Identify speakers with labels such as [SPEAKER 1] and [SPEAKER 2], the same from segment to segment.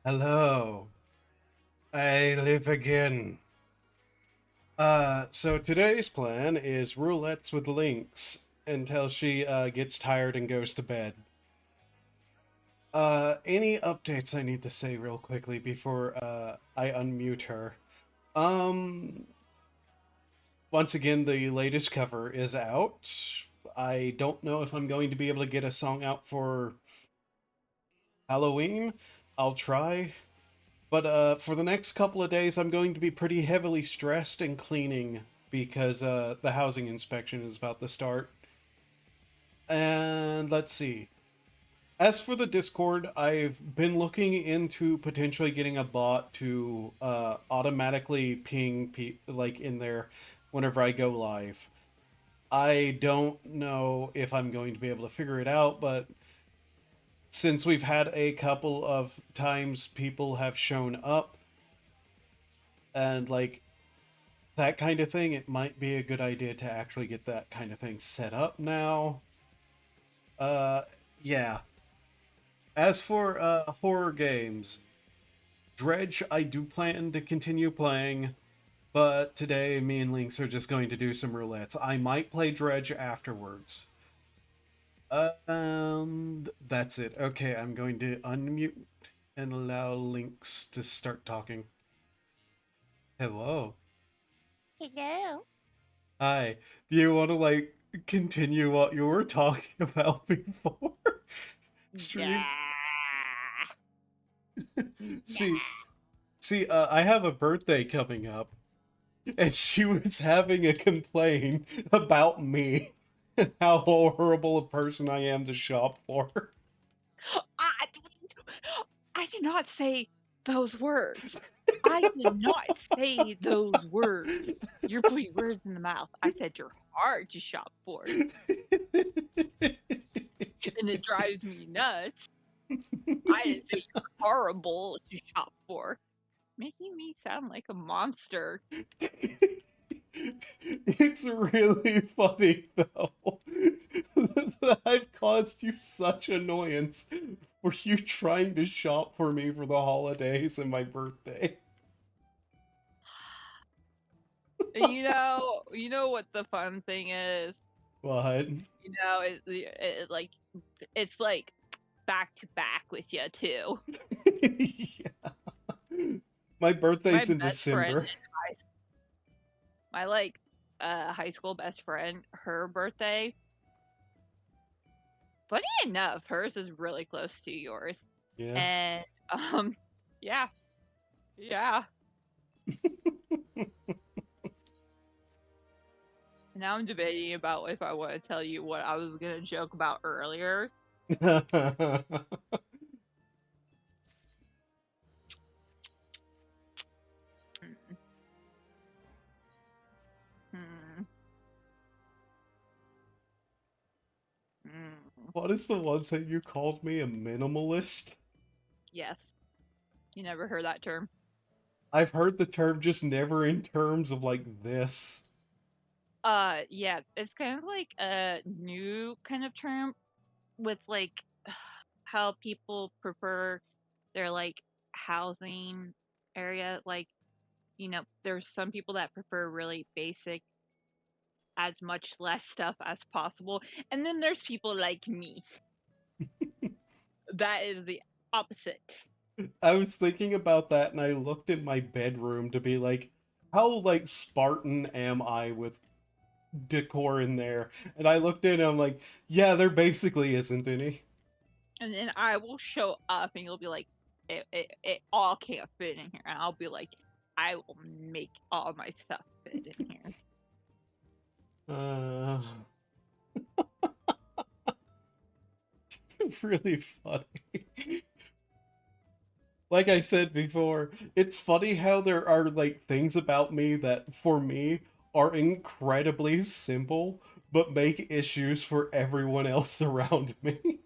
[SPEAKER 1] Hello, I live again. So today's plan is roulettes with Lynx until she gets tired and goes to bed. Any updates I need to say real quickly before I unmute her? Um, Once again, the latest cover is out. I don't know if I'm going to be able to get a song out for Halloween. I'll try. But for the next couple of days, I'm going to be pretty heavily stressed and cleaning because the housing inspection is about to start. And let's see. As for the Discord, I've been looking into potentially getting a bot to automatically ping like in there whenever I go live. I don't know if I'm going to be able to figure it out, but since we've had a couple of times people have shown up and like that kind of thing, it might be a good idea to actually get that kind of thing set up now. Uh, yeah. As for horror games, Dredge, I do plan to continue playing, but today me and Lynx are just going to do some roulettes. I might play Dredge afterwards. That's it. Okay, I'm going to unmute and allow Lynx to start talking. Hello.
[SPEAKER 2] Hello.
[SPEAKER 1] Hi. Do you want to like continue what you were talking about before? Stream.
[SPEAKER 2] Yeah.
[SPEAKER 1] See,
[SPEAKER 2] Yeah.
[SPEAKER 1] I have a birthday coming up, and she was having a complaint about me and how horrible a person I am to shop for.
[SPEAKER 2] I, I did not say those words. I did not say those words. You're putting words in the mouth. I said you're hard to shop for, and it drives me nuts. I didn't say you're horrible to shop for, making me sound like a monster.
[SPEAKER 1] It's really funny though that I've caused you such annoyance for you trying to shop for me for the holidays and my birthday.
[SPEAKER 2] You know what the fun thing is.
[SPEAKER 1] What?
[SPEAKER 2] It's like back to back with you too.
[SPEAKER 1] Yeah. My
[SPEAKER 2] My
[SPEAKER 1] birthday's in
[SPEAKER 2] best friend
[SPEAKER 1] December.
[SPEAKER 2] My, high school best friend, her birthday, funny enough, hers is really close to yours,
[SPEAKER 1] Yeah.
[SPEAKER 2] and, um, yeah, yeah. Now I'm debating about if I wanna tell you what I was gonna joke about earlier. Mm, hmm, mm,
[SPEAKER 1] What is the one thing you called me, a minimalist?
[SPEAKER 2] yes. You never heard that term?
[SPEAKER 1] I've heard the term, just never in terms of like this.
[SPEAKER 2] Yeah, it's kind of like a new kind of term with, how people prefer their, housing area, there's some people that prefer really basic, as much less stuff as possible, and then there's people like me. That is the opposite.
[SPEAKER 1] I was thinking about that and I looked in my bedroom to be like, how like Spartan am I with decor in there? And I looked in and I'm like, yeah, there basically isn't any.
[SPEAKER 2] And then I will show up and you'll be like, "It all can't fit in here," and I'll be like, "I will make all my stuff fit in here."
[SPEAKER 1] Uh, really funny. Like I said before, it's funny how there are like things about me that for me are incredibly simple but make issues for everyone else around me.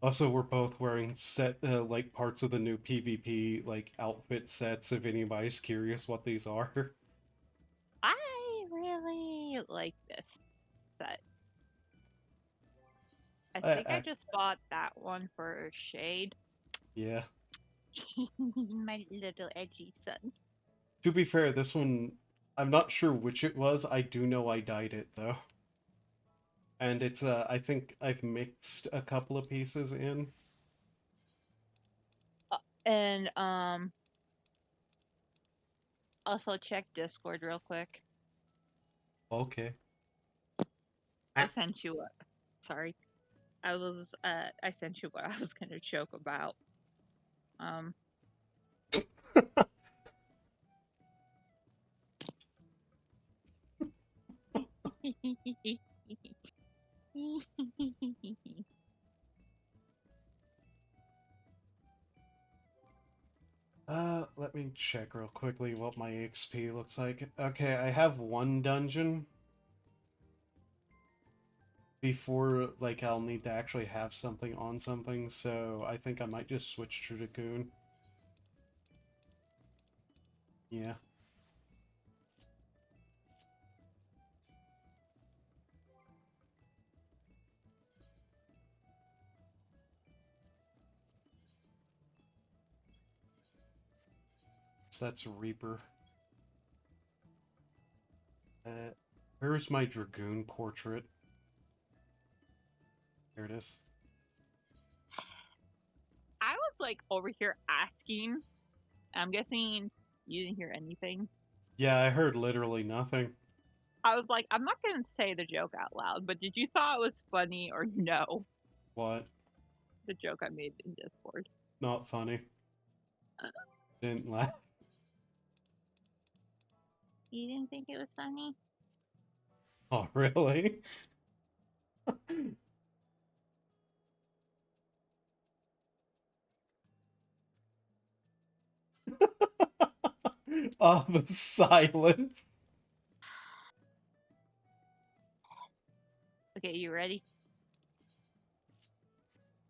[SPEAKER 1] Also, we're both wearing set like parts of the new PvP like outfit sets if anybody's curious what these are.
[SPEAKER 2] I I like this set. I think I
[SPEAKER 1] I
[SPEAKER 2] just bought that one for Shade.
[SPEAKER 1] yeah.
[SPEAKER 2] My little edgy son.
[SPEAKER 1] To be fair, this one I'm not sure which it was. I do know I dyed it though. And it's I think I've mixed a couple of pieces in.
[SPEAKER 2] And also check Discord real quick.
[SPEAKER 1] Okay.
[SPEAKER 2] I sent you what? Sorry. I sent you what I was gonna joke about. Um
[SPEAKER 1] Let me check real quickly what my XP looks like. Okay, I have one dungeon before, like, I'll need to actually have something on something, so I think I might just switch to Dragoon. Yeah. So that's Reaper. Where's my Dragoon portrait? There it is.
[SPEAKER 2] I was like over here asking. I'm guessing you didn't hear anything.
[SPEAKER 1] Yeah, I heard literally nothing.
[SPEAKER 2] I was like, I'm not gonna say the joke out loud, but did you thought it was funny or no?
[SPEAKER 1] What?
[SPEAKER 2] The joke I made in Discord.
[SPEAKER 1] Not funny. Didn't laugh.
[SPEAKER 2] You didn't think it was funny?
[SPEAKER 1] Oh, really? Oh, the silence.
[SPEAKER 2] Okay, you ready?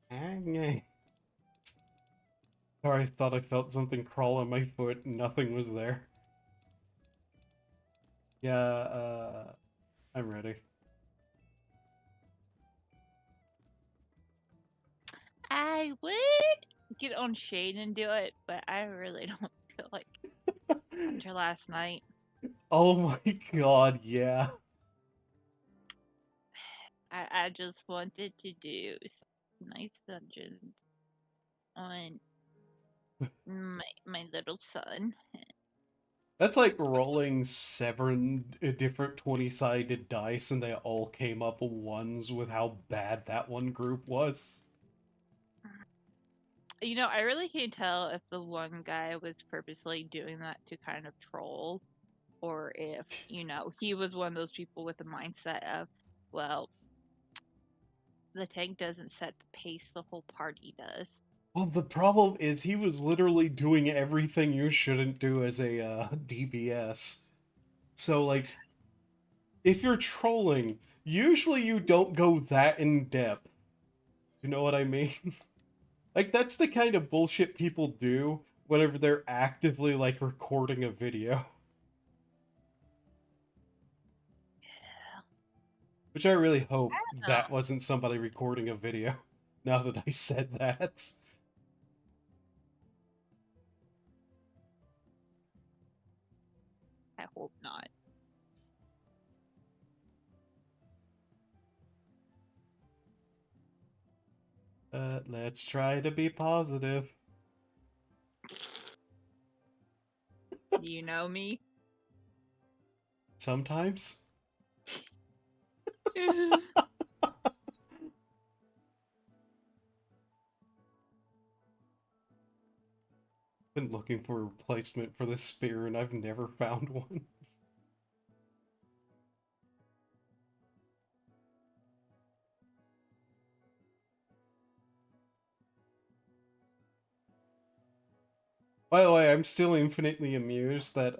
[SPEAKER 1] Sorry, I thought I felt something crawl on my foot and nothing was there. Yeah, I'm ready.
[SPEAKER 2] I would get on Shade and do it, but I really don't feel like after last night.
[SPEAKER 1] Oh my god, yeah.
[SPEAKER 2] I just wanted to do some nice dungeons on my little son.
[SPEAKER 1] That's like rolling 7 different 20-sided dice and they all came up ones with how bad that one group was.
[SPEAKER 2] You know, I really can't tell if the one guy was purposely doing that to kind of troll, or if, you know, he was one of those people with the mindset of, well, the tank doesn't set the pace, the whole party does.
[SPEAKER 1] Well, the problem is he was literally doing everything you shouldn't do as a DPS. So, like, if you're trolling, usually you don't go that in depth. You know what I mean? Like, that's the kind of bullshit people do whenever they're actively, like, recording a video. Which I really hope that
[SPEAKER 2] No,
[SPEAKER 1] wasn't somebody recording a video, now that I said that.
[SPEAKER 2] I hope not.
[SPEAKER 1] Let's try to be positive.
[SPEAKER 2] You know me?
[SPEAKER 1] Sometimes. Been looking for a replacement for this spear and I've never found one. By the way, I'm still infinitely amused that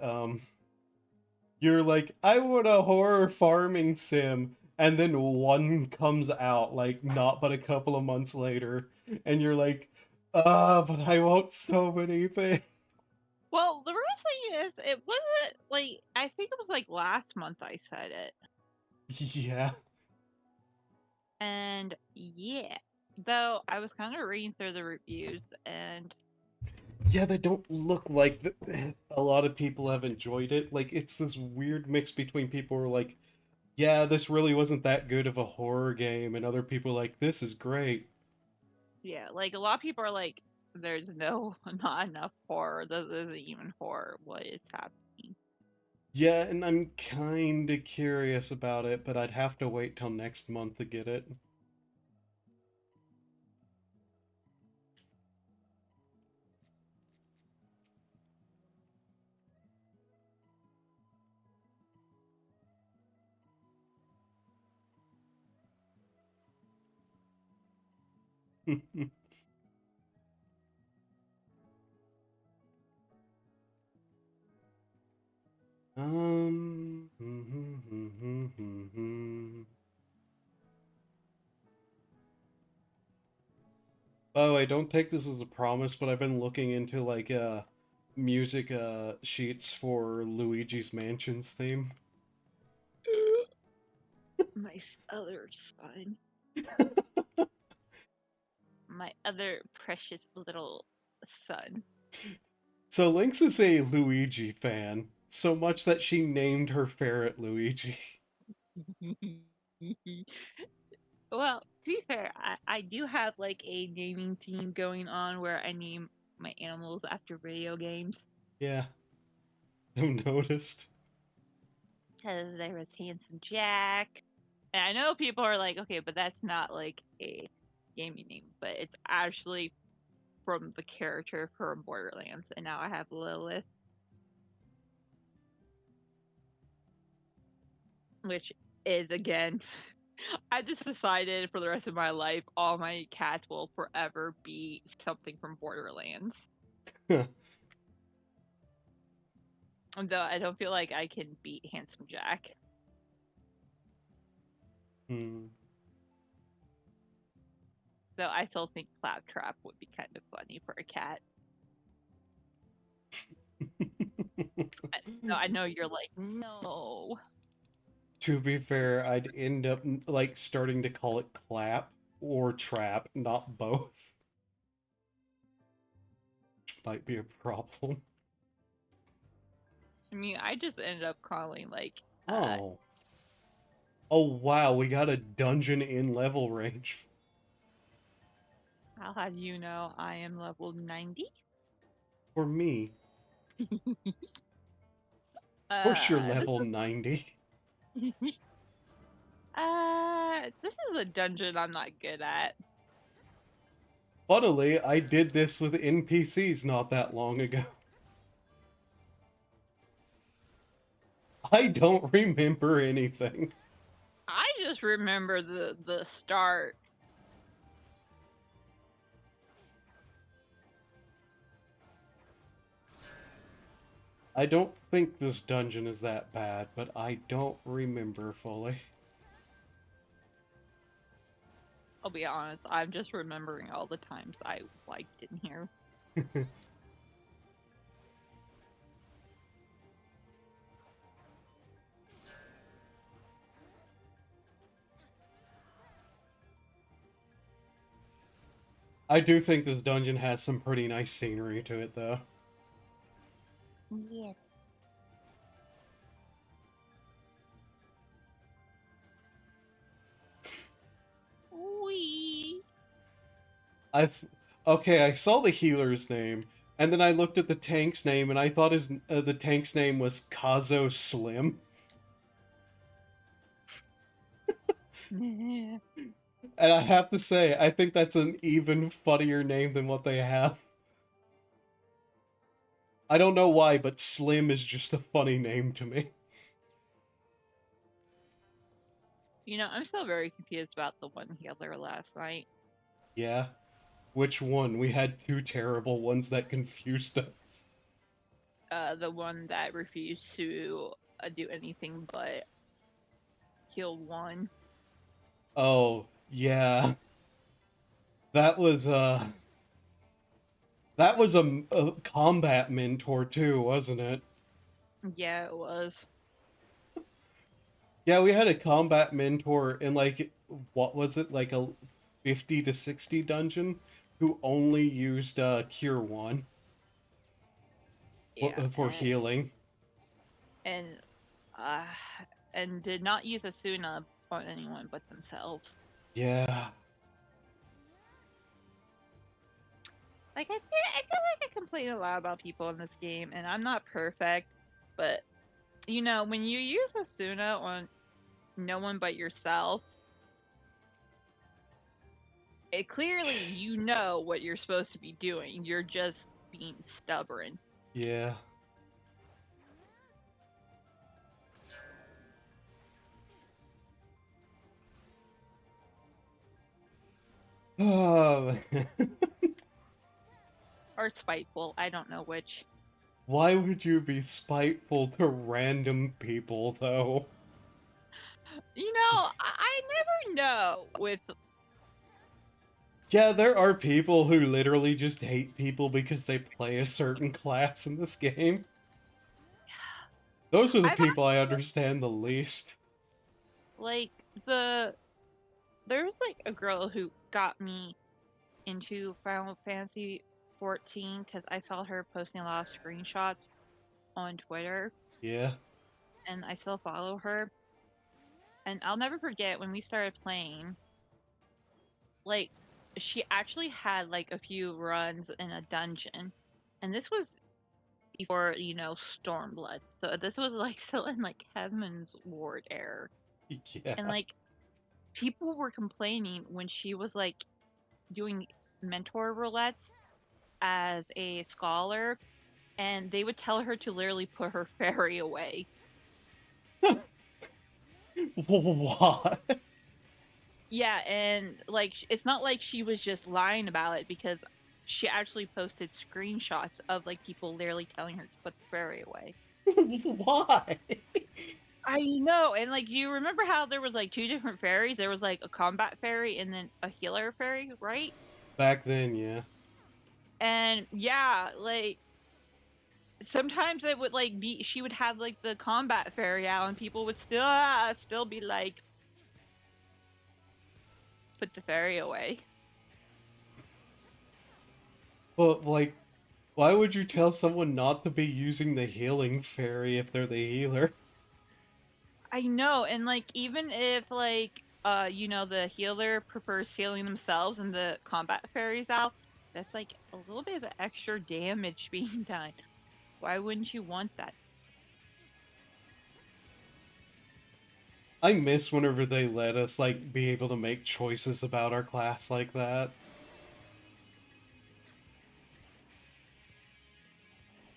[SPEAKER 1] you're like, I want a horror farming sim, and then one comes out like not but a couple of months later, and you're like, but I want so many things.
[SPEAKER 2] Well, the real thing is, it wasn't like, I think it was like last month I said it.
[SPEAKER 1] Yeah.
[SPEAKER 2] And yeah, though I was kind of reading through the reviews, and
[SPEAKER 1] Yeah, they don't look like a lot of people have enjoyed it. Like, it's this weird mix between people who are like, yeah, this really wasn't that good of a horror game, and other people are like, this is great.
[SPEAKER 2] yeah, like a lot of people are like, "There's no not enough horror. This isn't even horror. What is happening?"
[SPEAKER 1] Yeah, and I'm kinda curious about it, but I'd have to wait till next month to get it. Um. Oh, I don't take this as a promise, but I've been looking into like music sheets for Luigi's Mansion's theme.
[SPEAKER 2] My other son, my other precious little son.
[SPEAKER 1] So Lynx is a Luigi fan, so much that she named her ferret Luigi.
[SPEAKER 2] Well, to be fair, I do have like a naming theme going on where I name my animals after video games.
[SPEAKER 1] Yeah, I've noticed.
[SPEAKER 2] Because there was Handsome Jack. And I know people are like, okay, but that's not like a gaming name, but it's actually from the character from Borderlands. And now I have Lilith, which is again, I just decided for the rest of my life, all my cats will forever be something from Borderlands. Though I don't feel like I can beat Handsome Jack.
[SPEAKER 1] Hmm.
[SPEAKER 2] Though I still think Claptrap would be kind of funny for a cat. So I know you're like, no.
[SPEAKER 1] To be fair, I'd end up like starting to call it clap or trap, not both. Which might be a problem.
[SPEAKER 2] I mean, I just ended up calling like, uh,
[SPEAKER 1] Oh. Oh wow, we got a dungeon in level range
[SPEAKER 2] I'll have you know I am level 90.
[SPEAKER 1] for me. Of course you're
[SPEAKER 2] This
[SPEAKER 1] level 90.
[SPEAKER 2] is this is a dungeon I'm not good at.
[SPEAKER 1] Funnily, I did this with NPCs not that long ago. I don't remember anything.
[SPEAKER 2] I just remember the start.
[SPEAKER 1] I don't think this dungeon is that bad, but I don't remember fully.
[SPEAKER 2] I'll be honest, I'm just remembering all the times I liked in here.
[SPEAKER 1] I do think this dungeon has some pretty nice scenery to it, though.
[SPEAKER 2] Yes. Wee.
[SPEAKER 1] I've okay. I saw the healer's name, and then I looked at the tank's name, and I thought the tank's name was Kazo Slim. And I have to say, I think that's an even funnier name than what they have. I don't know why, but Slim is just a funny name to me.
[SPEAKER 2] You know, I'm still very confused about the one healer last night.
[SPEAKER 1] Yeah. Which one? We had two terrible ones that confused us.
[SPEAKER 2] The one that refused to do anything but heal one.
[SPEAKER 1] Oh, yeah. That was a combat mentor too, wasn't it?
[SPEAKER 2] Yeah, it was.
[SPEAKER 1] Yeah, we had a combat mentor in like what was it, like a 50 to 60 dungeon who only used cure 1
[SPEAKER 2] Yeah,
[SPEAKER 1] for healing.
[SPEAKER 2] and uh, and did not use Asuna on anyone but themselves.
[SPEAKER 1] Yeah.
[SPEAKER 2] Like I feel like I complain a lot about people in this game, and I'm not perfect, but when you use Asuna on no one but yourself, it clearly you know what you're supposed to be doing. You're just being stubborn.
[SPEAKER 1] Yeah. Oh, man.
[SPEAKER 2] Or spiteful, I don't know which.
[SPEAKER 1] Why would you be spiteful to random people though?
[SPEAKER 2] I never know with
[SPEAKER 1] Yeah, there are people who literally just hate people because they play a certain class in this game. Those are the
[SPEAKER 2] I've
[SPEAKER 1] people I understand the least.
[SPEAKER 2] like the there's like a girl who got me into Final Fantasy 14 because I saw her posting a lot of screenshots on Twitter,
[SPEAKER 1] Yeah.
[SPEAKER 2] and I still follow her. And I'll never forget when we started playing, like, she actually had like a few runs in a dungeon. And this was before, Stormblood. So this was like still in like Heaven's Ward era. And
[SPEAKER 1] Yeah.
[SPEAKER 2] like people were complaining when she was like doing mentor roulettes as a scholar, and they would tell her to literally put her fairy away.
[SPEAKER 1] What?
[SPEAKER 2] Yeah, and like it's not like she was just lying about it because she actually posted screenshots of like people literally telling her to put the fairy away.
[SPEAKER 1] Why?
[SPEAKER 2] I know, and like you remember how there was like two different fairies? There was like a combat fairy and then a healer fairy, right?
[SPEAKER 1] Back then, yeah.
[SPEAKER 2] And yeah, like sometimes it would like be she would have like the combat fairy out and people would still be like put the fairy away.
[SPEAKER 1] But like, why would you tell someone not to be using the healing fairy if they're the healer?
[SPEAKER 2] I know, and like even if like the healer prefers healing themselves and the combat fairies out, that's like a little bit of extra damage being done. Why wouldn't you want that?
[SPEAKER 1] I miss whenever they let us like be able to make choices about our class like that.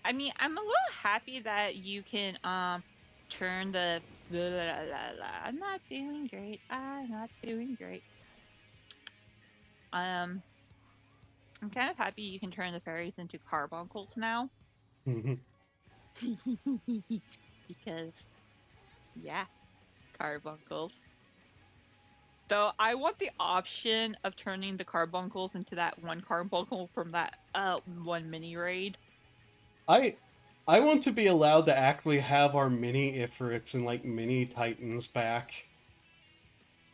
[SPEAKER 2] I mean, I'm a little happy that you can turn the blah, blah, blah, blah. I'm not doing great. I'm not doing great. Um, I'm kind of happy you can turn the fairies into carbuncles now. Because yeah, carbuncles. So I want the option of turning the carbuncles into that one carbuncle from that one mini raid.
[SPEAKER 1] I I want to be allowed to actually have our mini Ifrits and like mini Titans back.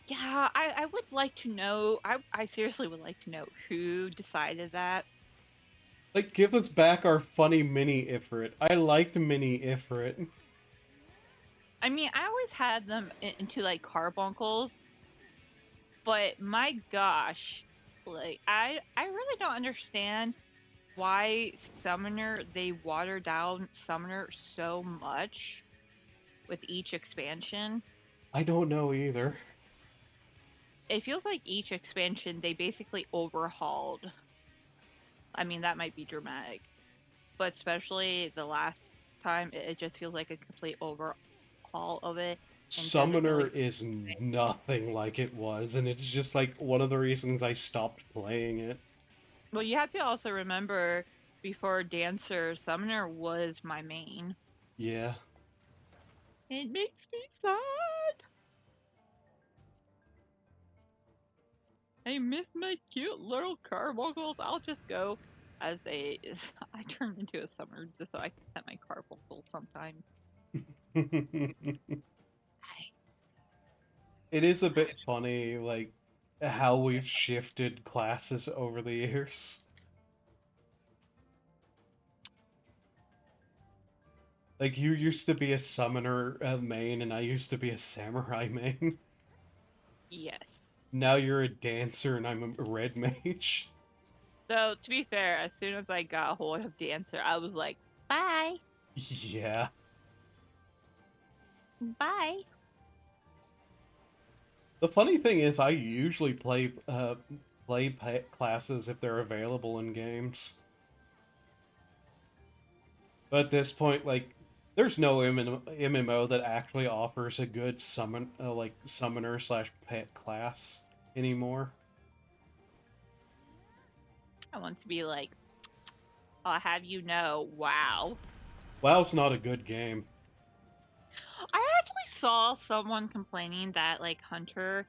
[SPEAKER 2] Yeah, I would like to know. I seriously would like to know who decided that.
[SPEAKER 1] Like, give us back our funny mini Ifrit. I liked mini Ifrit.
[SPEAKER 2] I mean, I always had them into like carbuncles, but my gosh, like I really don't understand why Summoner they water down Summoner so much with each expansion.
[SPEAKER 1] I don't know either.
[SPEAKER 2] It feels like each expansion they basically overhauled. I mean, that might be dramatic, but especially the last time, it just feels like a complete overhaul of it and doesn't
[SPEAKER 1] Summoner
[SPEAKER 2] really.
[SPEAKER 1] is nothing like it was, and it's just like one of the reasons I stopped playing it.
[SPEAKER 2] Well, you have to also remember before Dancer, Summoner was my main.
[SPEAKER 1] Yeah.
[SPEAKER 2] It makes me sad. I miss my cute little carbuncles. I'll just go as a. I turn into a summoner just so I can set my carbuncles sometimes.
[SPEAKER 1] It is a bit funny, like, how we've shifted classes over the years. Like, you used to be a summoner main, and I used to be a samurai main.
[SPEAKER 2] Yes.
[SPEAKER 1] Now you're a dancer, and I'm a red mage.
[SPEAKER 2] So to be fair, as soon as I got a hold of Dancer, I was like, bye,
[SPEAKER 1] Yeah.
[SPEAKER 2] bye.
[SPEAKER 1] The funny thing is, I usually play classes if they're available in games. But at this point, like, there's no MMO that actually offers a good summoner slash pet class anymore.
[SPEAKER 2] I want to be like, I'll have you know, wow.
[SPEAKER 1] WoW's not a good game.
[SPEAKER 2] I actually saw someone complaining that like Hunter,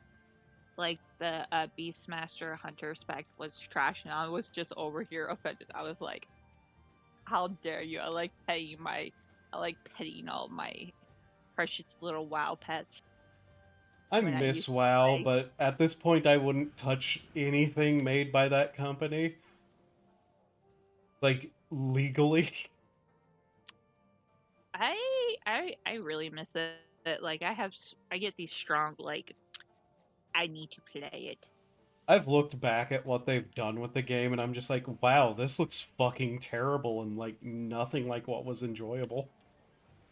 [SPEAKER 2] like the Beastmaster Hunter spec was trash, and I was just over here offended. I was like, how dare you? I like petting all my precious little WoW pets
[SPEAKER 1] I
[SPEAKER 2] when I
[SPEAKER 1] miss
[SPEAKER 2] used to
[SPEAKER 1] WoW,
[SPEAKER 2] play.
[SPEAKER 1] but at this point, I wouldn't touch anything made by that company, like legally.
[SPEAKER 2] I really miss it. Like I get these strong like I need to play it.
[SPEAKER 1] I've looked back at what they've done with the game, and I'm just like, wow, this looks fucking terrible and like nothing like what was enjoyable.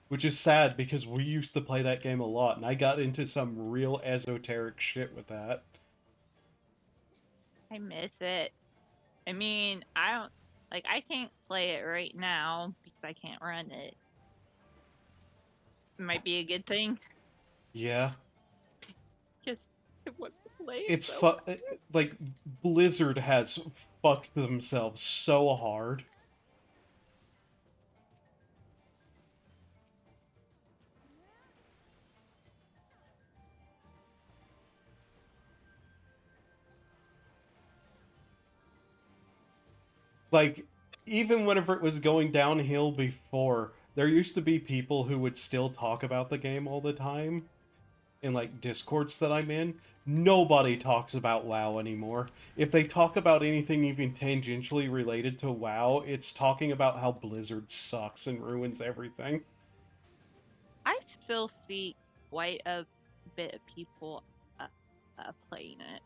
[SPEAKER 1] Which is sad because we used to play that game a lot, and I got into some real esoteric shit with that.
[SPEAKER 2] I miss it. I mean, I don't like I can't play it right now because I can't run it. It might be a good thing.
[SPEAKER 1] Yeah,
[SPEAKER 2] Just I want to play it
[SPEAKER 1] it's
[SPEAKER 2] so
[SPEAKER 1] like Blizzard has fucked themselves so hard. Like, even whenever it was going downhill before, there used to be people who would still talk about the game all the time in like discords that I'm in. Nobody talks about WoW anymore. If they talk about anything even tangentially related to WoW, it's talking about how Blizzard sucks and ruins everything.
[SPEAKER 2] I still see quite a bit of people uh, playing it.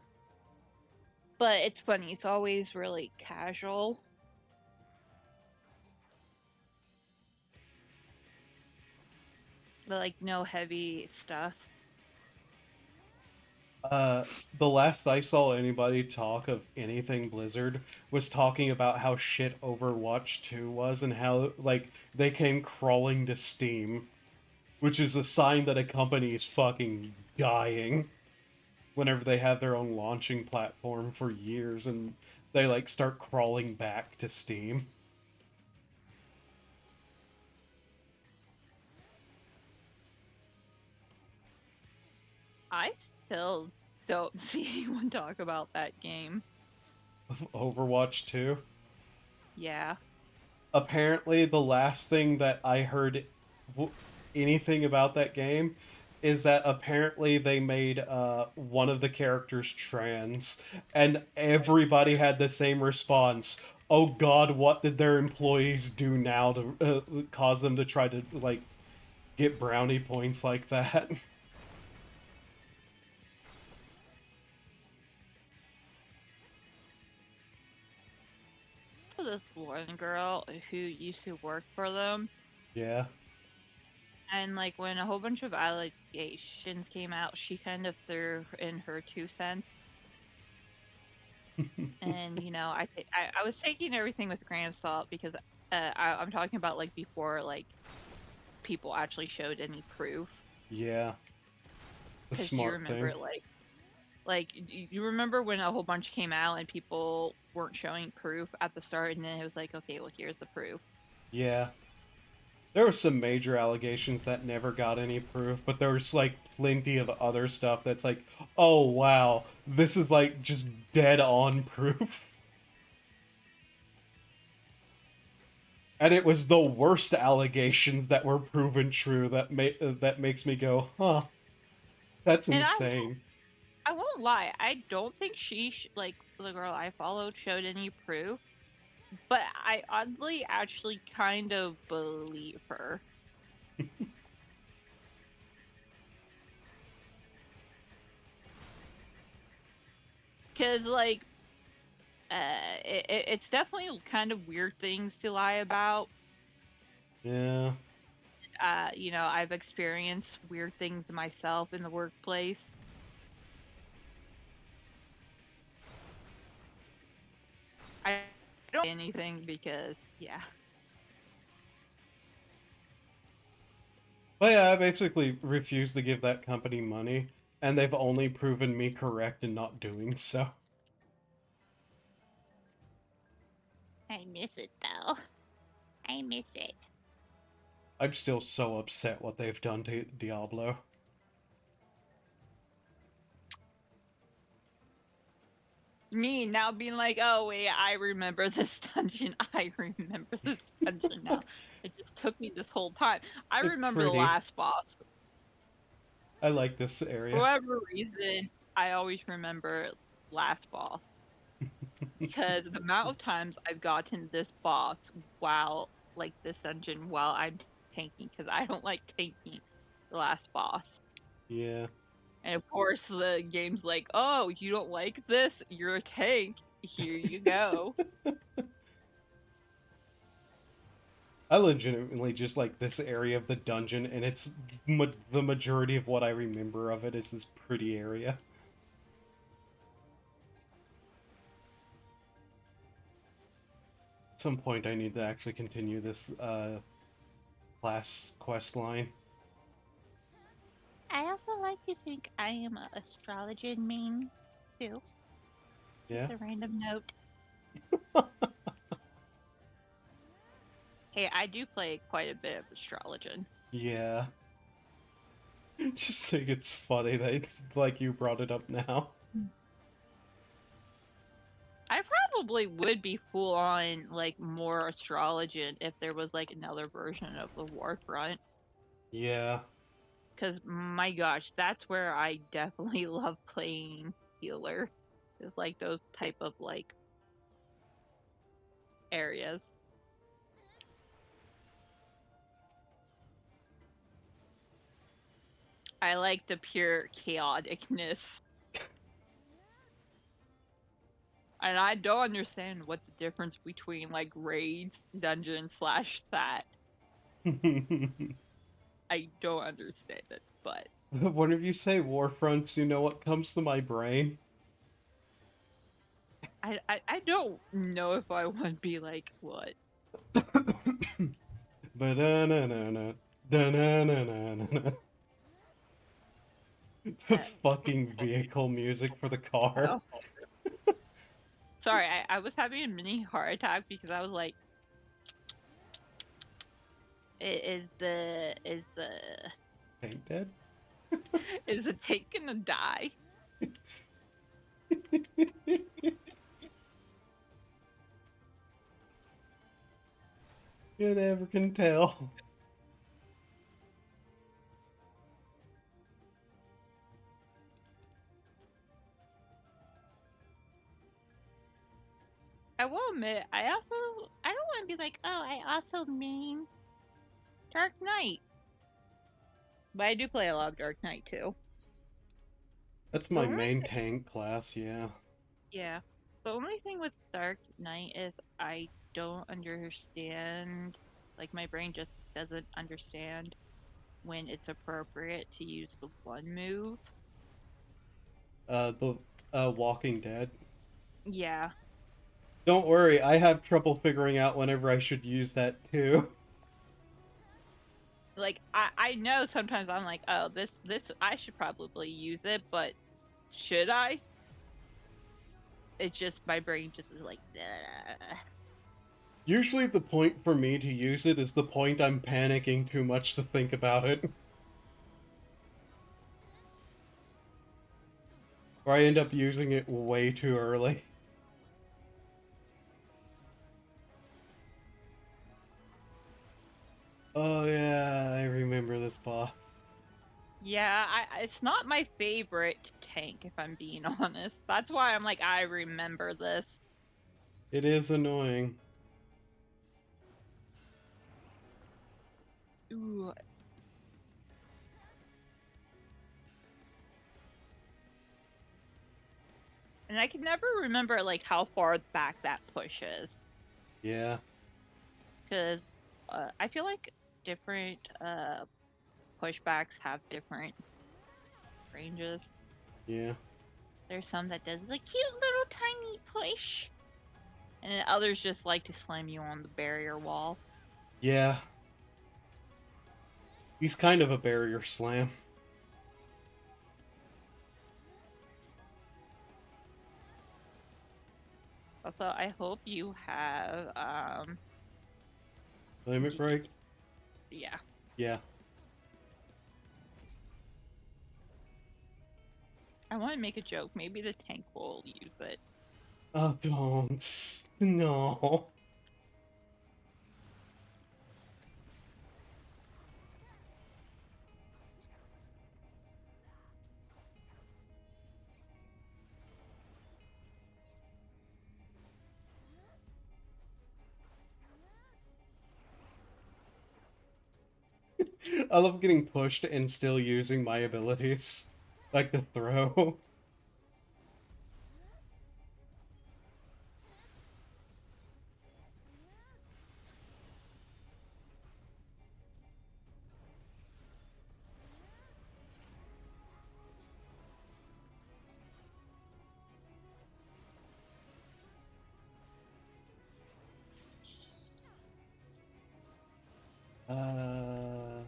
[SPEAKER 2] But it's funny, it's always really casual. But like no heavy stuff.
[SPEAKER 1] Uh, the last I saw anybody talk of anything Blizzard was talking about how shit Overwatch 2 was and how, like, they came crawling to Steam, which is a sign that a company is fucking dying whenever they have their own launching platform for years and they, like, start crawling back to Steam.
[SPEAKER 2] I still don't see anyone talk about that game.
[SPEAKER 1] Overwatch 2.
[SPEAKER 2] Yeah.
[SPEAKER 1] Apparently, the last thing that I heard anything about that game is that apparently they made one of the characters trans, and everybody had the same response. Oh God, what did their employees do now to cause them to try to like get brownie points like that?
[SPEAKER 2] This one girl who used to work for them,
[SPEAKER 1] Yeah.
[SPEAKER 2] and like when a whole bunch of allegations came out, she kind of threw in her 2 cents. And I was taking everything with a grain of salt because I'm talking about like before like people actually showed any proof.
[SPEAKER 1] Yeah. The
[SPEAKER 2] Because you
[SPEAKER 1] smart
[SPEAKER 2] remember
[SPEAKER 1] thing.
[SPEAKER 2] you remember when a whole bunch came out and people weren't showing proof at the start, and then it was like, okay, well here's the proof.
[SPEAKER 1] Yeah. There were some major allegations that never got any proof, but there was like plenty of other stuff that's like, oh wow, this is like just dead on proof. And it was the worst allegations that were proven true that makes me go, huh. That's
[SPEAKER 2] And
[SPEAKER 1] insane.
[SPEAKER 2] I won't lie, I don't think like the girl I followed showed any proof, but I oddly actually kind of believe her. Cause like it's definitely kind of weird things to lie about.
[SPEAKER 1] Yeah.
[SPEAKER 2] I've experienced weird things myself in the workplace. I don't say anything because yeah.
[SPEAKER 1] But yeah, I basically refuse to give that company money, and they've only proven me correct in not doing so.
[SPEAKER 2] I miss it though. I miss it.
[SPEAKER 1] I'm still so upset what they've done to Diablo.
[SPEAKER 2] Me now being like, oh wait, I remember this dungeon. I remember this dungeon now. It just took me this whole time. I
[SPEAKER 1] It's
[SPEAKER 2] remember the
[SPEAKER 1] pretty.
[SPEAKER 2] last boss.
[SPEAKER 1] I like this
[SPEAKER 2] For
[SPEAKER 1] area.
[SPEAKER 2] whatever reason, I always remember last boss. Because the amount of times I've gotten this boss while, like, this dungeon while I'm tanking, because I don't like tanking the last boss.
[SPEAKER 1] Yeah.
[SPEAKER 2] And of course, the game's like, oh, you don't like this? You're a tank. Here you go.
[SPEAKER 1] I legitimately just like this area of the dungeon, and it's the majority of what I remember of it is this pretty area. At some point, I need to actually continue this class quest line.
[SPEAKER 2] I also like to think I am a astrologian main, too.
[SPEAKER 1] Yeah?
[SPEAKER 2] Just a random note. Hey, I do play quite a bit of astrologian.
[SPEAKER 1] Yeah. Just think it's funny that it's like you brought it up now.
[SPEAKER 2] I probably would be full on like more astrologian if there was like another version of the Warfront.
[SPEAKER 1] Yeah.
[SPEAKER 2] Cause my gosh, that's where I definitely love playing healer. It's like those type of like areas. I like the pure chaoticness. And I don't understand what the difference between like raids, dungeon slash that. I don't understand it, but
[SPEAKER 1] Whenever you say war fronts, you know what comes to my brain?
[SPEAKER 2] I don't know if I want to be like what.
[SPEAKER 1] Ba-da-na-na-na. Da-na-na-na-na-na. The
[SPEAKER 2] Uh,
[SPEAKER 1] fucking vehicle music for the car.
[SPEAKER 2] oh, sorry, I was having a mini heart attack because I was like, is the
[SPEAKER 1] Ain't dead?
[SPEAKER 2] is the tank gonna die?
[SPEAKER 1] You never can tell.
[SPEAKER 2] I will admit, I don't want to be like, oh, I also mean Dark Knight, but I do play a lot of Dark Knight too.
[SPEAKER 1] That's
[SPEAKER 2] The
[SPEAKER 1] my
[SPEAKER 2] only
[SPEAKER 1] main tank class, yeah.
[SPEAKER 2] Yeah. The only thing with Dark Knight is I don't understand. Like, my brain just doesn't understand when it's appropriate to use the one move.
[SPEAKER 1] The Walking Dead.
[SPEAKER 2] Yeah.
[SPEAKER 1] Don't worry, I have trouble figuring out whenever I should use that too.
[SPEAKER 2] Like, I know sometimes I'm like, oh, this, I should probably use it, but should I? It's just, my brain just is like, ugh.
[SPEAKER 1] Usually the point for me to use it is the point I'm panicking too much to think about it. Or I end up using it way too early. Oh yeah, I remember this boss.
[SPEAKER 2] Yeah, it's not my favorite tank, if I'm being honest. That's why I'm like, I remember this.
[SPEAKER 1] It is annoying.
[SPEAKER 2] Ooh, and I can never remember like how far back that push is,
[SPEAKER 1] Yeah,
[SPEAKER 2] because I feel like different pushbacks have different ranges.
[SPEAKER 1] yeah,
[SPEAKER 2] There's some that does the cute little tiny push, and then others just like to slam you on the barrier wall.
[SPEAKER 1] yeah. He's kind of a barrier slam.
[SPEAKER 2] Also, I hope you have
[SPEAKER 1] Limit break?
[SPEAKER 2] yeah.
[SPEAKER 1] Yeah.
[SPEAKER 2] I want to make a joke. Maybe the tank will use it.
[SPEAKER 1] Oh, don't. No. I love getting pushed and still using my abilities. Like the throw. Uh...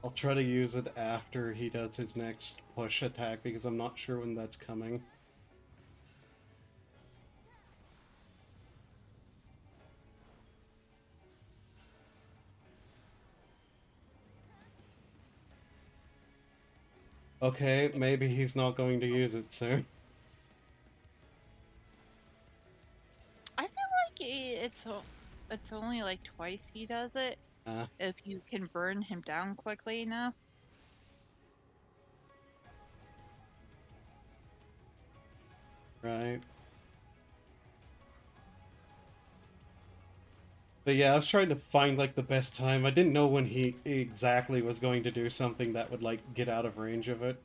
[SPEAKER 1] I'll try to use it after he does his next push attack because I'm not sure when that's coming. Okay, maybe he's not going to use it soon.
[SPEAKER 2] I feel like it's only like twice he does it.
[SPEAKER 1] Ah,
[SPEAKER 2] If you can burn him down quickly enough.
[SPEAKER 1] right. But yeah, I was trying to find like the best time. I didn't know when he exactly was going to do something that would like get out of range of it.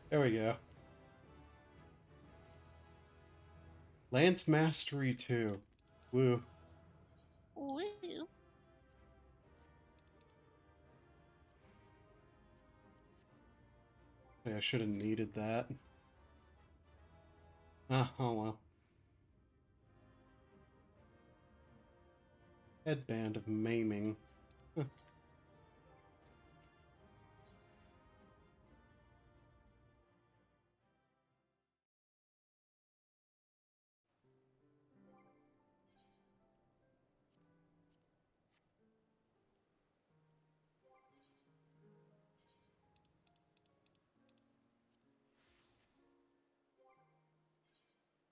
[SPEAKER 1] There we go. Lance Mastery 2. Woo.
[SPEAKER 2] Woo.
[SPEAKER 1] Yeah, I should have needed that. Ah, oh well. Headband of Maiming. Huh.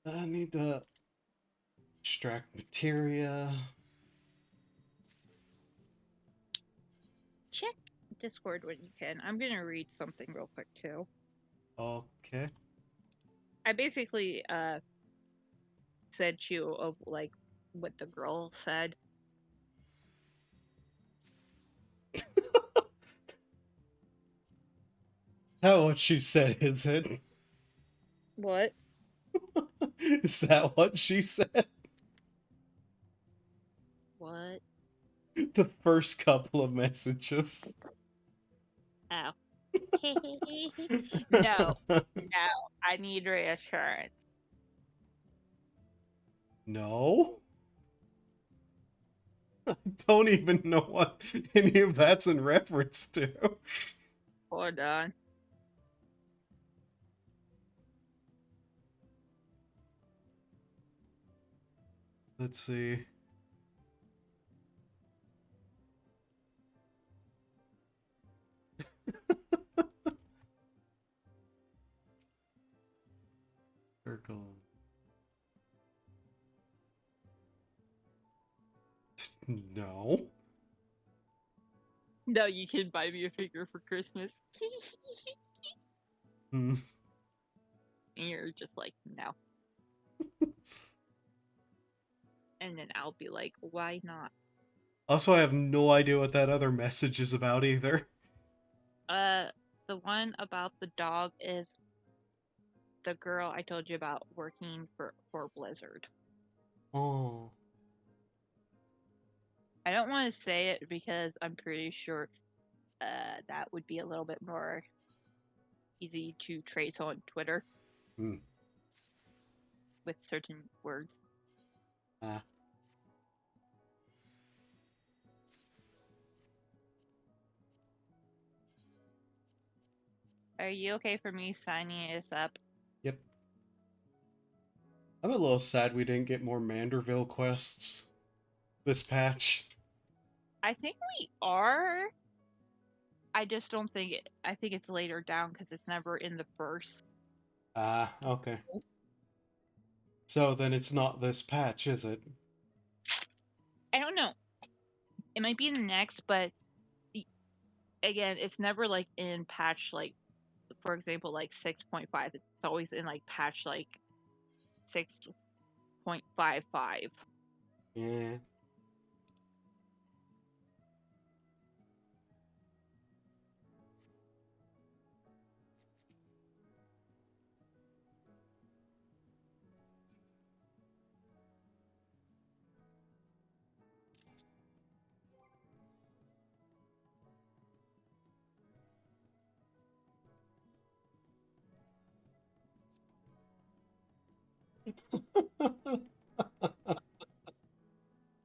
[SPEAKER 1] I need to extract materia.
[SPEAKER 2] Check Discord when you can. I'm gonna read something real quick too.
[SPEAKER 1] Okay.
[SPEAKER 2] I basically said you of like what the girl said.
[SPEAKER 1] How what she said, is it?
[SPEAKER 2] What?
[SPEAKER 1] Is that what she said?
[SPEAKER 2] What?
[SPEAKER 1] The first couple of messages.
[SPEAKER 2] Oh. No. No. I need reassurance.
[SPEAKER 1] No? I don't even know what any of that's in reference to.
[SPEAKER 2] Hold on.
[SPEAKER 1] Let's see. Circle. No.
[SPEAKER 2] No, you can buy me a figure for Christmas.
[SPEAKER 1] Hmm.
[SPEAKER 2] And you're just like, no. And then I'll be like, why not?
[SPEAKER 1] Also, I have no idea what that other message is about either.
[SPEAKER 2] Uh, the one about the dog is the girl I told you about working for Blizzard.
[SPEAKER 1] Oh.
[SPEAKER 2] I don't want to say it because I'm pretty sure that would be a little bit more easy to trace on Twitter
[SPEAKER 1] Hmm.
[SPEAKER 2] with certain words.
[SPEAKER 1] Ah.
[SPEAKER 2] Are you okay for me signing this up?
[SPEAKER 1] Yep. I'm a little sad we didn't get more Manderville quests this patch.
[SPEAKER 2] I think we are. I just don't think it. I think it's later down because it's never in the first.
[SPEAKER 1] Ah, okay. So then it's not this patch, is it?
[SPEAKER 2] I don't know. It might be in the next, but again, it's never like in patch like, for example, like 6.5. It's always in like patch like 6.55.
[SPEAKER 1] Yeah.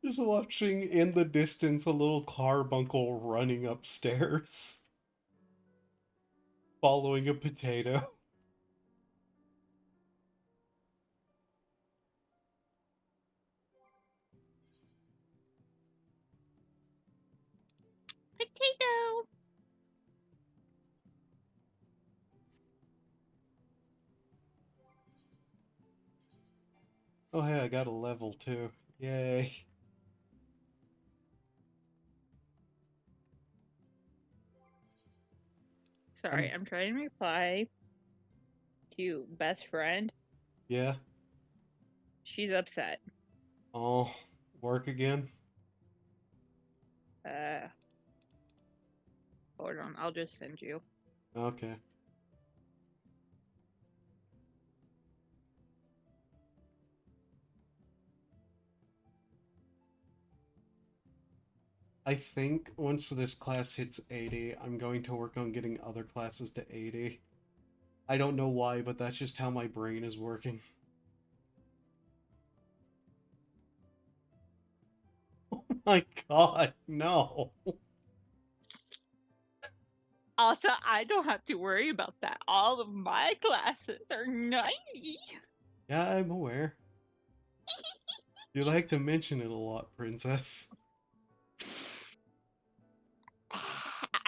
[SPEAKER 1] Just watching in the distance a little carbuncle running upstairs, following a potato.
[SPEAKER 2] Potato.
[SPEAKER 1] Oh, hey, I got a level too. Yay.
[SPEAKER 2] Sorry,
[SPEAKER 1] I'm,
[SPEAKER 2] I'm trying to reply to best friend.
[SPEAKER 1] yeah.
[SPEAKER 2] She's upset.
[SPEAKER 1] Oh, work again?
[SPEAKER 2] Uh, hold on. I'll just send you.
[SPEAKER 1] Okay. I think once this class hits 80, I'm going to work on getting other classes to 80. I don't know why, but that's just how my brain is working. Oh my god, no.
[SPEAKER 2] Also, I don't have to worry about that. All of my classes are 90.
[SPEAKER 1] Yeah, I'm aware. You like to mention it a lot, Princess.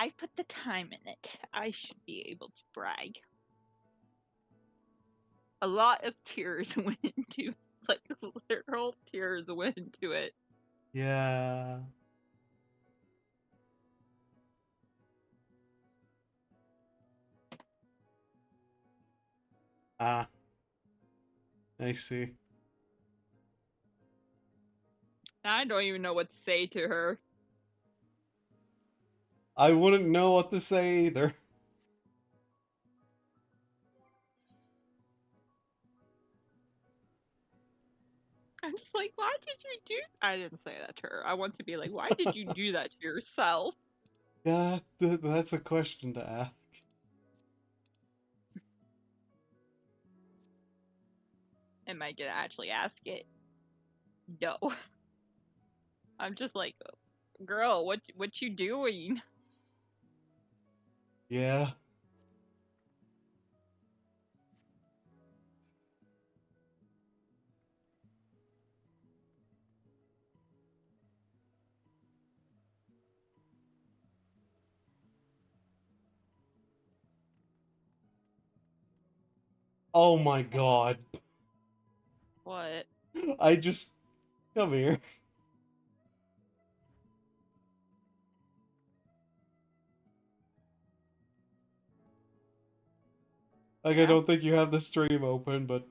[SPEAKER 2] I put the time in it. I should be able to brag. A lot of tears went into it. Like literal tears went into it.
[SPEAKER 1] Yeah. Ah, I see.
[SPEAKER 2] I don't even know what to say to her.
[SPEAKER 1] I wouldn't know what to say either.
[SPEAKER 2] I'm just like, why did you do? I didn't say that to her. I want to be like, why did you do that to yourself?
[SPEAKER 1] Yeah, that's a question to ask.
[SPEAKER 2] Am I gonna actually ask it? No. I'm just like, girl, what you doing?
[SPEAKER 1] Yeah. Oh my god.
[SPEAKER 2] What?
[SPEAKER 1] I just come here. Like I
[SPEAKER 2] Yeah?
[SPEAKER 1] don't think you have the stream open, but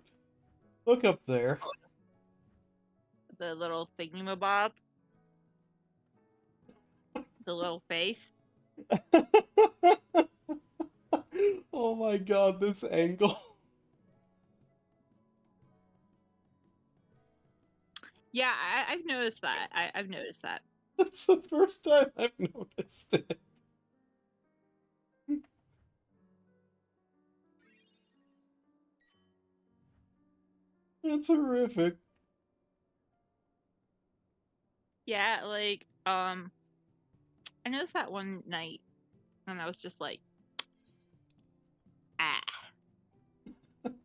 [SPEAKER 1] look up there.
[SPEAKER 2] The little thingamabob? The little face?
[SPEAKER 1] Oh my god, this angle.
[SPEAKER 2] Yeah, I've noticed that. I've noticed that.
[SPEAKER 1] That's the first time I've noticed it. That's horrific.
[SPEAKER 2] Yeah, like, I noticed that one night, and I was just like, ah,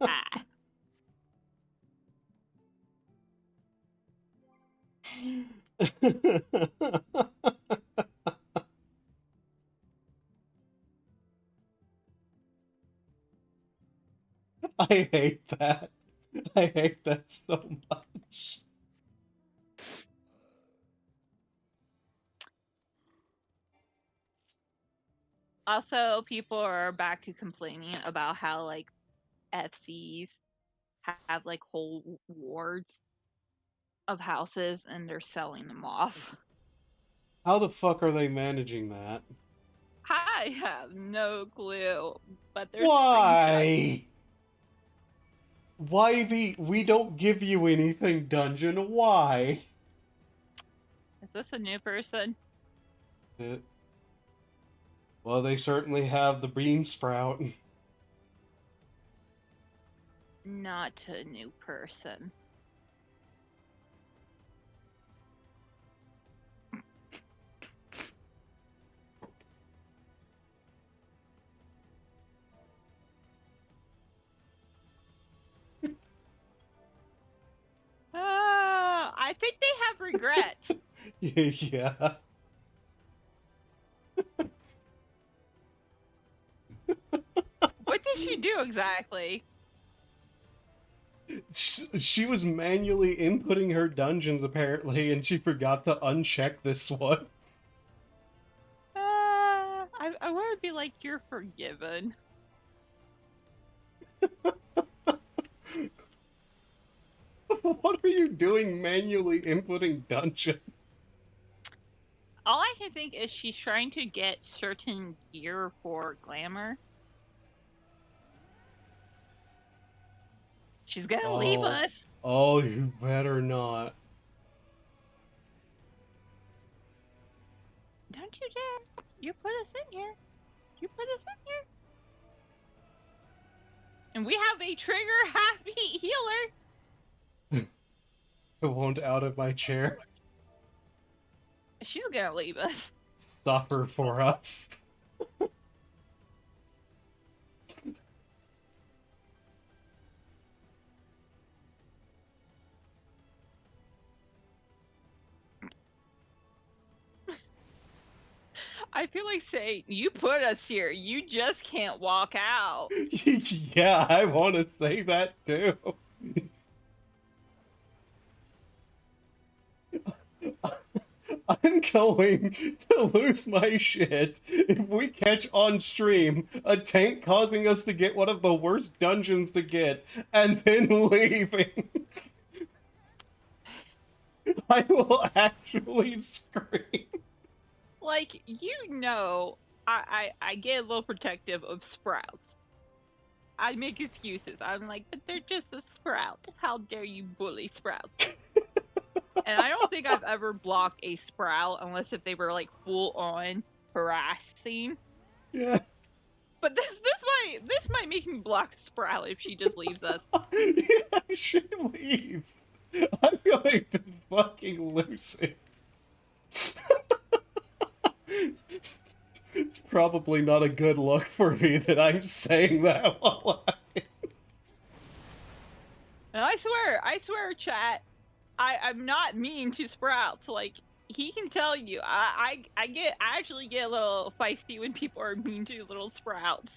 [SPEAKER 2] ah.
[SPEAKER 1] I hate that. I hate that so much.
[SPEAKER 2] Also, people are back to complaining about how, like, FCs have, like, whole wards of houses and they're selling them off.
[SPEAKER 1] How the fuck are they managing that?
[SPEAKER 2] I have no clue, but there's screenshots.
[SPEAKER 1] Why? Why the we don't give you anything dungeon? Why?
[SPEAKER 2] Is this a new person?
[SPEAKER 1] It, well, they certainly have the bean sprout.
[SPEAKER 2] Not a new person. I think they have regrets.
[SPEAKER 1] Yeah.
[SPEAKER 2] What did she do exactly?
[SPEAKER 1] She was manually inputting her dungeons apparently, and she forgot to uncheck this one.
[SPEAKER 2] I want to be like, you're forgiven.
[SPEAKER 1] What are you doing manually inputting dungeon?
[SPEAKER 2] All I can think is she's trying to get certain gear for glamour. She's gonna leave
[SPEAKER 1] Oh.
[SPEAKER 2] us.
[SPEAKER 1] Oh, you better not.
[SPEAKER 2] Don't you dare. You put us in here. You put us in here. And we have a trigger happy healer.
[SPEAKER 1] I won't out of my chair.
[SPEAKER 2] She's gonna leave us.
[SPEAKER 1] Suffer for us.
[SPEAKER 2] I feel like saying, you put us here. You just can't walk out.
[SPEAKER 1] Yeah, I want to say that too. I'm going to lose my shit if we catch on stream a tank causing us to get one of the worst dungeons to get and then leaving. I will actually scream.
[SPEAKER 2] Like, I get a little protective of sprouts. I make excuses. I'm like, but they're just a sprout. How dare you bully sprouts? And I don't think I've ever blocked a sprout unless if they were like full on harassing.
[SPEAKER 1] Yeah.
[SPEAKER 2] But this might make me block a sprout if she just leaves us.
[SPEAKER 1] Yeah, she leaves. I'm going to fucking lose it. It's probably not a good look for me that I'm saying that while laughing.
[SPEAKER 2] And I swear, chat, I'm not mean to sprouts. Like, he can tell you, I actually get a little feisty when people are mean to little sprouts.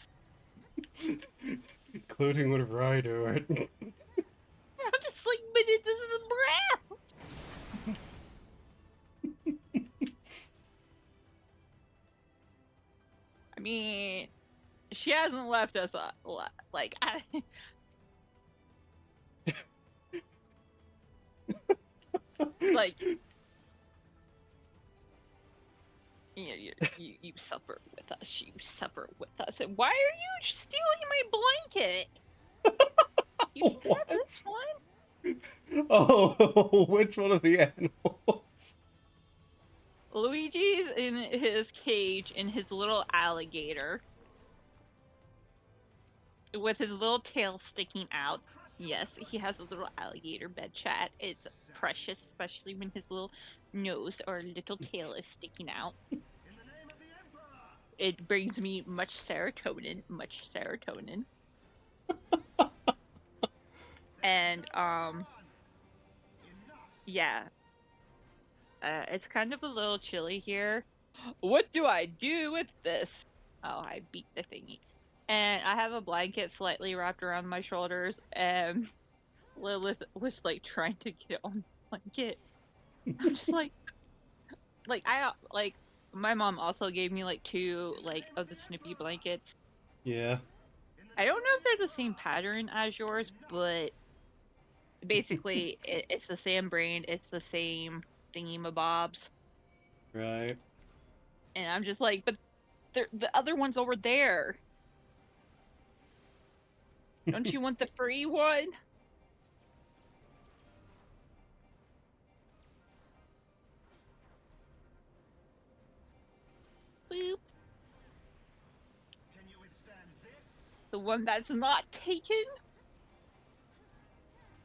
[SPEAKER 1] including whenever I do it.
[SPEAKER 2] I'm just like, but it doesn't brown. I mean, she hasn't left us like like you suffer with us. You suffer with us. And why are you stealing my blanket? You can have
[SPEAKER 1] What?
[SPEAKER 2] this one.
[SPEAKER 1] Oh, which one of the animals?
[SPEAKER 2] Luigi's in his cage in his little alligator with his little tail sticking out. Yes, he has a little alligator bed chat. It's precious, especially when his little nose or little tail is sticking out. It brings me much serotonin, much serotonin. And yeah, it's kind of a little chilly here. What do I do with this? Oh, I beat the thingy. And I have a blanket slightly wrapped around my shoulders, and Lilith was like trying to get on the blanket. I'm just like I like my mom also gave me like two like of the Snoopy blankets.
[SPEAKER 1] Yeah.
[SPEAKER 2] I don't know if they're the same pattern as yours, but basically it's the same brand, it's the same thingy mabobs.
[SPEAKER 1] Right.
[SPEAKER 2] And I'm just like, but the other one's over there. Don't you want the free one? Boop. The one that's not taken?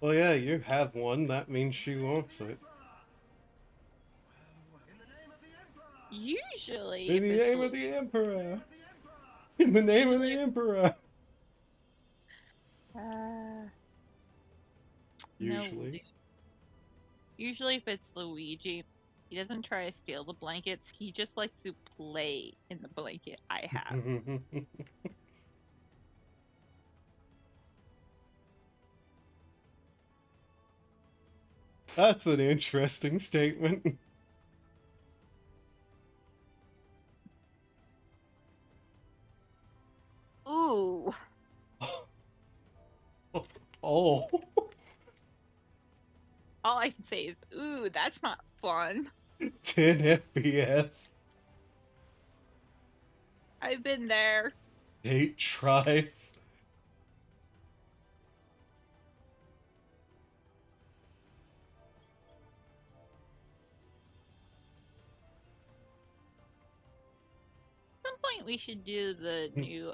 [SPEAKER 1] Well, yeah, you have one. That means she wants it.
[SPEAKER 2] Usually,
[SPEAKER 1] In
[SPEAKER 2] if
[SPEAKER 1] the
[SPEAKER 2] it's
[SPEAKER 1] name of the Emperor! In the name of
[SPEAKER 2] usually,
[SPEAKER 1] the Emperor!
[SPEAKER 2] uh, no.
[SPEAKER 1] Usually.
[SPEAKER 2] Usually, if it's Luigi, he doesn't try to steal the blankets. He just likes to play in the blanket I have.
[SPEAKER 1] That's an interesting statement.
[SPEAKER 2] Ooh.
[SPEAKER 1] Oh.
[SPEAKER 2] All I can say is, ooh, that's not fun.
[SPEAKER 1] 10 FPS.
[SPEAKER 2] I've been there.
[SPEAKER 1] 8 tries.
[SPEAKER 2] At some point, we should do the new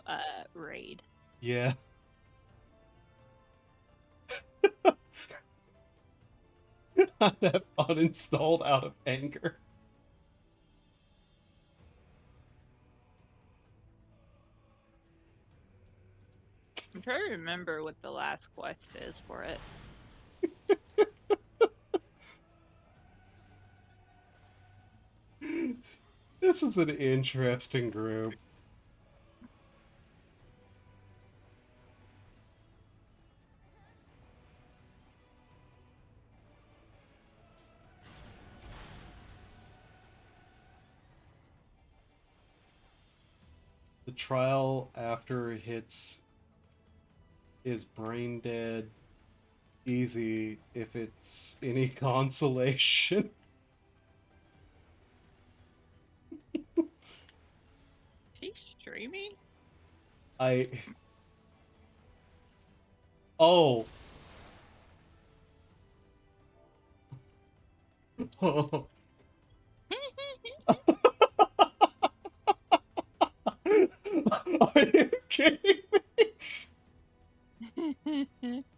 [SPEAKER 2] raid.
[SPEAKER 1] Yeah. I have uninstalled out of anger.
[SPEAKER 2] I'm trying to remember what the last quest is for it.
[SPEAKER 1] This is an interesting group. The trial after hits is brain dead easy if it's any consolation.
[SPEAKER 2] She's streaming?
[SPEAKER 1] I. Oh. Oh. Are you kidding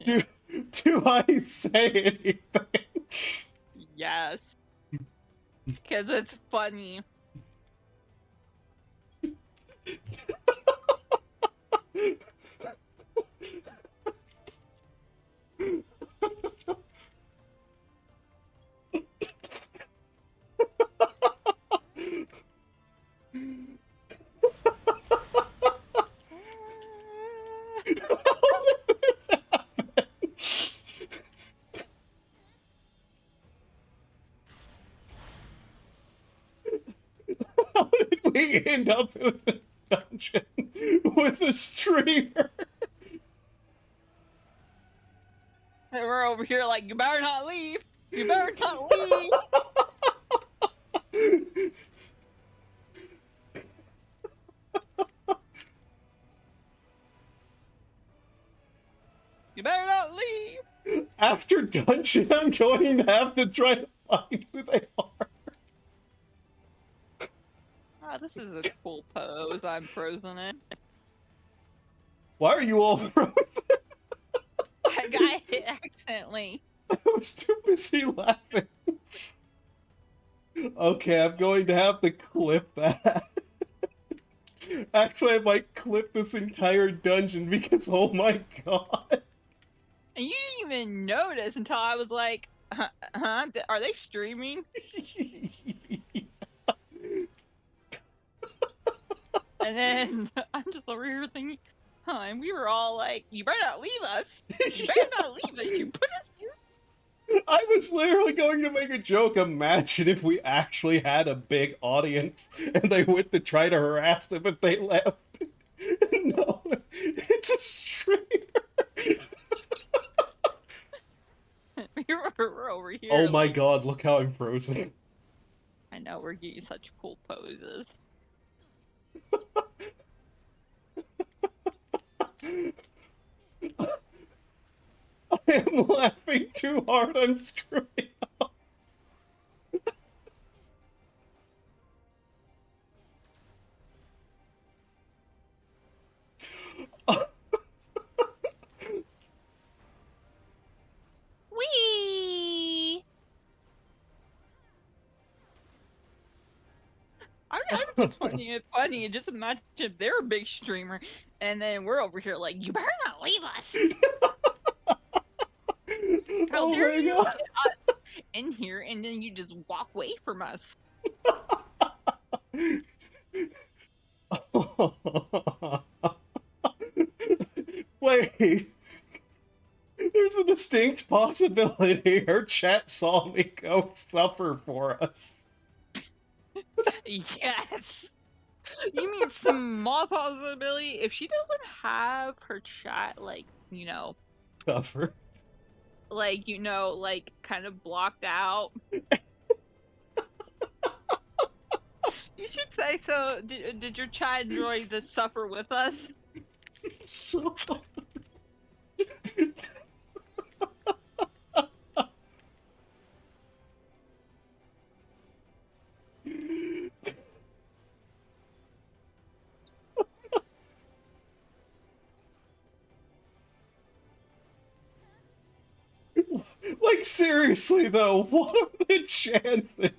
[SPEAKER 1] me? Do I say anything?
[SPEAKER 2] Yes. Because it's funny.
[SPEAKER 1] we end up in a dungeon with a streamer.
[SPEAKER 2] And we're over here like, you better not leave. You better not leave. You better not leave.
[SPEAKER 1] After dungeon, I'm going to have to try to find who they are.
[SPEAKER 2] Oh, this is a cool pose I'm frozen in.
[SPEAKER 1] Why are you all frozen?
[SPEAKER 2] I got hit accidentally.
[SPEAKER 1] I was too busy laughing. Okay, I'm going to have to clip that. Actually, I might clip this entire dungeon because, oh my god.
[SPEAKER 2] And you didn't even notice until I was like, huh? Are they streaming? And then I'm just over here thinking, huh? And we were all like, you better not leave us. You better not leave us. You put us here.
[SPEAKER 1] I was literally going to make a joke. Imagine if we actually had a big audience and they went to try to harass them, but they left. No, it's a streamer.
[SPEAKER 2] We're over here.
[SPEAKER 1] Oh my god, look how I'm frozen.
[SPEAKER 2] I know, we're getting such cool poses.
[SPEAKER 1] I am laughing too hard, I'm screwing up.
[SPEAKER 2] Whee! I'm just finding it funny. And just imagine if they're a big streamer, and then we're over here like, you better not leave us. How
[SPEAKER 1] Oh
[SPEAKER 2] dare
[SPEAKER 1] my
[SPEAKER 2] you
[SPEAKER 1] god.
[SPEAKER 2] let us in here, and then you just walk away from us.
[SPEAKER 1] Wait. There's a distinct possibility her chat saw me go suffer for us.
[SPEAKER 2] Yes. You mean small possibility? If she doesn't have her chat, like,
[SPEAKER 1] Suffer.
[SPEAKER 2] like kind of blocked out. You should say so. Did your chat enjoy the suffer with us?
[SPEAKER 1] So... Like, seriously, though, what are the chances?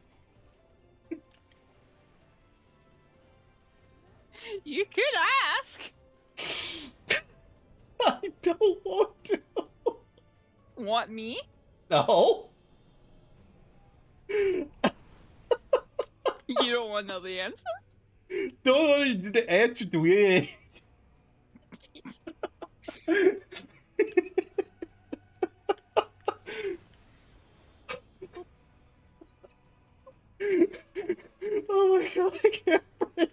[SPEAKER 2] You could ask.
[SPEAKER 1] I don't want to.
[SPEAKER 2] Want me?
[SPEAKER 1] No.
[SPEAKER 2] You don't want to know the answer?
[SPEAKER 1] Don't want the answer to it. Oh my god, I can't breathe.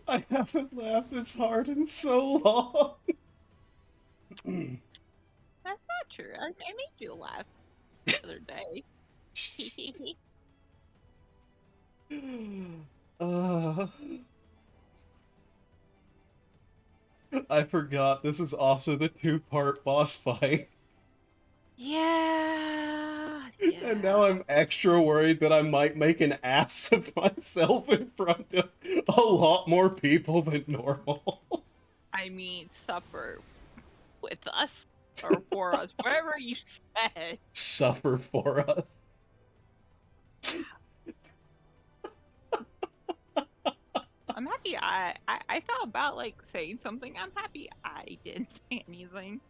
[SPEAKER 1] I haven't laughed this hard in so long.
[SPEAKER 2] That's not true. I made you laugh the other day.
[SPEAKER 1] I forgot this is also the two-part boss fight.
[SPEAKER 2] Yeah.
[SPEAKER 1] And now I'm extra worried that I might make an ass of myself in front of a lot more people than normal.
[SPEAKER 2] I mean, suffer with us or for us, whatever you said.
[SPEAKER 1] Suffer for us.
[SPEAKER 2] I'm happy I thought about like saying something. I'm happy I didn't say anything.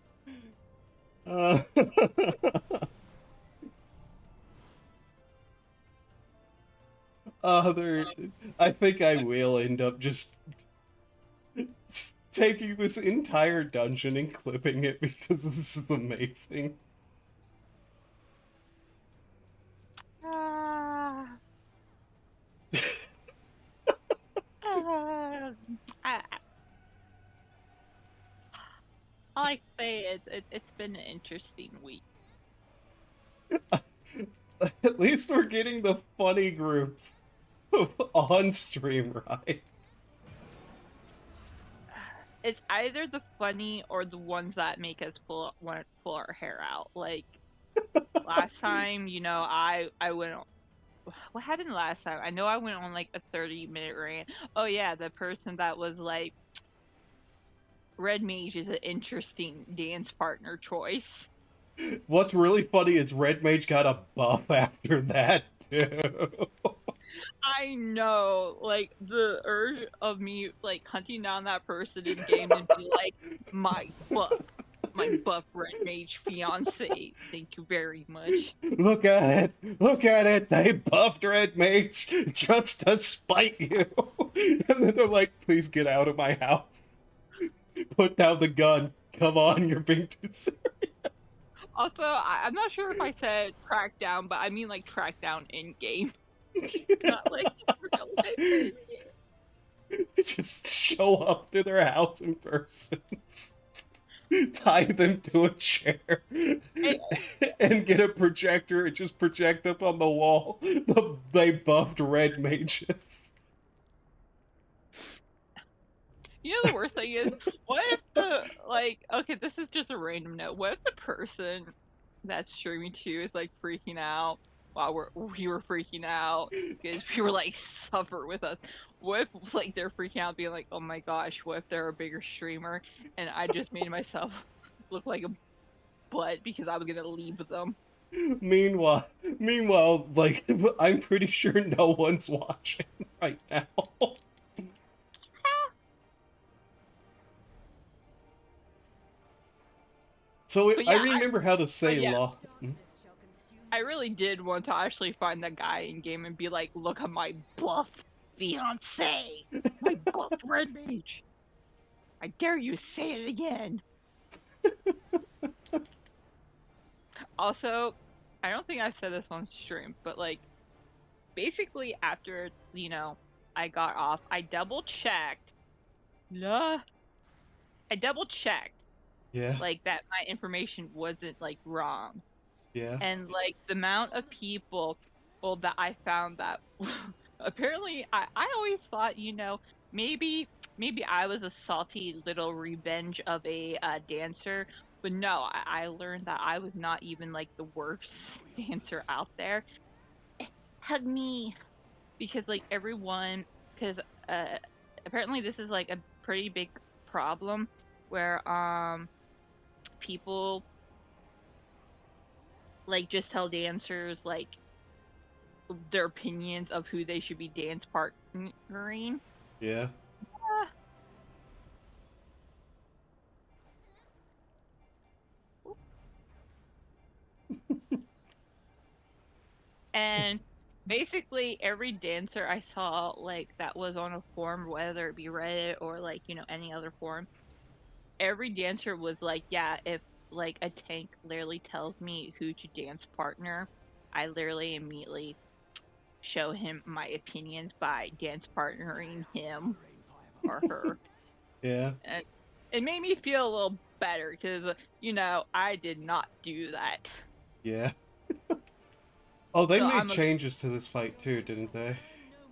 [SPEAKER 1] There. I think I will end up just taking this entire dungeon and clipping it because this is amazing.
[SPEAKER 2] Ah, ah, I like to say it's been an interesting week.
[SPEAKER 1] At least we're getting the funny groups on stream, right?
[SPEAKER 2] It's either the funny or the ones that make us want to pull our hair out. Like last time, I went. What happened last time? I know I went on like a 30-minute rant. Oh yeah, the person that was like, Red Mage is an interesting dance partner choice.
[SPEAKER 1] What's really funny is Red Mage got a buff after that too.
[SPEAKER 2] I know, like the urge of me like hunting down that person in game and be like, my buff red mage fiance. Thank you very much.
[SPEAKER 1] Look at it! Look at it! They buffed Red Mage just to spite you! And then they're like, please get out of my house. Put down the gun. Come on, you're being too serious.
[SPEAKER 2] Also, I'm not sure if I said track down, but I mean like track down in game, not like in real life. But
[SPEAKER 1] Just show up to their house in person, tie them to a chair,
[SPEAKER 2] it,
[SPEAKER 1] and get a projector and just project up on the wall. They buffed Red Mages.
[SPEAKER 2] the worst thing is, what if the like? Okay, this is just a random note. What if the person that's streaming to you is like freaking out while we were freaking out because we were like suffer with us. What if like they're freaking out, being like, "Oh my gosh, what if they're a bigger streamer?" And I just made myself look like a butt because I was gonna leave them.
[SPEAKER 1] Meanwhile, like I'm pretty sure no one's watching right now. So
[SPEAKER 2] But
[SPEAKER 1] I
[SPEAKER 2] yeah,
[SPEAKER 1] remember how to
[SPEAKER 2] but
[SPEAKER 1] say
[SPEAKER 2] yeah,
[SPEAKER 1] law.
[SPEAKER 2] I really did want to actually find that guy in game and be like, "Look at my buff fiance, my buff red mage. I dare you say it again." Also, I don't think I said this on stream, but like basically after, I got off, I double checked. Nah, I double checked
[SPEAKER 1] Yeah,
[SPEAKER 2] like that my information wasn't like wrong.
[SPEAKER 1] yeah,
[SPEAKER 2] And like the amount of people, well, that I found that apparently I always thought, maybe I was a salty little revenge of a dancer, but no, I learned that I was not even like the worst dancer out there. Hug me, because like everyone, because uh apparently this is like a pretty big problem where people like just tell dancers like their opinions of who they should be dance partnering.
[SPEAKER 1] yeah.
[SPEAKER 2] Ah, and basically every dancer I saw like that was on a forum, whether it be Reddit or like, any other forum, every dancer was like, yeah, if like a tank literally tells me who to dance partner, I literally immediately show him my opinions by dance partnering him or her.
[SPEAKER 1] Yeah,
[SPEAKER 2] And it made me feel a little better because, I did not do that.
[SPEAKER 1] yeah. Oh, they
[SPEAKER 2] So
[SPEAKER 1] made
[SPEAKER 2] I'm a,
[SPEAKER 1] changes to this fight too, didn't they?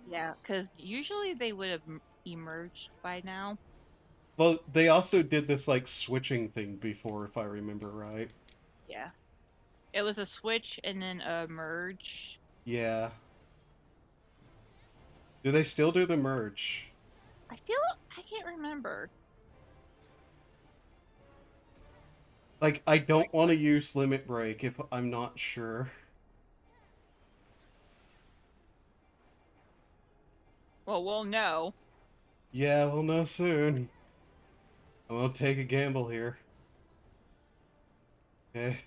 [SPEAKER 2] yeah, because usually they would have emerged by now.
[SPEAKER 1] Well, they also did this like switching thing before, if I remember right.
[SPEAKER 2] Yeah. It was a switch and then a merge.
[SPEAKER 1] Yeah. Do they still do the merge?
[SPEAKER 2] I can't remember.
[SPEAKER 1] Like, I don't want to use limit break if I'm not sure.
[SPEAKER 2] Well, we'll know.
[SPEAKER 1] Yeah, we'll know soon. I'm gonna take a gamble here. Okay.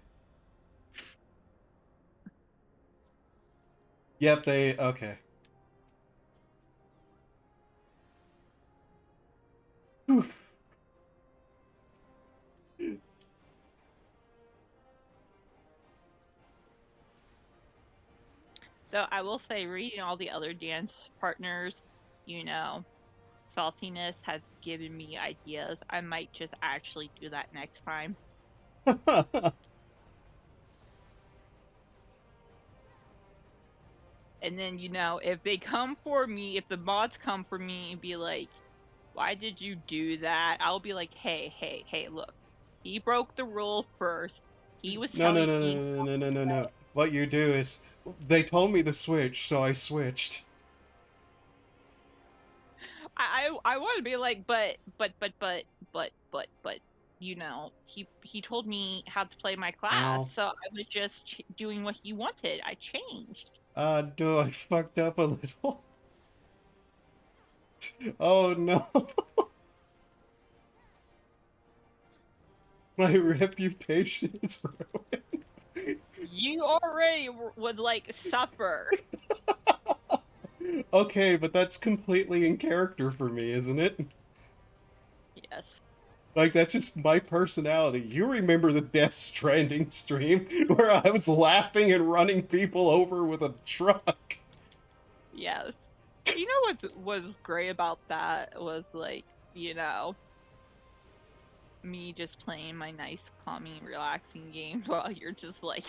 [SPEAKER 1] Yep, they. Okay.
[SPEAKER 2] Though I will say, reading all the other dance partners, you know, saltiness has given me ideas. I might just actually do that next time. And then, if they come for me, if the mods come for me and be like, why did you do that? I'll be like, hey, hey, hey, look. He broke the rule first. He was
[SPEAKER 1] No, no,
[SPEAKER 2] telling
[SPEAKER 1] no,
[SPEAKER 2] me
[SPEAKER 1] no, no, no, no, no. What you do is, they told me to switch, so I switched.
[SPEAKER 2] I want to be like, but, he told me how to play my class,
[SPEAKER 1] Ow.
[SPEAKER 2] so I was just doing what he wanted. I changed.
[SPEAKER 1] No, I fucked up a little. Oh no. My reputation is ruined.
[SPEAKER 2] You already would like suffer.
[SPEAKER 1] Okay, but that's completely in character for me, isn't it?
[SPEAKER 2] Yes.
[SPEAKER 1] Like, that's just my personality. You remember the Death Stranding stream where I was laughing and running people over with a truck?
[SPEAKER 2] Yes. You know what was great about that was like, me just playing my nice, calming, relaxing games while you're just like,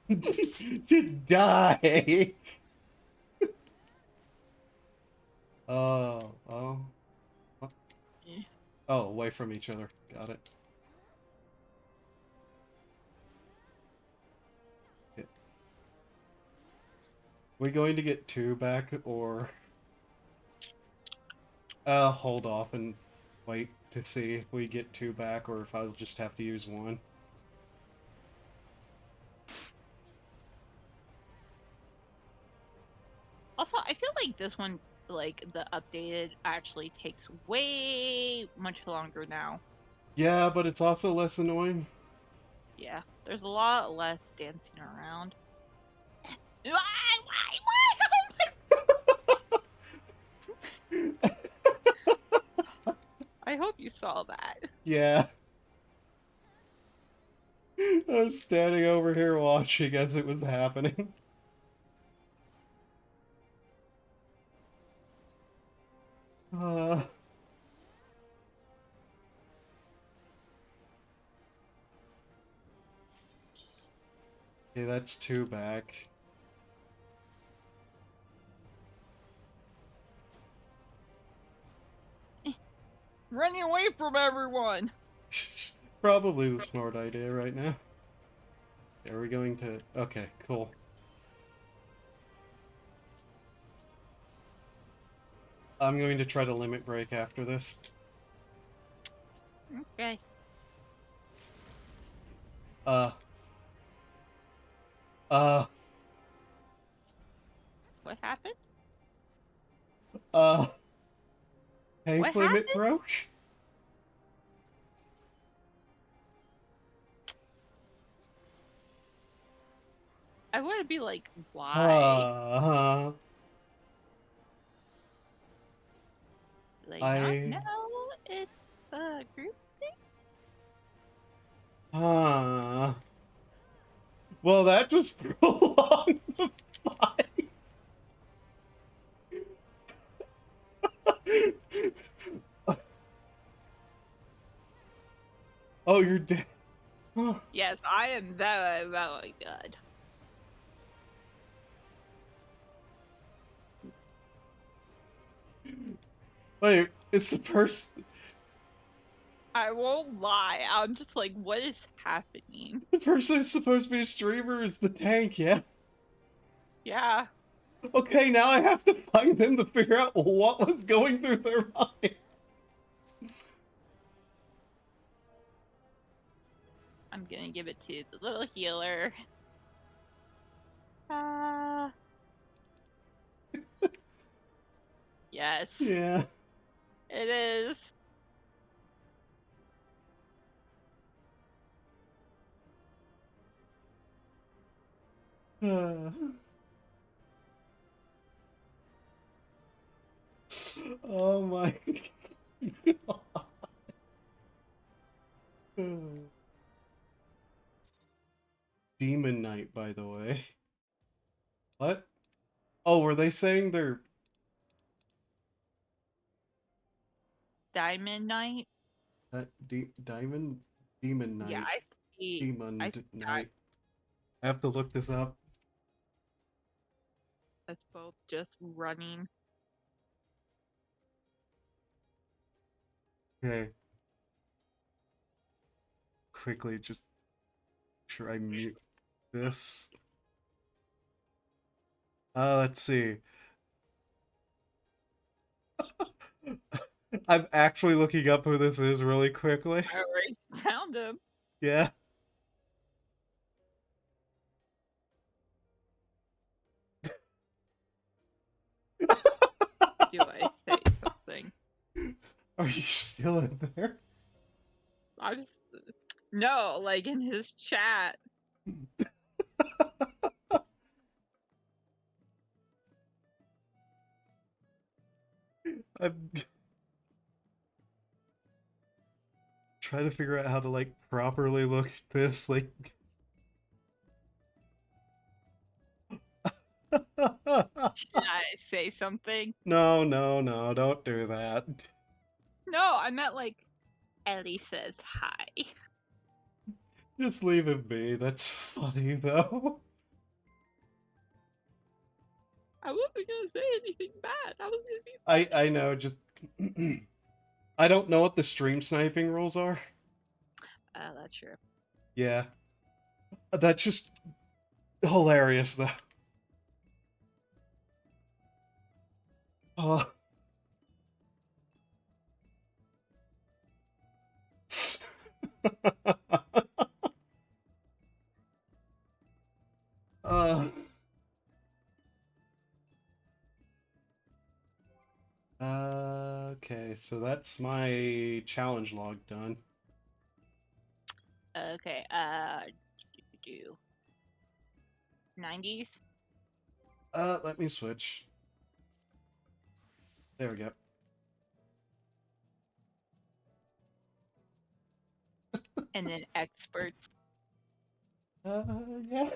[SPEAKER 2] oopsie.
[SPEAKER 1] To die! Oh, oh. Oh, away from each other. Got it. Yeah. We going to get two back, or hold off and wait to see if we get two back, or if I'll just have to use one.
[SPEAKER 2] Also, I feel like this one, like the updated, actually takes way much longer now.
[SPEAKER 1] Yeah, but it's also less annoying.
[SPEAKER 2] Yeah, there's a lot less dancing around. Why? I hope you saw that.
[SPEAKER 1] Yeah. I was standing over here watching as it was happening. Uh, okay, that's two back.
[SPEAKER 2] Running away from everyone.
[SPEAKER 1] Probably the smart idea right now. Are we going to... Okay, cool. I'm going to try to limit break after this.
[SPEAKER 2] Okay.
[SPEAKER 1] Uh... Uh...
[SPEAKER 2] What happened?
[SPEAKER 1] Uh...
[SPEAKER 2] What
[SPEAKER 1] Tank limit
[SPEAKER 2] happened?
[SPEAKER 1] broke?
[SPEAKER 2] I want to be like, why?
[SPEAKER 1] Uh...
[SPEAKER 2] Do they not know
[SPEAKER 1] I...
[SPEAKER 2] it's a group thing?
[SPEAKER 1] Uh... Well, that just prolonged the fight. Oh, you're dead. Huh.
[SPEAKER 2] Yes, I am very, very good.
[SPEAKER 1] Wait, it's the person...
[SPEAKER 2] I won't lie. I'm just like, what is happening?
[SPEAKER 1] The person who's supposed to be a streamer is the tank, yeah?
[SPEAKER 2] Yeah.
[SPEAKER 1] Okay, now I have to find them to figure out what was going through their mind.
[SPEAKER 2] I'm gonna give it to the little healer. Ah. Yes.
[SPEAKER 1] Yeah.
[SPEAKER 2] It is.
[SPEAKER 1] Oh my god. Demon Knight, by the way. What? Oh, were they saying they're
[SPEAKER 2] Diamond Knight.
[SPEAKER 1] Diamond Demon
[SPEAKER 2] Yeah,
[SPEAKER 1] Knight?
[SPEAKER 2] I see. I
[SPEAKER 1] Demon
[SPEAKER 2] see
[SPEAKER 1] Knight. I have to look this up.
[SPEAKER 2] us both just running.
[SPEAKER 1] Okay, quickly, just sure I mute this. Let's see. I'm actually looking up who this is really quickly.
[SPEAKER 2] I already found him.
[SPEAKER 1] Yeah.
[SPEAKER 2] Do I say something?
[SPEAKER 1] Are you still in there?
[SPEAKER 2] I'm no, like in his chat.
[SPEAKER 1] I'm trying to figure out how to like properly look at this. Like,
[SPEAKER 2] Should I say something?
[SPEAKER 1] no, no, no, don't do that.
[SPEAKER 2] No, I meant like Ellie says hi.
[SPEAKER 1] Just leave it be. That's funny though.
[SPEAKER 2] I wasn't gonna say anything bad. I was gonna be
[SPEAKER 1] I
[SPEAKER 2] funny.
[SPEAKER 1] know. Just I don't know what the stream sniping rules are.
[SPEAKER 2] That's true.
[SPEAKER 1] Yeah, that's just hilarious though. Oh. uh, okay, so that's my challenge log done.
[SPEAKER 2] Okay, do 90s
[SPEAKER 1] Let me switch. There we go.
[SPEAKER 2] and then experts.
[SPEAKER 1] Yeah.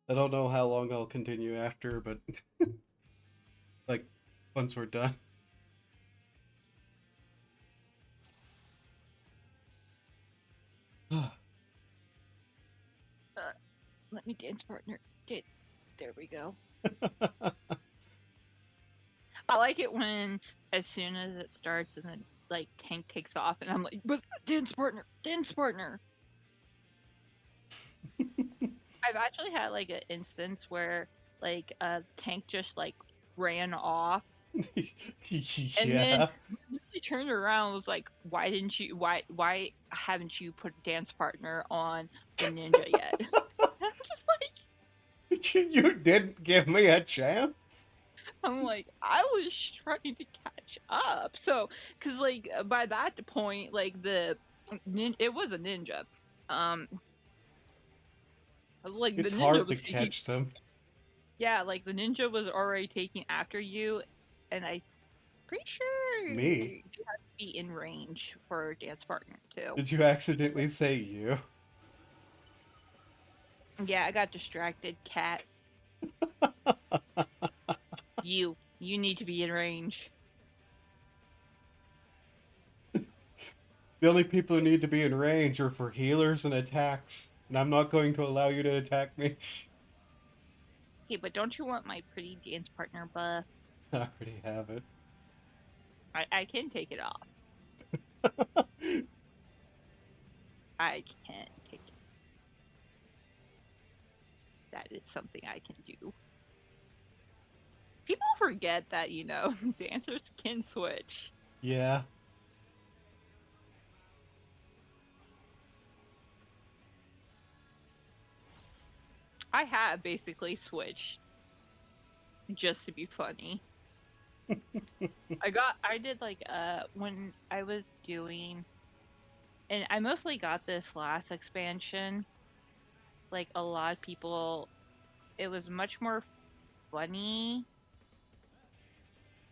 [SPEAKER 1] I don't know how long I'll continue after, but like once we're done.
[SPEAKER 2] Let me dance partner. There we go. I like it when as soon as it starts and then like tank takes off and I'm like, but dance partner, dance partner. I've actually had like an instance where like a tank just like ran off and then
[SPEAKER 1] Yeah.
[SPEAKER 2] he turned around and was like, why haven't you put dance partner on the ninja yet? I'm just
[SPEAKER 1] You didn't give me a chance.
[SPEAKER 2] I'm like, I was trying to catch up. So, cause like by that point, like it was a ninja. Um, like the
[SPEAKER 1] It's
[SPEAKER 2] ninja
[SPEAKER 1] hard
[SPEAKER 2] was
[SPEAKER 1] to
[SPEAKER 2] taking,
[SPEAKER 1] catch them.
[SPEAKER 2] yeah, like the ninja was already taking after you, and I pretty sure
[SPEAKER 1] Me?
[SPEAKER 2] you have to be in range for dance partner too.
[SPEAKER 1] Did you accidentally say you?
[SPEAKER 2] Yeah, I got distracted. Cat, you need to be in range.
[SPEAKER 1] The only people who need to be in range are for healers and attacks, and I'm not going to allow you to attack me.
[SPEAKER 2] Okay, but don't you want my pretty dance partner buff?
[SPEAKER 1] I already have it.
[SPEAKER 2] I can take it off. I can't take it. That is something I can do. People forget that, dancers can switch.
[SPEAKER 1] Yeah.
[SPEAKER 2] I have basically switched just to be funny. I did like when I was doing, and I mostly got this last expansion. Like a lot of people, it was much more funny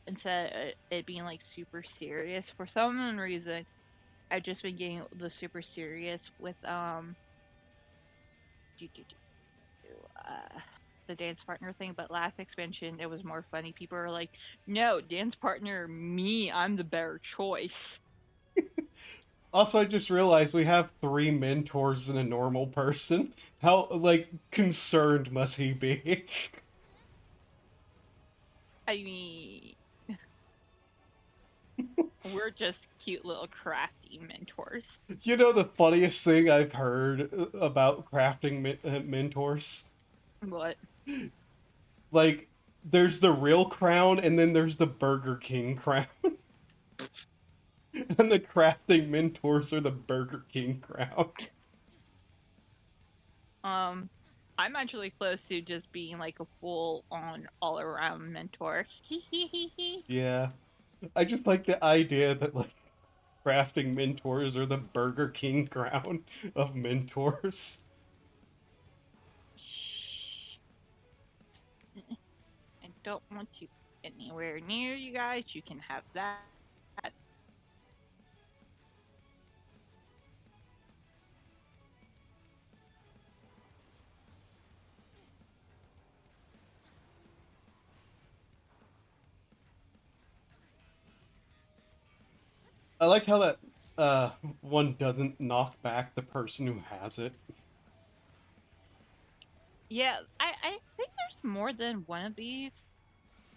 [SPEAKER 2] instead of it being like super serious. For some reason, I've just been getting the super serious with do, do, do, uh the dance partner thing, but last expansion it was more funny. People are like, "No, dance partner, me, I'm the better choice."
[SPEAKER 1] Also, I just realized we have 3 mentors and a normal person. How, like, concerned must he be?
[SPEAKER 2] I mean, we're just cute little crafty mentors.
[SPEAKER 1] You know the funniest thing I've heard about crafting mentors?
[SPEAKER 2] What?
[SPEAKER 1] Like, there's the real crown, and then there's the Burger King crown. And the crafting mentors are the Burger King crown.
[SPEAKER 2] Um, I'm actually close to just being like a full on all around mentor.
[SPEAKER 1] Yeah. I just like the idea that, like, crafting mentors are the Burger King crown of mentors.
[SPEAKER 2] I don't want to anywhere near you guys. You can have that.
[SPEAKER 1] I like how that one doesn't knock back the person who has it.
[SPEAKER 2] Yeah, I think there's more than one of these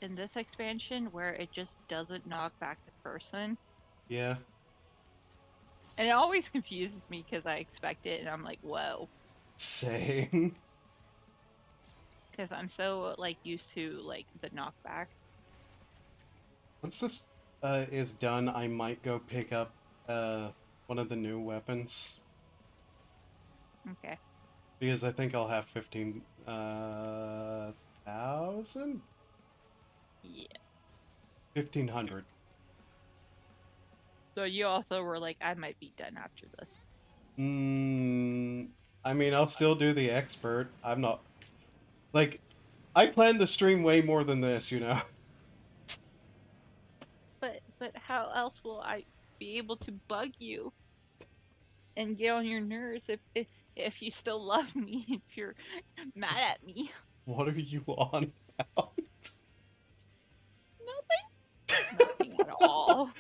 [SPEAKER 2] in this expansion where it just doesn't knock back the person.
[SPEAKER 1] Yeah.
[SPEAKER 2] And it always confuses me because I expect it and I'm like, whoa.
[SPEAKER 1] Same.
[SPEAKER 2] Because I'm so like used to like the knockback.
[SPEAKER 1] Once this is done, I might go pick up one of the new weapons.
[SPEAKER 2] Okay.
[SPEAKER 1] Because I think I'll have 15,000?
[SPEAKER 2] Yeah.
[SPEAKER 1] 1,500.
[SPEAKER 2] So you also were like, I might be done after this.
[SPEAKER 1] I mean, I'll still do the expert. I'm not. Like, I planned the stream way more than this, you know?
[SPEAKER 2] But how else will I be able to bug you and get on your nerves if you still love me, if you're mad at me?
[SPEAKER 1] What are you on about?
[SPEAKER 2] Nothing. Nothing at all.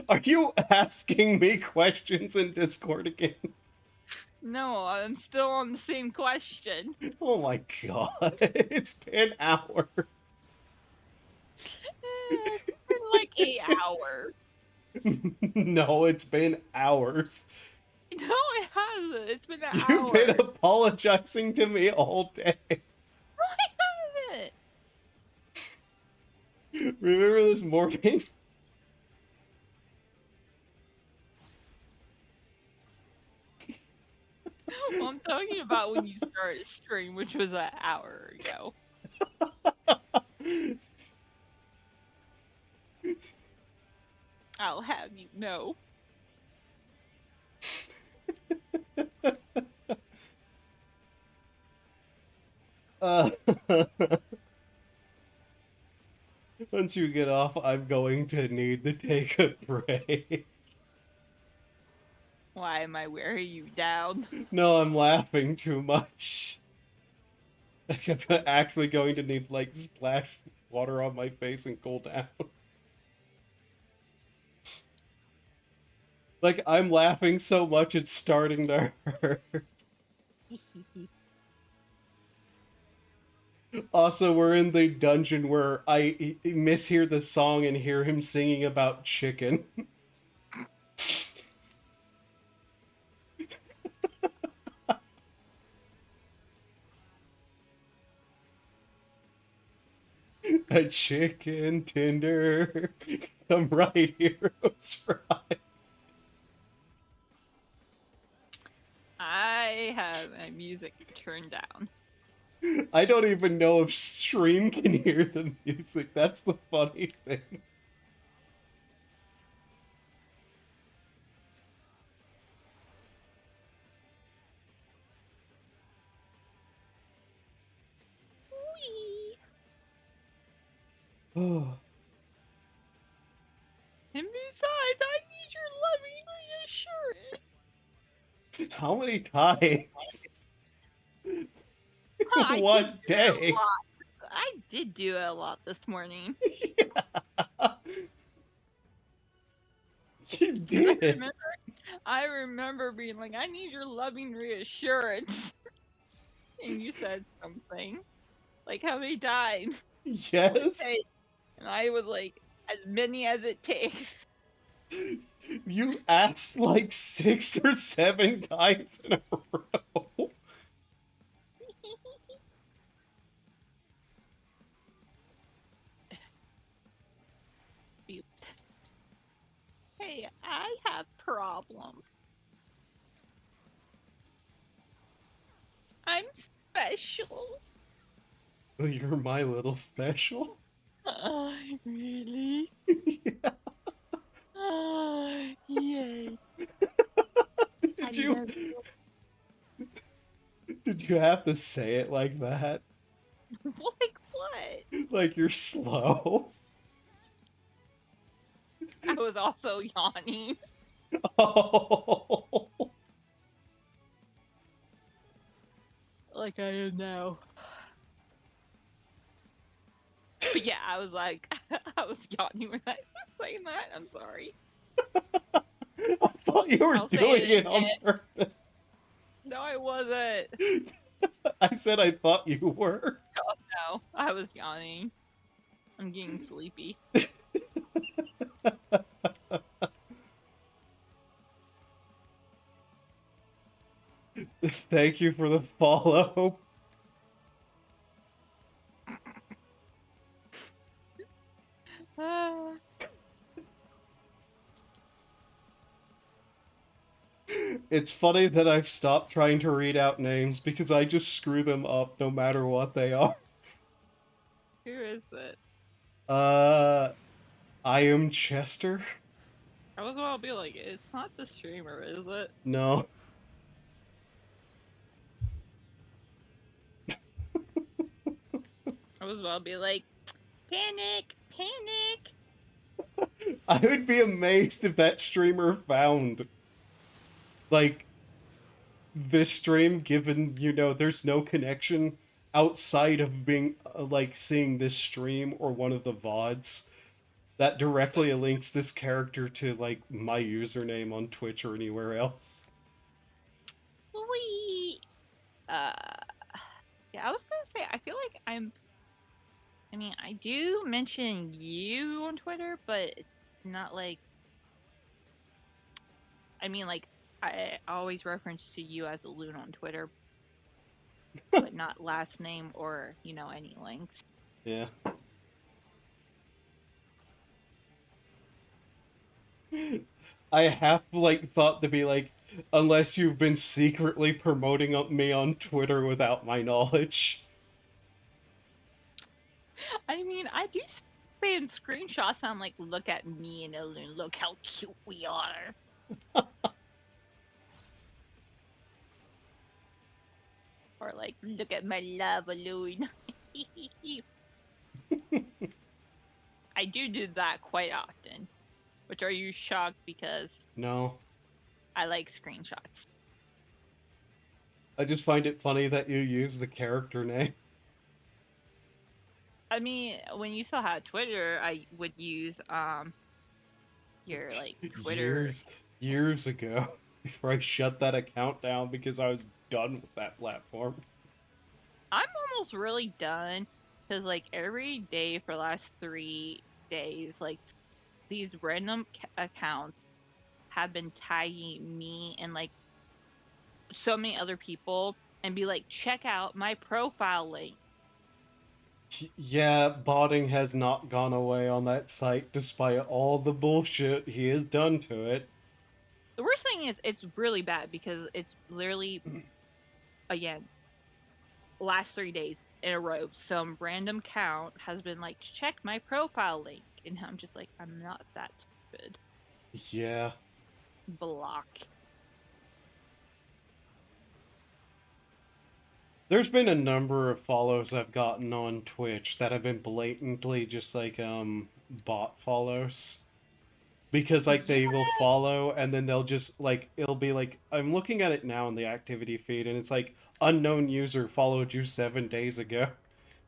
[SPEAKER 1] Are you asking me questions in Discord again?
[SPEAKER 2] No, I'm still on the same question.
[SPEAKER 1] Oh my god, it's been hours.
[SPEAKER 2] It's been like 8 hours.
[SPEAKER 1] No, it's been hours.
[SPEAKER 2] No, it hasn't. It's been an
[SPEAKER 1] You've been
[SPEAKER 2] hour.
[SPEAKER 1] apologizing to me all day.
[SPEAKER 2] No, I haven't.
[SPEAKER 1] Remember this morning?
[SPEAKER 2] Well, I'm talking about when you started stream, which was an hour ago. I'll have you know.
[SPEAKER 1] Uh, once you get off, I'm going to need to take a break.
[SPEAKER 2] Why am I wearing you down?
[SPEAKER 1] No, I'm laughing too much. I'm actually going to need, like, splash water on my face and cool down. Like, I'm laughing so much it's starting to hurt. Also, we're in the dungeon where I mishear the song and hear him singing about chicken. A chicken tender. Come right, heroes, right.
[SPEAKER 2] I have my music turned down.
[SPEAKER 1] I don't even know if stream can hear the music. That's the funny thing.
[SPEAKER 2] Whee!
[SPEAKER 1] Oh,
[SPEAKER 2] And besides, I need your loving reassurance.
[SPEAKER 1] how many times?
[SPEAKER 2] Huh, I did
[SPEAKER 1] One
[SPEAKER 2] do it a
[SPEAKER 1] day.
[SPEAKER 2] lot. I did do it a lot this morning.
[SPEAKER 1] Yeah, you
[SPEAKER 2] 'Cause
[SPEAKER 1] did.
[SPEAKER 2] I remember being like, I need your loving reassurance. And you said something. Like, how many times will it
[SPEAKER 1] Yes.
[SPEAKER 2] take? And I was like, as many as it takes.
[SPEAKER 1] You asked like 6 or 7 times in a row.
[SPEAKER 2] Hey, I have problems. I'm special.
[SPEAKER 1] You're my little special.
[SPEAKER 2] Really?
[SPEAKER 1] Yeah.
[SPEAKER 2] Yay. I
[SPEAKER 1] Did you
[SPEAKER 2] love
[SPEAKER 1] did you have to say it like that?
[SPEAKER 2] you. Like what?
[SPEAKER 1] Like you're slow?
[SPEAKER 2] I was also yawning.
[SPEAKER 1] Oh.
[SPEAKER 2] Like I am now. But yeah, I was like, I was yawning when I was saying that. I'm sorry.
[SPEAKER 1] I thought you were
[SPEAKER 2] I'll say
[SPEAKER 1] doing
[SPEAKER 2] it
[SPEAKER 1] it on
[SPEAKER 2] again.
[SPEAKER 1] purpose.
[SPEAKER 2] No, I wasn't.
[SPEAKER 1] I said I thought you were.
[SPEAKER 2] Oh no, I was yawning. I'm getting sleepy.
[SPEAKER 1] Thank you for the follow.
[SPEAKER 2] Ah,
[SPEAKER 1] It's funny that I've stopped trying to read out names because I just screw them up no matter what they are.
[SPEAKER 2] who is it?
[SPEAKER 1] Uh, I am Chester.
[SPEAKER 2] I was about to be like, it's not the streamer, is it?
[SPEAKER 1] No,
[SPEAKER 2] I was about to be like, panic, panic.
[SPEAKER 1] I would be amazed if that streamer found like this stream, given there's no connection outside of being like seeing this stream or one of the VODs that directly links this character to like my username on Twitch or anywhere else.
[SPEAKER 2] Sweet. Uh, yeah, I was gonna say, I feel like I mean, I do mention you on Twitter, but it's not like, I mean, like, I always reference to you as a loon on Twitter, but not last name or, any links.
[SPEAKER 1] Yeah. I have like thought to be like, unless you've been secretly promoting me on Twitter without my knowledge.
[SPEAKER 2] I mean, I do spam screenshots. I'm like, look at me and a loon. Look how cute we are. Or like, look at my love balloon. I do that quite often. Which are you shocked because
[SPEAKER 1] No.
[SPEAKER 2] I like screenshots?
[SPEAKER 1] I just find it funny that you use the character name.
[SPEAKER 2] I mean, when you still had Twitter, I would use your like Twitter.
[SPEAKER 1] Years ago, before I shut that account down because I was done with that platform.
[SPEAKER 2] I'm almost really done because like every day for the last 3 days, like these random accounts have been tagging me and like so many other people and be like, check out my profile link.
[SPEAKER 1] Yeah, botting has not gone away on that site despite all the bullshit he has done to it.
[SPEAKER 2] The worst thing is it's really bad because it's literally, again, last 3 days in a row, some random count has been like, check my profile link. And I'm just like, I'm not that stupid.
[SPEAKER 1] Yeah.
[SPEAKER 2] Block.
[SPEAKER 1] There's been a number of follows I've gotten on Twitch that have been blatantly just like bot follows. Because like
[SPEAKER 2] Yeah.
[SPEAKER 1] they will follow and then they'll just like it'll be like I'm looking at it now in the activity feed and it's like unknown user followed you 7 days ago.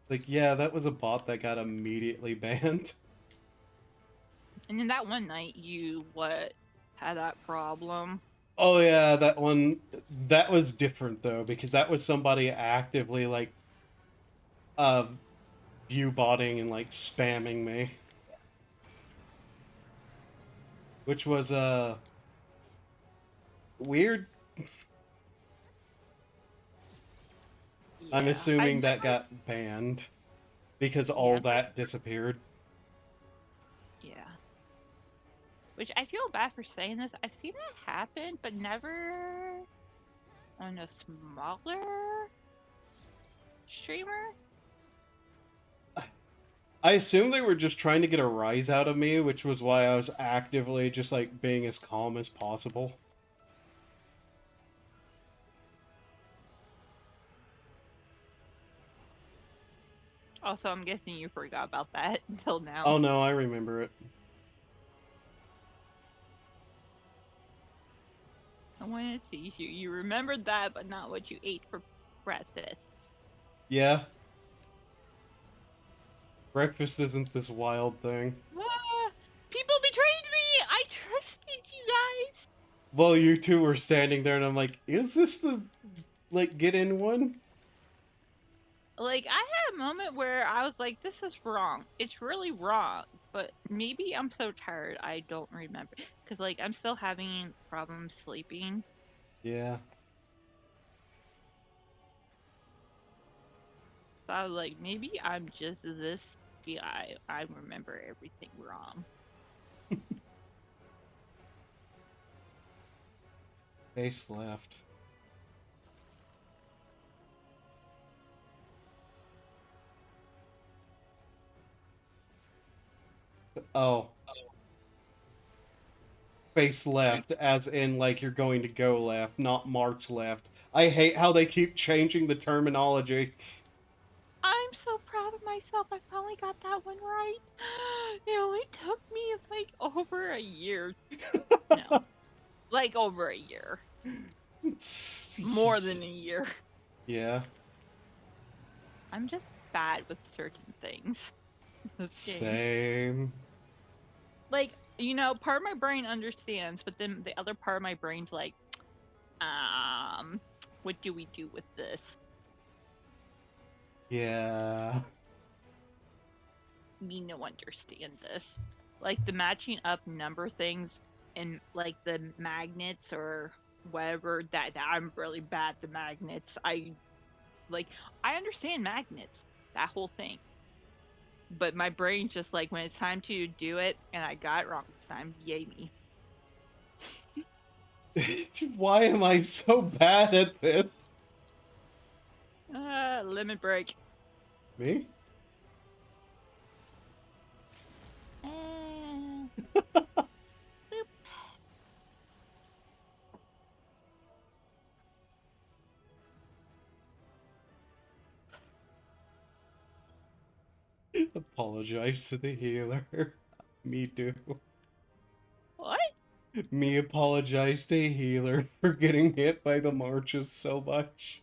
[SPEAKER 1] It's like, yeah, that was a bot that got immediately banned.
[SPEAKER 2] And then that one night you had that problem.
[SPEAKER 1] Oh yeah, that one, that was different though because that was somebody actively like uh view botting and like spamming me, which was weird. I'm
[SPEAKER 2] Yeah. I
[SPEAKER 1] assuming that
[SPEAKER 2] never
[SPEAKER 1] got banned because all
[SPEAKER 2] yeah,
[SPEAKER 1] that disappeared.
[SPEAKER 2] yeah. Which I feel bad for saying this. I've seen it happen, but never on a smaller streamer.
[SPEAKER 1] I assume they were just trying to get a rise out of me, which was why I was actively just like being as calm as possible.
[SPEAKER 2] Also, I'm guessing you forgot about that until now.
[SPEAKER 1] Oh no, I remember it.
[SPEAKER 2] I wanted to tease you. You remembered that, but not what you ate for breakfast.
[SPEAKER 1] Yeah, breakfast isn't this wild thing.
[SPEAKER 2] Ah, people betrayed me! I trusted you guys!
[SPEAKER 1] Well, you two were standing there, and I'm like, is this the like get in one?
[SPEAKER 2] Like, I had a moment where I was like, this is wrong. It's really wrong. But maybe I'm so tired I don't remember. Because, like, I'm still having problems sleeping.
[SPEAKER 1] Yeah,
[SPEAKER 2] So I was like, maybe I'm just this guy. I remember everything wrong.
[SPEAKER 1] face left. Oh, face left, as in like you're going to go left, not march left. I hate how they keep changing the terminology.
[SPEAKER 2] I'm so proud of myself. I finally got that one right. It only took me like over a year. No, like over a year. More than a year.
[SPEAKER 1] Yeah,
[SPEAKER 2] I'm just bad with certain things. This game.
[SPEAKER 1] same.
[SPEAKER 2] Like, part of my brain understands, but then the other part of my brain's like, um, what do we do with this?
[SPEAKER 1] Yeah.
[SPEAKER 2] Me no understand this. Like the matching up number things and like the magnets or whatever that I'm really bad at the magnets. I understand magnets, that whole thing. But my brain just like when it's time to do it and I got it wrong this time, yay me.
[SPEAKER 1] Why am I so bad at this?
[SPEAKER 2] Limit break.
[SPEAKER 1] Me?
[SPEAKER 2] Boop.
[SPEAKER 1] Apologize to the healer. Me too.
[SPEAKER 2] What?
[SPEAKER 1] Me apologize to healer for getting hit by the marches so much.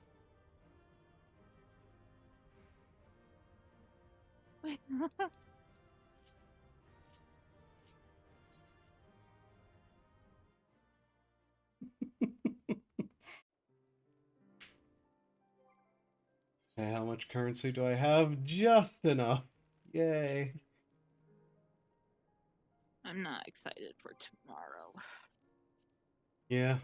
[SPEAKER 1] Okay, how much currency do I have? Just enough. Yay.
[SPEAKER 2] I'm not excited for tomorrow.
[SPEAKER 1] Yeah.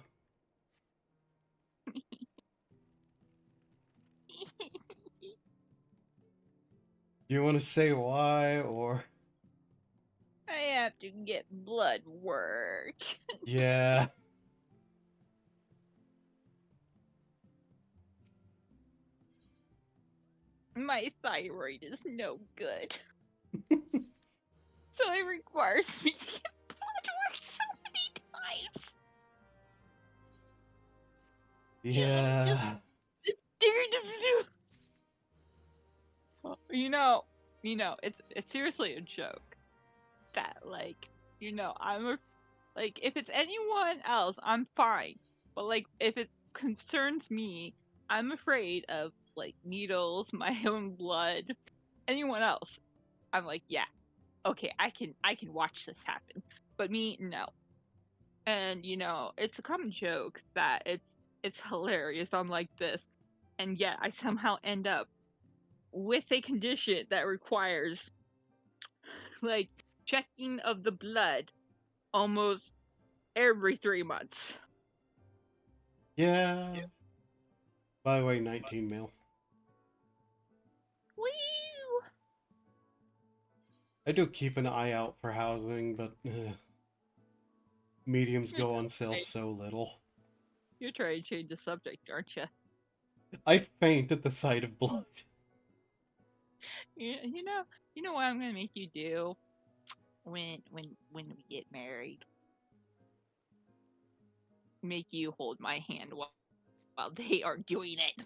[SPEAKER 1] Do you want to say why or?
[SPEAKER 2] I have to get blood work.
[SPEAKER 1] Yeah.
[SPEAKER 2] My thyroid is no good. So it requires me to get blood work so many times.
[SPEAKER 1] Yeah.
[SPEAKER 2] Just scared of you. it's seriously a joke that like, I'm a like if it's anyone else, I'm fine. But like if it concerns me, I'm afraid of like needles, my own blood, anyone else. I'm like, yeah, okay, I can watch this happen. But me, no. And it's a common joke that it's hilarious on like this, and yet I somehow end up with a condition that requires like checking of the blood almost every 3 months.
[SPEAKER 1] Yeah. By the way, 19 mil.
[SPEAKER 2] Woo!
[SPEAKER 1] I do keep an eye out for housing, but mediums
[SPEAKER 2] You're
[SPEAKER 1] go on sale
[SPEAKER 2] trying,
[SPEAKER 1] so little.
[SPEAKER 2] you're trying to change the subject, aren't you?
[SPEAKER 1] I faint at the sight of blood.
[SPEAKER 2] You, you know, you know what I'm gonna make you do when we get married? Make you hold my hand while they are doing it.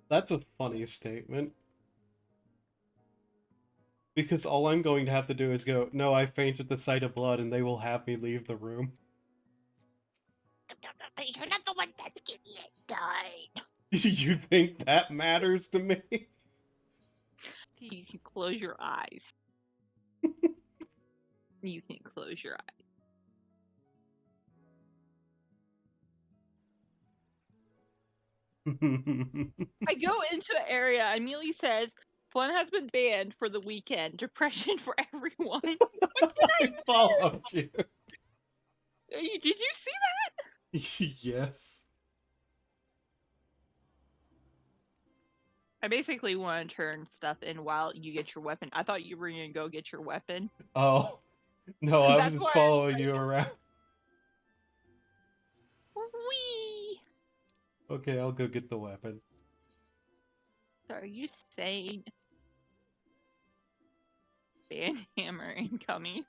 [SPEAKER 1] That's a funny statement. Because all I'm going to have to do is go, no, I faint at the sight of blood, and they will have me leave the room.
[SPEAKER 2] But you're not the one that's getting it done.
[SPEAKER 1] You think that matters to me?
[SPEAKER 2] You can close your eyes. You can close your eyes. I go into the area. Amelie says, "Fun has been banned for the weekend. Depression for everyone." What did I
[SPEAKER 1] I followed you.
[SPEAKER 2] Did you see that?
[SPEAKER 1] Yes.
[SPEAKER 2] I basically want to turn stuff in while you get your weapon. I thought you were gonna go get your weapon.
[SPEAKER 1] Oh, no, I was
[SPEAKER 2] That's
[SPEAKER 1] just
[SPEAKER 2] why.
[SPEAKER 1] following you around.
[SPEAKER 2] Wee.
[SPEAKER 1] Okay, I'll go get the weapon.
[SPEAKER 2] So are you saying ban hammer incoming?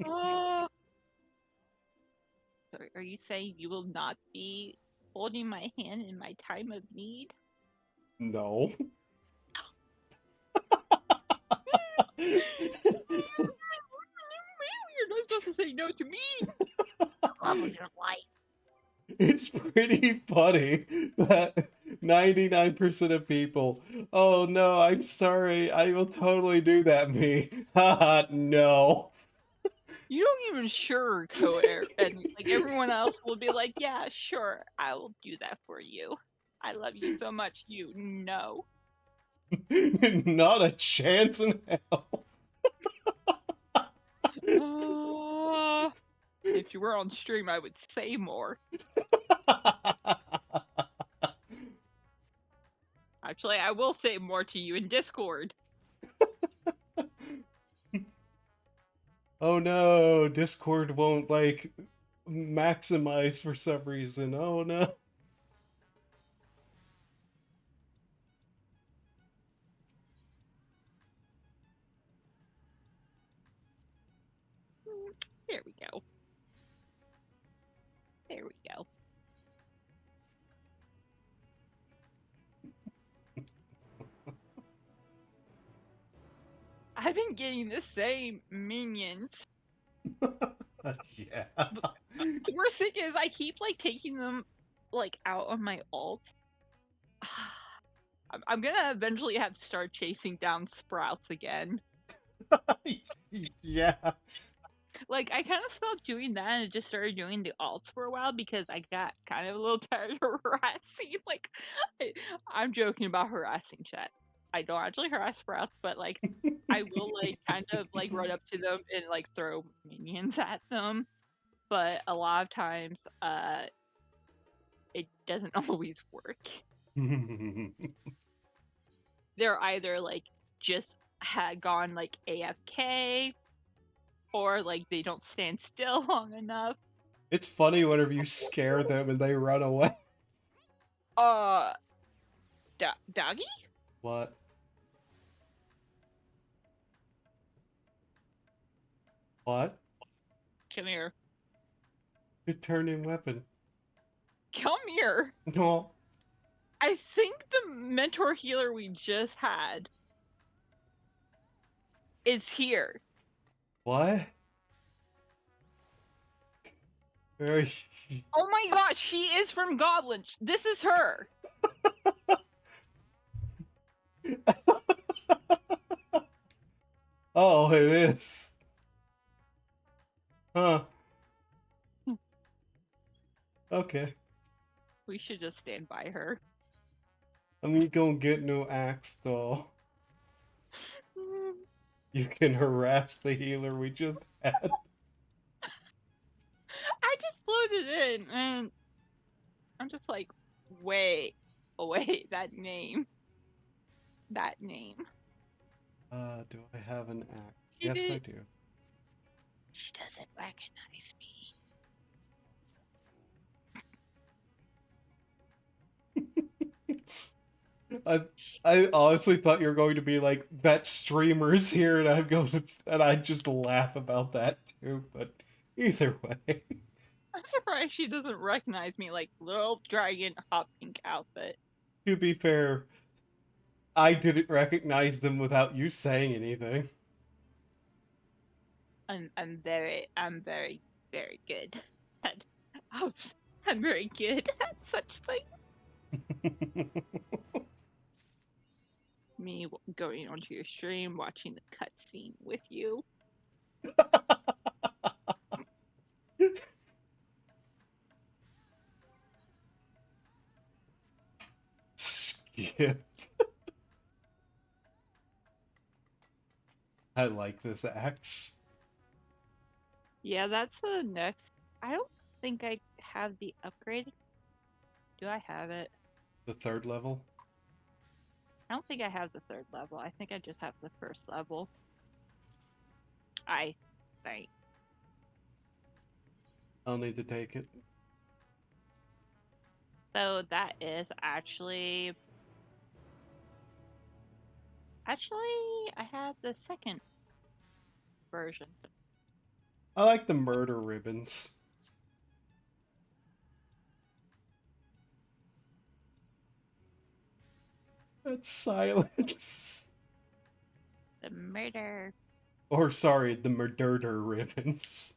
[SPEAKER 2] Oh. So are you saying you will not be holding my hand in my time of need?
[SPEAKER 1] No.
[SPEAKER 2] You're not supposed to say no to me. The love of your life.
[SPEAKER 1] It's pretty funny that 99% of people, oh no, I'm sorry, I will totally do that, me. Haha, no.
[SPEAKER 2] You don't even sugarcoat it, and like everyone else will be like, "Yeah, sure, I will do that for you. I love you so much, you know."
[SPEAKER 1] Not a chance in hell.
[SPEAKER 2] If you were on stream, I would say more. Actually, I will say more to you in Discord.
[SPEAKER 1] Oh no, Discord won't like maximize for some reason. Oh no.
[SPEAKER 2] There we go. There we go. I've been getting the same minions.
[SPEAKER 1] Yeah.
[SPEAKER 2] The worst thing is I keep like taking them like out of my ult. I'm gonna eventually have to start chasing down sprouts again.
[SPEAKER 1] Yeah.
[SPEAKER 2] Like I kind of stopped doing that and just started doing the alts for a while because I got kind of a little tired of harassing. Like I'm joking about harassing chat. I don't actually harass sprouts, but like I will like kind of like run up to them and like throw minions at them. But a lot of times, it doesn't always work. They're either like just had gone like AFK or like they don't stand still long enough.
[SPEAKER 1] It's funny whenever you scare them and they run away.
[SPEAKER 2] Uh, Doggy?
[SPEAKER 1] What? What?
[SPEAKER 2] Come here.
[SPEAKER 1] Good turn in weapon.
[SPEAKER 2] Come here.
[SPEAKER 1] No.
[SPEAKER 2] I think the mentor healer we just had is here.
[SPEAKER 1] What? Very.
[SPEAKER 2] Oh my gosh, she is from Goblin. This is her.
[SPEAKER 1] Oh, it is. Huh. Okay.
[SPEAKER 2] We should just stand by her.
[SPEAKER 1] I'm gonna get no axe though. You can harass the healer we just had.
[SPEAKER 2] I just loaded in and I'm just like, wait, oh wait, that name. That name.
[SPEAKER 1] Do I have an axe?
[SPEAKER 2] She
[SPEAKER 1] Yes, I
[SPEAKER 2] did.
[SPEAKER 1] do.
[SPEAKER 2] She doesn't recognize me.
[SPEAKER 1] I I honestly thought you were going to be like that streamer's here, and I'm going to, and I just laugh about that too. But either way,
[SPEAKER 2] I'm surprised she doesn't recognize me, like little dragon hot pink outfit.
[SPEAKER 1] to be fair, I didn't recognize them without you saying anything.
[SPEAKER 2] I'm very, very good at oh, I'm very good at such things. Me going onto your stream, watching the cutscene with you.
[SPEAKER 1] Skip. I like this axe.
[SPEAKER 2] Yeah, that's the next. I don't think I have the upgrade. Do I have it?
[SPEAKER 1] The third level.
[SPEAKER 2] I don't think I have the third level. I think I just have the first level. I think.
[SPEAKER 1] I'll need to take it.
[SPEAKER 2] So that is actually. Actually, I have the second version.
[SPEAKER 1] I like the murder ribbons. That's silence.
[SPEAKER 2] The murder.
[SPEAKER 1] Or sorry, the murder ribbons.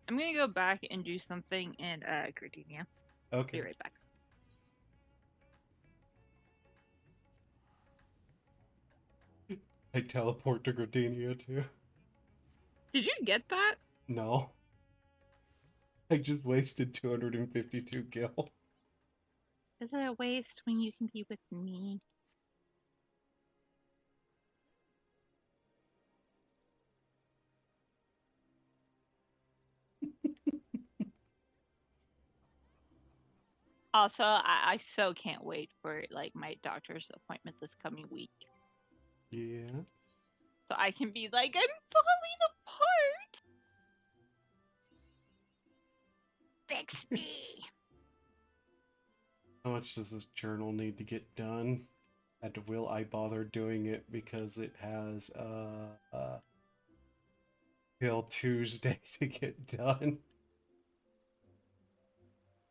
[SPEAKER 2] I'm gonna go back and do something in Gardenia.
[SPEAKER 1] Okay.
[SPEAKER 2] Be right back.
[SPEAKER 1] I teleport to Gardenia too.
[SPEAKER 2] Did you get that?
[SPEAKER 1] No. I just wasted 252 gil.
[SPEAKER 2] Is it a waste when you can be with me? Also, I so can't wait for like my doctor's appointment this coming week.
[SPEAKER 1] Yeah.
[SPEAKER 2] So I can be like, I'm falling apart. Fix me.
[SPEAKER 1] How much does this journal need to get done? And will I bother doing it because it has till Tuesday to get done?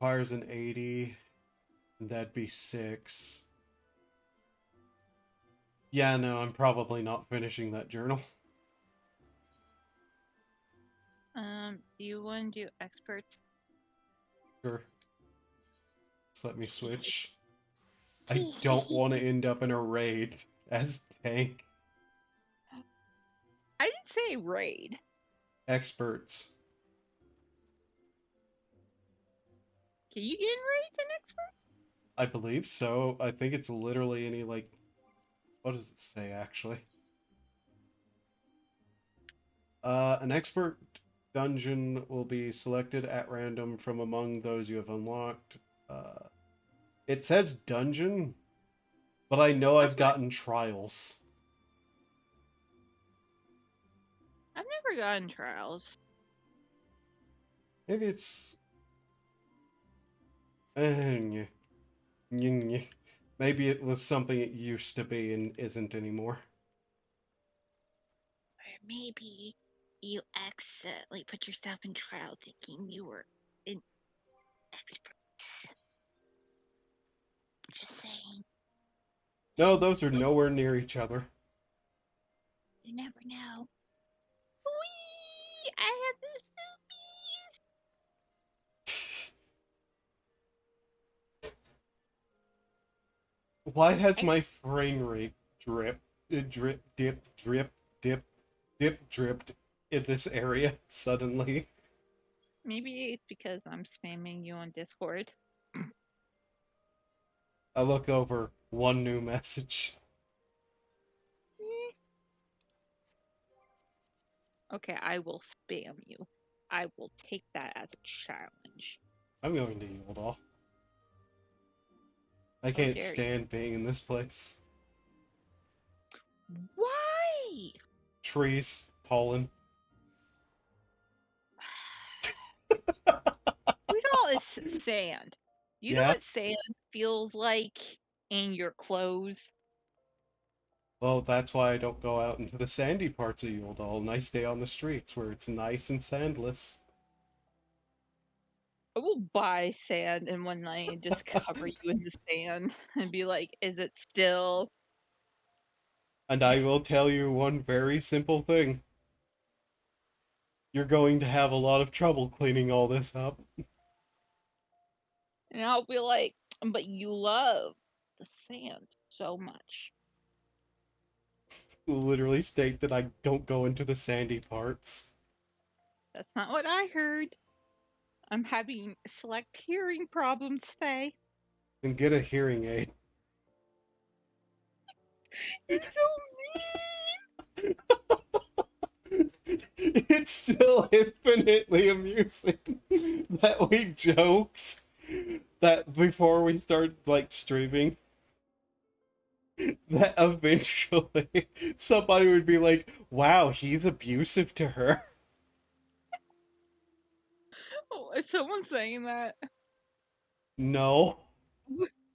[SPEAKER 1] Requires an 80, and that'd be 6. Yeah, no, I'm probably not finishing that journal.
[SPEAKER 2] Do you want to do experts?
[SPEAKER 1] Sure. Just let me switch. I don't want to end up in a raid as tank.
[SPEAKER 2] I didn't say raid.
[SPEAKER 1] Experts.
[SPEAKER 2] Can you get in raids in expert?
[SPEAKER 1] I believe so. I think it's literally any, like... What does it say, actually? An expert dungeon will be selected at random from among those you have unlocked. It says dungeon, but I know I've gotten trials.
[SPEAKER 2] I've never gotten trials.
[SPEAKER 1] Maybe it's... Maybe it was something it used to be and isn't anymore.
[SPEAKER 2] Or maybe you accidentally put yourself in trial thinking you were an expert.
[SPEAKER 1] No, those are nowhere near each other.
[SPEAKER 2] You never know. Whee! I have this
[SPEAKER 1] Why has
[SPEAKER 2] snoopy.
[SPEAKER 1] my frame rate drip, dripped in this area suddenly?
[SPEAKER 2] Maybe it's because I'm spamming you on Discord.
[SPEAKER 1] I look over, one new message.
[SPEAKER 2] Eh. Okay, I will spam you. I will take that as a challenge.
[SPEAKER 1] I'm going to yield off. I
[SPEAKER 2] How
[SPEAKER 1] can't
[SPEAKER 2] dare you?
[SPEAKER 1] stand being in this place.
[SPEAKER 2] Why?
[SPEAKER 1] Trees, pollen.
[SPEAKER 2] Look at all this sand. You know
[SPEAKER 1] Yeah?
[SPEAKER 2] what sand feels like in your clothes?
[SPEAKER 1] Well, that's why I don't go out into the sandy parts of Yuledal, and I stay on the streets where it's nice and sandless.
[SPEAKER 2] I will buy sand in one night and just cover you in the sand and be like, is it still?
[SPEAKER 1] And I will tell you one very simple thing. You're going to have a lot of trouble cleaning all this up.
[SPEAKER 2] And I'll be like, but you love the sand so much.
[SPEAKER 1] Literally state that I don't go into the sandy parts.
[SPEAKER 2] That's not what I heard. I'm having select hearing problems today.
[SPEAKER 1] And get a hearing aid.
[SPEAKER 2] You're so
[SPEAKER 1] It's still infinitely amusing that we joked that before we started like streaming that eventually somebody would be like, wow, he's abusive to her.
[SPEAKER 2] mean. Is someone saying that?
[SPEAKER 1] No,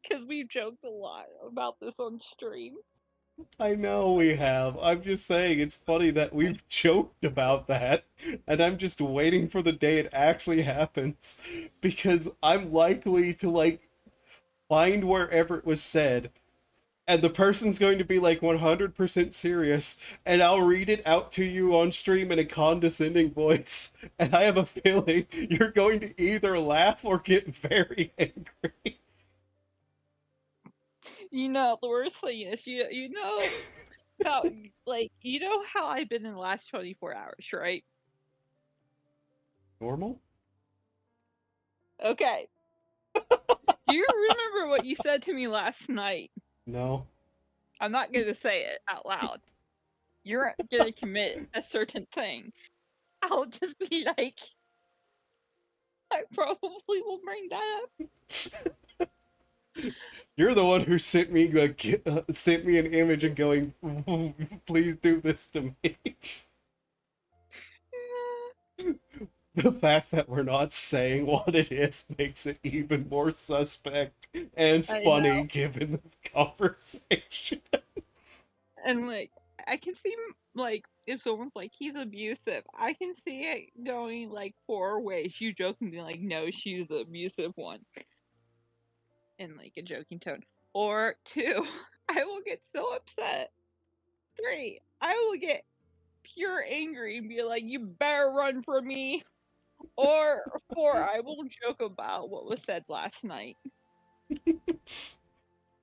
[SPEAKER 2] Because we've joked a lot about this on stream.
[SPEAKER 1] I know we have. I'm just saying it's funny that we've joked about that, and I'm just waiting for the day it actually happens because I'm likely to like find wherever it was said, and the person's going to be like 100% serious, and I'll read it out to you on stream in a condescending voice, and I have a feeling you're going to either laugh or get very angry.
[SPEAKER 2] You know, the worst thing is, you know how, like, you know how I've been in the last 24 hours, right?
[SPEAKER 1] Normal?
[SPEAKER 2] Okay. Do you remember what you said to me last night?
[SPEAKER 1] No.
[SPEAKER 2] I'm not going to say it out loud. You're going to commit a certain thing. I'll just be like, I probably will bring that up.
[SPEAKER 1] You're the one who sent me sent me an image and going, please do this to me. The fact that we're not saying what it is makes it even more suspect and
[SPEAKER 2] I know.
[SPEAKER 1] funny given the conversation.
[SPEAKER 2] And, like, I can see, like, if someone's like, he's abusive, I can see it going, like, 4 ways. You jokingly, like, no, she's the abusive one. In, like, a joking tone. Or 2, I will get so upset. 3, I will get pure angry and be like, you better run from me. Or 4, I will joke about what was said last night.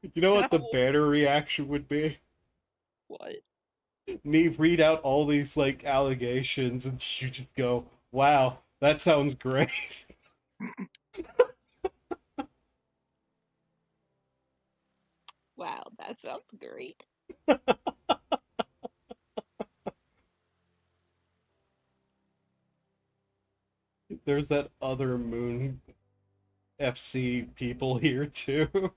[SPEAKER 1] You know
[SPEAKER 2] And
[SPEAKER 1] what
[SPEAKER 2] I
[SPEAKER 1] the
[SPEAKER 2] will,
[SPEAKER 1] better reaction would be?
[SPEAKER 2] what?
[SPEAKER 1] Me read out all these like allegations and you just go, wow, that sounds great.
[SPEAKER 2] Wow, that sounds great.
[SPEAKER 1] There's that other Moon FC people here too.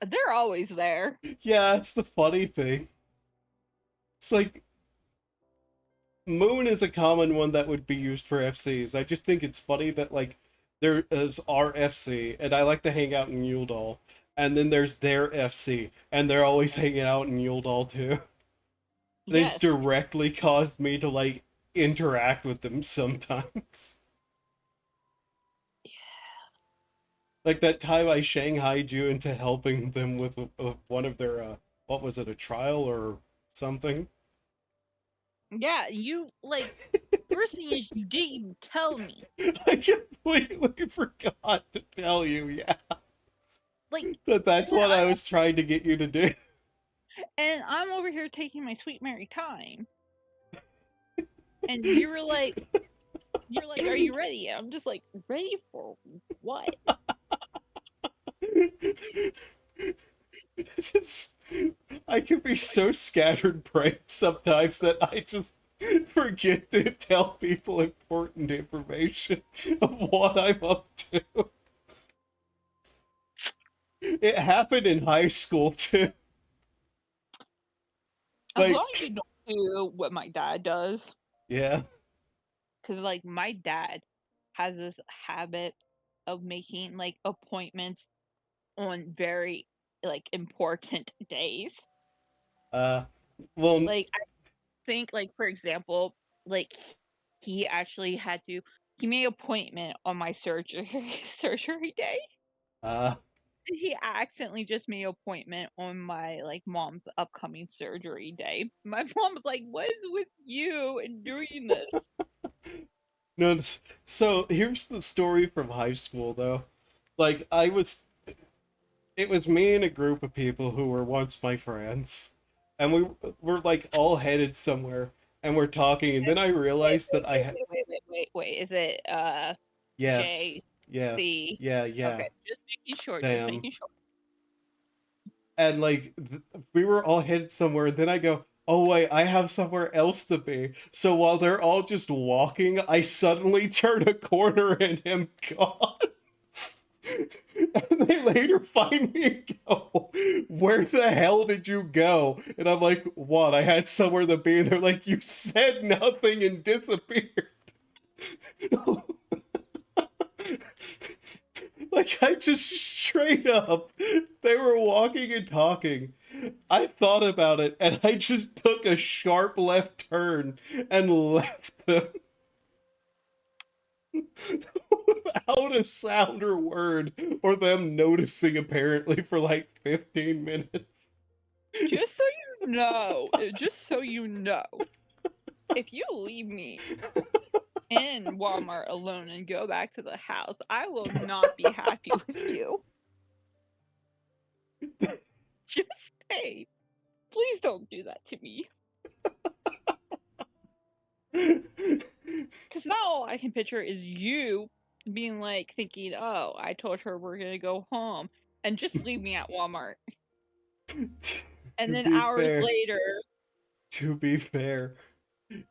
[SPEAKER 2] They're always there.
[SPEAKER 1] Yeah, it's the funny thing. It's like Moon is a common one that would be used for FCs. I just think it's funny that like there is our FC, and I like to hang out in Yuledal, and then there's their FC, and they're always hanging out in Yuledal too. And it's
[SPEAKER 2] Yes.
[SPEAKER 1] directly caused me to like interact with them sometimes. Like that time I shanghaied you into helping them with one of their what was it, a trial or something?
[SPEAKER 2] Yeah, you like first thing is you didn't even tell me.
[SPEAKER 1] I completely forgot to tell you, yeah,
[SPEAKER 2] Like,
[SPEAKER 1] that
[SPEAKER 2] and
[SPEAKER 1] that's
[SPEAKER 2] then
[SPEAKER 1] what I was trying to get you to do.
[SPEAKER 2] I'm over here taking my sweet merry time, and you're like, "Are you ready?" I'm just like, "Ready for what?"
[SPEAKER 1] It's, I can be so scattered brained sometimes that I just forget to tell people important information of what I'm up to. It happened in high school too.
[SPEAKER 2] As long as you
[SPEAKER 1] Like,
[SPEAKER 2] don't do what my dad does,
[SPEAKER 1] yeah,
[SPEAKER 2] because like my dad has this habit of making like appointments on very like important days.
[SPEAKER 1] uh, well,
[SPEAKER 2] Like I think like for example, like he actually had to he made an appointment on my surgery surgery day.
[SPEAKER 1] uh,
[SPEAKER 2] He accidentally just made an appointment on my like mom's upcoming surgery day. My mom was like, "What is with you and doing this?"
[SPEAKER 1] no, so here's the story from high school though. Like, it was me and a group of people who were once my friends, and we were like all headed somewhere, and we're talking, and then I
[SPEAKER 2] Wait,
[SPEAKER 1] realized that
[SPEAKER 2] wait,
[SPEAKER 1] I
[SPEAKER 2] wait,
[SPEAKER 1] had,
[SPEAKER 2] wait, wait, wait, wait, wait. Is it
[SPEAKER 1] yes, yes,
[SPEAKER 2] JC?
[SPEAKER 1] yeah, yeah,
[SPEAKER 2] Okay, just making sure, just
[SPEAKER 1] damn.
[SPEAKER 2] making sure.
[SPEAKER 1] And like we were all headed somewhere, and then I go, oh wait, I have somewhere else to be. So while they're all just walking, I suddenly turn a corner and am gone. And they later find me and go, where the hell did you go? And I'm like, what? I had somewhere to be. And they're like, you said nothing and disappeared. Like, I just straight up, they were walking and talking. I thought about it and I just took a sharp left turn and left them without a sound or word or them noticing, apparently, for like 15 minutes.
[SPEAKER 2] Just so you know, if you leave me in Walmart alone and go back to the house, I will not be happy with you. Just say, please don't do that to me. Because now all I can picture is you being like thinking, oh, I told her we're gonna go home, and just leave me at Walmart. And
[SPEAKER 1] To
[SPEAKER 2] then
[SPEAKER 1] be
[SPEAKER 2] hours
[SPEAKER 1] fair,
[SPEAKER 2] later,
[SPEAKER 1] to be fair,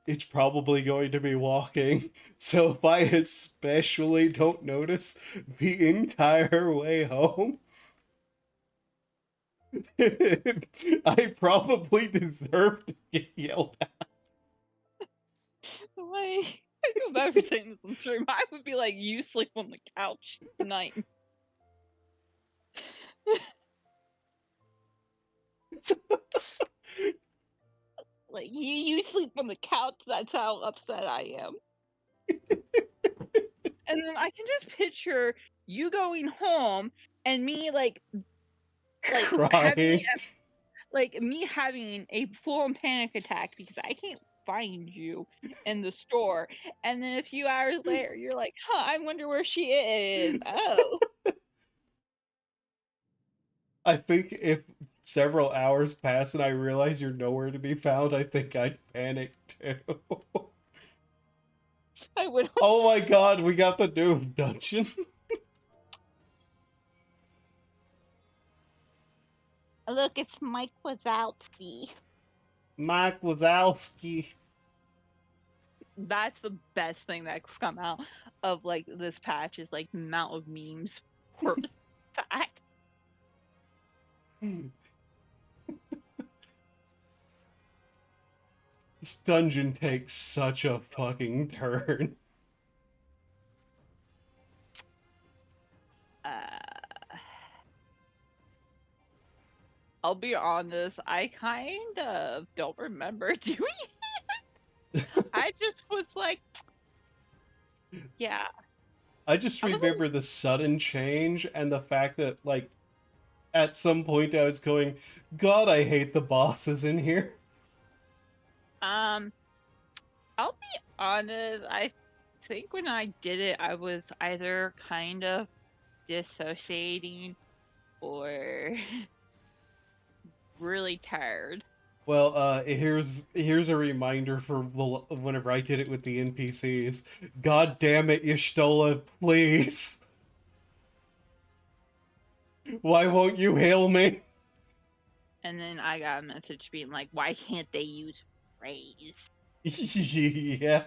[SPEAKER 1] it's probably going to be walking. So if I especially don't notice the entire way home, I probably deserve to get yelled at.
[SPEAKER 2] like, I feel bad for saying this on stream. I would be like, you sleep on the couch tonight. Like, you sleep on the couch. That's how upset I am. And then I can just picture you going home and me like having
[SPEAKER 1] Crying.
[SPEAKER 2] like me having a full-on panic attack because I can't find you in the store. And then a few hours later, you're like, huh, I wonder where she is. Oh,
[SPEAKER 1] I think if several hours pass and I realize you're nowhere to be found, I think I'd panic too.
[SPEAKER 2] I would hope
[SPEAKER 1] Oh my
[SPEAKER 2] so.
[SPEAKER 1] god, we got the Doom dungeon.
[SPEAKER 2] Look, it's Mike Wazowski.
[SPEAKER 1] Mike Wazowski.
[SPEAKER 2] That's the best thing that's come out of like this patch is like the amount of memes for that.
[SPEAKER 1] This dungeon takes such a fucking turn.
[SPEAKER 2] Uh, I'll be honest, I kind of don't remember doing it. I just was like, yeah.
[SPEAKER 1] I just
[SPEAKER 2] I was
[SPEAKER 1] remember the sudden change and the fact that, like, at some point I was going, God, I hate the bosses in here.
[SPEAKER 2] I'll be honest, I think when I did it, I was either kind of dissociating or really tired.
[SPEAKER 1] Well, here's a reminder for whenever I did it with the NPCs. God damn it, Y'shtola, please. Why won't you hail me?
[SPEAKER 2] And then I got a message being like, why can't they use phrase?
[SPEAKER 1] Yeah.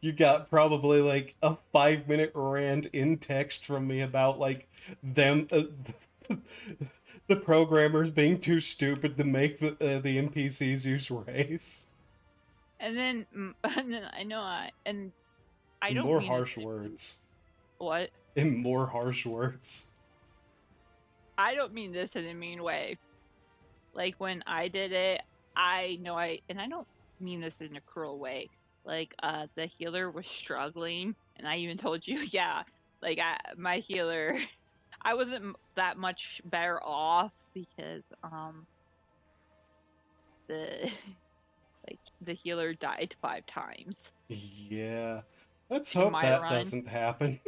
[SPEAKER 1] You got probably like a 5 minute rant in text from me about like them the programmers being too stupid to make the NPCs use race.
[SPEAKER 2] And then, and then I know and I
[SPEAKER 1] In
[SPEAKER 2] don't
[SPEAKER 1] more
[SPEAKER 2] mean this
[SPEAKER 1] harsh words.
[SPEAKER 2] what?
[SPEAKER 1] In more harsh words.
[SPEAKER 2] I don't mean this in a mean way. Like when I did it, I know and I don't mean this in a cruel way. Like the healer was struggling and I even told you, yeah, like my healer I wasn't that much better off because the like the healer died 5 times
[SPEAKER 1] Yeah. Let's
[SPEAKER 2] in
[SPEAKER 1] hope
[SPEAKER 2] my
[SPEAKER 1] that
[SPEAKER 2] run.
[SPEAKER 1] doesn't happen.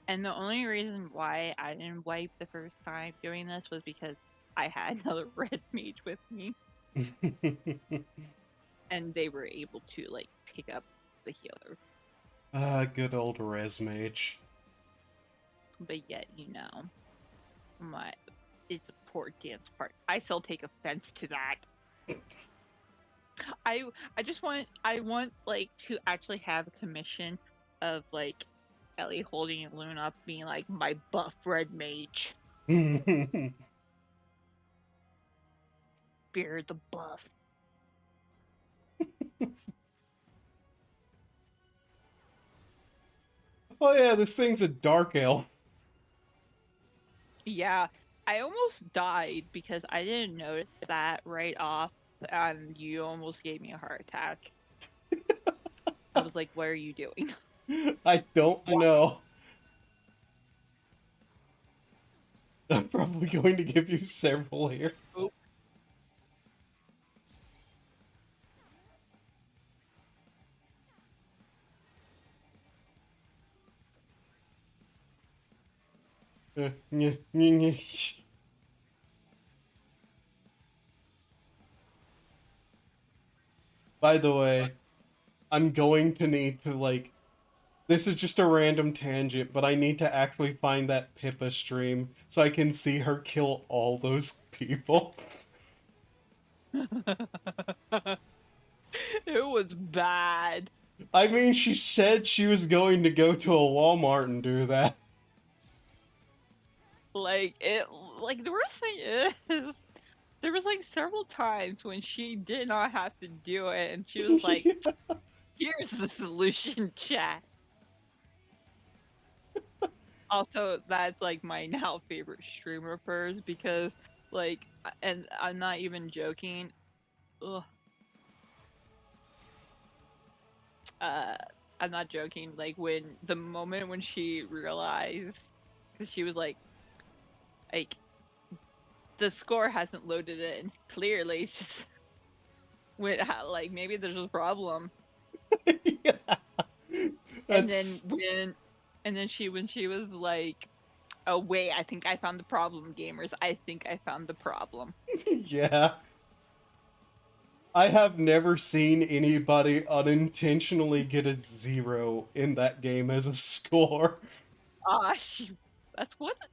[SPEAKER 2] And the only reason why I didn't wipe the first time doing this was because I had another red mage with me and they were able to like pick up the healer.
[SPEAKER 1] Good old res mage.
[SPEAKER 2] But yet, my it's a poor dance part. I still take offense to that. I want like to actually have a commission of like Ellie holding a loon up being like my buff red mage. Fear the buff.
[SPEAKER 1] Oh yeah, this thing's a dark elf.
[SPEAKER 2] Yeah. I almost died because I didn't notice that right off and you almost gave me a heart attack. I was like, what are you doing?
[SPEAKER 1] I don't
[SPEAKER 2] What?
[SPEAKER 1] know. I'm probably going to give you several here.
[SPEAKER 2] Oh,
[SPEAKER 1] By the way, I'm going to need to, like, this is just a random tangent, but I need to actually find that Pippa stream so I can see her kill all those people.
[SPEAKER 2] it was bad.
[SPEAKER 1] I mean, she said she was going to go to a Walmart and do that.
[SPEAKER 2] Like it like the worst thing is there was like several times when she did not have to do it and she was like, here's the solution, chat. Also, that's like my now favorite streamer of hers because like and I'm not even joking. Ugh, uh I'm not joking. Like when the moment when she realized because she was like the score hasn't loaded in. Clearly, it's just like maybe there's a problem.
[SPEAKER 1] Yeah,
[SPEAKER 2] And then
[SPEAKER 1] that's
[SPEAKER 2] when she was like, "Oh wait, I think I found the problem, gamers. I think I found the problem."
[SPEAKER 1] yeah. I have never seen anybody unintentionally get a zero in that game as a score.
[SPEAKER 2] She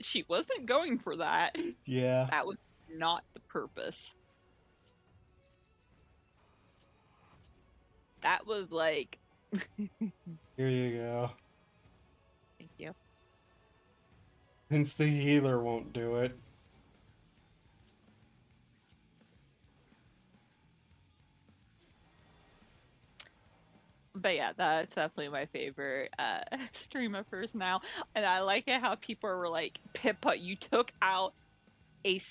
[SPEAKER 2] she wasn't going for that.
[SPEAKER 1] Yeah,
[SPEAKER 2] That was not the purpose. That was like,
[SPEAKER 1] here you go.
[SPEAKER 2] thank you.
[SPEAKER 1] Since the healer won't do it.
[SPEAKER 2] But yeah, that's definitely my favorite stream of hers now, and I like it how people were like, "Pippa, you took out a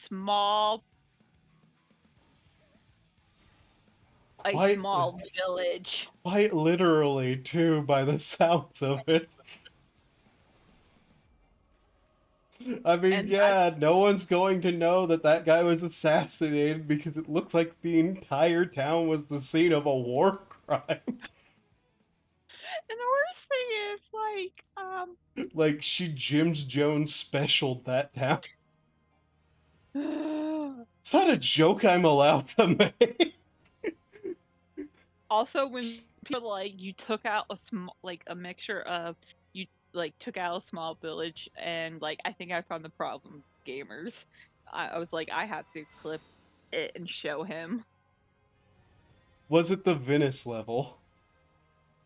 [SPEAKER 1] Quite,
[SPEAKER 2] small village."
[SPEAKER 1] quite literally, too, by the sounds of it. I mean,
[SPEAKER 2] And that's
[SPEAKER 1] yeah, no one's going to know that that guy was assassinated because it looks like the entire town was the scene of a war crime.
[SPEAKER 2] and the worst thing is
[SPEAKER 1] Like, she James Jones specialed that town. Is that a joke I'm allowed to make?
[SPEAKER 2] also when people like you took out a small like a mixture of you like took out a small village and like I think I found the problem gamers. I was like I have to clip it and show him.
[SPEAKER 1] Was it the Venice level?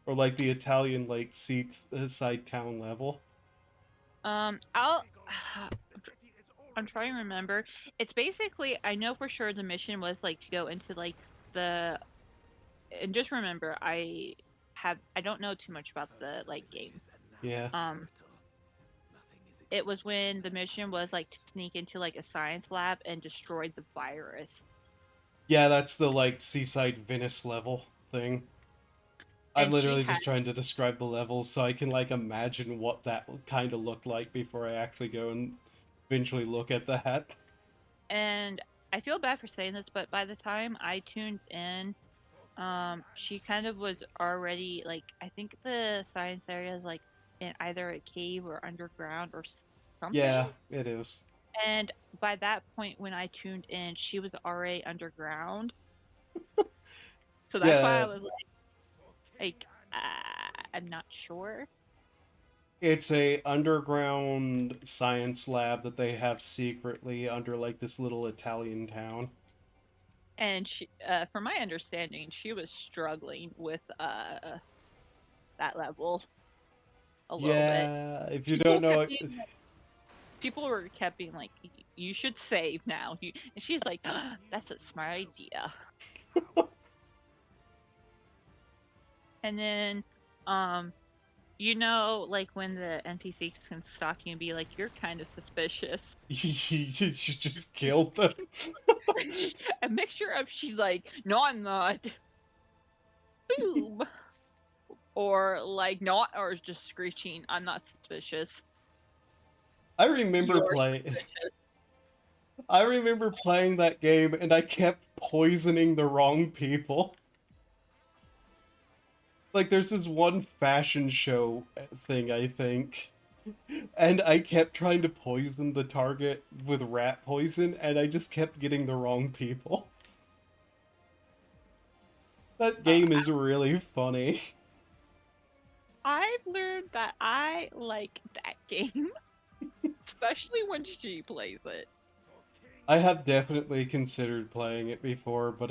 [SPEAKER 1] Or like the Italian, like, side town level?
[SPEAKER 2] I'll I'm trying to remember. It's basically I know for sure the mission was like to go into like the and just remember I don't know too much about the like game.
[SPEAKER 1] Yeah.
[SPEAKER 2] Um it was when the mission was like to sneak into like a science lab and destroy the virus.
[SPEAKER 1] Yeah, that's the, like, seaside Venice level thing. I'm
[SPEAKER 2] And she
[SPEAKER 1] literally
[SPEAKER 2] had
[SPEAKER 1] just trying to describe the levels so I can, like, imagine what that kind of looked like before I actually go and eventually look at that.
[SPEAKER 2] and I feel bad for saying this, but by the time I tuned in, she kind of was already like I think the science area is like in either a cave or underground or something.
[SPEAKER 1] Yeah, it is.
[SPEAKER 2] And by that point when I tuned in, she was already underground. So that's why I
[SPEAKER 1] Yeah,
[SPEAKER 2] was like I'm not sure.
[SPEAKER 1] it's a underground science lab that they have secretly under, like, this little Italian town.
[SPEAKER 2] And she, from my understanding, she was struggling with that level a little bit.
[SPEAKER 1] Yeah, if you don't
[SPEAKER 2] People
[SPEAKER 1] know
[SPEAKER 2] kept
[SPEAKER 1] it.
[SPEAKER 2] being like, people were kept being like, "You should save now." And she's like, "That's a smart idea." And then, um, like when the NPC can stalk you and be like, "You're kind of suspicious."
[SPEAKER 1] She just killed them.
[SPEAKER 2] A mixture of she's like, "No, I'm not." Boom. Or like not, or just screeching, "I'm not suspicious."
[SPEAKER 1] I remember
[SPEAKER 2] You're
[SPEAKER 1] playing.
[SPEAKER 2] suspicious.
[SPEAKER 1] I remember playing that game and I kept poisoning the wrong people. Like, there's this one fashion show thing, I think, and I kept trying to poison the target with rat poison, and I just kept getting the wrong people. That
[SPEAKER 2] Uh,
[SPEAKER 1] game is really funny.
[SPEAKER 2] I've learned that I like that game, especially when she plays it.
[SPEAKER 1] I have definitely considered playing it before, but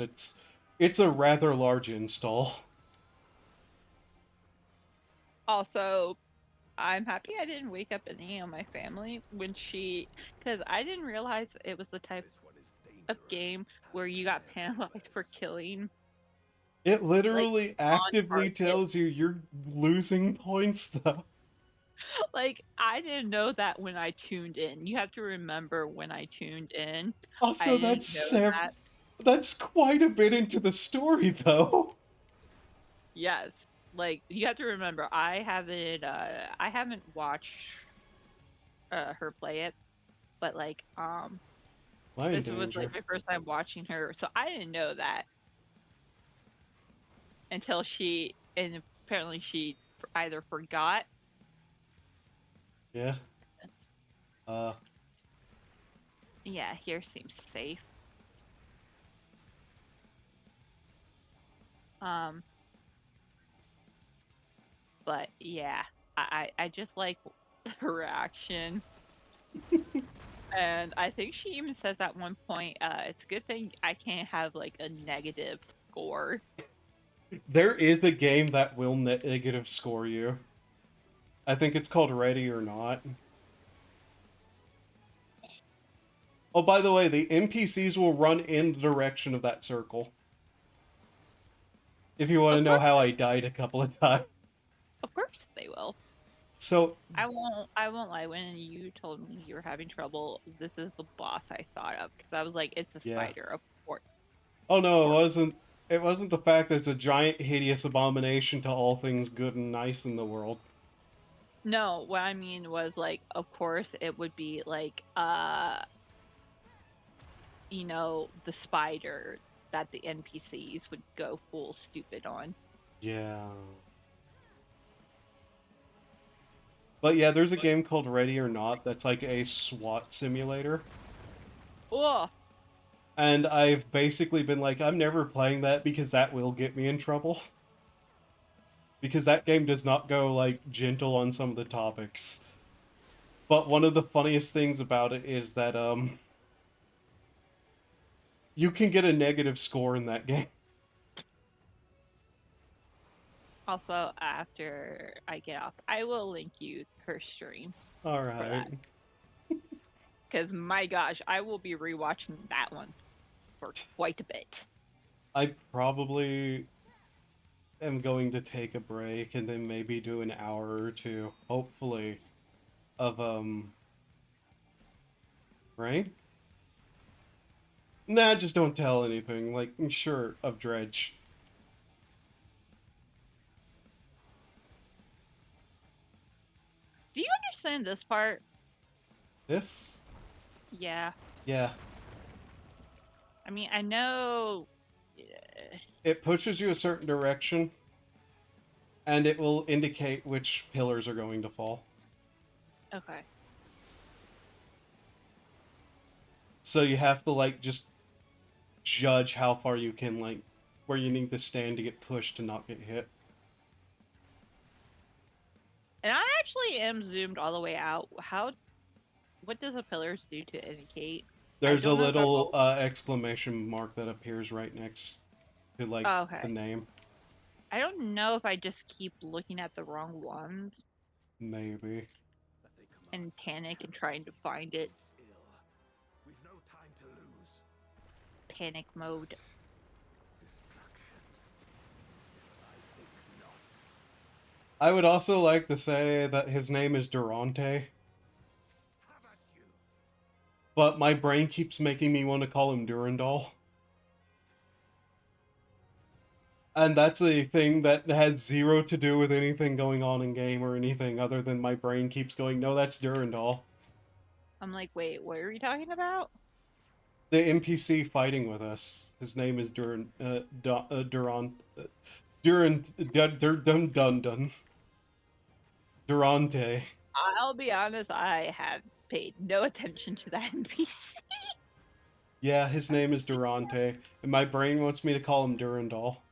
[SPEAKER 1] it's a rather large install.
[SPEAKER 2] Also, I'm happy I didn't wake up any of my family when because I didn't realize it was the type of game where you got penalized for killing,
[SPEAKER 1] It
[SPEAKER 2] like,
[SPEAKER 1] literally
[SPEAKER 2] on
[SPEAKER 1] actively
[SPEAKER 2] target.
[SPEAKER 1] tells you you're losing points, though.
[SPEAKER 2] Like, I didn't know that when I tuned in. You have to remember when I tuned in. I
[SPEAKER 1] Also,
[SPEAKER 2] didn't know that.
[SPEAKER 1] that's quite a bit into the story, though.
[SPEAKER 2] Yes. Like, you have to remember, I haven't watched her play it, but like,
[SPEAKER 1] I'm in
[SPEAKER 2] this was like
[SPEAKER 1] danger.
[SPEAKER 2] my first time watching her, so I didn't know that until and apparently she either forgot.
[SPEAKER 1] Yeah. Uh,
[SPEAKER 2] Yeah, here seems safe. Um, but yeah, I just like her reaction. And I think she even says at one point, it's a good thing I can't have like a negative score.
[SPEAKER 1] there is a game that will negative score you. I think it's called Ready or Not. Oh, by the way, the NPCs will run in the direction of that circle. If you want to
[SPEAKER 2] Of
[SPEAKER 1] know
[SPEAKER 2] course,
[SPEAKER 1] how I died a couple of times.
[SPEAKER 2] of course they will.
[SPEAKER 1] So,
[SPEAKER 2] I won't lie. When you told me you were having trouble, this is the boss I thought of because I was like, it's a
[SPEAKER 1] yeah.
[SPEAKER 2] spider, of course.
[SPEAKER 1] Oh no,
[SPEAKER 2] Course.
[SPEAKER 1] it wasn't the fact that it's a giant hideous abomination to all things good and nice in the world.
[SPEAKER 2] No, what I mean was like, of course, it would be like, the spider that the NPCs would go full stupid on.
[SPEAKER 1] Yeah. But yeah, there's a game called Ready or Not that's like a SWAT simulator.
[SPEAKER 2] Oh,
[SPEAKER 1] And I've basically been like, I'm never playing that because that will get me in trouble. Because that game does not go like gentle on some of the topics. But one of the funniest things about it is that you can get a negative score in that game.
[SPEAKER 2] also, after I get off, I will link you her stream
[SPEAKER 1] All
[SPEAKER 2] for
[SPEAKER 1] right.
[SPEAKER 2] that. Because my gosh, I will be rewatching that one for quite a bit.
[SPEAKER 1] I probably am going to take a break and then maybe do an hour or two, hopefully, of right? Nah, just don't tell anything. Like, sure, of Dredge.
[SPEAKER 2] Do you understand this part?
[SPEAKER 1] This?
[SPEAKER 2] Yeah.
[SPEAKER 1] Yeah.
[SPEAKER 2] I mean, I know.
[SPEAKER 1] It pushes you a certain direction, and it will indicate which pillars are going to fall.
[SPEAKER 2] Okay.
[SPEAKER 1] So you have to, like, just judge how far you can, like, where you need to stand to get pushed to not get hit.
[SPEAKER 2] And I actually am zoomed all the way out. What does the pillars do to indicate? I
[SPEAKER 1] There's a
[SPEAKER 2] don't know if I've
[SPEAKER 1] little
[SPEAKER 2] all.
[SPEAKER 1] exclamation mark that appears right next to, like,
[SPEAKER 2] Oh,
[SPEAKER 1] the
[SPEAKER 2] okay.
[SPEAKER 1] name.
[SPEAKER 2] I don't know if I just keep looking at the wrong ones
[SPEAKER 1] Maybe.
[SPEAKER 2] and panic and trying to find it. Panic mode.
[SPEAKER 1] I would also like to say that his name is Durante, but my brain keeps making me want to call him Durandal. And that's a thing that had zero to do with anything going on in game or anything other than my brain keeps going, no, that's Durandal.
[SPEAKER 2] I'm like, wait, what are we talking about?
[SPEAKER 1] The NPC fighting with us. His name is Durant, Dun Dun Dun. Durante.
[SPEAKER 2] I'll be honest, I have paid no attention to that NPC.
[SPEAKER 1] Yeah, his name is Durante, and my brain wants me to call him Durandal.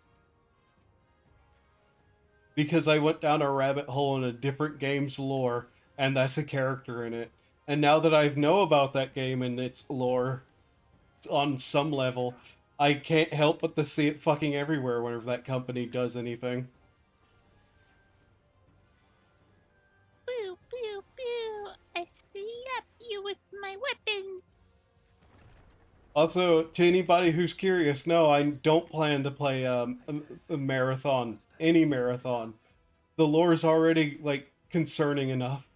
[SPEAKER 1] Because I went down a rabbit hole in a different game's lore, and that's a character in it. And now that I know about that game and its lore on some level, I can't help but to see it fucking everywhere whenever that company does anything.
[SPEAKER 2] Pew, pew, pew. I slap you with my weapon.
[SPEAKER 1] Also, to anybody who's curious, no, I don't plan to play a marathon, any marathon. The lore is already like concerning enough.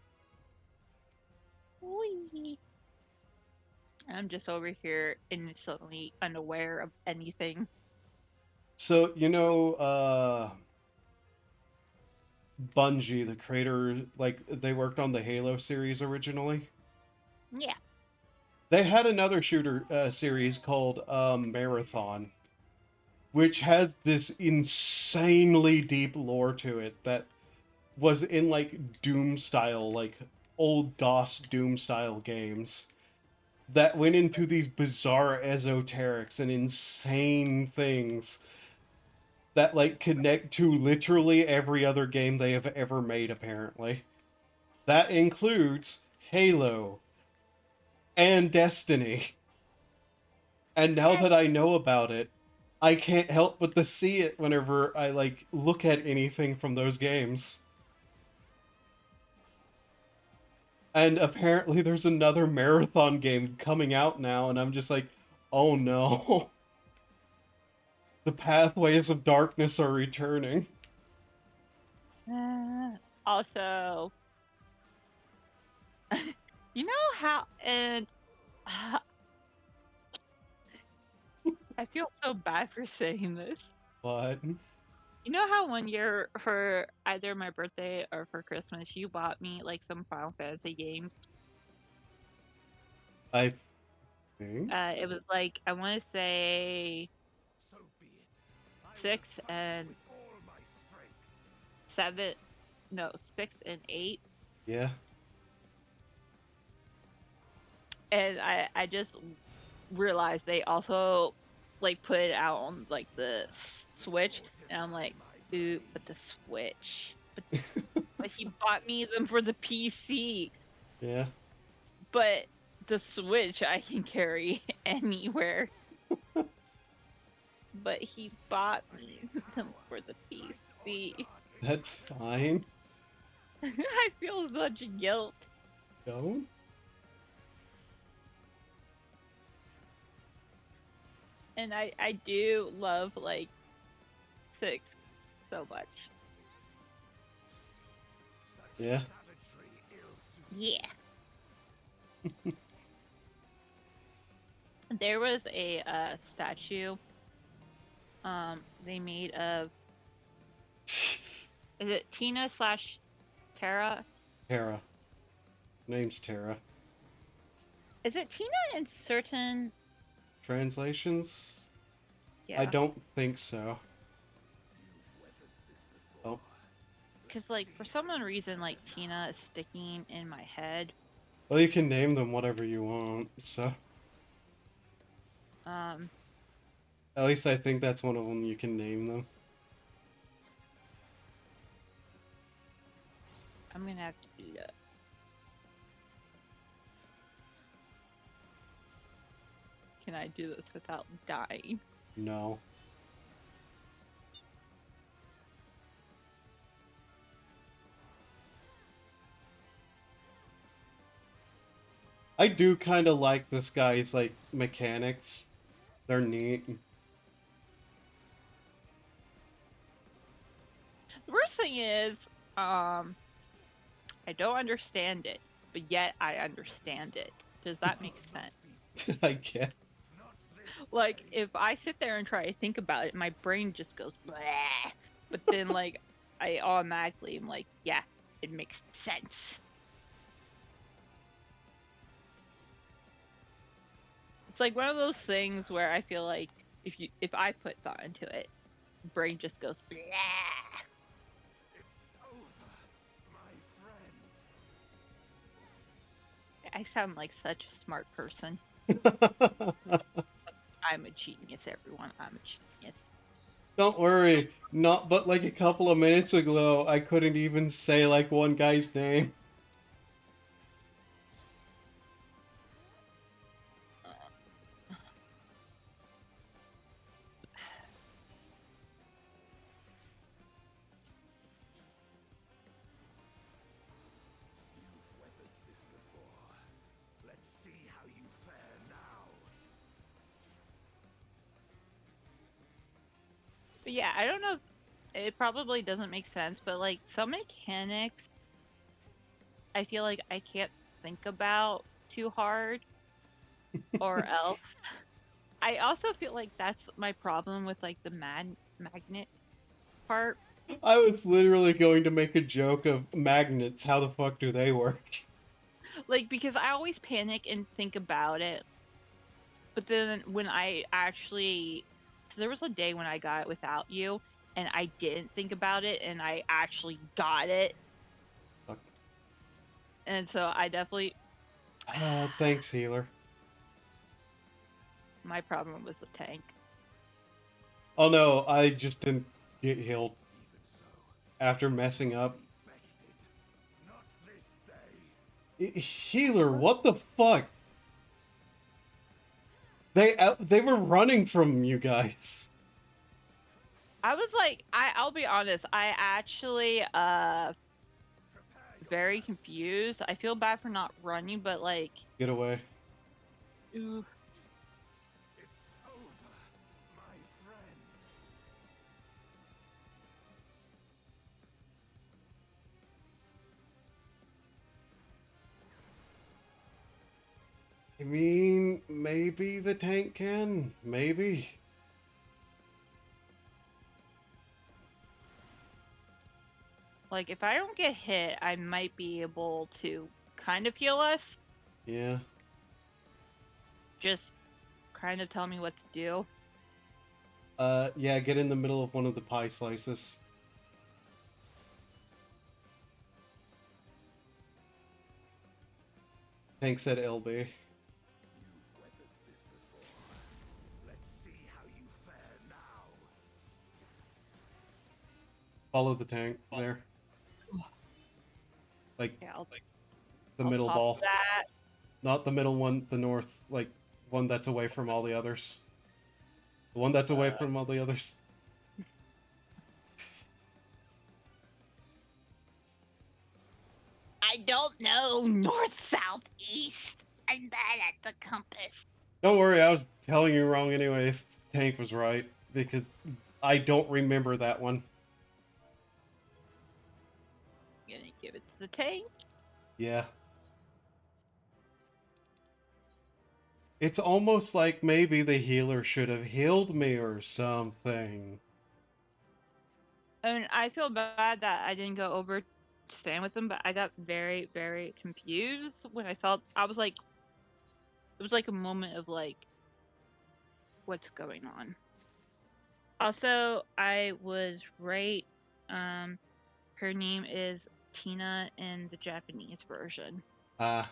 [SPEAKER 2] Whee. I'm just over here innocently unaware of anything.
[SPEAKER 1] So Bungie, the creator, like they worked on the Halo series originally.
[SPEAKER 2] Yeah.
[SPEAKER 1] They had another shooter series called Marathon, which has this insanely deep lore to it that was in like Doom style, like old DOS Doom style games that went into these bizarre esoterics and insane things that like connect to literally every other game they have ever made apparently. That includes Halo and Destiny. And now that I know about it, I can't help but to see it whenever I like look at anything from those games. And apparently there's another marathon game coming out now and I'm just like, "Oh no. The pathways of darkness are returning."
[SPEAKER 2] Also, you know how, and I feel so bad for saying this,
[SPEAKER 1] But
[SPEAKER 2] You know how one year for either my birthday or for Christmas you bought me like some Final Fantasy games?
[SPEAKER 1] I think.
[SPEAKER 2] It was like I want to say 6 and 7, no, 6 and 8,
[SPEAKER 1] Yeah.
[SPEAKER 2] and I just realized they also like put it out on like the Switch, and I'm like, ooh, but the Switch, but he bought me them for the PC,
[SPEAKER 1] Yeah.
[SPEAKER 2] but the Switch I can carry anywhere. But he bought me them for the PC.
[SPEAKER 1] That's fine.
[SPEAKER 2] I feel such guilt.
[SPEAKER 1] Don't.
[SPEAKER 2] And I do love like 6 so much.
[SPEAKER 1] Yeah.
[SPEAKER 2] Yeah. There was a statue they made of, is it Tina slash Tara?
[SPEAKER 1] Tara. Name's Tara.
[SPEAKER 2] Is it Tina in certain,
[SPEAKER 1] Translations? I
[SPEAKER 2] yeah.
[SPEAKER 1] don't think so. Oh.
[SPEAKER 2] Cause like for some reason like Tina is sticking in my head.
[SPEAKER 1] Well, you can name them whatever you want, so.
[SPEAKER 2] Um
[SPEAKER 1] At least I think that's one of them you can name them.
[SPEAKER 2] I'm gonna have to do that. Can I do this without dying?
[SPEAKER 1] No. I do kind of like this guy's, like, mechanics. They're neat.
[SPEAKER 2] The worst thing is, I don't understand it, but yet I understand it. Does that make sense?
[SPEAKER 1] I guess.
[SPEAKER 2] Like, if I sit there and try to think about it, my brain just goes blah. But then, like, I automatically am like, yeah, it makes sense. It's like one of those things where I feel like if I put thought into it, brain just goes blah. I sound like such a smart person. I'm a genius, everyone. I'm a genius.
[SPEAKER 1] Don't worry. Not but like a couple of minutes ago, I couldn't even say, like, one guy's name.
[SPEAKER 2] But yeah, I don't know if it probably doesn't make sense, but like some mechanics I feel like I can't think about too hard or else. I also feel like that's my problem with like the magnet part.
[SPEAKER 1] I was literally going to make a joke of magnets. How the fuck do they work?
[SPEAKER 2] Like because I always panic and think about it. But then when I actually, so there was a day when I got it without you and I didn't think about it and I actually got it.
[SPEAKER 1] Fuck.
[SPEAKER 2] And so I definitely,
[SPEAKER 1] Thanks, healer.
[SPEAKER 2] my problem was the tank.
[SPEAKER 1] Oh no, I just didn't get healed after messing up. Healer, what the fuck? They were running from you guys.
[SPEAKER 2] I was like, I'll be honest, I actually very confused. I feel bad for not running, but like,
[SPEAKER 1] Get away.
[SPEAKER 2] ooh,
[SPEAKER 1] I mean, maybe the tank can. Maybe.
[SPEAKER 2] Like, if I don't get hit, I might be able to kind of heal us.
[SPEAKER 1] Yeah.
[SPEAKER 2] Just kind of tell me what to do.
[SPEAKER 1] Yeah, get in the middle of one of the pie slices. Tank said LB.
[SPEAKER 3] You've weathered this before. Let's see how you fare now.
[SPEAKER 1] Follow the tank there. Like,
[SPEAKER 2] Yeah,
[SPEAKER 1] the
[SPEAKER 2] I'll
[SPEAKER 1] middle
[SPEAKER 2] toss
[SPEAKER 1] ball.
[SPEAKER 2] that.
[SPEAKER 1] Not the middle one, the north, like, one that's away from all the others. The one that's away from all the others.
[SPEAKER 2] I don't know north, south, east. I'm bad at the compass.
[SPEAKER 1] Don't worry, I was telling you wrong anyways. Tank was right, because I don't remember that one.
[SPEAKER 2] I'm gonna give it to the tank.
[SPEAKER 1] Yeah. It's almost like maybe the healer should have healed me or something.
[SPEAKER 2] And I feel bad that I didn't go over to stand with them, but I got very, very confused when I saw. I was like, it was like a moment of like, what's going on? Also, I was right. Her name is Tina in the Japanese version.
[SPEAKER 1] Ah.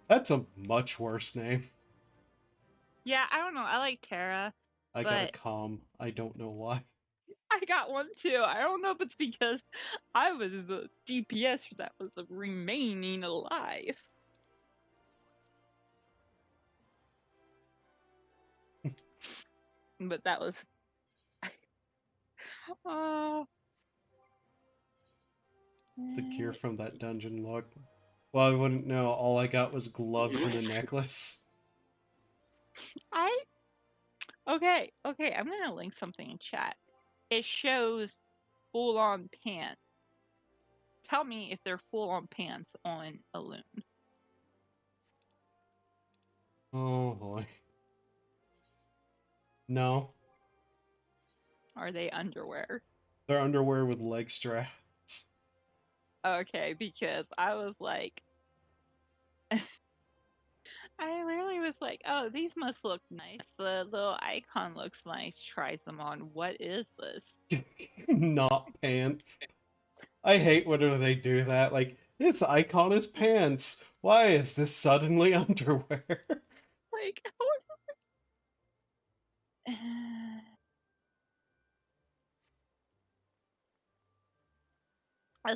[SPEAKER 1] That's a much worse name.
[SPEAKER 2] Yeah, I don't know. I like Tara,
[SPEAKER 1] I got a
[SPEAKER 2] but
[SPEAKER 1] calm. I don't know why.
[SPEAKER 2] I got one too. I don't know if it's because I was the DPS that was remaining alive. But that was. Oh.
[SPEAKER 1] It's the cure from that dungeon log. Well, I wouldn't know. All I got was gloves and a necklace.
[SPEAKER 2] I. Okay, okay. I'm gonna link something in chat. It shows full on pants. Tell me if they're full on pants on a loon.
[SPEAKER 1] Oh boy. No.
[SPEAKER 2] Are they underwear?
[SPEAKER 1] They're underwear with leg straps.
[SPEAKER 2] Okay, because I was like, I literally was like, oh, these must look nice. The little icon looks nice. Tries them on. What is this?
[SPEAKER 1] Not pants. I hate whenever they do that. Like, this icon is pants. Why is this suddenly underwear?
[SPEAKER 2] Like,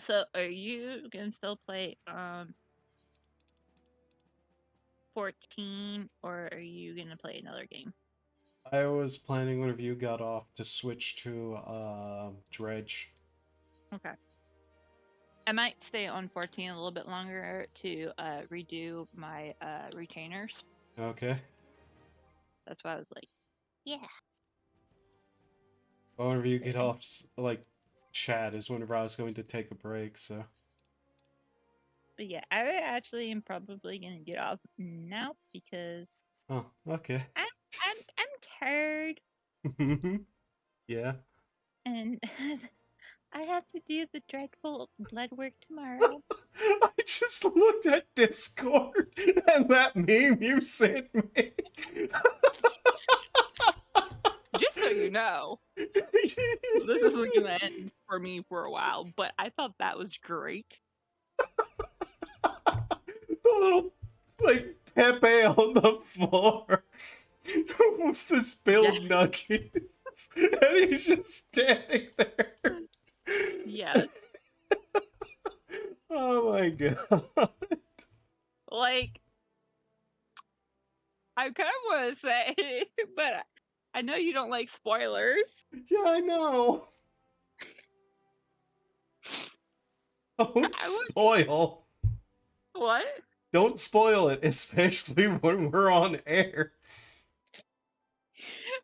[SPEAKER 2] so are you gonna still play 14 or are you gonna play another game?
[SPEAKER 1] I was planning whenever you got off to switch to Dredge.
[SPEAKER 2] Okay. I might stay on 14 a little bit longer to redo my retainers.
[SPEAKER 1] Okay.
[SPEAKER 2] That's why I was like, yeah.
[SPEAKER 1] Well, whenever you get off, like, chat is whenever I was going to take a break, so.
[SPEAKER 2] But yeah, I actually am probably gonna get off now because
[SPEAKER 1] Oh, okay.
[SPEAKER 2] I'm tired
[SPEAKER 1] Yeah.
[SPEAKER 2] and I have to do the dreadful blood work tomorrow.
[SPEAKER 1] I just looked at Discord and that meme you sent me.
[SPEAKER 2] Just so you know, this isn't gonna end for me for a while, but I thought that was great.
[SPEAKER 1] The little, like, Pepe on the floor with the spilled nuggets, and he's just standing there.
[SPEAKER 2] Yes.
[SPEAKER 1] Oh my god.
[SPEAKER 2] Like, I kind of want to say, but I know you don't like spoilers.
[SPEAKER 1] Yeah, I know. Don't
[SPEAKER 2] I would.
[SPEAKER 1] spoil.
[SPEAKER 2] What?
[SPEAKER 1] Don't spoil it, especially when we're on air.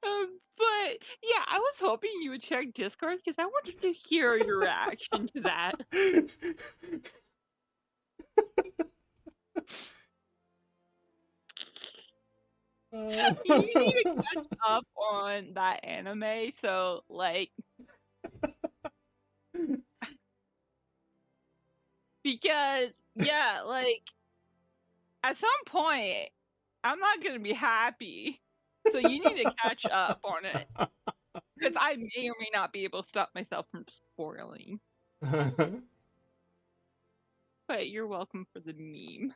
[SPEAKER 2] But yeah, I was hoping you would check Discord because I wanted to hear your reaction to that. You need to catch up on that anime, so, like because, yeah, like, at some point, I'm not gonna be happy, so you need to catch up on it, because I may or may not be able to stop myself from spoiling, but you're welcome for the meme.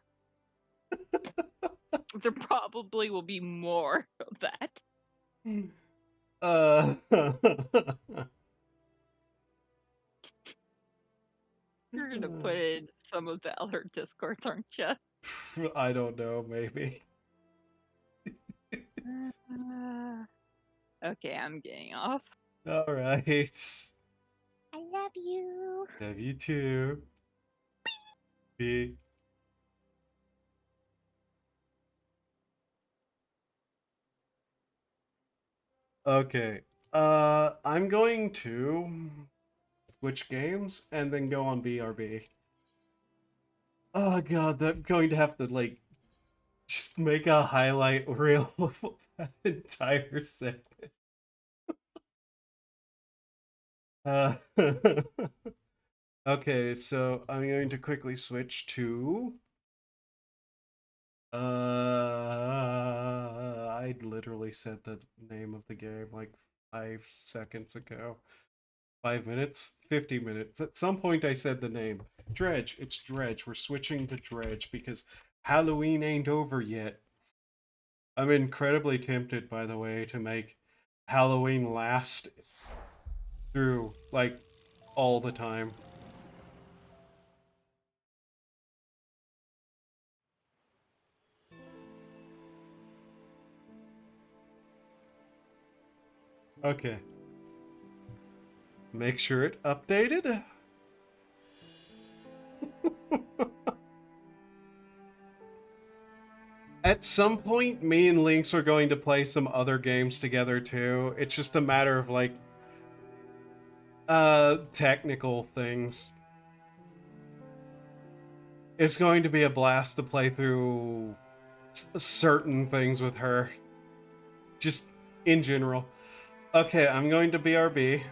[SPEAKER 2] There probably will be more of that.
[SPEAKER 1] uh,
[SPEAKER 2] You're gonna put in some of the other discords, aren't you?
[SPEAKER 1] I don't know, maybe.
[SPEAKER 2] Okay, I'm getting off.
[SPEAKER 1] All right.
[SPEAKER 2] I love you.
[SPEAKER 1] Love you too. B. Okay. I'm going to switch games and then go on BRB. Oh god, I'm going to have to like just make a highlight reel of that entire segment. Uh, okay, so I'm going to quickly switch to. I literally said the name of the game like 5 seconds ago. 5 minutes, 50 minutes. At some point, I said the name. Dredge. It's Dredge. We're switching to Dredge because Halloween ain't over yet. I'm incredibly tempted, by the way, to make Halloween last through like all the time. Okay. Make sure it updated. At some point, me and Lynx are going to play some other games together too. It's just a matter of like technical things. It's going to be a blast to play through certain things with her. Just in general. Okay, I'm going to BRB.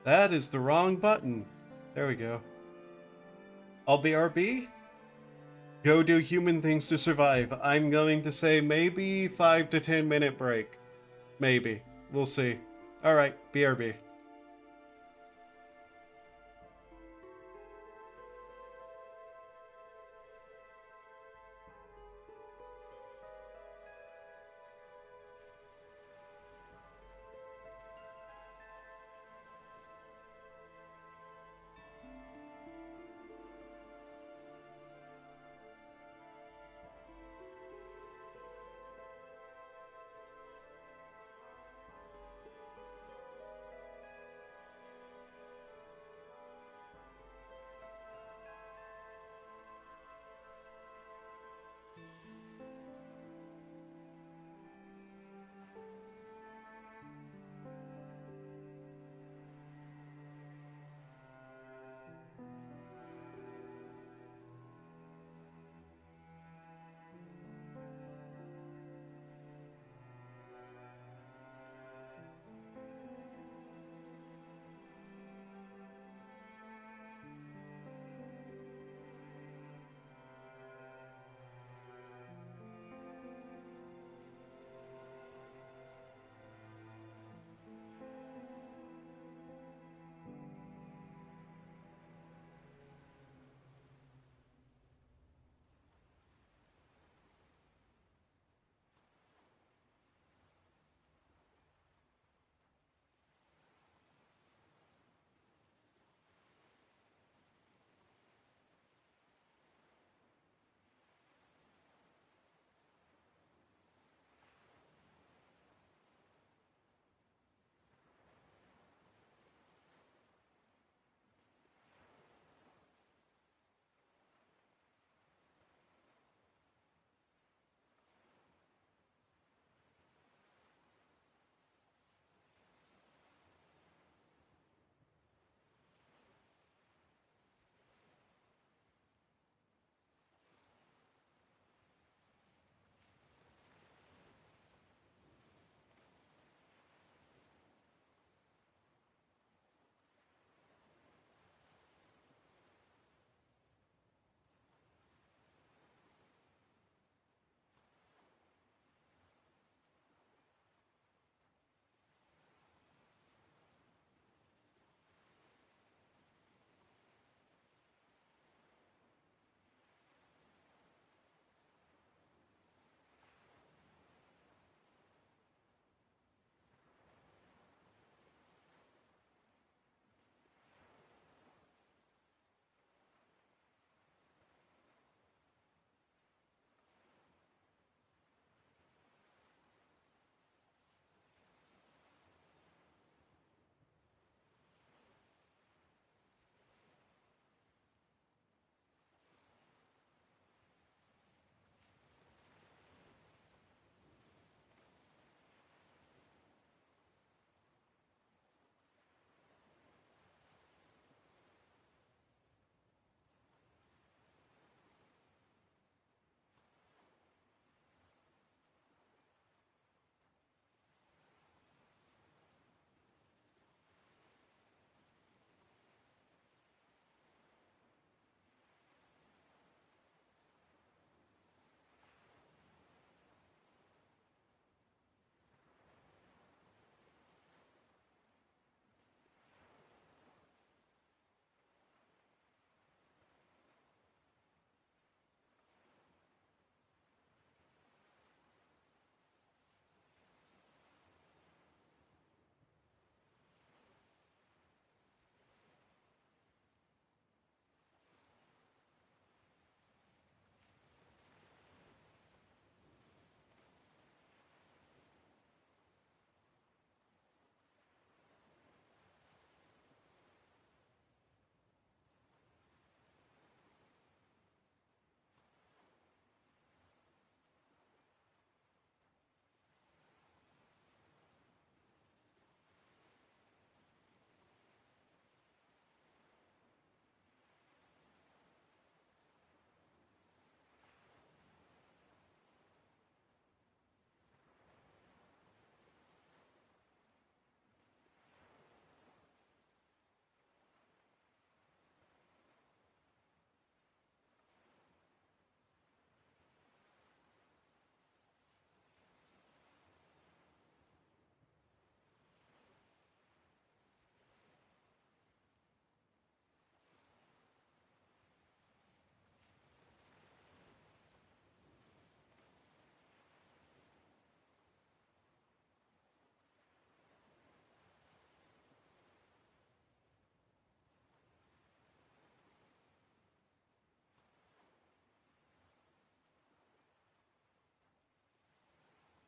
[SPEAKER 1] That is the wrong button. There we go. I'll BRB. Go do human things to survive. I'm going to say maybe 5 to 10 minute break. Maybe. We'll see. Alright, BRB.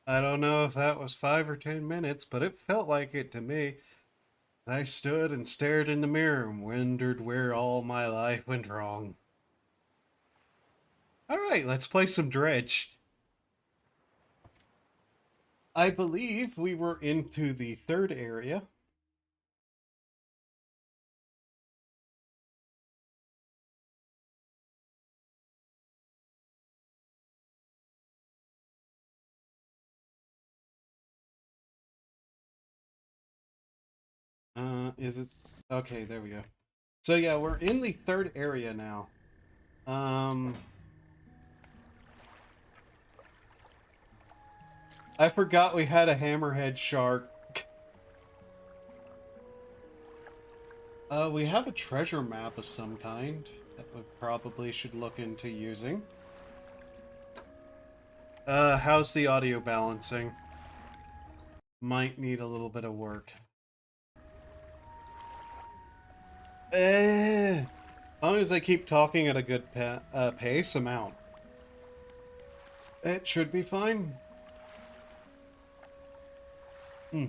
[SPEAKER 1] I don't know if that was 5 or 10 minutes, but it felt like it to me. I stood and stared in the mirror and wondered where all my life went wrong. Alright, let's play some Dredge. I believe we were into the third area. Is it? Okay, there we go. So yeah, we're in the third area now. Um, I forgot we had a hammerhead shark. We have a treasure map of some kind that we probably should look into using. How's the audio balancing? Might need a little bit of work. As long as I keep talking at a good pace amount, it should be fine. Hmm.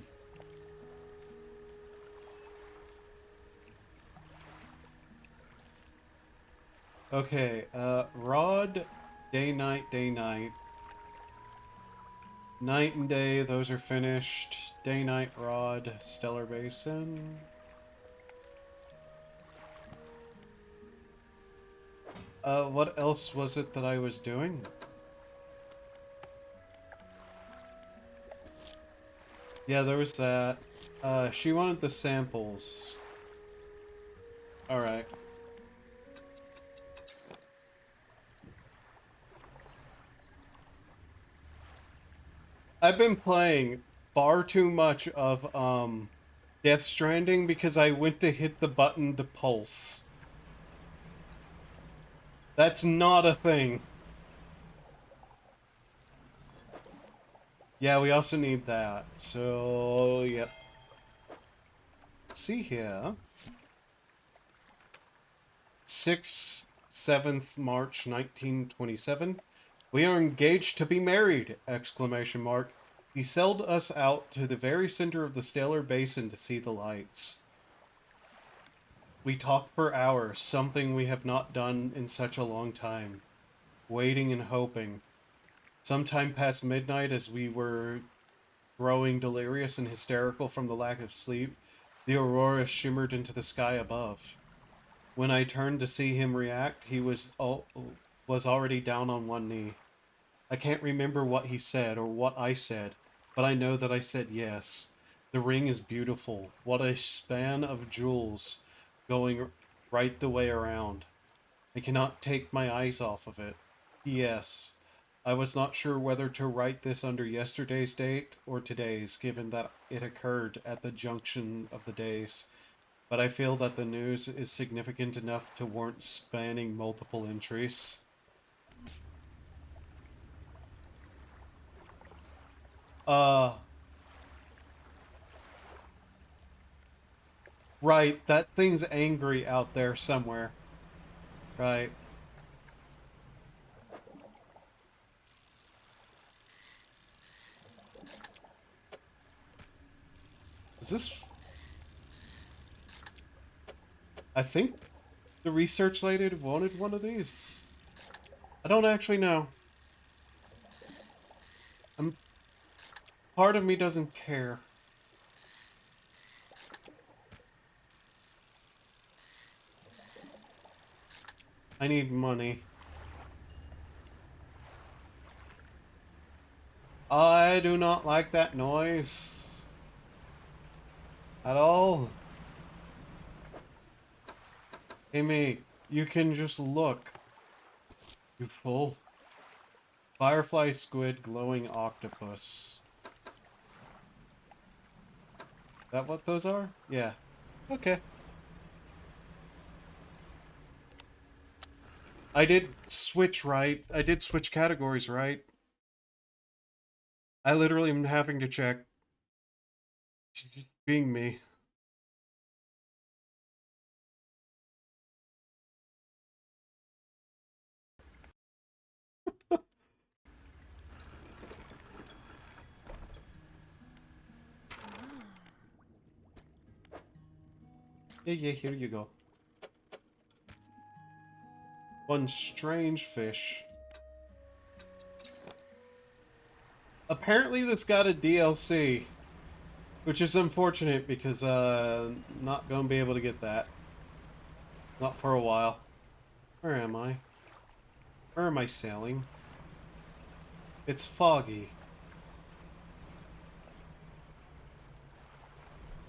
[SPEAKER 1] Okay, rod, day, night, day, night. Night and day, those are finished. Day, night, rod, stellar basin. What else was it that I was doing? Yeah, there was that. She wanted the samples. Alright. I've been playing far too much of, Death Stranding because I went to hit the button to pulse. That's not a thing. Yeah, we also need that. So, yep. Let's see here. 7th March 1927. We are engaged to be married! Exclamation mark. He sailed us out to the very center of the stellar basin to see the lights. We talked for hours, something we have not done in such a long time. Waiting and hoping. Sometime past midnight, as we were growing delirious and hysterical from the lack of sleep, the aurora shimmered into the sky above. When I turned to see him react, he was already down on one knee. I can't remember what he said or what I said, but I know that I said yes. The ring is beautiful. What a span of jewels going right the way around. I cannot take my eyes off of it. Yes. I was not sure whether to write this under yesterday's date or today's, given that it occurred at the junction of the days. But I feel that the news is significant enough to warrant spanning multiple entries. Uh, right, that thing's angry out there somewhere. Right. Is this... I think the research lady wanted one of these. I don't actually know. Part of me doesn't care. I need money. I do not like that noise. At all. Amy, you can just look. You fool. Firefly squid, glowing octopus. Is that what those are? Yeah. Okay. I did switch right. I did switch categories right. I literally am having to check. It's just being me. Yeah, here you go. One strange fish. Apparently this got a DLC, which is unfortunate because not gonna be able to get that. Not for a while. Where am I? Where am I sailing? It's foggy.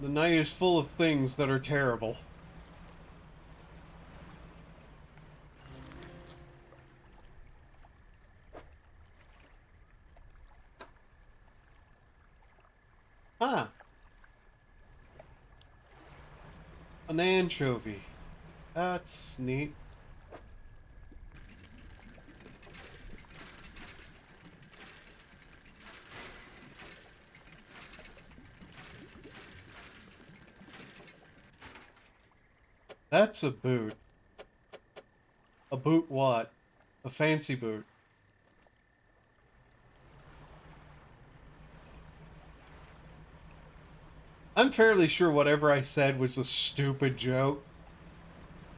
[SPEAKER 1] The night is full of things that are terrible. Ah! An anchovy. That's neat. That's a boot. A boot what? A fancy boot. I'm fairly sure whatever I said was a stupid joke.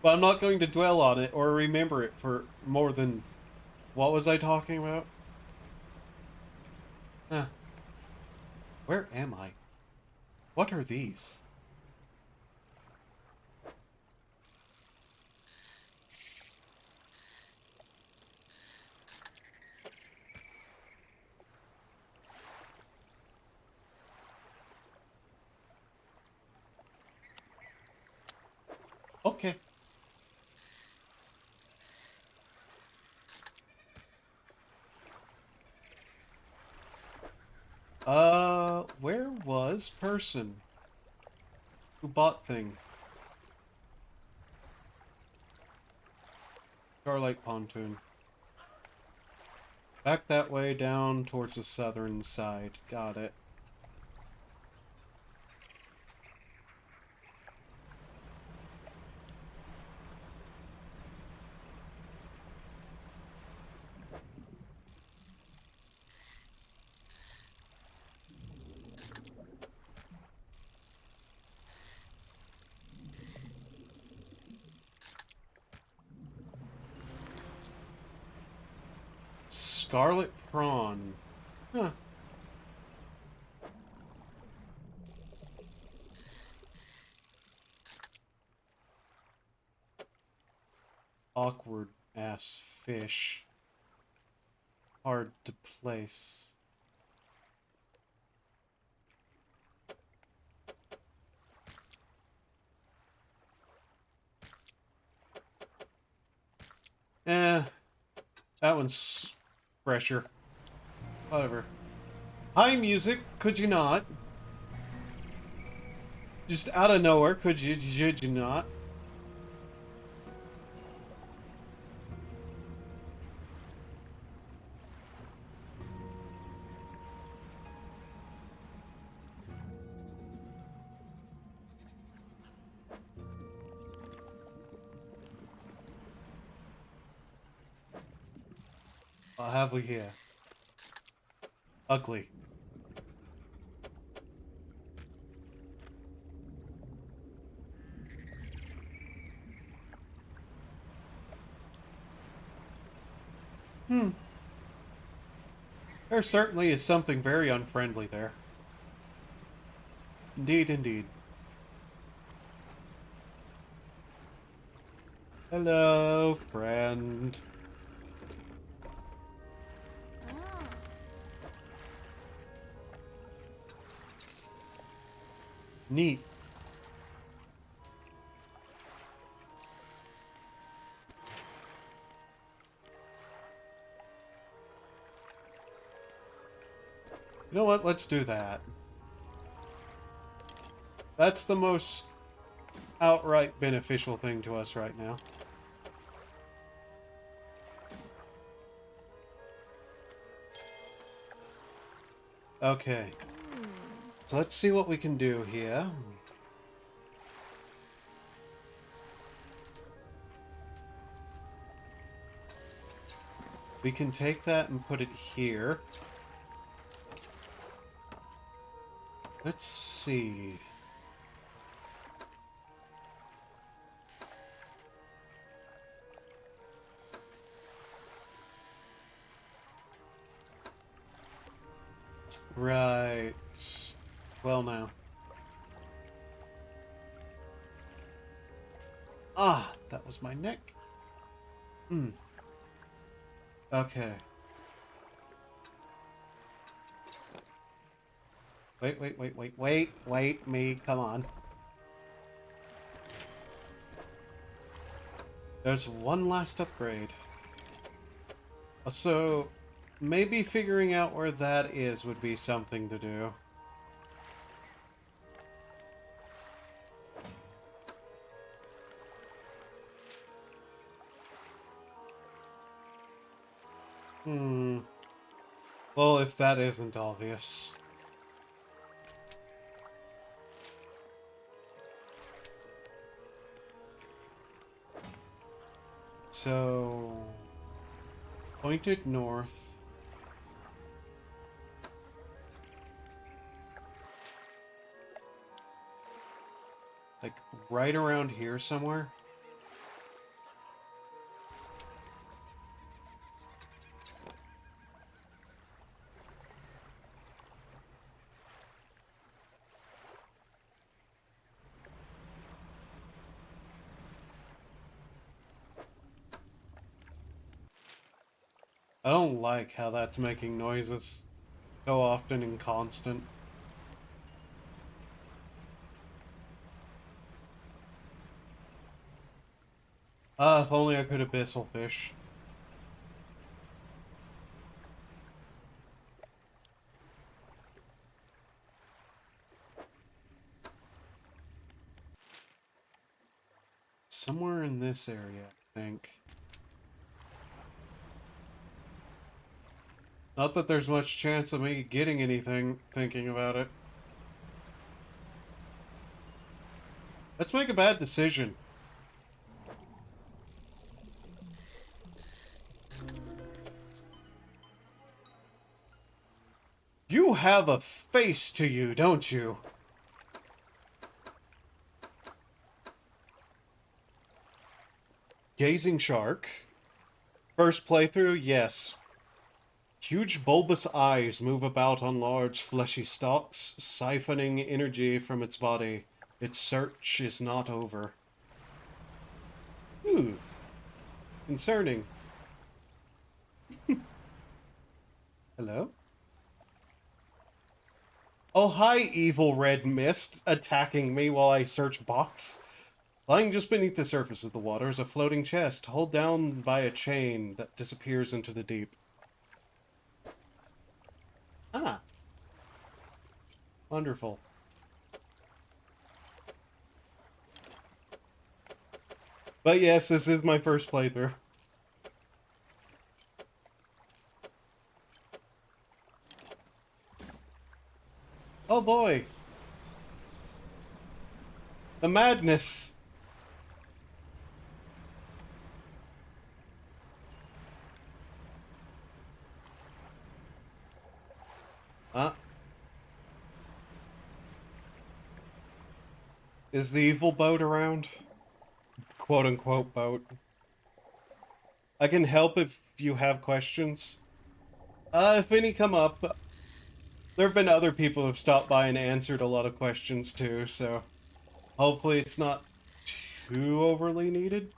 [SPEAKER 1] But I'm not going to dwell on it or remember it for more than... What was I talking about? Huh. Where am I? What are these? Okay. Where was person who bought thing? Starlight Pontoon. Back that way down towards the southern side. Got it. Scarlet Prawn. Huh. Awkward ass fish. Hard to place. Eh, that one's fresher. Whatever. Hi, music. Could you not? Just out of nowhere, could you not? What have we here? Ugly. There certainly is something very unfriendly there. Indeed, indeed. Hello, friend. Neat. You know what? Let's do that. That's the most outright beneficial thing to us right now. Okay. So let's see what we can do here. We can take that and put it here. Let's see. Right. Well now. Ah, that was my neck. Hmm. Okay. Wait, me, come on. There's one last upgrade. So, maybe figuring out where that is would be something to do. Hmm. Well, if that isn't obvious. So, pointed north. Like, right around here somewhere? I don't like how that's making noises so often and constant. If only I could abyssal fish. Somewhere in this area, I think. Not that there's much chance of me getting anything, thinking about it. Let's make a bad decision. You have a face to you, don't you? Gazing shark. First playthrough, yes. Huge bulbous eyes move about on large fleshy stalks, siphoning energy from its body. Its search is not over. Ooh, concerning. Hello? Oh, hi, evil red mist, attacking me while I search box. Lying just beneath the surface of the water is a floating chest, held down by a chain that disappears into the deep. Ah, wonderful. But yes, this is my first playthrough. Oh boy. The madness. Huh? Is the evil boat around? Quote unquote boat. I can help if you have questions. If any come up, there have been other people who've stopped by and answered a lot of questions too, so hopefully it's not too overly needed.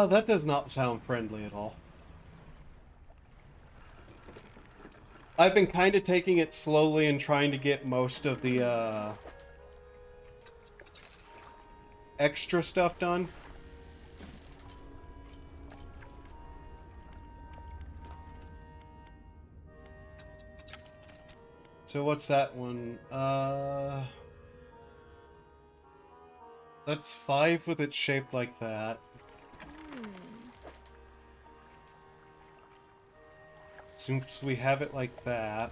[SPEAKER 1] That does not sound friendly at all. I've been kind of taking it slowly and trying to get most of the, extra stuff done. So what's that one? That's 5 with it shaped like that. Since we have it like that.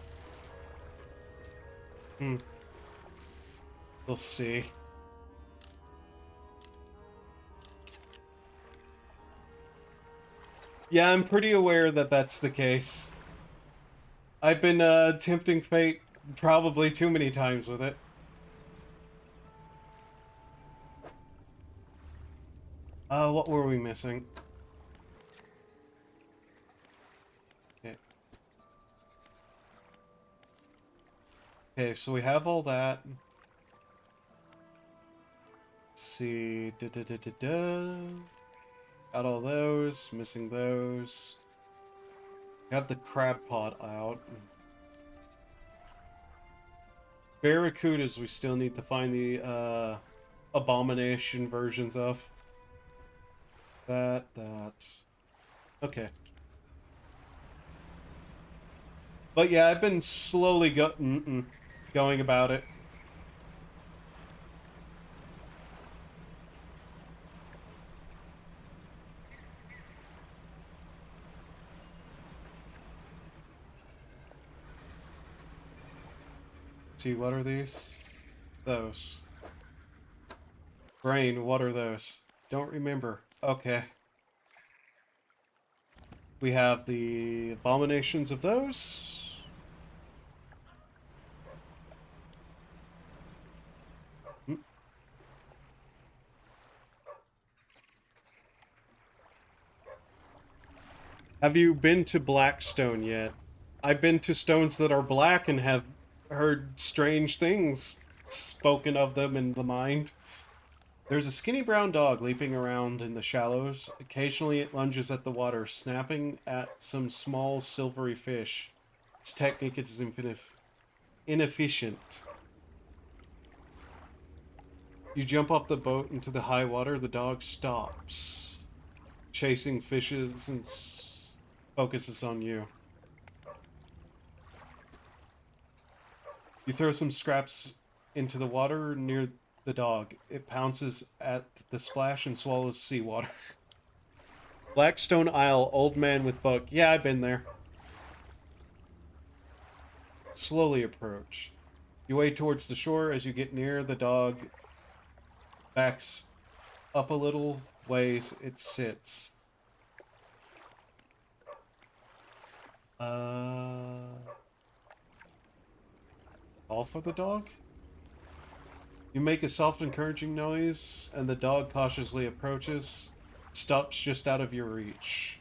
[SPEAKER 1] We'll see. Yeah, I'm pretty aware that that's the case. I've been tempting fate probably too many times with it. What were we missing? Okay. Okay, so we have all that. Let's see. Da, da, da, da, da. Got all those. Missing those. Got the crab pot out. Barracudas we still need to find the abomination versions of. That. Okay. But yeah, I've been slowly going about it. See, what are these? Those. Brain, what are those? Don't remember. Okay. We have the abominations of those. Hmm. Have you been to Blackstone yet? I've been to stones that are black and have heard strange things spoken of them in the mind. There's a skinny brown dog leaping around in the shallows. Occasionally it lunges at the water, snapping at some small silvery fish. Its technique is inefficient. You jump off the boat into the high water, the dog stops, chasing fishes and focuses on you. You throw some scraps into the water near the dog. It pounces at the splash and swallows seawater. Blackstone Isle, old man with book. Yeah, I've been there. Slowly approach. You wade towards the shore. As you get near, the dog backs up a little ways. It sits. Call for the dog? You make a soft, encouraging noise, and the dog cautiously approaches. Stops just out of your reach.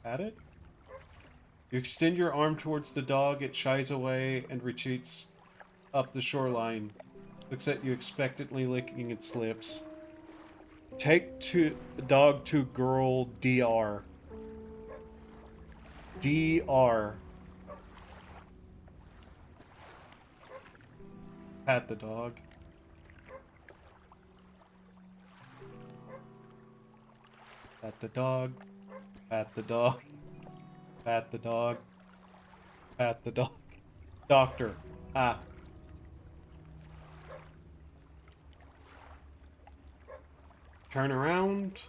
[SPEAKER 1] At it? You extend your arm towards the dog. It shies away and retreats up the shoreline. Looks at you expectantly, licking its lips. Take the dog to girl DR. DR. Pat the dog. Pat the dog. Pat the dog. Pat the dog. Pat the dog. Doctor. Ah. Turn around.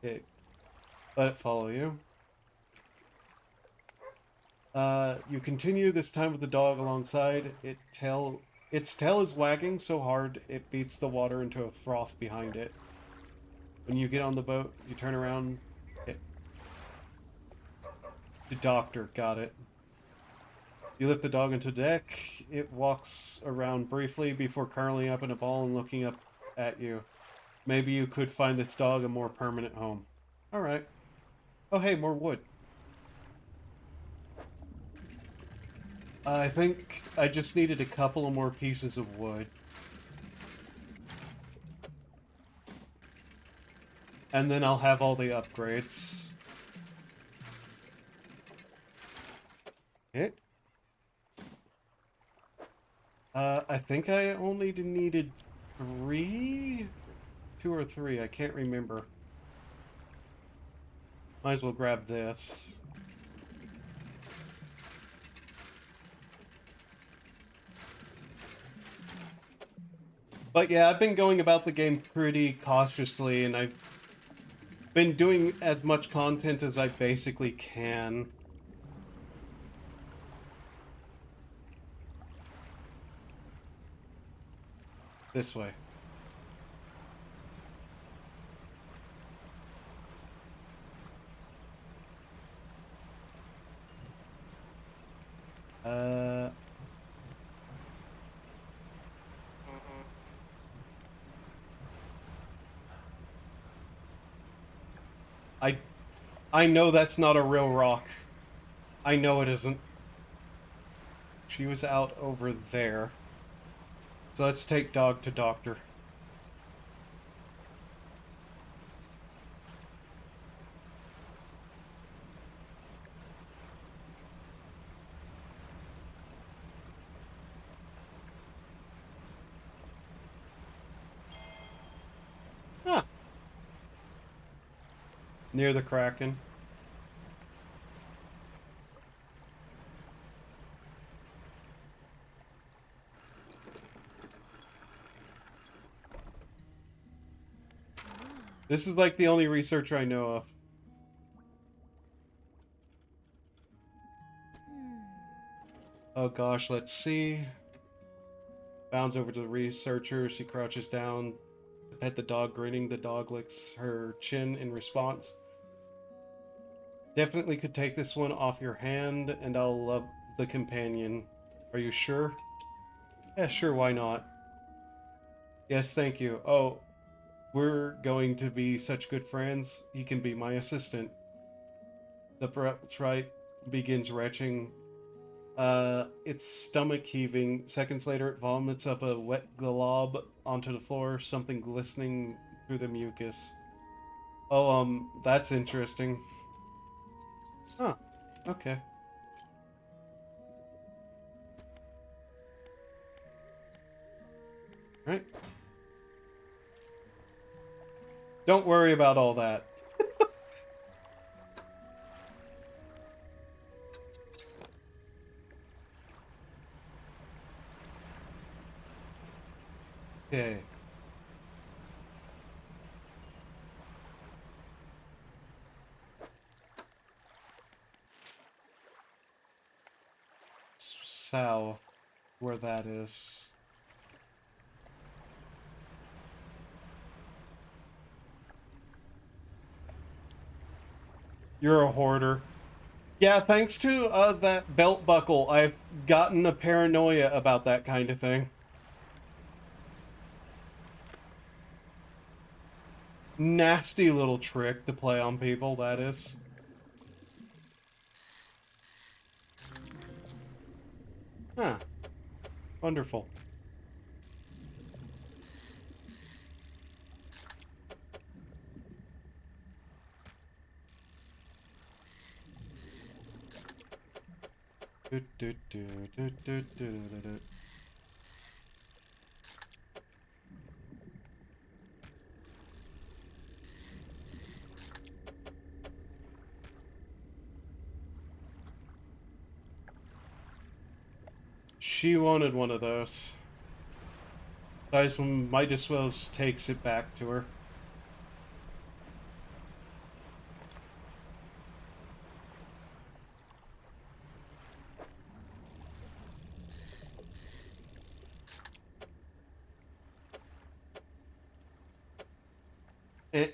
[SPEAKER 1] Okay. Let it follow you. You continue this time with the dog alongside. Its tail is wagging so hard it beats the water into a froth behind it. When you get on the boat, you turn around. The doctor, got it. You lift the dog into deck. It walks around briefly before curling up in a ball and looking up at you. Maybe you could find this dog a more permanent home. Alright. Oh hey, more wood. I think I just needed a couple of more pieces of wood. And then I'll have all the upgrades. Okay. I think I only needed 3? 2 or 3, I can't remember. Might as well grab this. But yeah, I've been going about the game pretty cautiously, and I've been doing as much content as I basically can. This way. I I know that's not a real rock. I know it isn't. She was out over there. So let's take dog to doctor. Huh. Near the Kraken. This is like the only researcher I know of. Oh gosh, let's see. Bounds over to the researcher. She crouches down to pet the dog, grinning. The dog licks her chin in response. Definitely could take this one off your hand, and I'll love the companion. Are you sure? Yeah, sure, why not? Yes, thank you. Oh, we're going to be such good friends. He can be my assistant. The right begins retching. Its stomach heaving. Seconds later, it vomits up a wet glob onto the floor, something glistening through the mucus. Oh, that's interesting. Huh. Okay. Right. Don't worry about all that. Okay. South, where that is. You're a hoarder. Yeah, thanks to that belt buckle, I've gotten a paranoia about that kind of thing. Nasty little trick to play on people, that is. Huh. Wonderful. Do, do, do, do, do, do, do, do. She wanted one of those. Guys, might as well takes it back to her. Eh.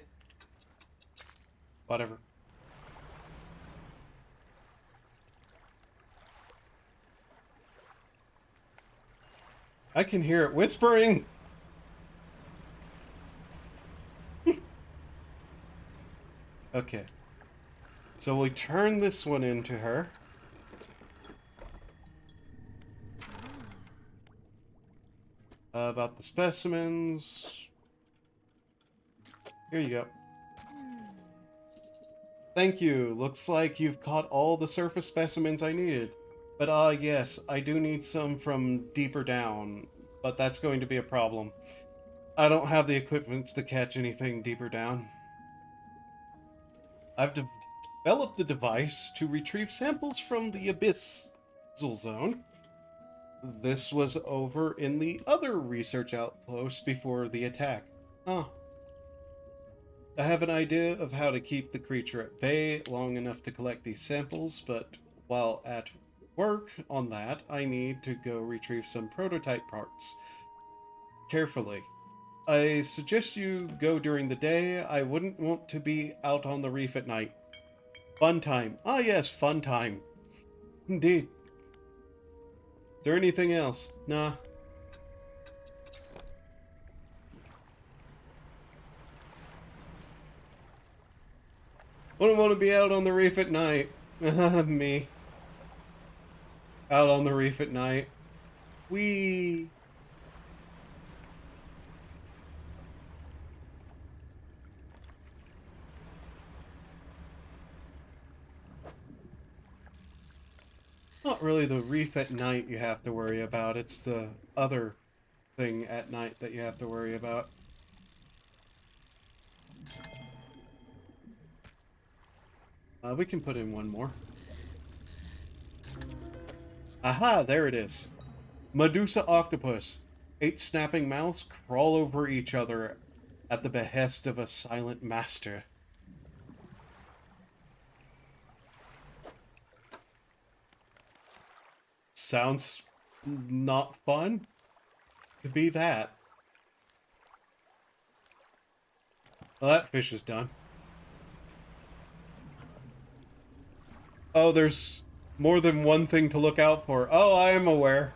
[SPEAKER 1] Whatever. I can hear it whispering! Okay. So we turn this one into her. About the specimens. Here you go. Thank you. Looks like you've caught all the surface specimens I needed. But yes, I do need some from deeper down. But that's going to be a problem. I don't have the equipment to catch anything deeper down. I've developed a device to retrieve samples from the abyssal zone. This was over in the other research outpost before the attack. Huh. I have an idea of how to keep the creature at bay long enough to collect these samples, but while at work on that, I need to go retrieve some prototype parts. Carefully. I suggest you go during the day. I wouldn't want to be out on the reef at night. Fun time. Ah yes, fun time. Indeed. Is there anything else? Nah. Wouldn't want to be out on the reef at night. Me. Out on the reef at night. Wee. Not really the reef at night you have to worry about. It's the other thing at night that you have to worry about. We can put in one more. Aha, there it is. Medusa octopus. 8 snapping mouths crawl over each other at the behest of a silent master. Sounds not fun to be that. Well, that fish is done. Oh, there's more than one thing to look out for. Oh, I am aware.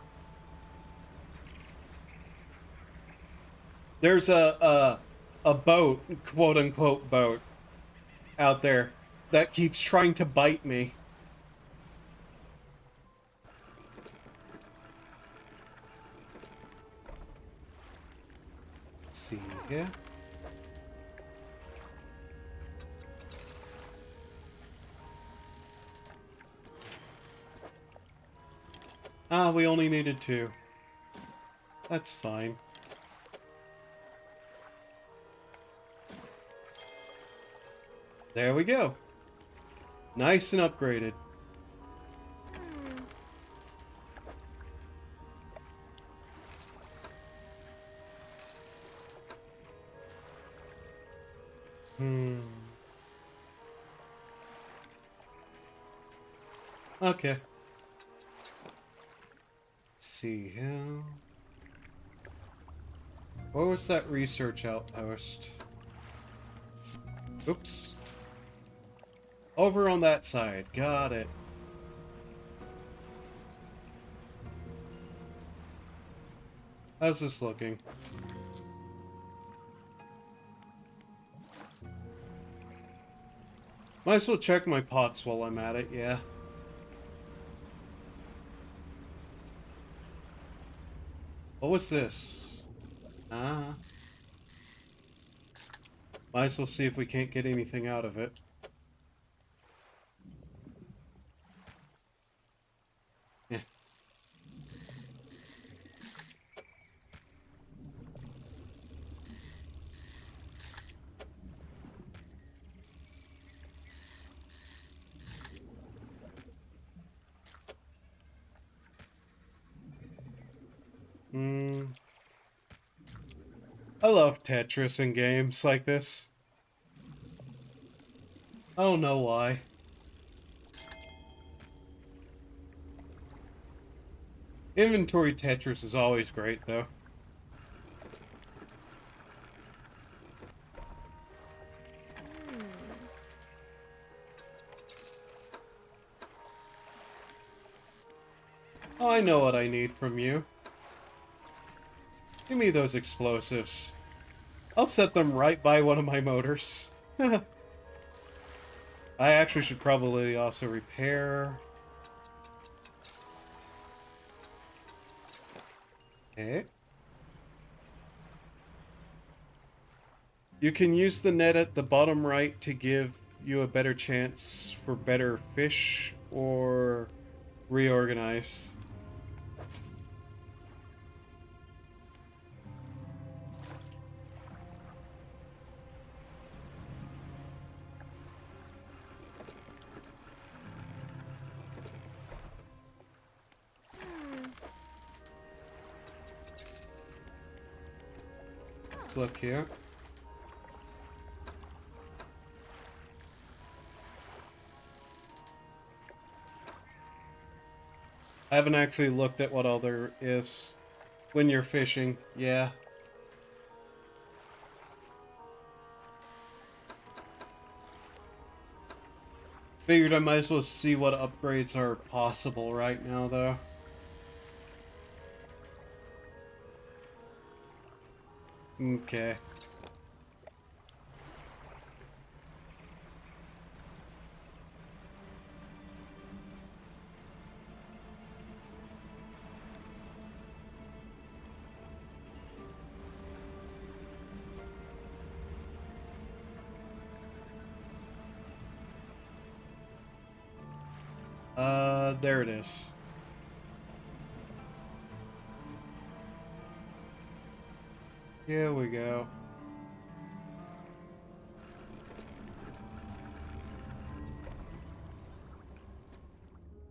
[SPEAKER 1] There's a boat, quote unquote boat, out there that keeps trying to bite me. Let's see here. Ah, we only needed 2. That's fine. There we go. Nice and upgraded. Okay. Let's see here. Where was that research outpost? Oops. Over on that side. Got it. How's this looking? Might as well check my pots while I'm at it, yeah. What was this? Ah. Might as well see if we can't get anything out of it. Yeah. I love Tetris in games like this. I don't know why. Inventory Tetris is always great, though. Oh, I know what I need from you. Give me those explosives. I'll set them right by one of my motors. I actually should probably also repair. Okay. You can use the net at the bottom right to give you a better chance for better fish or reorganize. Let's look here. I haven't actually looked at what all there is when you're fishing. Yeah. Figured I might as well see what upgrades are possible right now, though. Okay. There it is. Here we go.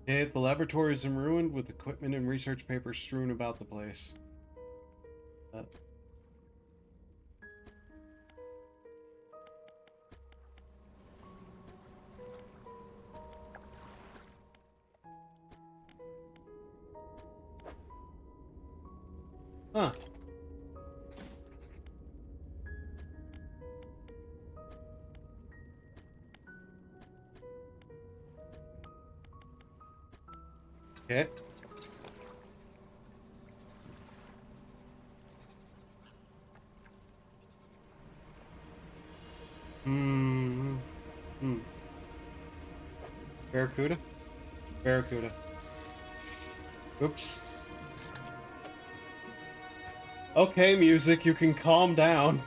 [SPEAKER 1] Okay, the laboratory is in ruin with equipment and research papers strewn about the place. Huh. Okay. Hmm. Hmm. Barracuda? Barracuda. Oops. Okay, music, you can calm down.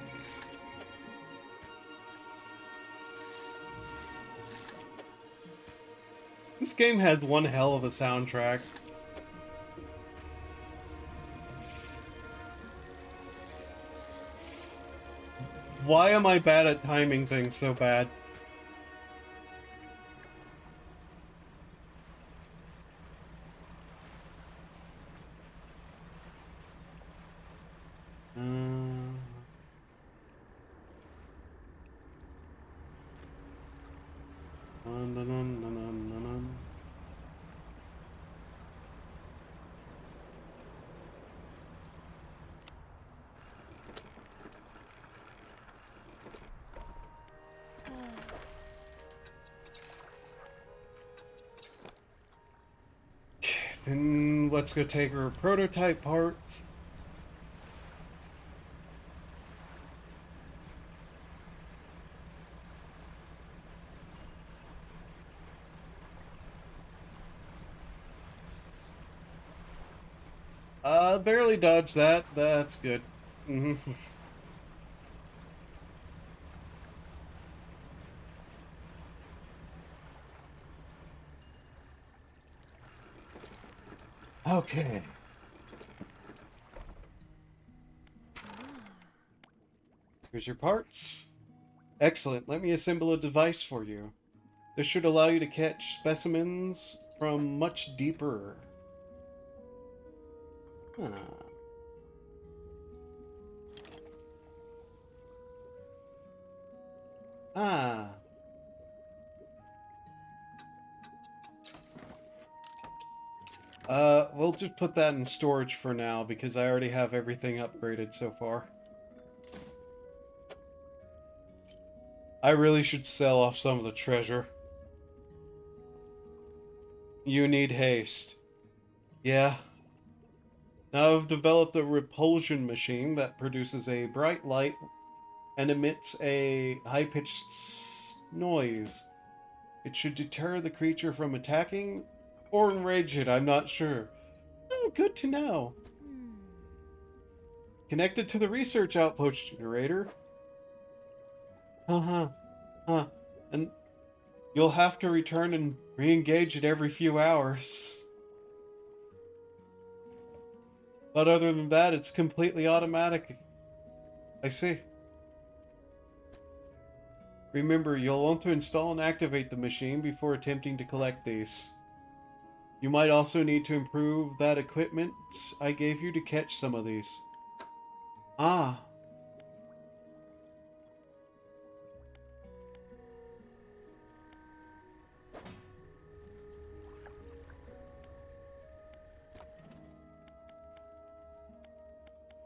[SPEAKER 1] This game has one hell of a soundtrack. Why am I bad at timing things so bad? Dun, dun, dun, dun, dun, dun, dun. Then let's go take her prototype parts. Barely dodged that. That's good. Mm-hmm. Okay. Here's your parts. Excellent. Let me assemble a device for you. This should allow you to catch specimens from much deeper. Huh. Ah. We'll just put that in storage for now because I already have everything upgraded so far. I really should sell off some of the treasure. You need haste. Yeah. Now I've developed a repulsion machine that produces a bright light and emits a high-pitched noise. It should deter the creature from attacking or enrage it, I'm not sure. Oh, good to know. Connected to the research outpost generator. Uh-huh. Huh. And you'll have to return and re-engage it every few hours. But other than that, it's completely automatic. I see. Remember, you'll want to install and activate the machine before attempting to collect these. You might also need to improve that equipment I gave you to catch some of these. Ah.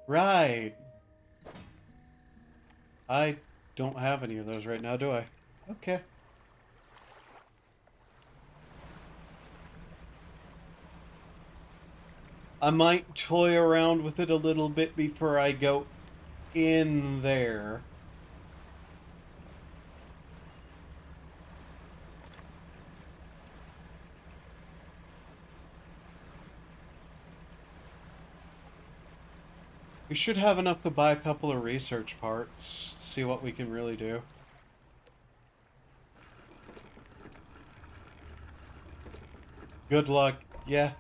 [SPEAKER 1] Right. I don't have any of those right now, do I? Okay. I might toy around with it a little bit before I go in there. We should have enough to buy a couple of research parts, see what we can really do. Good luck. Yeah.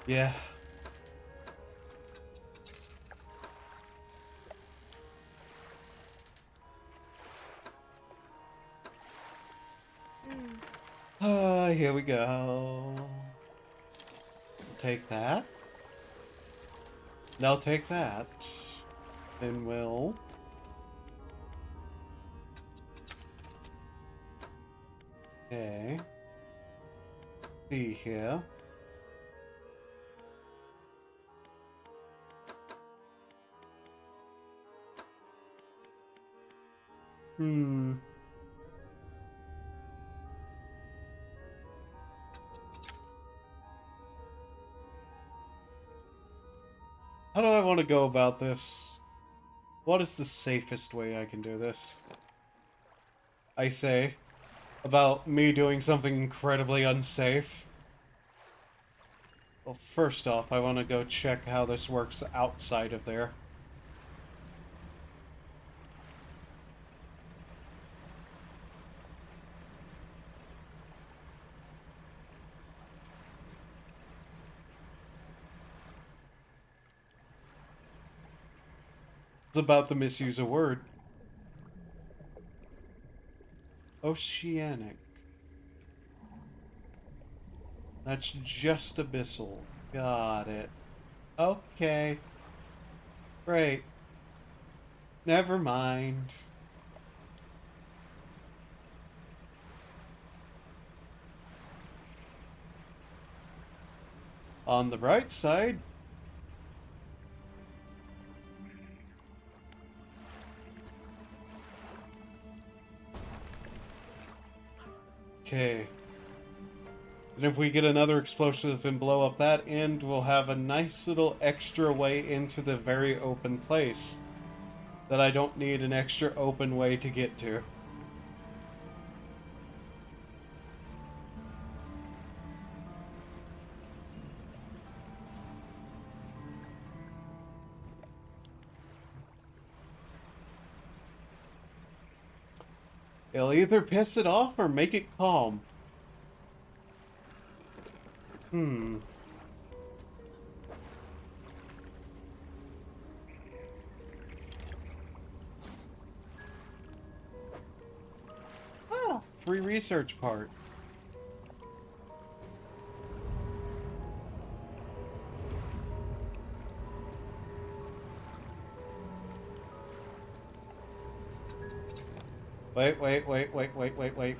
[SPEAKER 1] Yeah. Here we go. Take that. Now take that. And we'll... Okay. See here. Hmm. How do I want to go about this? What is the safest way I can do this? I say, about me doing something incredibly unsafe. Well, first off, I want to go check how this works outside of there. It's about to misuse a word. Oceanic. That's just abyssal. Got it. Okay. Great. Never mind. On the bright side, okay. And if we get another explosive and blow up that end, we'll have a nice little extra way into the very open place that I don't need an extra open way to get to. It'll either piss it off or make it calm. Oh, free research part. Wait.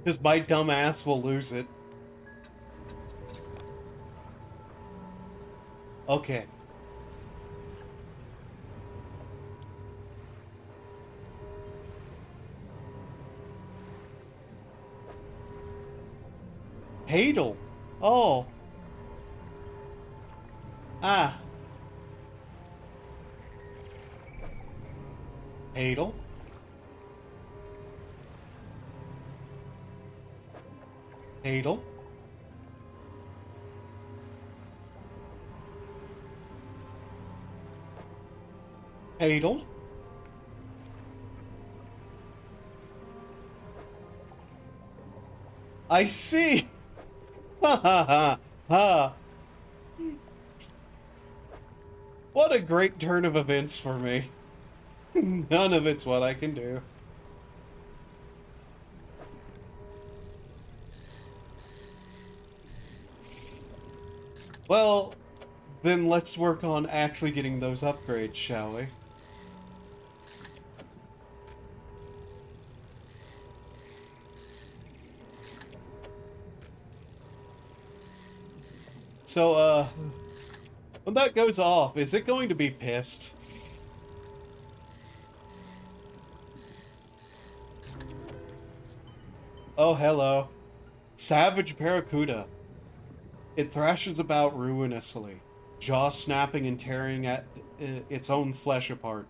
[SPEAKER 1] Because my dumb ass will lose it. Okay. Hadel. Oh. Ah. Hadel. Hadel. Hadel. I see. Ha ha ha ha. What a great turn of events for me. None of it's what I can do. Well, then let's work on actually getting those upgrades, shall we? So, when that goes off, is it going to be pissed? Oh, hello. Savage Barracuda. It thrashes about ruinously, jaw snapping and tearing at its own flesh apart.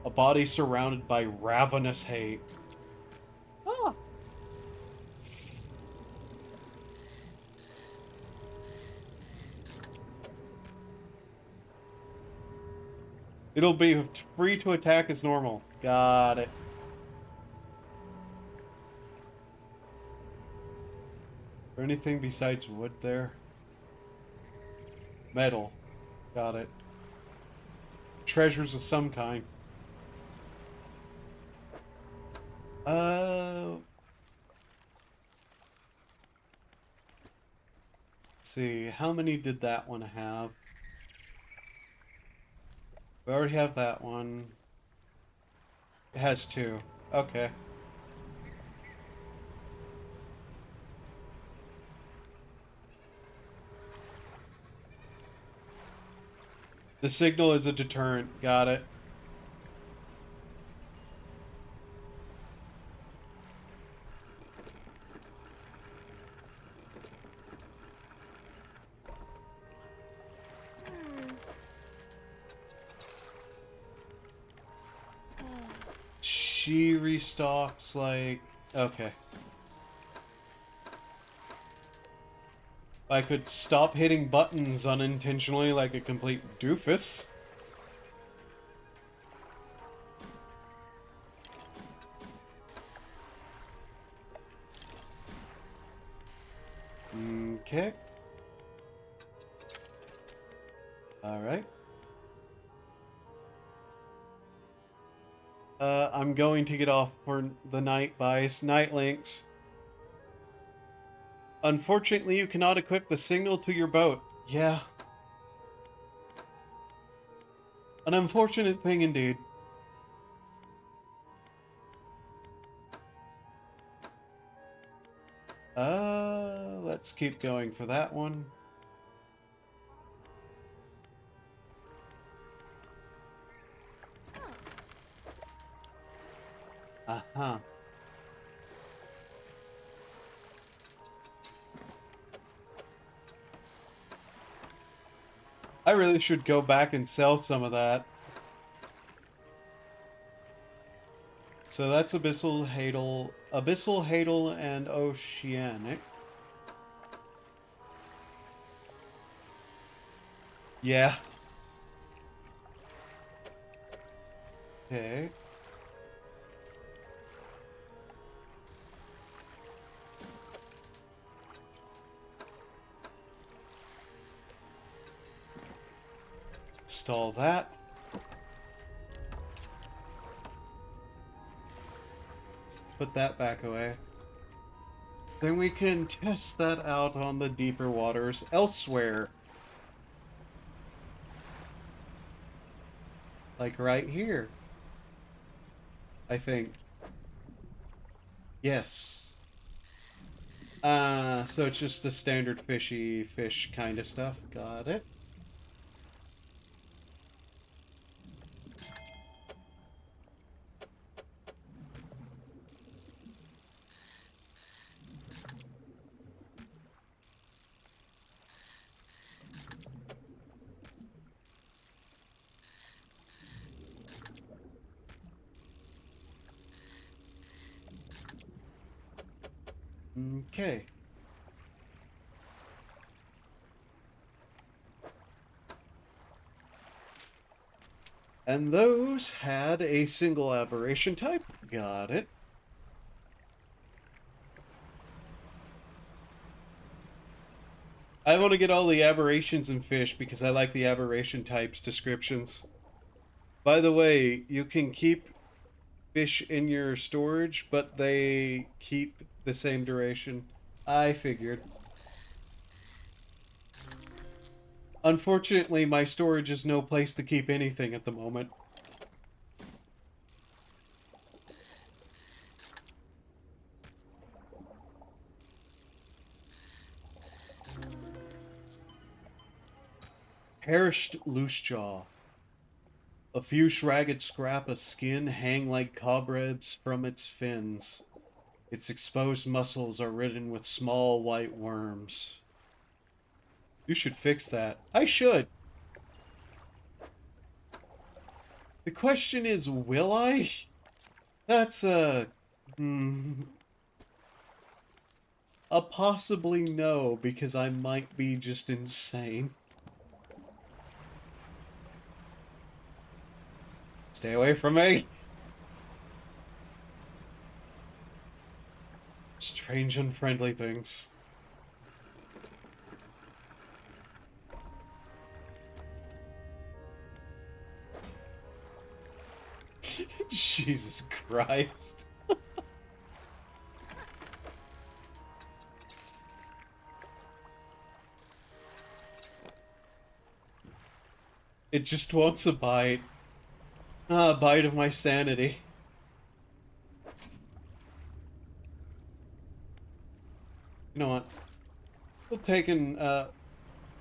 [SPEAKER 1] A body surrounded by ravenous hate. Ah. It'll be free to attack as normal. Got it. there anything besides wood there? Metal. Got it. Treasures of some kind. Let's see. How many did that one have? We already have that one. It has 2. Okay. The signal is a deterrent. Got it. She restocks like... Okay. I could stop hitting buttons unintentionally like a complete doofus. Okay. Alright. I'm going to get off for the night, Bias. Night, Lynx. Unfortunately, you cannot equip the signal to your boat. Yeah. An unfortunate thing indeed. Let's keep going for that one. Uh-huh. I really should go back and sell some of that. So that's Abyssal, Hadal, and Oceanic. Yeah. Okay. Install that. Put that back away. Then we can test that out on the deeper waters elsewhere. Like right here. I think. Yes. So it's just the standard fishy fish kind of stuff. Got it. Okay. And those had a single aberration type. Got it. I want to get all the aberrations in fish because I like the aberration types descriptions. By the way, you can keep fish in your storage, but they keep the same duration. I figured. Unfortunately, my storage is no place to keep anything at the moment. Perished loosejaw. A few ragged scrap of skin hang like cobwebs from its fins. Its exposed muscles are ridden with small white worms. You should fix that. I should. The question is, will I? That's a possibly no, because I might be just insane. Stay away from me. Strange, unfriendly things. Jesus Christ. It just wants a bite. A bite of my sanity. You know what? We'll take and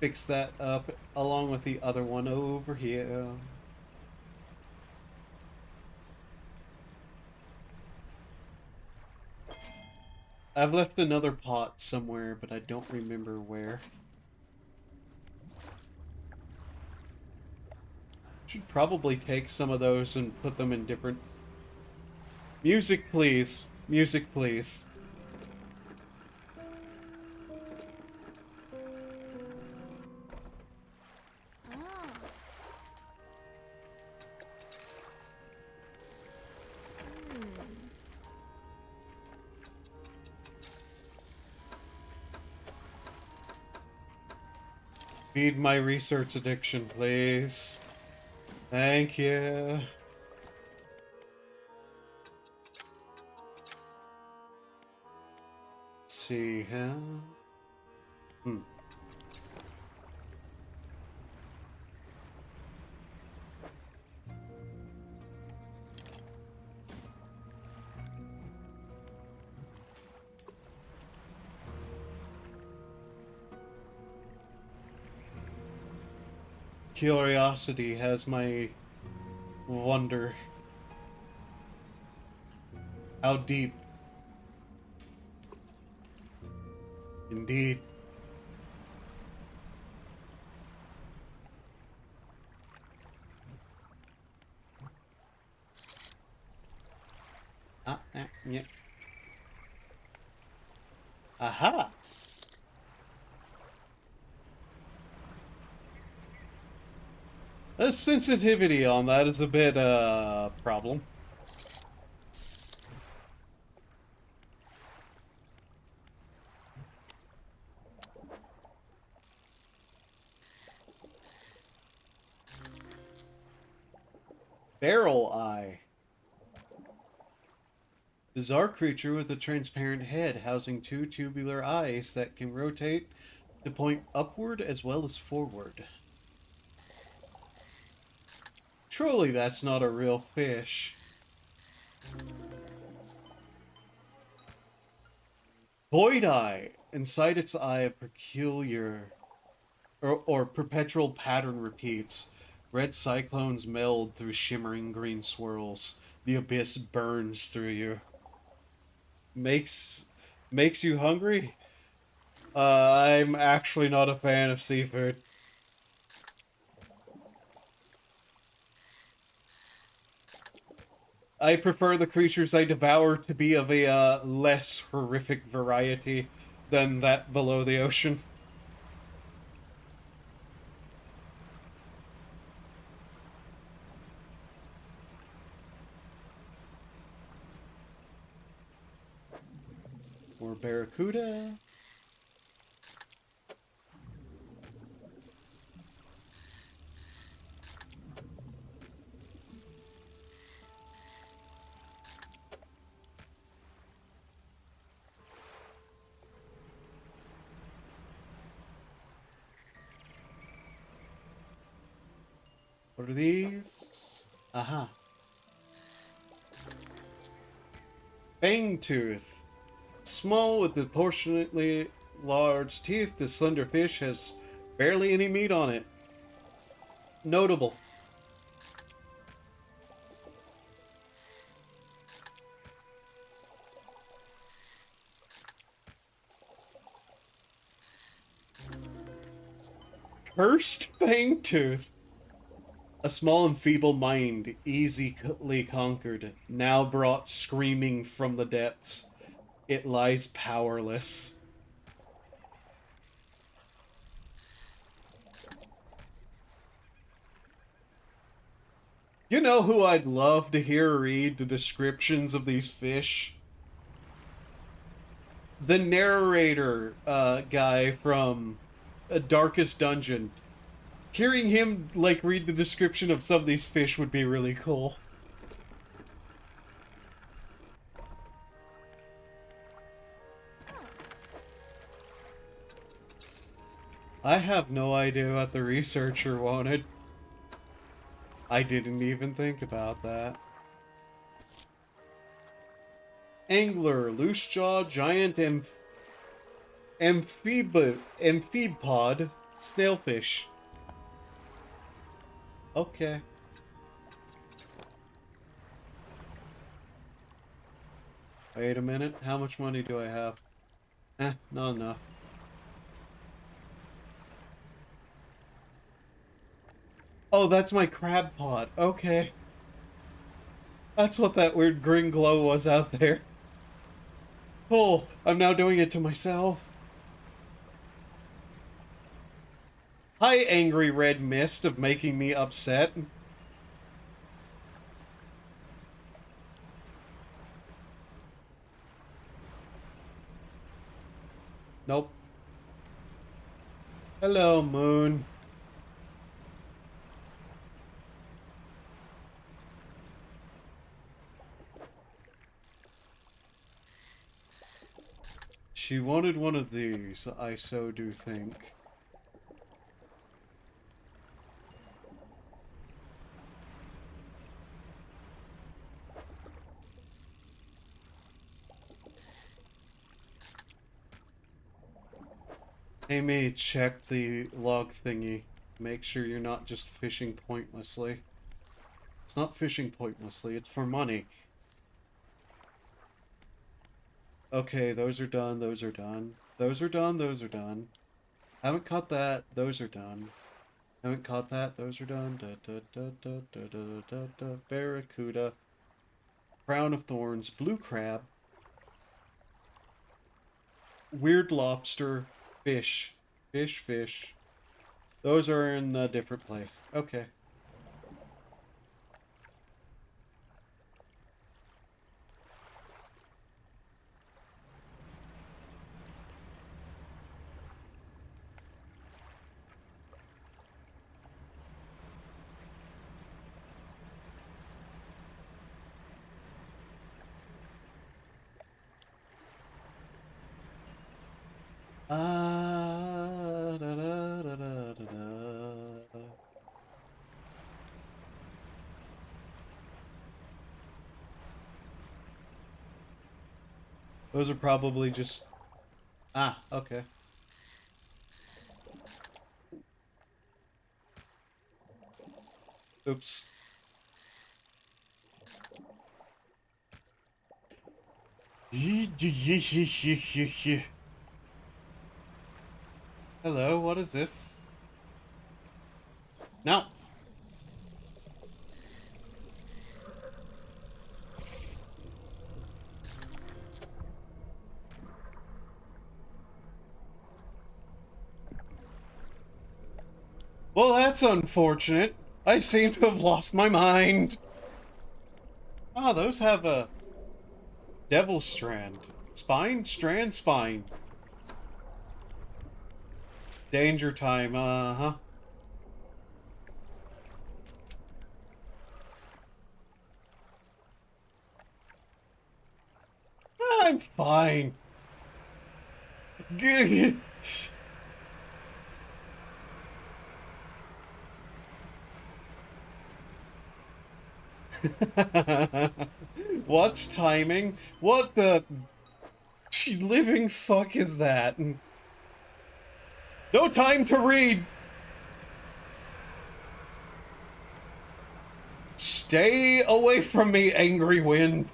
[SPEAKER 1] fix that up along with the other one over here. I've left another pot somewhere, but I don't remember where. Should probably take some of those and put them in different... Music, please. Music, please. Feed my research addiction, please. Thank you. Let's see, huh? Curiosity has my wonder. How deep? Indeed. Yeah. Aha! The sensitivity on that is a bit, problem. Barrel Eye. Bizarre creature with a transparent head housing two tubular eyes that can rotate to point upward as well as forward. Truly, that's not a real fish. Void Eye. Inside its eye, a peculiar or perpetual pattern repeats. Red cyclones meld through shimmering green swirls. The abyss burns through you. Makes you hungry? I'm actually not a fan of seafood. I prefer the creatures I devour to be of a less horrific variety than that below the ocean. More barracuda. What are these? Aha. Fangtooth. Small with proportionately large teeth, the slender fish has barely any meat on it. Notable. Cursed Fangtooth. A small and feeble mind, easily conquered, now brought screaming from the depths. It lies powerless. You know who I'd love to hear read the descriptions of these fish? The narrator guy from Darkest Dungeon. Hearing him, like, read the description of some of these fish would be really cool. I have no idea what the researcher wanted. I didn't even think about that. Angler, loose jaw, giant amphibod, snailfish. Okay. Wait a minute. How much money do I have? Not enough. Oh, that's my crab pot. Okay. That's what that weird green glow was out there. Oh, I'm now doing it to myself. Hi, angry red mist of making me upset. Nope. Hello, moon. She wanted one of these, I so do think. Amy, check the log thingy. Make sure you're not just fishing pointlessly. It's not fishing pointlessly, it's for money. Okay, those are done, those are done. Those are done, those are done. Haven't caught that, those are done. Haven't caught that, those are done. Da, da, da, da, da, da, da, da. Barracuda. Crown of Thorns, blue crab. Weird lobster, fish. Fish, fish. Those are in a different place. Okay. Da, da, da, da, da, da. Those are probably just... Ah, okay. Oops. Hello, what is this? No. Well, that's unfortunate. I seem to have lost my mind. Ah, those have a devil strand. Spine? Strand? Spine. Danger time, uh-huh. I'm fine. What's timing? What the living fuck is that? No time to read! Stay away from me, angry wind!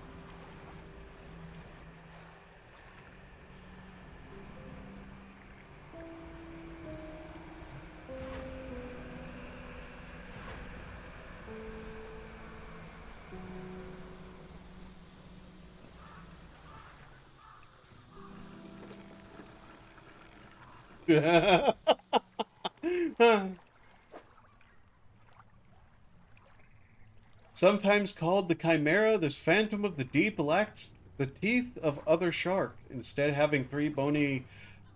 [SPEAKER 1] Sometimes called the Chimera, this phantom of the deep lacks the teeth of other shark, instead having three bony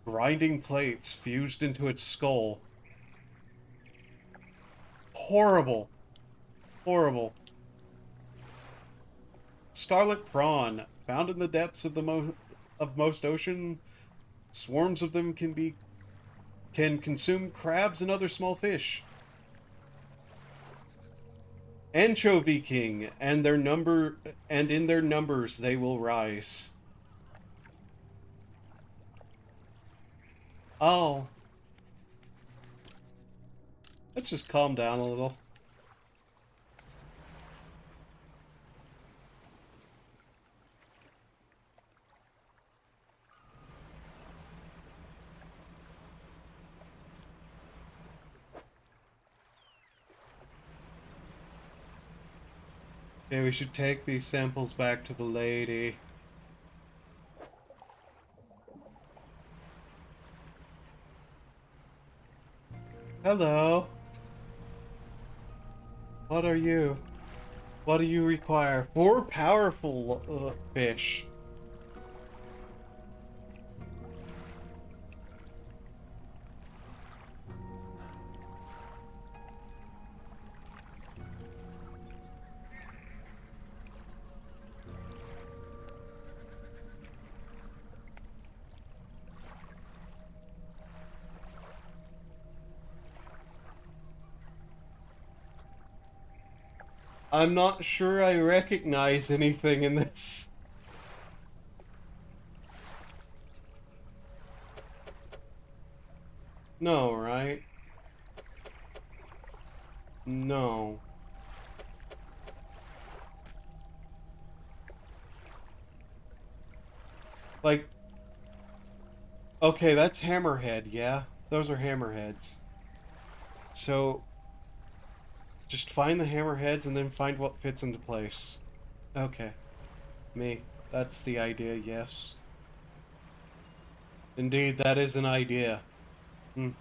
[SPEAKER 1] grinding plates fused into its skull. Horrible. Horrible. Scarlet prawn, found in the depths of the most ocean. Swarms of them can be can consume crabs and other small fish. Anchovy King, and in their numbers they will rise. Oh. Let's just calm down a little. Okay, we should take these samples back to the lady. Hello. What are you? What do you require? 4 powerful fish. I'm not sure I recognize anything in this. No, right? No. Like, okay, that's hammerhead, yeah? Those are hammerheads. So, just find the hammerheads and then find what fits into place. Okay. Me. That's the idea, yes. Indeed, that is an idea. Hmm.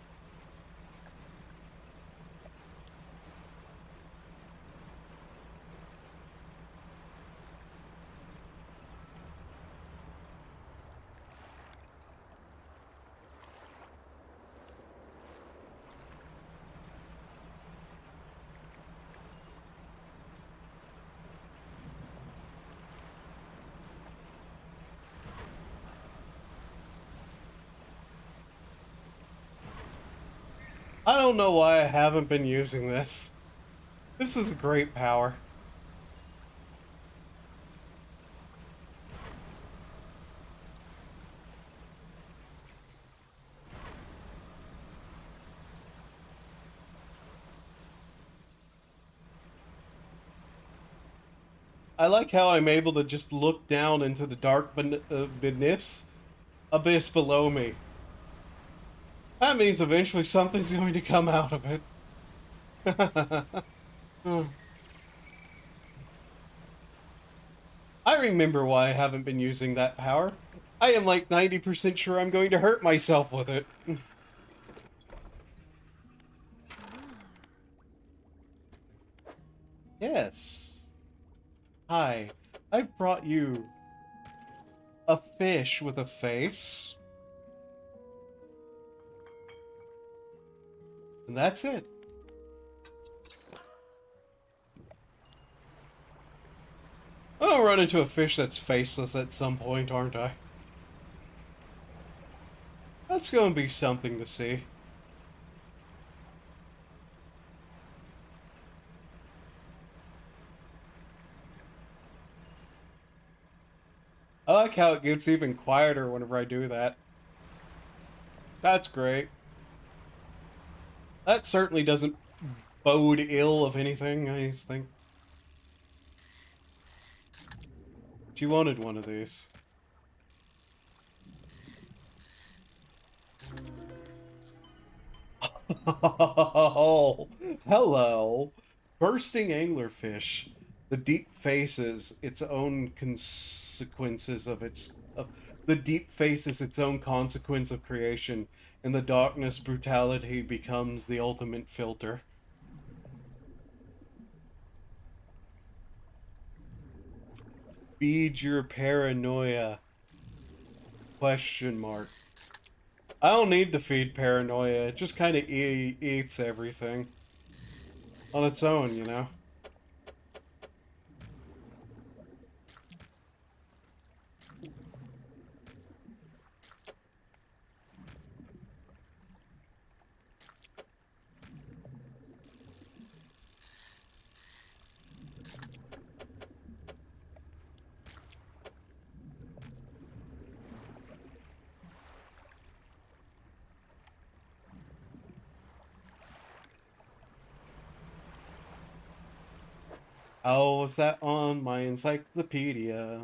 [SPEAKER 1] I don't know why I haven't been using this. This is a great power. I like how I'm able to just look down into the dark abyss below me. That means eventually something's going to come out of it. I remember why I haven't been using that power. I am like 90% sure I'm going to hurt myself with it. Yes. Hi. I've brought you a fish with a face. And that's it. I'll run into a fish that's faceless at some point, aren't I? That's going to be something to see. I like how it gets even quieter whenever I do that. That's great. That certainly doesn't bode ill of anything, I think. She wanted one of these. Oh, hello. Bursting anglerfish. The deep faces its own consequences of its... the deep face is its own consequence of creation, and the darkness brutality becomes the ultimate filter. Feed your paranoia. Question mark. I don't need to feed paranoia. It just kind of eats everything. On its own, you know? How was that on my encyclopedia?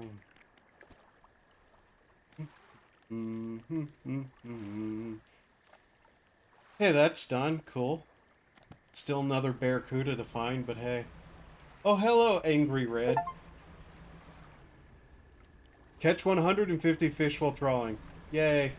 [SPEAKER 1] Hey, that's done. Cool. Still another barracuda to find, but hey. Oh, hello, Angry Red. Catch 150 fish while trawling. Yay.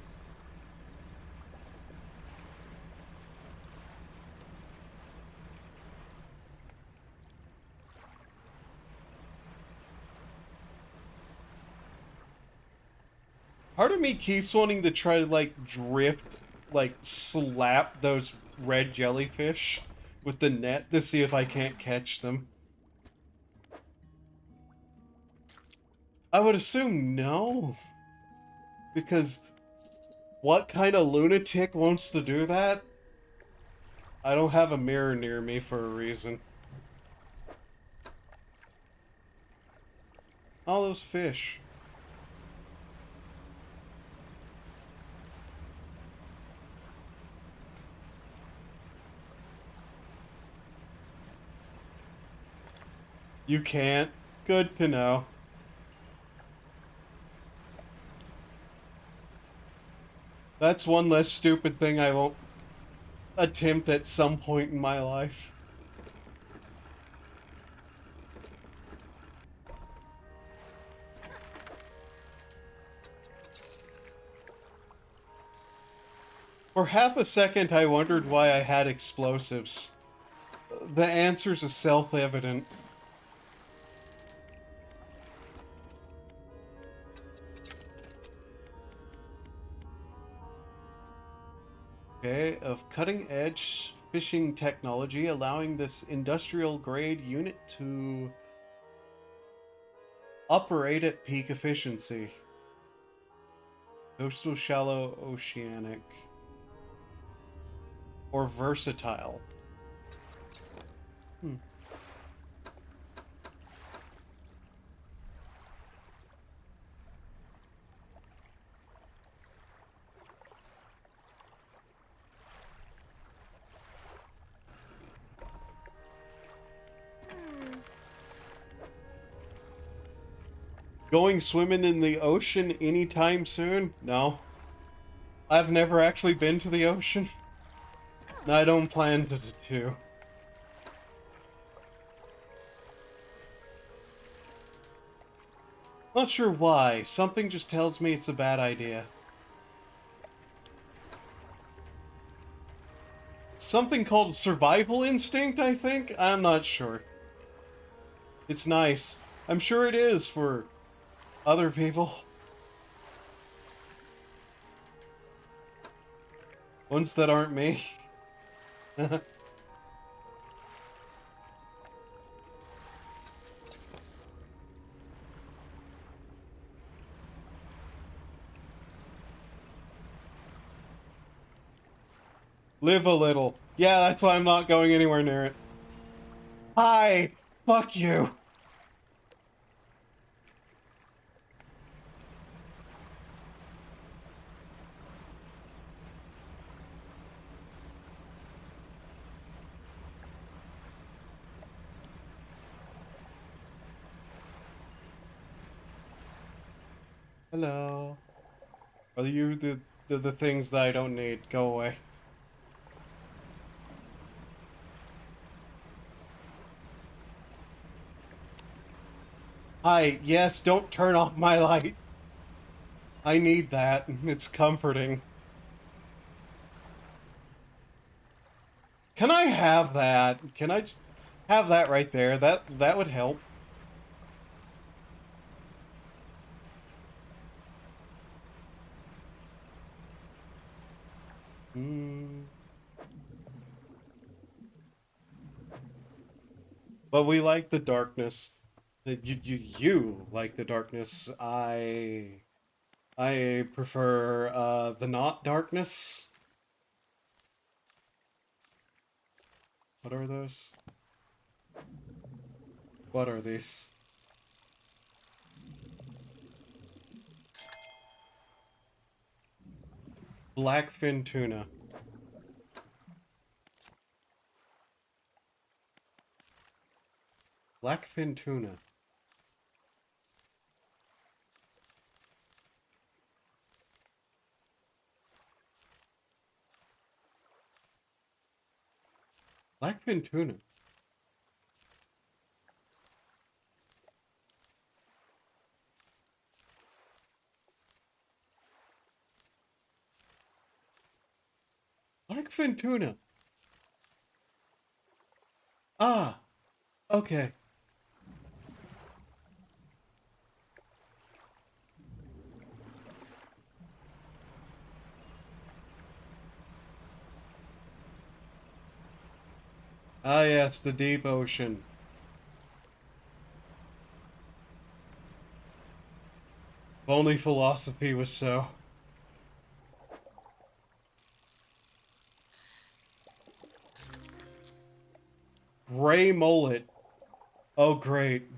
[SPEAKER 1] Part of me keeps wanting to try to, like, drift, like, slap those red jellyfish with the net to see if I can't catch them. I would assume no. Because what kind of lunatic wants to do that? I don't have a mirror near me for a reason. All those fish. You can't? Good to know. That's one less stupid thing I won't attempt at some point in my life. For half a second, I wondered why I had explosives. The answers are self-evident. Okay, of cutting-edge fishing technology, allowing this industrial-grade unit to operate at peak efficiency. Coastal, shallow, oceanic. Or versatile. Hmm. Going swimming in the ocean anytime soon? No. I've never actually been to the ocean. And I don't plan to. Not sure why. Something just tells me it's a bad idea. Something called survival instinct, I think? I'm not sure. It's nice. I'm sure it is for other people. Ones that aren't me. Live a little. Yeah, that's why I'm not going anywhere near it. Hi! Fuck you! Hello. Are you the things that I don't need? Go away. Hi, yes, don't turn off my light. I need that. It's comforting. Can I have that? Can I just have that right there? That would help. Hmm. But we like the darkness. You like the darkness. I prefer the not darkness. What are those? What are these? Blackfin tuna. Blackfin tuna. Blackfin tuna. Blackfin tuna. Ah, okay. Ah, yes, the deep ocean. If only philosophy was so. Gray mullet. Oh, great.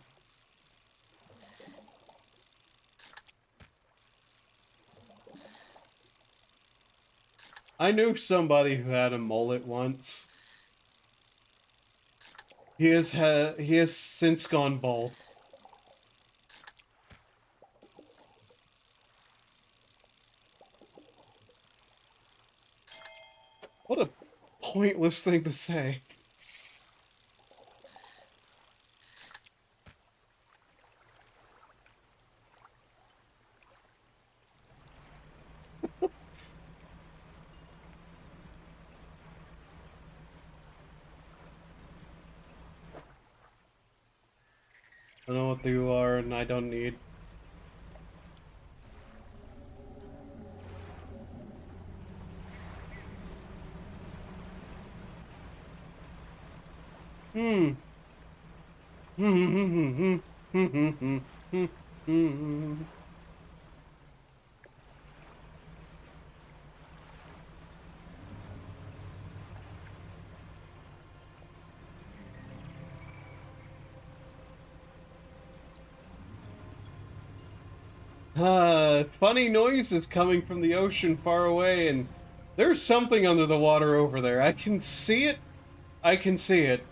[SPEAKER 1] I knew somebody who had a mullet once. He has since gone bald. What a pointless thing to say. I know what you are, and I don't need. Hmm. Funny noises coming from the ocean far away, and there's something under the water over there. I can see it. I can see it.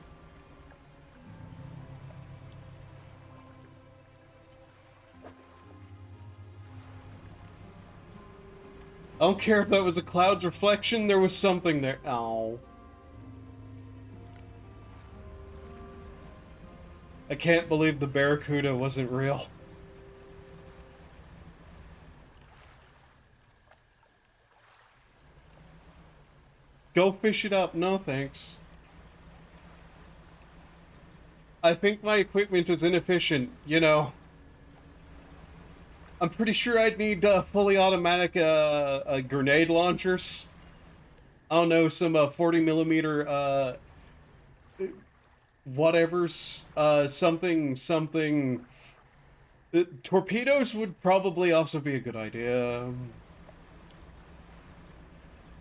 [SPEAKER 1] I don't care if that was a cloud's reflection, there was something there. Ow. I can't believe the barracuda wasn't real. Go fish it up. No, thanks. I think my equipment is inefficient, you know. I'm pretty sure I'd need fully automatic grenade launchers. I don't know, some 40 millimeter whatever's something. Torpedoes would probably also be a good idea.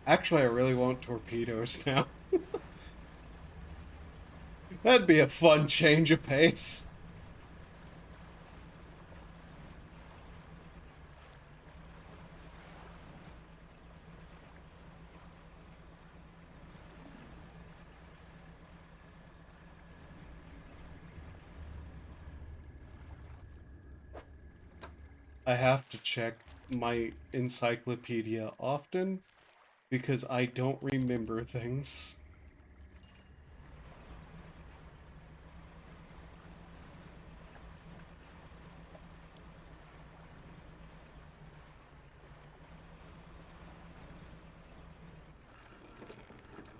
[SPEAKER 1] Actually, I really want torpedoes now. That'd be a fun change of pace. I have to check my encyclopedia often because I don't remember things.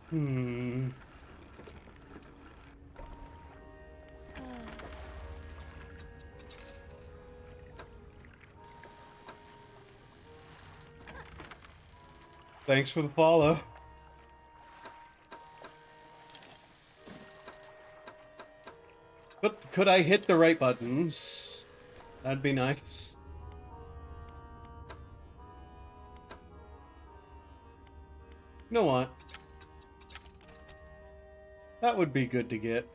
[SPEAKER 1] Hmm. Thanks for the follow. But could I hit the right buttons? That'd be nice. You know what? That would be good to get.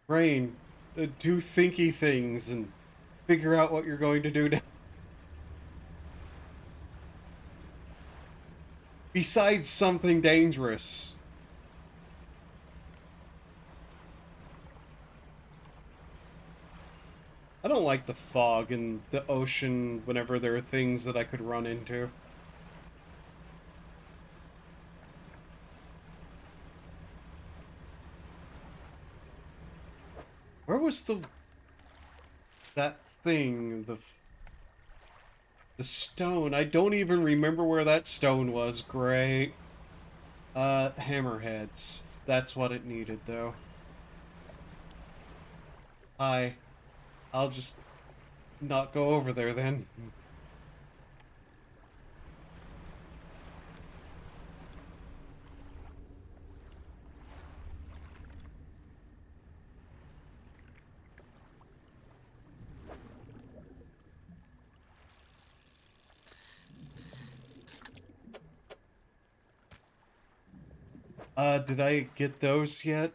[SPEAKER 1] Brain, do thinky things and figure out what you're going to do now. Besides something dangerous. I don't like the fog in the ocean whenever there are things that I could run into. Where was that thing? The stone. I don't even remember where that stone was. Great. Hammerheads. That's what it needed, though. Hi. I'll just not go over there then. Did I get those yet?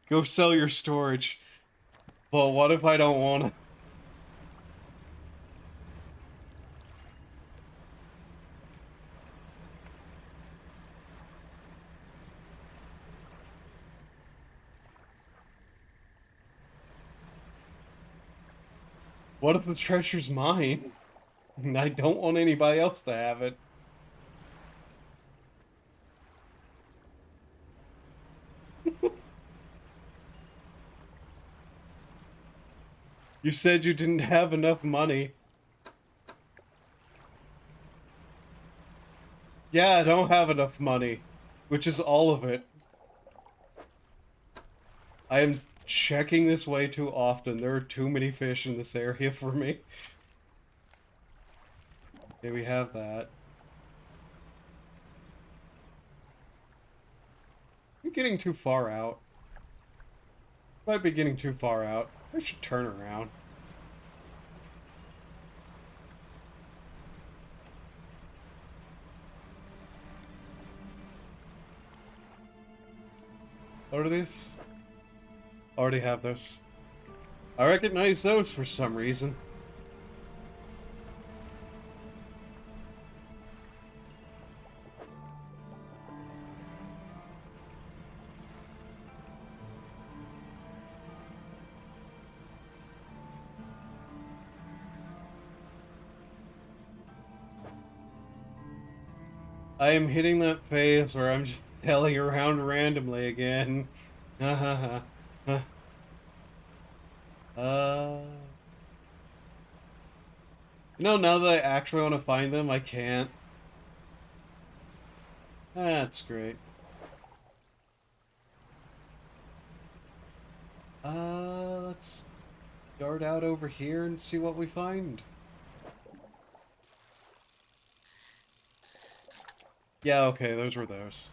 [SPEAKER 1] Go sell your storage. But what if I don't want to? What if the treasure's mine? And I don't want anybody else to have it. You said you didn't have enough money. Yeah, I don't have enough money. Which is all of it. I am checking this way too often. There are too many fish in this area for me. Okay, we have that. I'm getting too far out. Might be getting too far out. I should turn around. What are these? Already have those. I recognize those for some reason. I am hitting that phase where I'm just sailing around randomly again. Uh, now that I actually want to find them, I can't. That's great. Let's dart out over here and see what we find. Yeah, okay, those were those.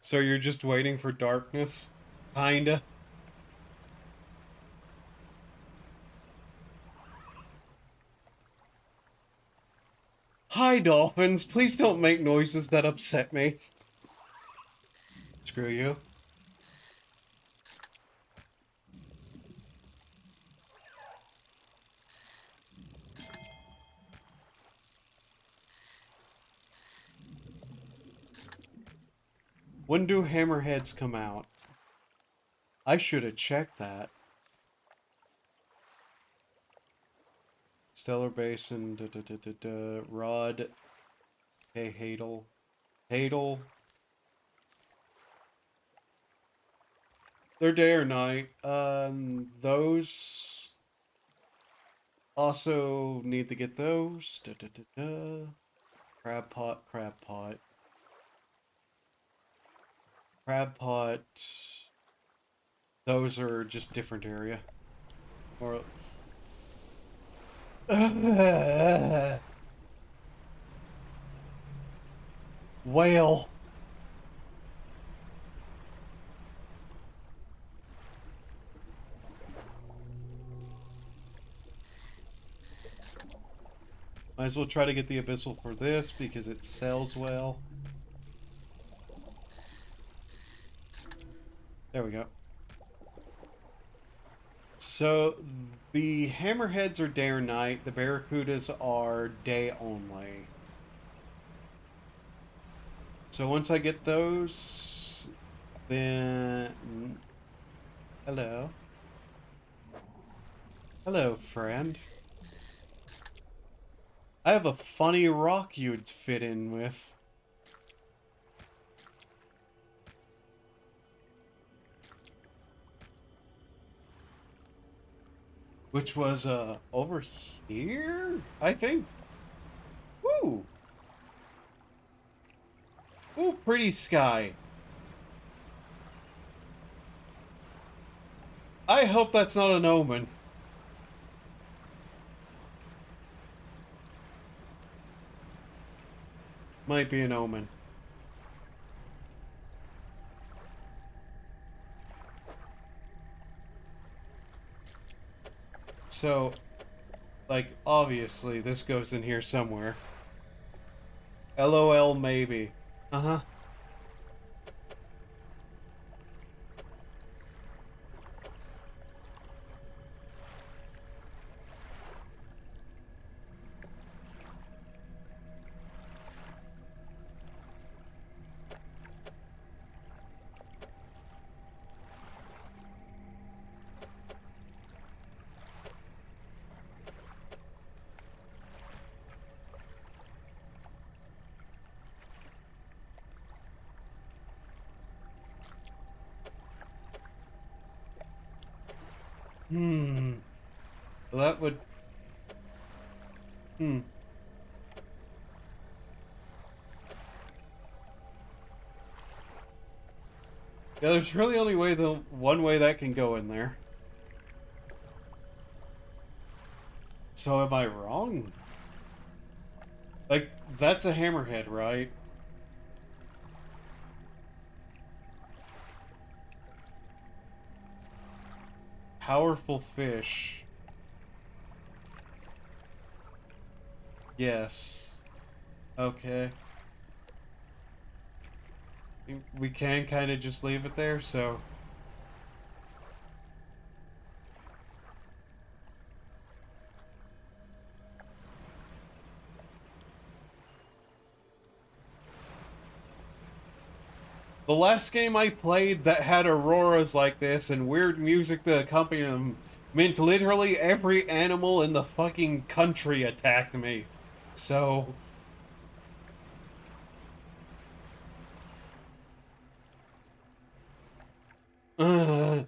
[SPEAKER 1] So you're just waiting for darkness? Kinda. Hi, dolphins. Please don't make noises that upset me. Screw you. When do hammerheads come out? I should have checked that. Stellar Basin, Rod, hey, Hadel. They're day or night. Those also need to get those. Crab pot. Those are just different area. Or whale. Might as well try to get the abyssal for this because it sells well. There we go. So the hammerheads are day or night. The barracudas are day only. So once I get those, then hello, hello, friend. I have a funny rock you'd fit in with. Which was, over here? I think. Woo! Ooh, pretty sky. I hope that's not an omen. Might be an omen. So, like, obviously, this goes in here somewhere. LOL, maybe. Uh-huh. Hmm. Well, that would... Hmm. Yeah, there's really only one way that can go in there. So am I wrong? Like, that's a hammerhead, right? Powerful fish. Yes. Okay. We can kind of just leave it there, so... The last game I played that had auroras like this and weird music to accompany them meant literally every animal in the fucking country attacked me. So... Uh,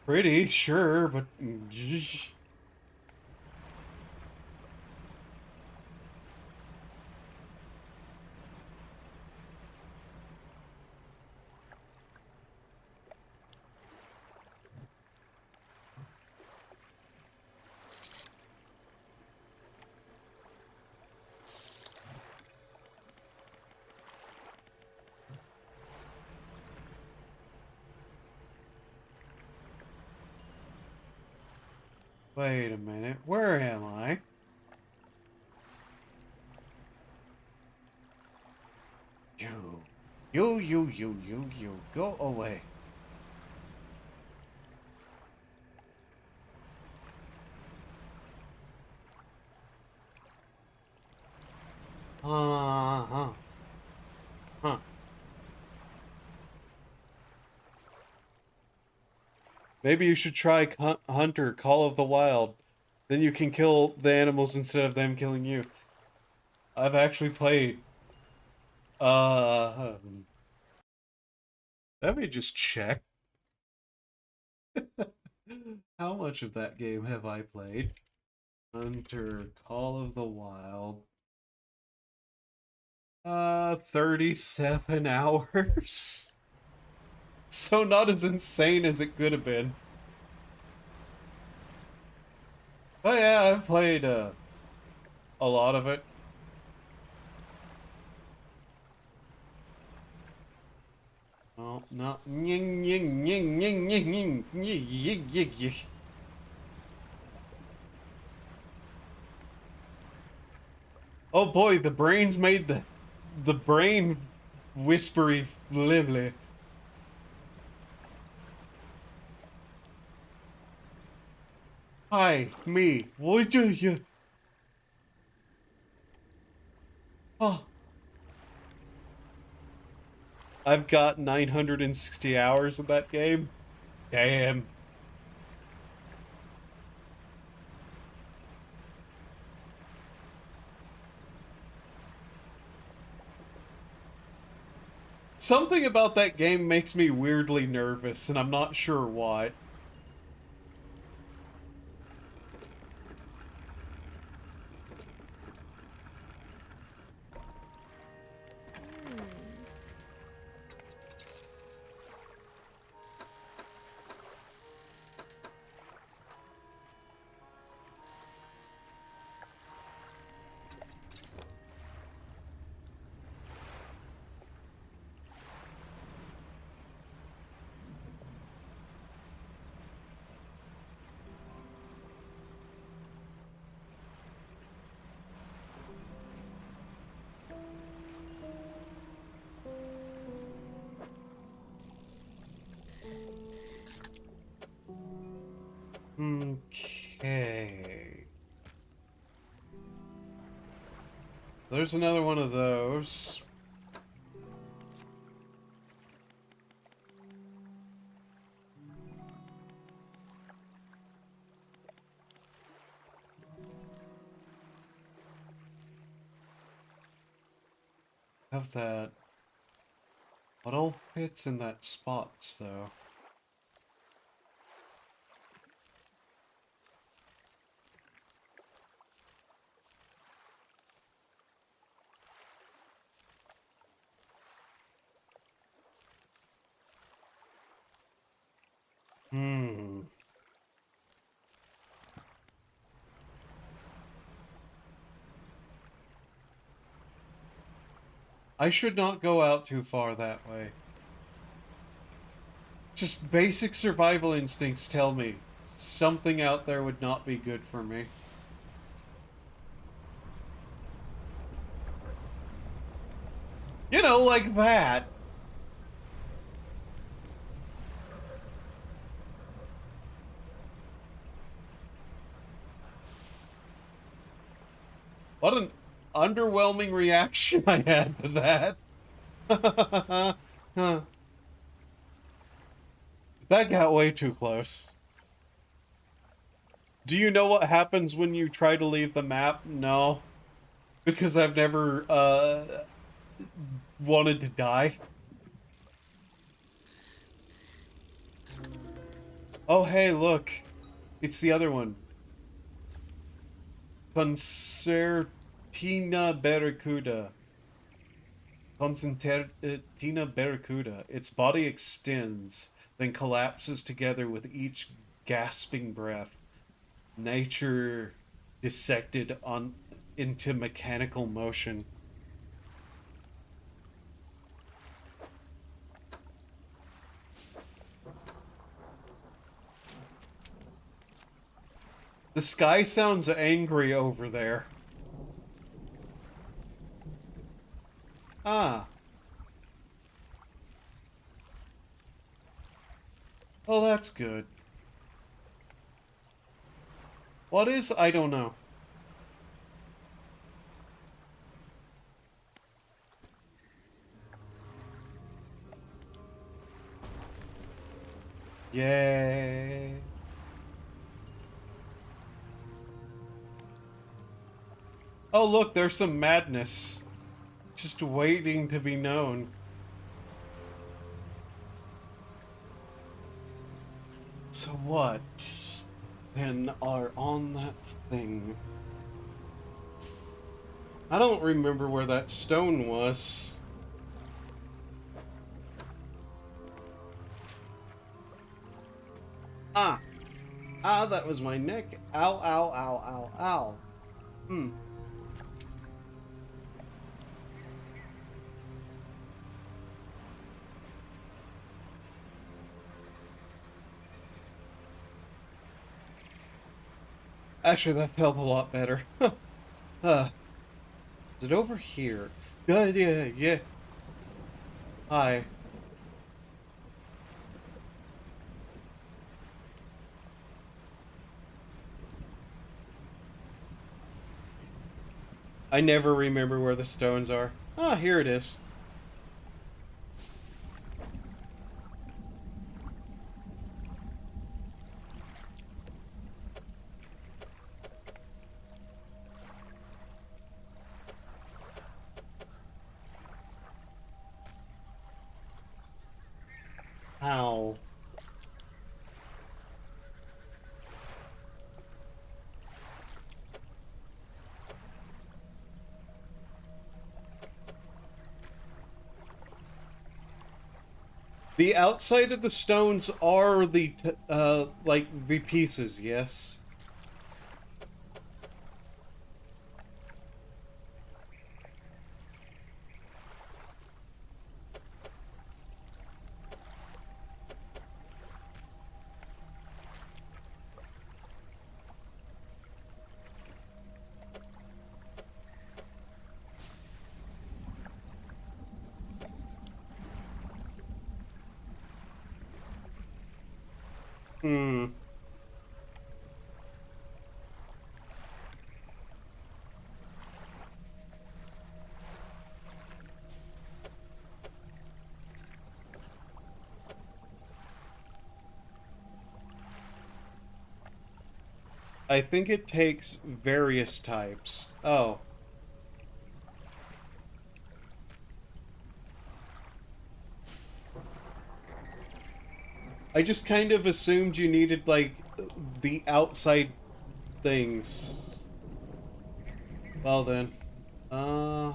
[SPEAKER 1] pretty, sure, but... Wait a minute, where am I? You, go away. Uh-huh. Huh. Maybe you should try Hunter, Call of the Wild. Then you can kill the animals instead of them killing you. I've actually played, uh... let me just check. How much of that game have I played? Hunter, Call of the Wild. 37 hours. So not as insane as it could have been. But yeah, I've played, a lot of it. Oh, no. Nying, nying, nying, nying, nying, nying, nying, nying, nying, nying. Oh boy, the brains made the brain whispery lively. Hi, me. What do you? Oh, I've got 960 hours in that game. Damn. Something about that game makes me weirdly nervous, and I'm not sure why.
[SPEAKER 2] Hmm.
[SPEAKER 1] Okay. There's another one of those. Have that. What all fits in that spots, though? Hmm. I should not go out too far that way. Just basic survival instincts tell me something out there would not be good for me. You know, like that. What an underwhelming reaction I had to that. Huh. That got way too close. Do you know what happens when you try to leave the map? No. Because I've never, wanted to die. Oh, hey, look. It's the other one. Concertina Barracuda. Concertina Barracuda. Its body extends, then collapses together with each gasping breath. Nature dissected on into mechanical motion. The sky sounds angry over there. Ah. Oh, that's good. What is? I don't know. Yay. Oh, look, there's some madness. Just waiting to be known. So what? Then are on that thing. I don't remember where that stone was. Ah. Ah, that was my neck. Ow, ow, ow, ow, ow. Hmm. Actually, that felt a lot better. uh, is it over here? Yeah, yeah. Hi. I never remember where the stones are. Ah, here it is. How? The outside of the stones are the, like, the pieces, yes? Hmm. I think it takes various types. Oh. I just kind of assumed you needed, like, the outside things. Well then. Uh...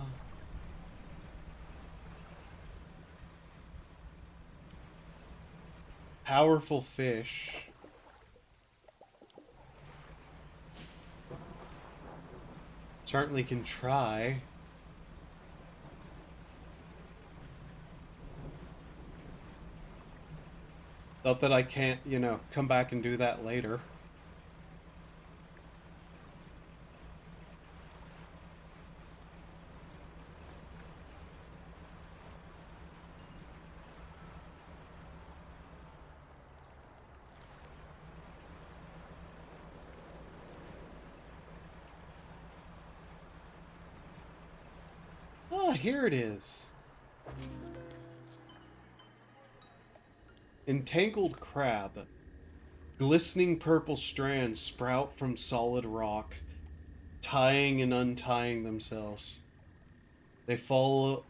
[SPEAKER 1] Powerful fish. Certainly can try. Not that I can't, you know, come back and do that later. Ah, here it is. Entangled crab. Glistening purple strands sprout from solid rock, tying and untying themselves. They fall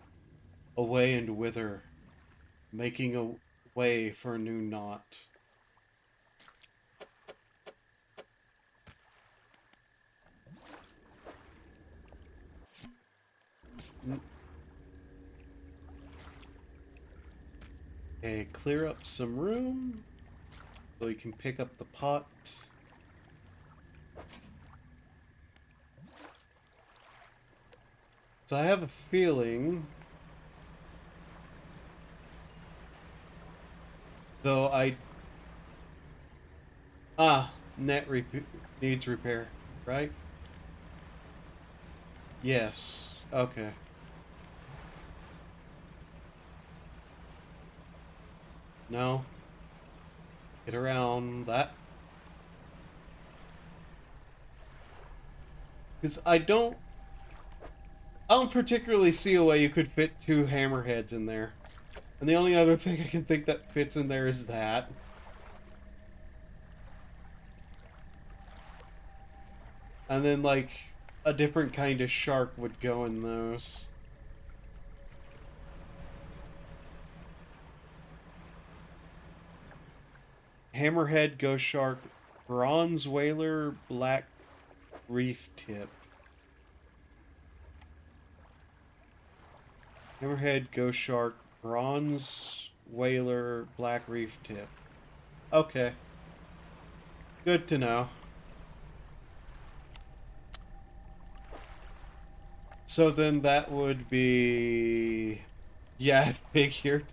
[SPEAKER 1] away and wither, making a way for a new knot. Okay, clear up some room so you can pick up the pot. So I have a feeling, though needs repair, right? Yes. Okay. No. Get around that. Because I don't particularly see a way you could fit two hammerheads in there. And the only other thing I can think that fits in there is that. And then, like, a different kind of shark would go in those. Hammerhead, ghost shark, bronze whaler, black reef tip. Hammerhead, ghost shark, bronze whaler, black reef tip. Okay. Good to know. So then that would be... Yeah, I figured.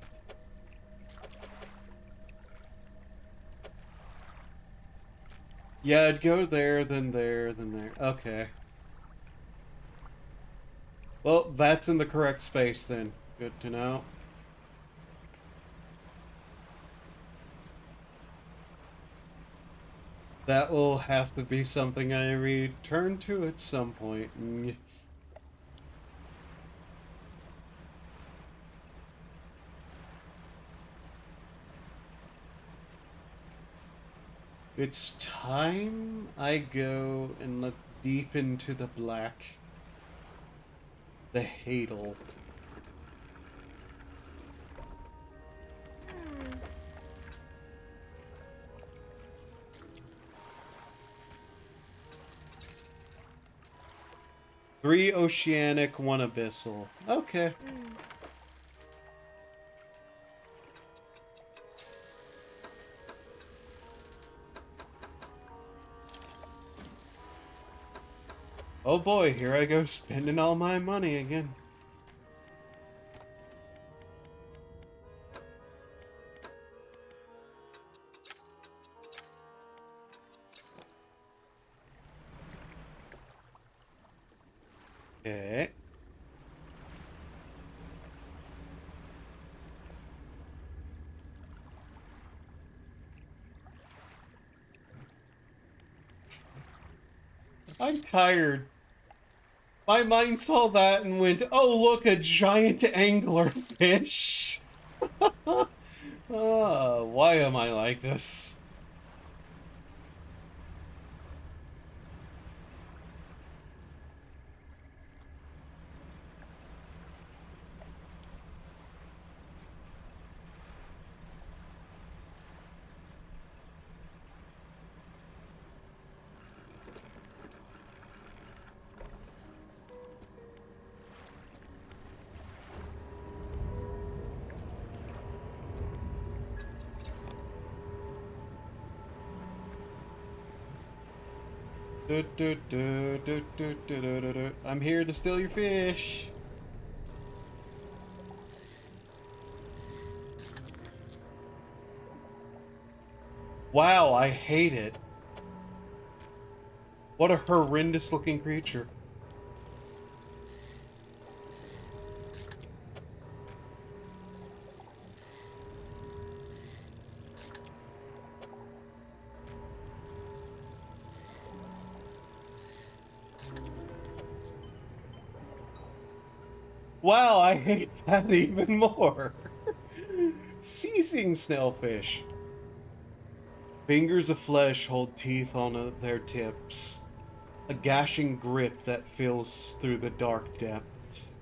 [SPEAKER 1] Yeah, I'd go there, then there, then there. Okay. Well, that's in the correct space then. Good to know. That will have to be something I return to at some point. It's time I go and look deep into the black. The Hadal. Three oceanic, one abyssal. Okay. Oh boy, here I go spending all my money again. Okay. I'm tired. My mind saw that and went, oh look, a giant anglerfish. Why am I like this? I'm here to steal your fish. Wow, I hate it. What a horrendous looking creature. Wow, I hate that even more. Seizing snailfish. Fingers of flesh hold teeth on their tips. A gashing grip that fills through the dark depths.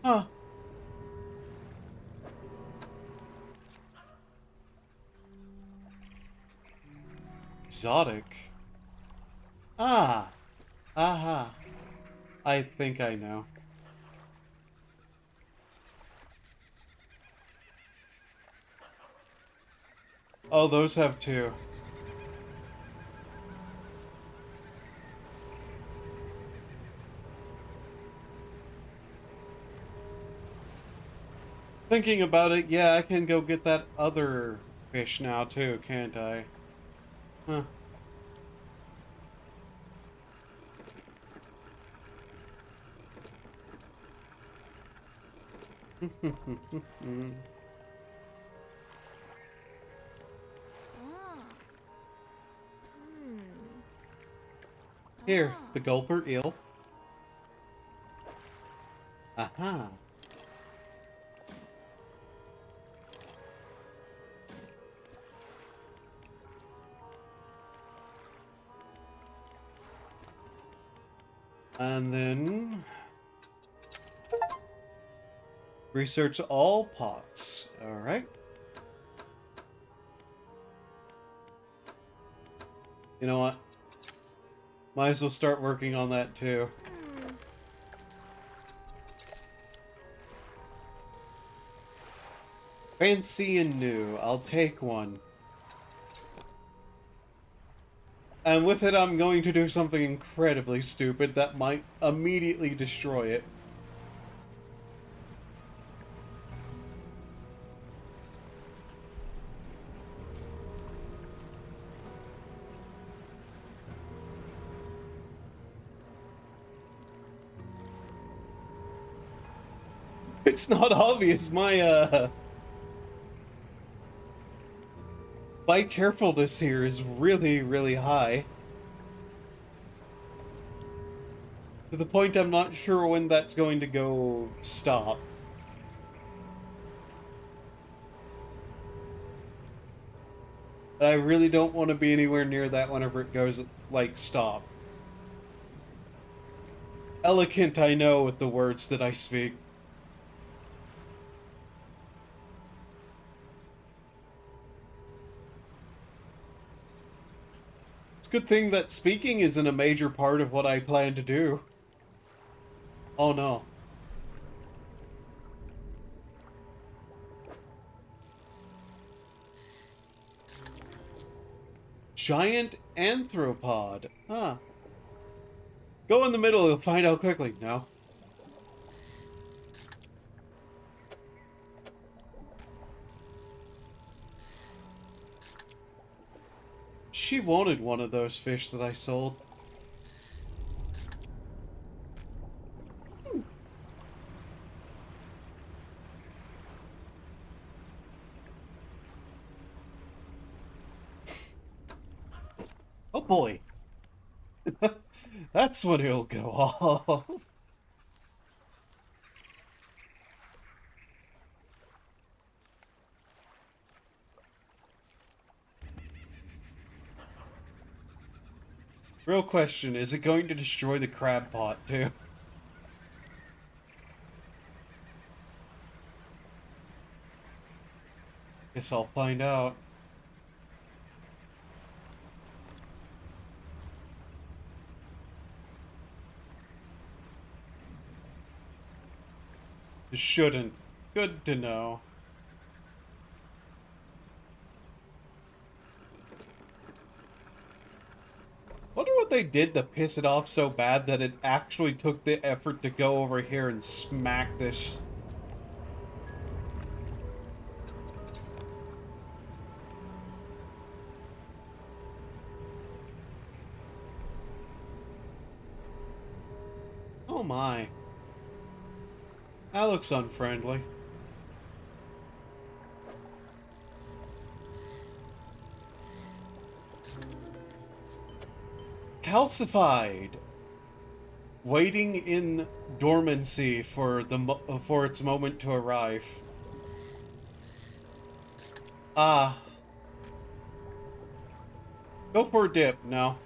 [SPEAKER 1] Huh. Exotic. Ah. Aha. I think I know. Oh, those have two. Thinking about it, yeah, I can go get that other fish now too, can't I? Huh. Here, the gulper eel. Aha. And then research all pots. All right. You know what? Might as well start working on that too. Fancy and new. I'll take one. And with it, I'm going to do something incredibly stupid that might immediately destroy it. It's not obvious. My carefulness here is really, really high. To the point I'm not sure when that's going to go stop. I really don't want to be anywhere near that whenever it goes, like, stop. Eloquent I know with the words that I speak. It's a good thing that speaking isn't a major part of what I plan to do. Oh no. Giant anthropod. Huh. Go in the middle, you'll find out quickly. No. She wanted one of those fish that I sold. Oh boy. That's when it'll go off. Real question, is it going to destroy the crab pot too? Guess I'll find out. It shouldn't. Good to know. Wonder what they did to piss it off so bad that it actually took the effort to go over here and smack this. Oh my. That looks unfriendly. Calcified. Waiting in dormancy for for its moment to arrive. Ah. Go for a dip, no.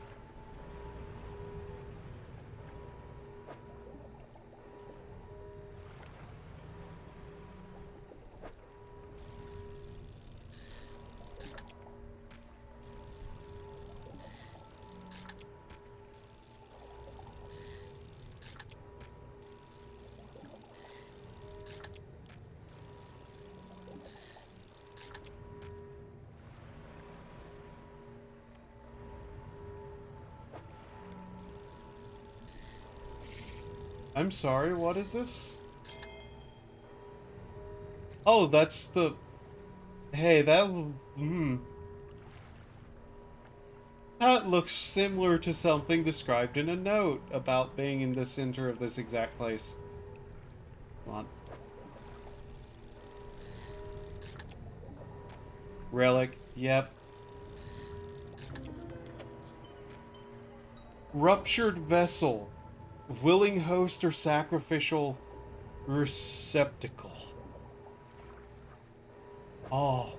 [SPEAKER 1] I'm sorry, what is this? Oh, that's the... Hey, that... That looks similar to something described in a note about being in the center of this exact place. Come on. Relic, yep. Ruptured vessel. Willing host or sacrificial receptacle. Oh.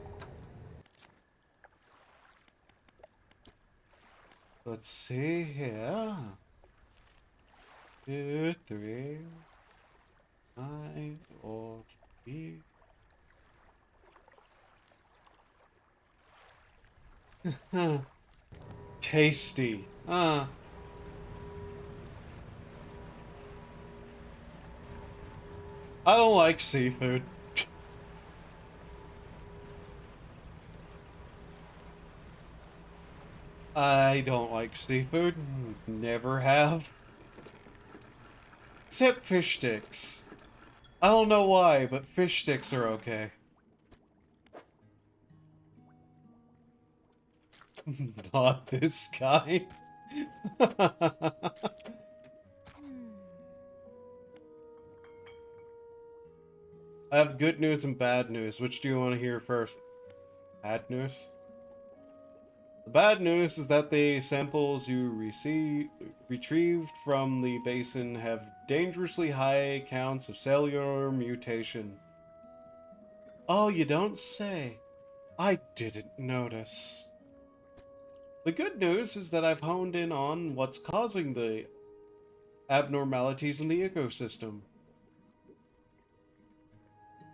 [SPEAKER 1] Let's see here. 2, 3, 9, or 3. Tasty. I don't like seafood. I don't like seafood. Never have. Except fish sticks. I don't know why, but fish sticks are okay. Not this guy. I have good news and bad news. Which do you want to hear first? Bad news? The bad news is that the samples you retrieved from the basin have dangerously high counts of cellular mutation. Oh, you don't say. I didn't notice. The good news is that I've honed in on what's causing the abnormalities in the ecosystem.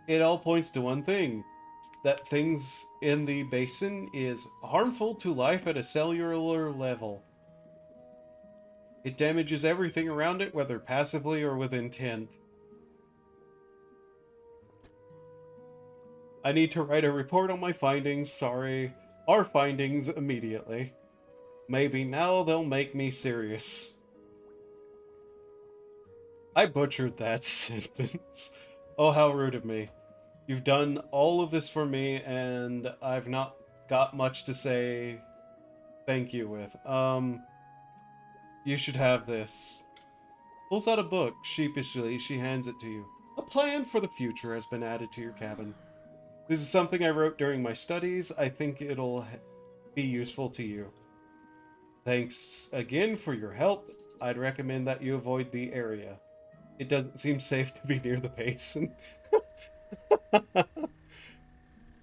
[SPEAKER 1] It all points to one thing, that things in the basin is harmful to life at a cellular level. It damages everything around it, whether passively or with intent. I need to write a report on my findings, our findings immediately. Maybe now they'll make me serious. I butchered that sentence. Oh, how rude of me. You've done all of this for me, and I've not got much to say thank you with. You should have this. Pulls out a book. Sheepishly, she hands it to you. A plan for the future has been added to your cabin. This is something I wrote during my studies. I think it'll be useful to you. Thanks again for your help. I'd recommend that you avoid the area. It doesn't seem safe to be near the basin.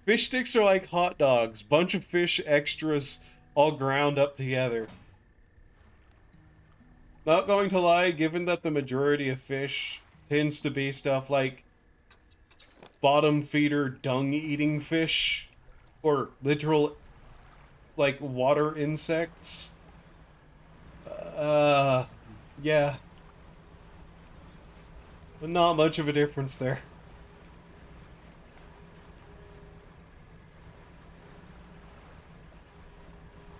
[SPEAKER 1] Fish sticks are like hot dogs. Bunch of fish extras all ground up together. Not going to lie, given that the majority of fish tends to be stuff like bottom feeder dung-eating fish, or literal, like, water insects. Yeah. Not much of a difference there.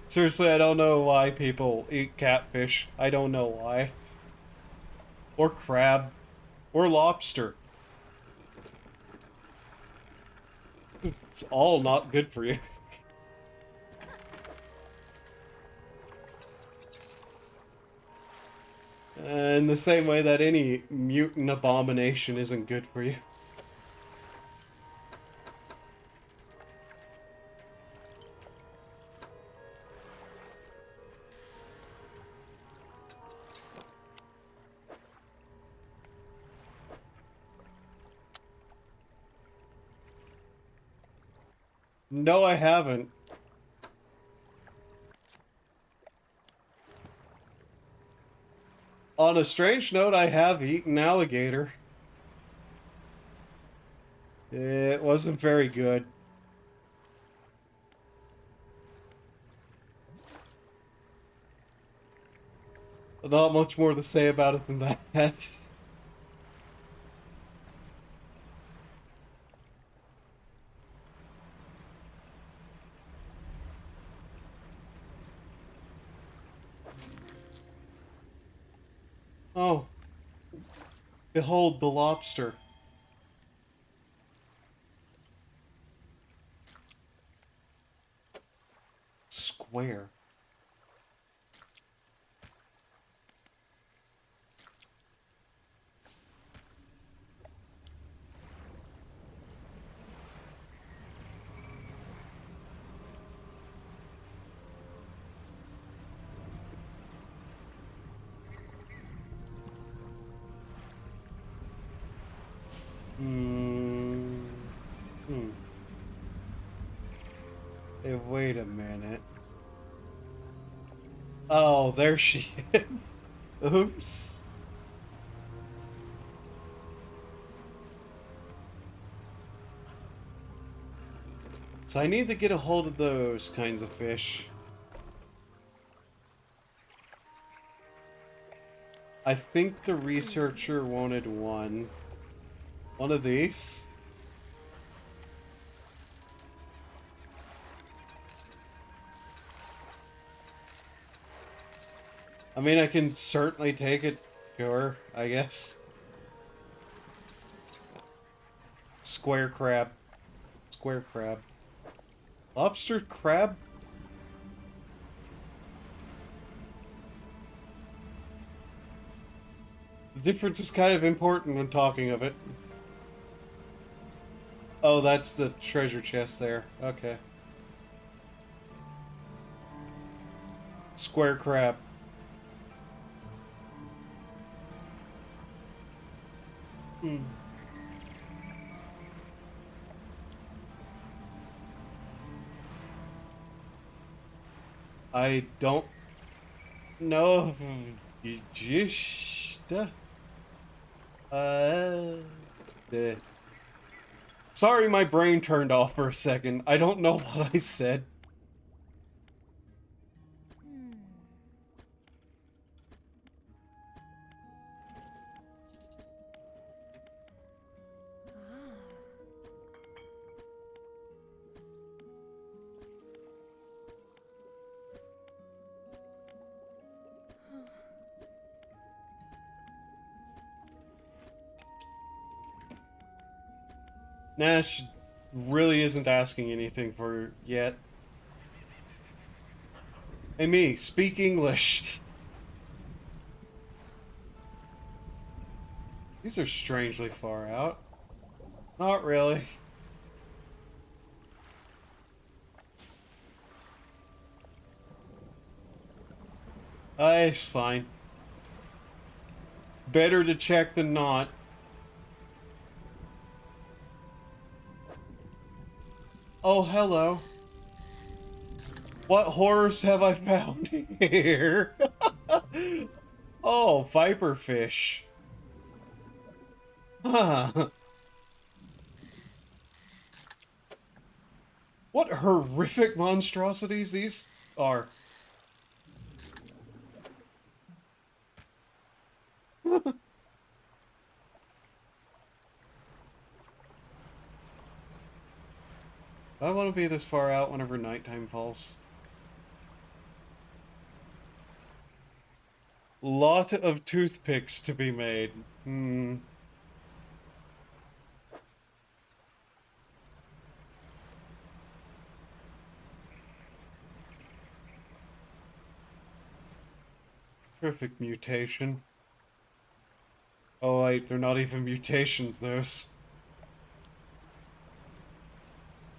[SPEAKER 1] Seriously, I don't know why people eat catfish. I don't know why. Or crab. Or lobster. It's all not good for you. In the same way that any mutant abomination isn't good for you. No, I haven't. On a strange note, I have eaten alligator. It wasn't very good. Not much more to say about it than that. Oh, behold the lobster. Square. Hmm. Hmm. Hey, wait a minute. Oh, there she is. Oops. So I need to get a hold of those kinds of fish. I think the researcher wanted one. One of these. I mean, I can certainly take it to her, I guess. Square crab. Square crab. Lobster crab? The difference is kind of important when talking of it. Oh, that's the treasure chest there. Okay. Square crab. Hmm. I don't know. Just eh. Sorry, my brain turned off for a second. I don't know what I said. Nash really isn't asking anything for yet. Hey, me, speak English. These are strangely far out. Not really. It's fine. Better to check than not. Oh, hello. What horrors have I found here? Oh, viperfish. Huh. What horrific monstrosities these are. I want to be this far out whenever nighttime falls. Lot of toothpicks to be made. Hmm. Terrific mutation. Oh wait, they're not even mutations, those.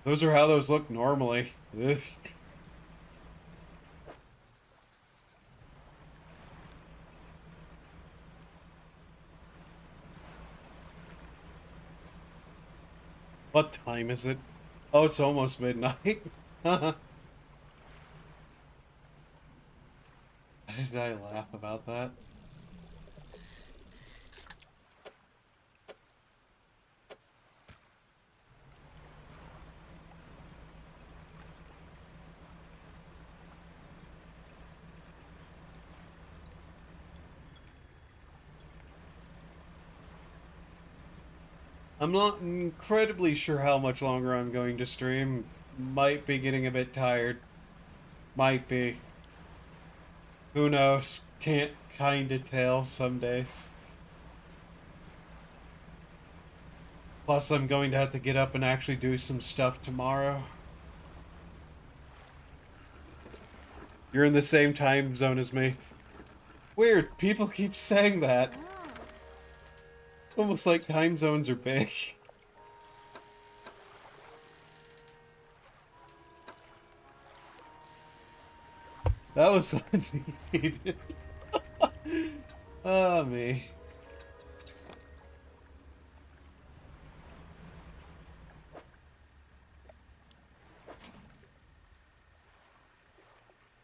[SPEAKER 1] Those are how those look normally. Ugh. What time is it? Oh, it's almost midnight. Why did I laugh about that? I'm not incredibly sure how much longer I'm going to stream. Might be getting a bit tired. Might be. Who knows? Can't kinda tell some days. Plus, I'm going to have to get up and actually do some stuff tomorrow. You're in the same time zone as me. Weird, people keep saying that. It's almost like time zones are big. That was unneeded. Oh, me.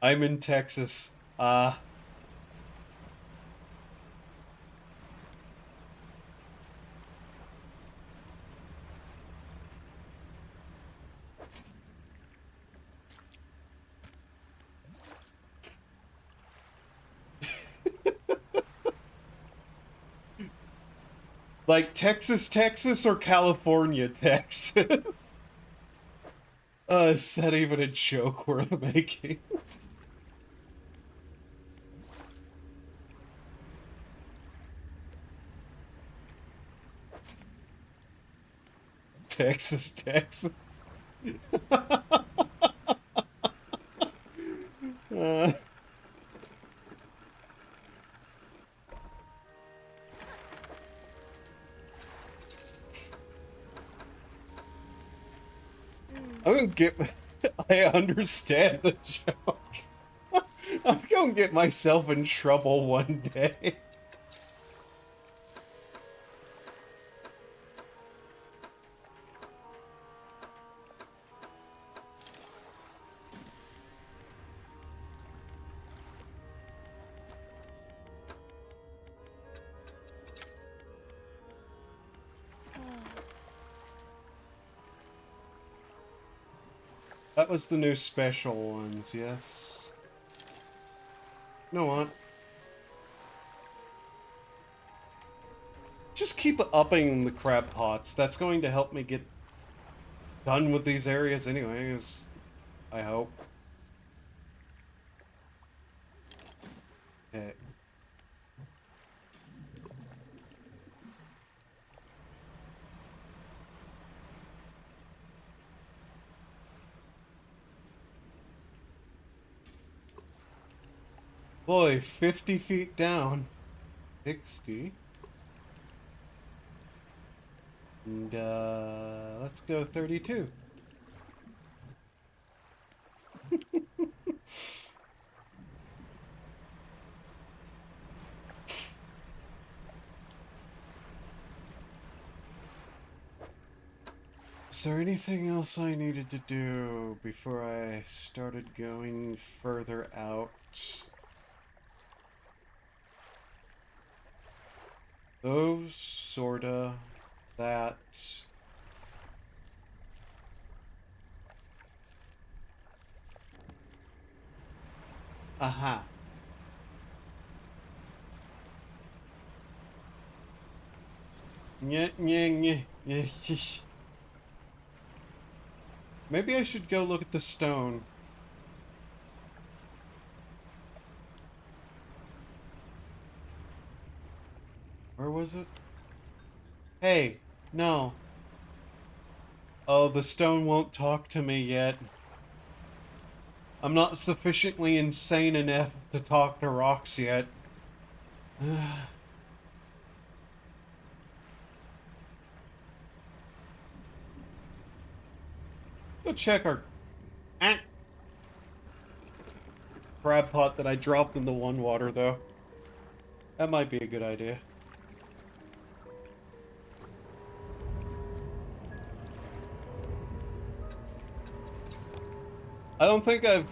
[SPEAKER 1] I'm in Texas. Like Texas, Texas, or California, Texas? Is that even a joke worth making? Texas, Texas. Uh, I'm gonna get. I understand the joke. I'm gonna get myself in trouble one day. That was the new special ones, yes. You know what? Just keep upping the crab pots. That's going to help me get done with these areas anyways, I hope. Okay. Boy, 50 feet down. 60. And, let's go 32. Is there anything else I needed to do before I started going further out? Those, sorta. That. Aha. Nyeh, nyeh, nyeh, nyeh. Maybe I should go look at the stone. Where was it? Hey, no. Oh, the stone won't talk to me yet. I'm not sufficiently insane enough to talk to rocks yet. Go check our crab pot that I dropped in the one water, though. That might be a good idea. I don't think I've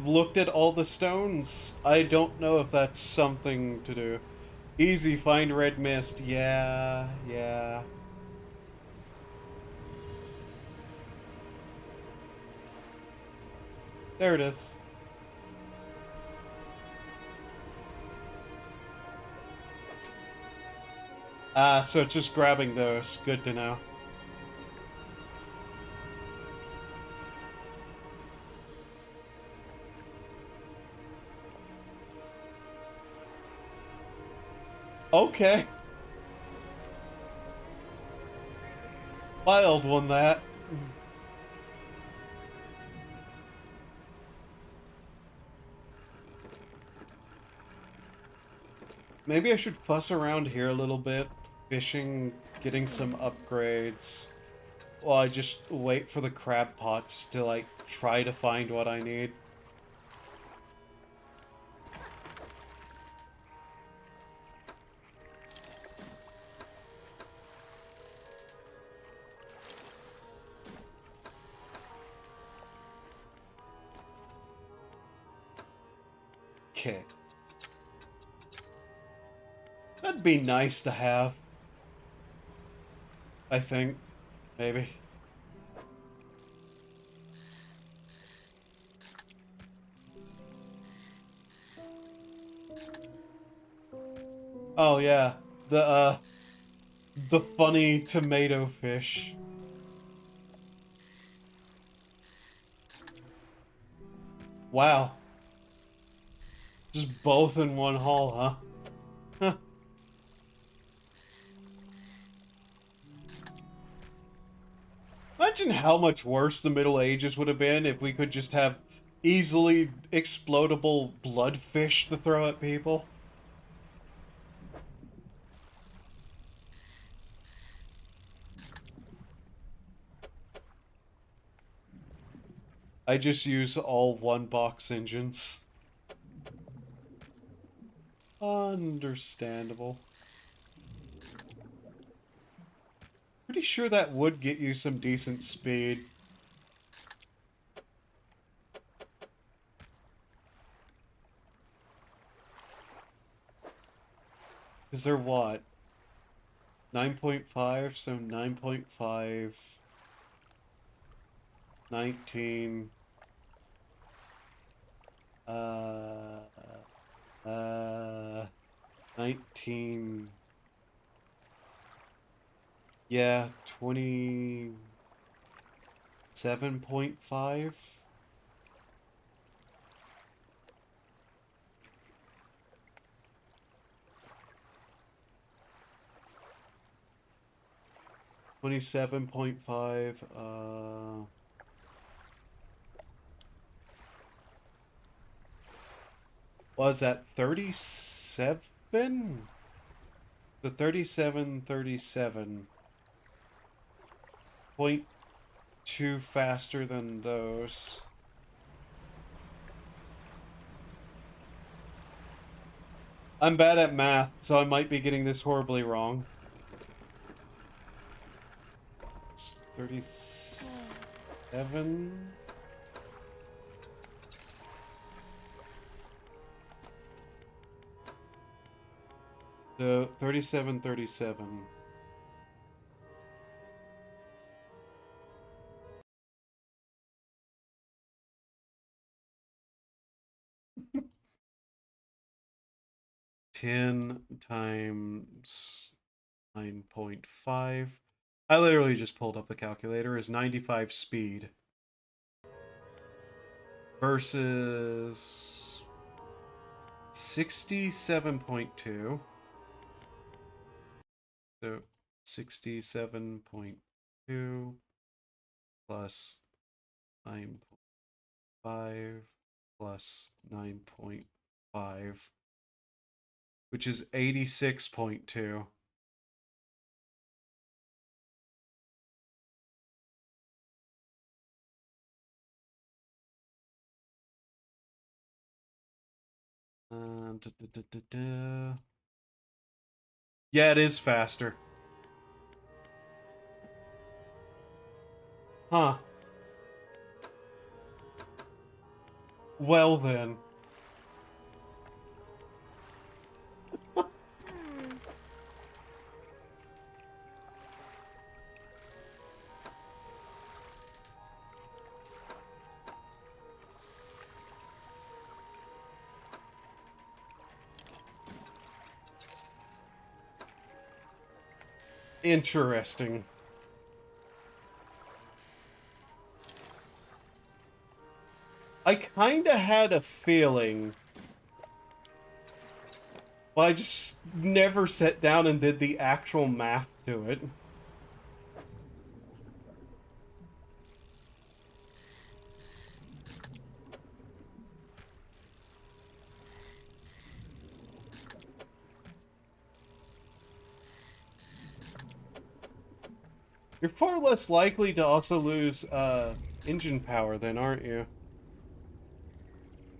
[SPEAKER 1] looked at all the stones. I don't know if that's something to do. Easy, find red mist. Yeah, yeah. There it is. Ah, so it's just grabbing those. Good to know. Okay. Wild one, that. Maybe I should fuss around here a little bit. Fishing, getting some upgrades. While I just wait for the crab pots to, like, try to find what I need. Okay. That'd be nice to have. I think. Maybe. Oh, yeah. The funny tomato fish. Wow. Just both in one haul, huh? Huh. Imagine how much worse the Middle Ages would have been if we could just have easily explodable bloodfish to throw at people. I just use all one box engines. Understandable. Pretty sure that would get you some decent speed. Is there what? 9.5, so 9.5, 19, uh, 19, yeah, 27.5. $27.5, was that 37? The 37.2 faster than those. I'm bad at math, so I might be getting this horribly wrong. 37? So 37. 10 times 9.5. I literally just pulled up the calculator. Is 95 speed. Versus 67.2. So 67.2 plus 9.5 plus 9.5, which is 86.2. Yeah, it is faster. Huh. Well then. Interesting. I kinda had a feeling, but I just never sat down and did the actual math to it. You're far less likely to also lose engine power then, aren't you?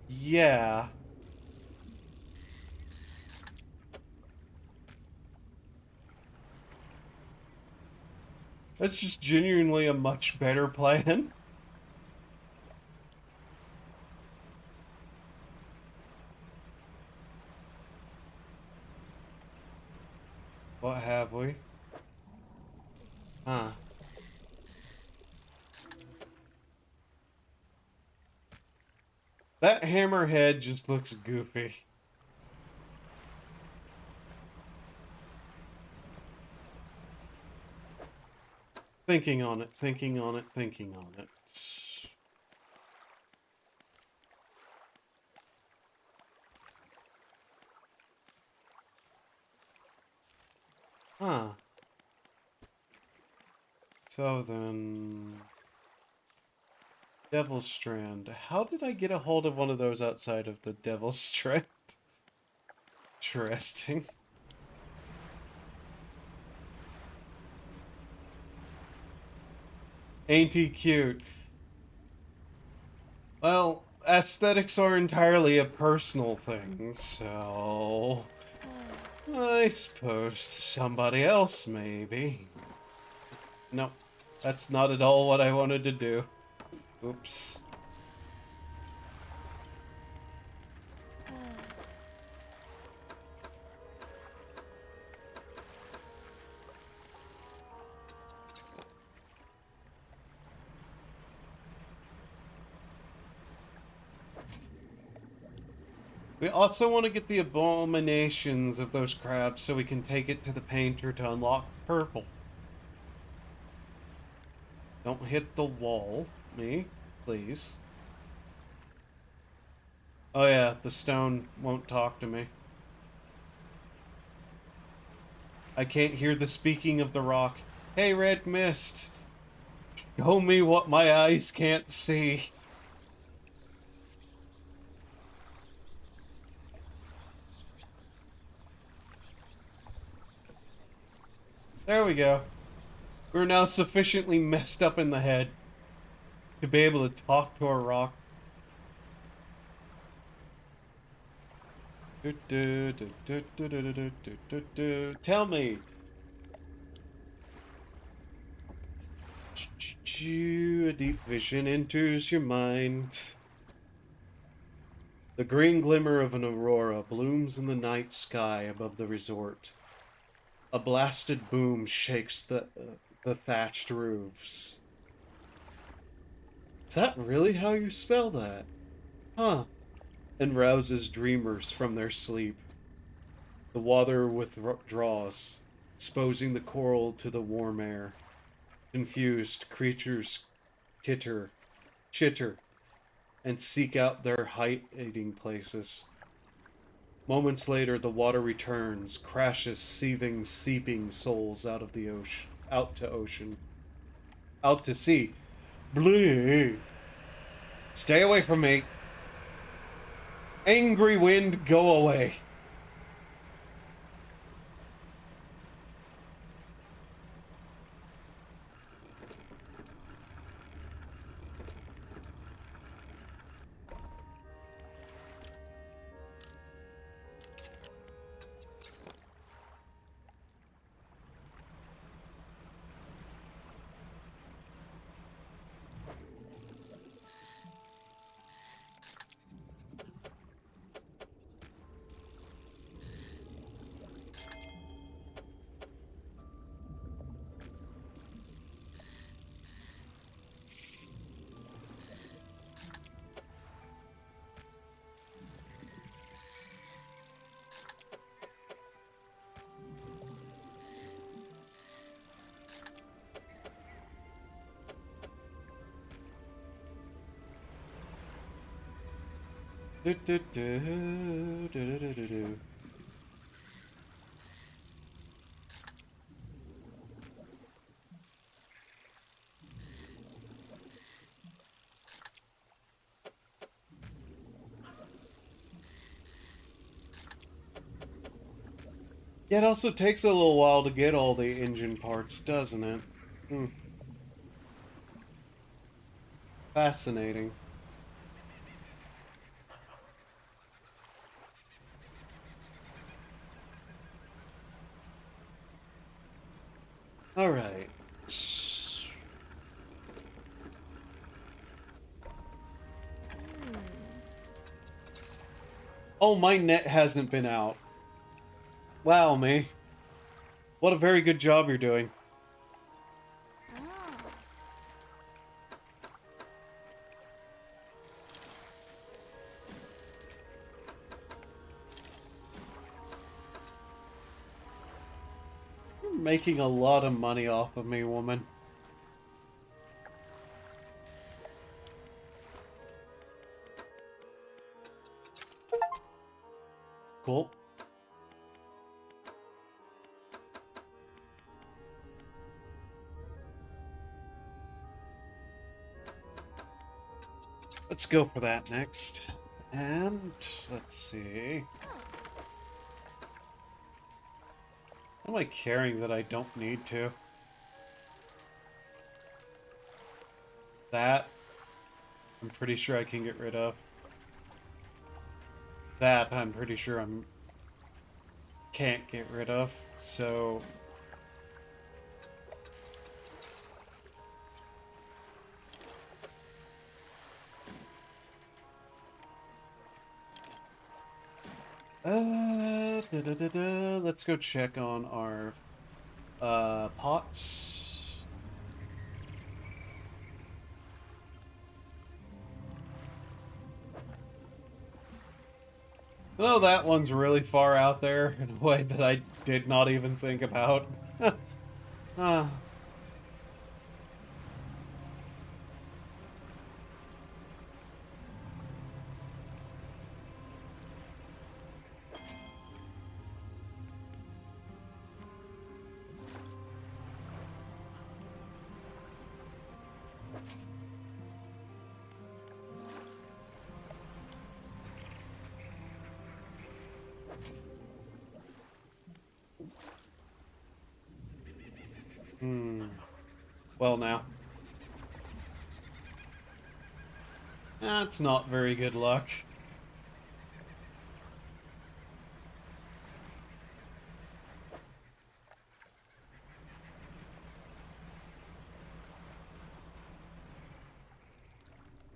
[SPEAKER 1] Yeah. That's just genuinely a much better plan. What have we? Huh. That hammerhead just looks goofy. Thinking on it, thinking on it, thinking on it. Huh. So then... Devil's Strand. How did I get a hold of one of those outside of the Devil's Strand? Interesting. Ain't he cute? Well, aesthetics are entirely a personal thing, so I suppose to somebody else, maybe. No, that's not at all what I wanted to do. Oops. We also want to get the abominations of those crabs so we can take it to the painter to unlock purple. Don't hit the wall, me, please. Oh yeah, the stone won't talk to me. I can't hear the speaking of the rock. Hey, red mist, show me what my eyes can't see. There we go. We're now sufficiently messed up in the head to be able to talk to a rock. Tell me. A deep vision enters your mind. The green glimmer of an aurora blooms in the night sky above the resort. A blasted boom shakes the thatched roofs. Is that really how you spell that? Huh. And rouses dreamers from their sleep. The water withdraws, exposing the coral to the warm air. Confused creatures chitter, and seek out their hiding places. Moments later, the water returns, crashes seething, seeping souls out of the ocean, out to sea. Bleh. Stay away from me. Angry wind, go away. Do, do, do, do, do, do, do, do. Yeah, it also takes a little while to get all the engine parts, doesn't it? Hmm. Fascinating. Alright. Oh, my net hasn't been out. Wow, me. What a very good job you're doing. You're making a lot of money off of me, woman. Cool. Let's go for that next. And let's see. What am I carrying that I don't need to? I'm pretty sure I can get rid of. That I'm pretty sure I'm can't get rid of, so... Let's go check on our pots. Oh, that one's really far out there in a way that I did not even think about. Ah. Well, now. That's not very good luck.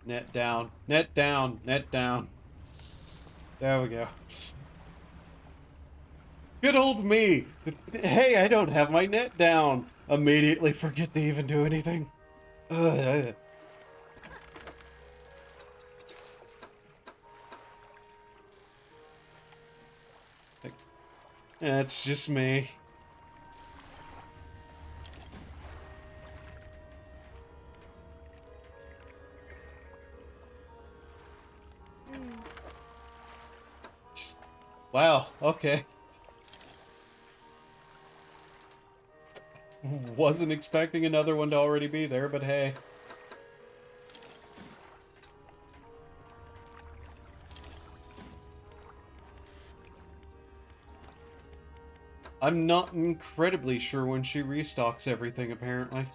[SPEAKER 1] Net down, net down, net down. There we go. Good old me. Hey, I don't have my net down. Immediately forget to even do anything. Ugh. That's just me. Wow, okay. Wasn't expecting another one to already be there, but hey. I'm not incredibly sure when she restocks everything, apparently.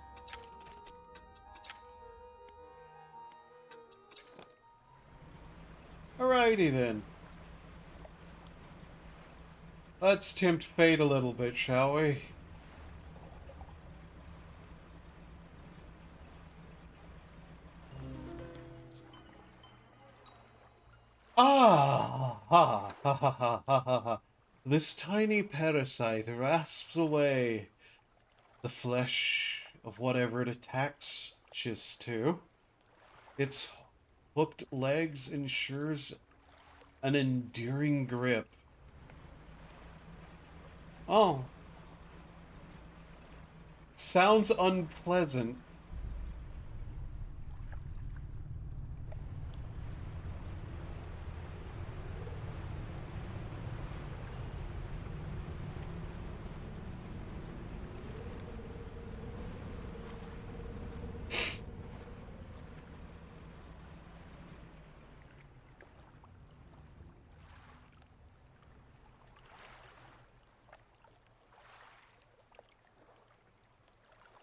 [SPEAKER 1] Alrighty then. Let's tempt fate a little bit, shall we? Ah! Ha ha ha ha ha ha ha. This tiny parasite rasps away the flesh of whatever it attacks to. Its hooked legs ensures an enduring grip. Oh. Sounds unpleasant.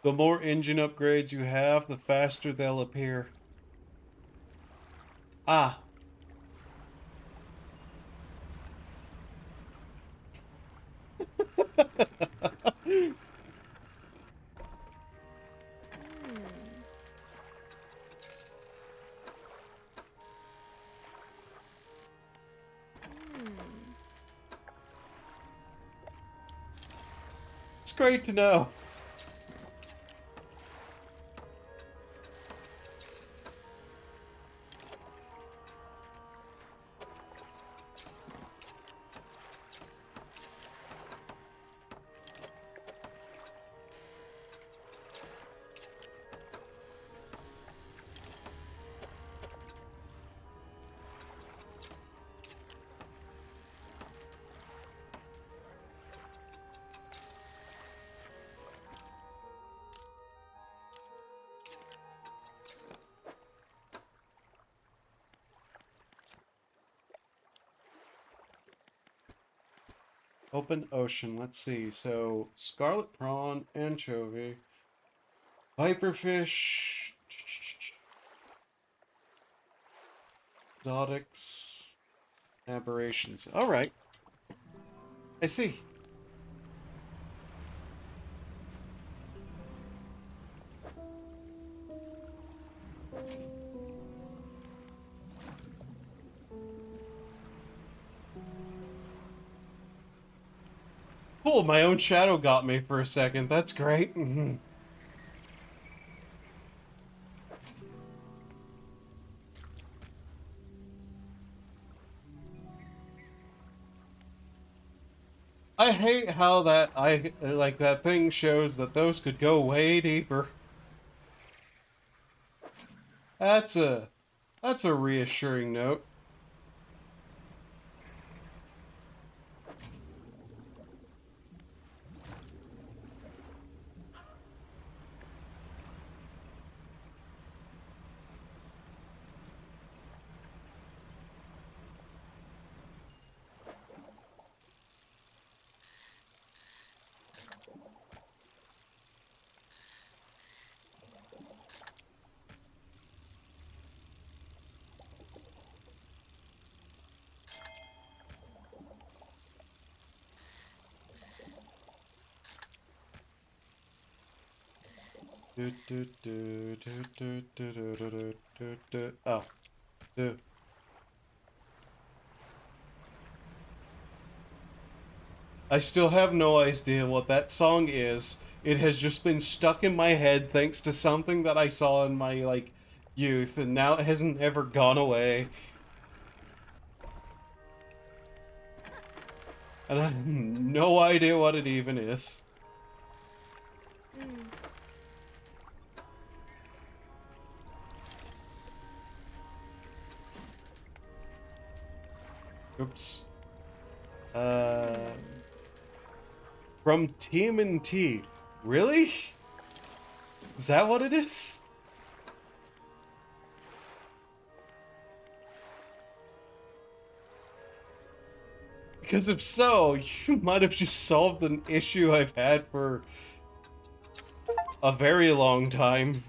[SPEAKER 1] The more engine upgrades you have, the faster they'll appear. Ah. It's great to know. Open ocean. Let's see. So, scarlet prawn, anchovy, viperfish. Exotics. Aberrations. Alright. I see. Cool, my own shadow got me for a second. That's great. I hate how that that thing shows that those could go way deeper. That's a reassuring note. Oh. I still have no idea what that song is. It has just been stuck in my head thanks to something that I saw in my youth, and now it hasn't ever gone away. And I have no idea what it even is.
[SPEAKER 4] Mm.
[SPEAKER 1] Oops. From TMNT. Really? Is that what it is? Because if so, you might have just solved an issue I've had for a very long time.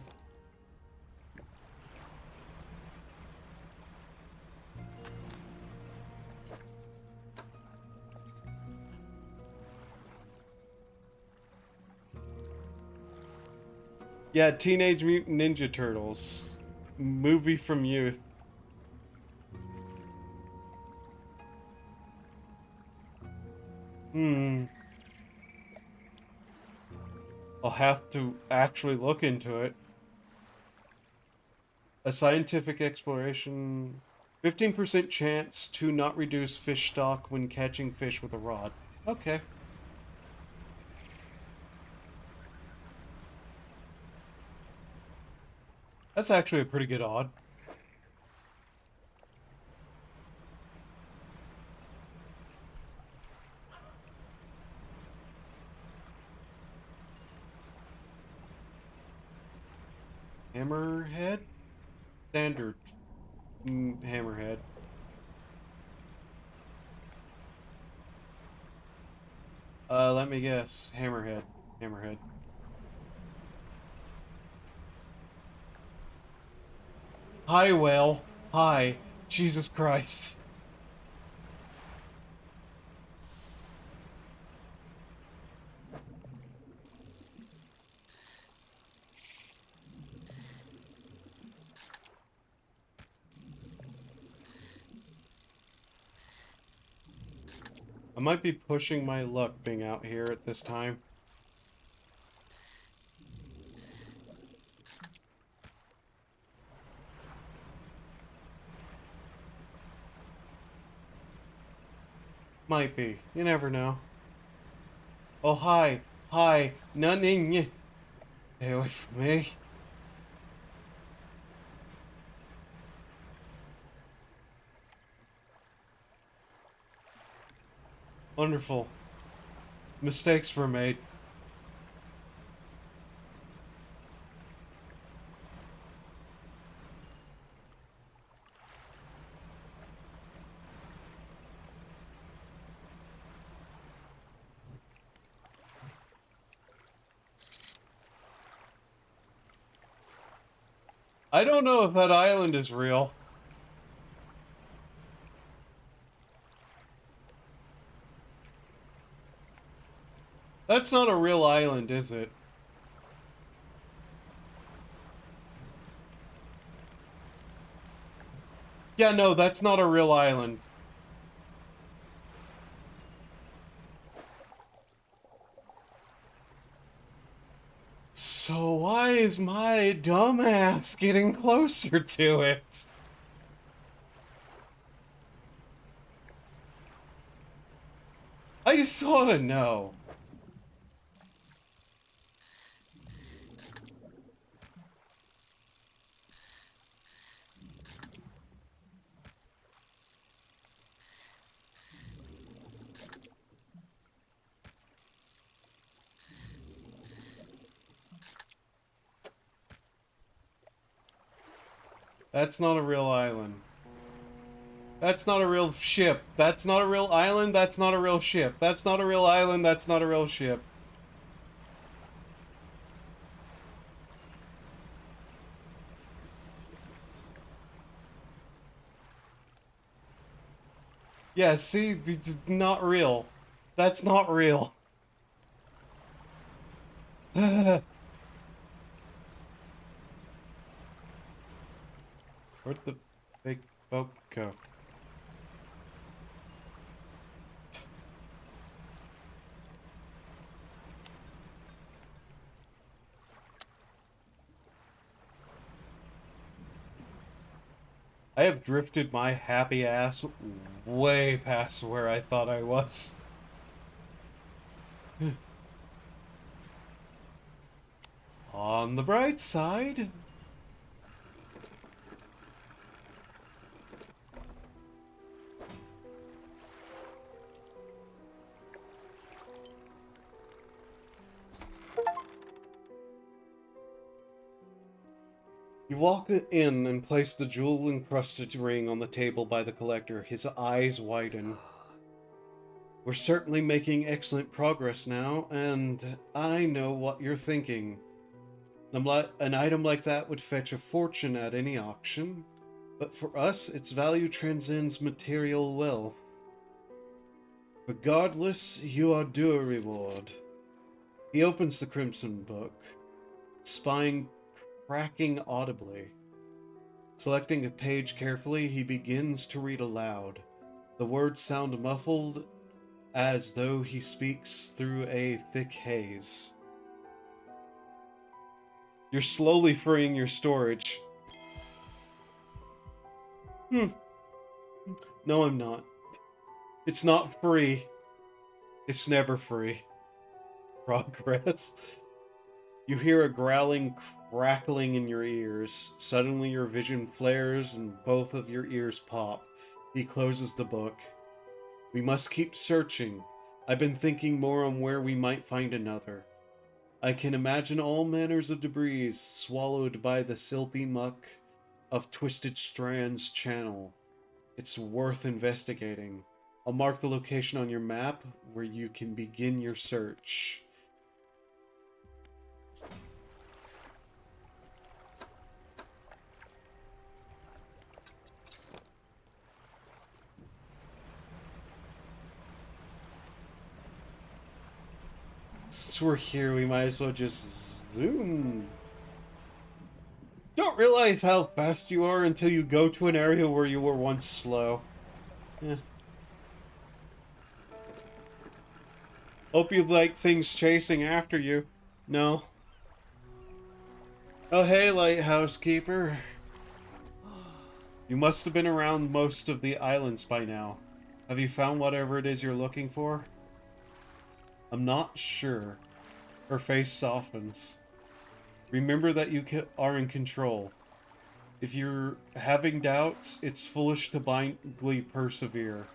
[SPEAKER 1] Yeah, Teenage Mutant Ninja Turtles. Movie from youth. Hmm. I'll have to actually look into it. A scientific exploration. 15% chance to not reduce fish stock when catching fish with a rod. Okay. That's actually a pretty good odd. Hammerhead? Standard hammerhead. Let me guess. Hammerhead. Hammerhead. Hi, whale. Hi. Jesus Christ. I might be pushing my luck being out here at this time. Might be. You never know. Oh, hi. Hi. Nothing. Stay away from me. Wonderful. Mistakes were made. I don't know if that island is real. That's not a real island, is it? Yeah, no, that's not a real island. So why is my dumbass getting closer to it? I just want to know. That's not a real island. That's not a real ship. That's not a real island. That's not a real ship. That's not a real island. That's not a real ship. Yeah, see, it's not real. That's not real. Where'd the big boat go? I have drifted my happy ass way past where I thought I was. On the bright side, you walk in and place the jewel-encrusted ring on the table by the collector. His eyes widen. We're certainly making excellent progress now, and I know what you're thinking. An item like that would fetch a fortune at any auction, but for us, its value transcends material wealth. Regardless, you are due a reward. He opens the Crimson Book, spine cracking audibly. Selecting a page carefully, he begins to read aloud. The words sound muffled as though he speaks through a thick haze. You're slowly freeing your storage. No, I'm not. It's not free. It's never free. Progress. You hear a growling crackling in your ears. Suddenly your vision flares and both of your ears pop. He closes the book. We must keep searching. I've been thinking more on where we might find another. I can imagine all manners of debris swallowed by the silty muck of Twisted Strands channel. It's worth investigating. I'll mark the location on your map where you can begin your search. Since we're here, we might as well just zoom. Don't realize how fast you are until you go to an area where you were once slow. Yeah. Hope you like things chasing after you. No. Oh hey, lighthouse keeper. You must have been around most of the islands by now. Have you found whatever it is you're looking for? I'm not sure. Her face softens. Remember that you are in control. If you're having doubts, it's foolish to blindly persevere.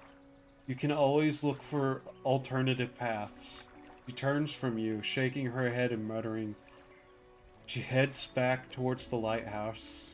[SPEAKER 1] You can always look for alternative paths. She turns from you, shaking her head and muttering. She heads back towards the lighthouse.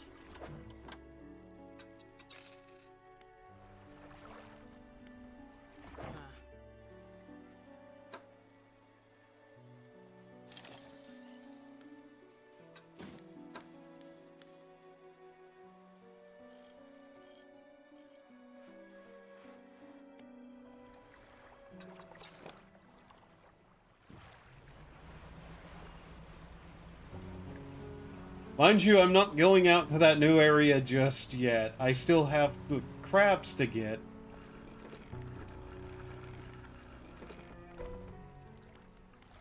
[SPEAKER 1] Mind you, I'm not going out to that new area just yet. I still have the crabs to get.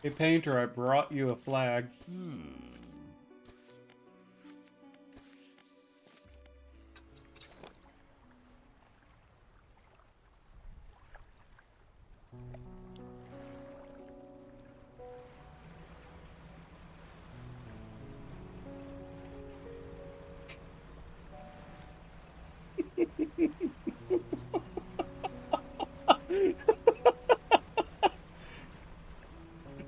[SPEAKER 1] Hey, Painter, I brought you a flag.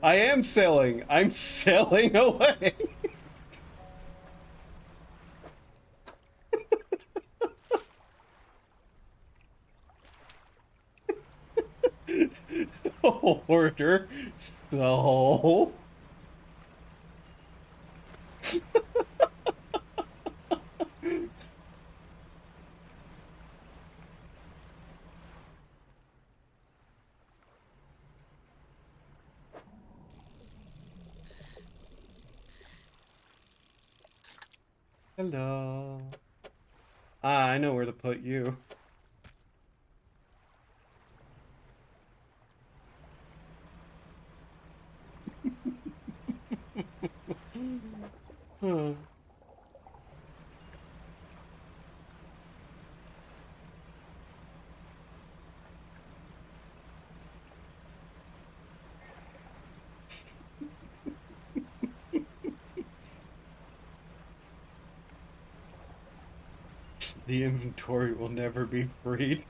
[SPEAKER 1] I am selling. I'm selling away. Order. So. Hello. Ah, I know where to put you. Huh. The inventory will never be freed.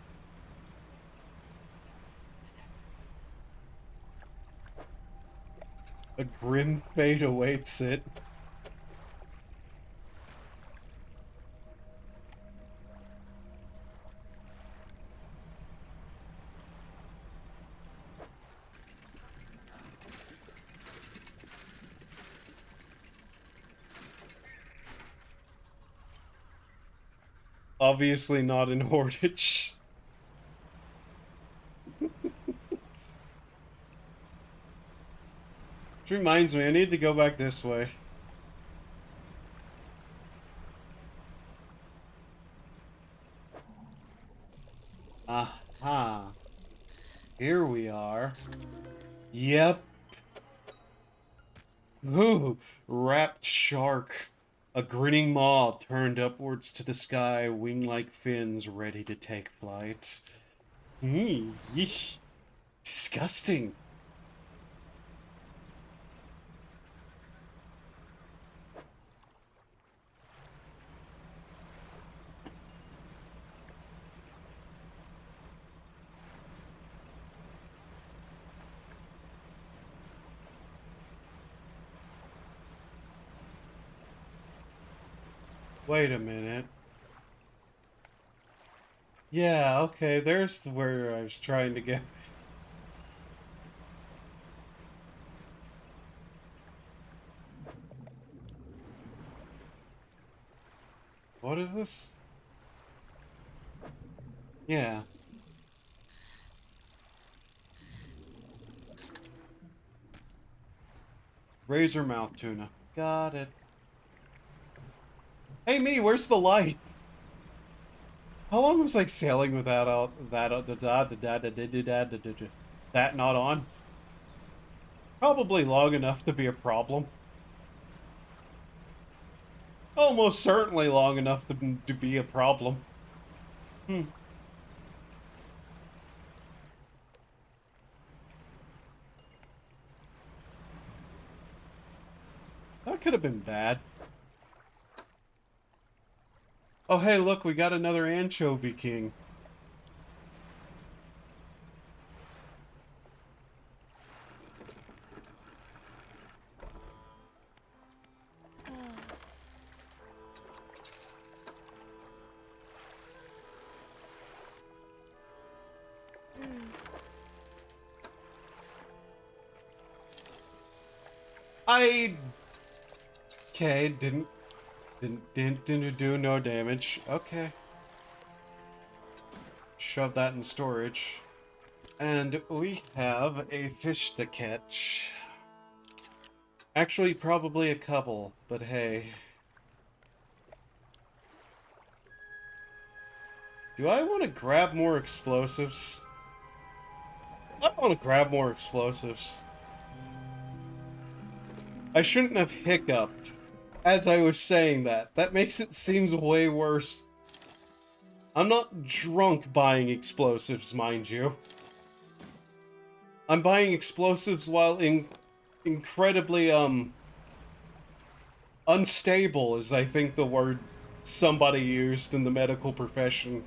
[SPEAKER 1] A grim fate awaits it. Obviously not in Hordage. Which reminds me, I need to go back this way. Aha. Here we are. Yep. Ooh, wrapped shark. A grinning maw turned upwards to the sky, wing-like fins ready to take flight. Yeesh. Disgusting. Wait a minute. Yeah, okay, there's where I was trying to get. What is this? Yeah. Razor mouth tuna. Got it. Hey me, where's the light? How long was I sailing without that not on? Probably long enough to be a problem. Almost certainly long enough to be a problem. That could have been bad. Oh hey, look, we got another anchovy king. I... Okay, didn't do no damage. Okay. Shove that in storage. And we have a fish to catch. Actually, probably a couple, but hey. Do I want to grab more explosives? I want to grab more explosives. I shouldn't have hiccuped as I was saying that. That makes it seem way worse. I'm not drunk buying explosives, mind you. I'm buying explosives while incredibly, unstable is I think the word somebody used in the medical profession.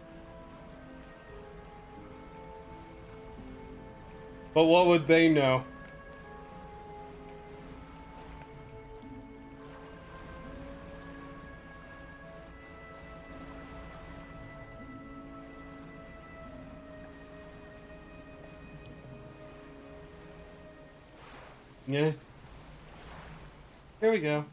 [SPEAKER 1] But what would they know? Yeah. Here we go.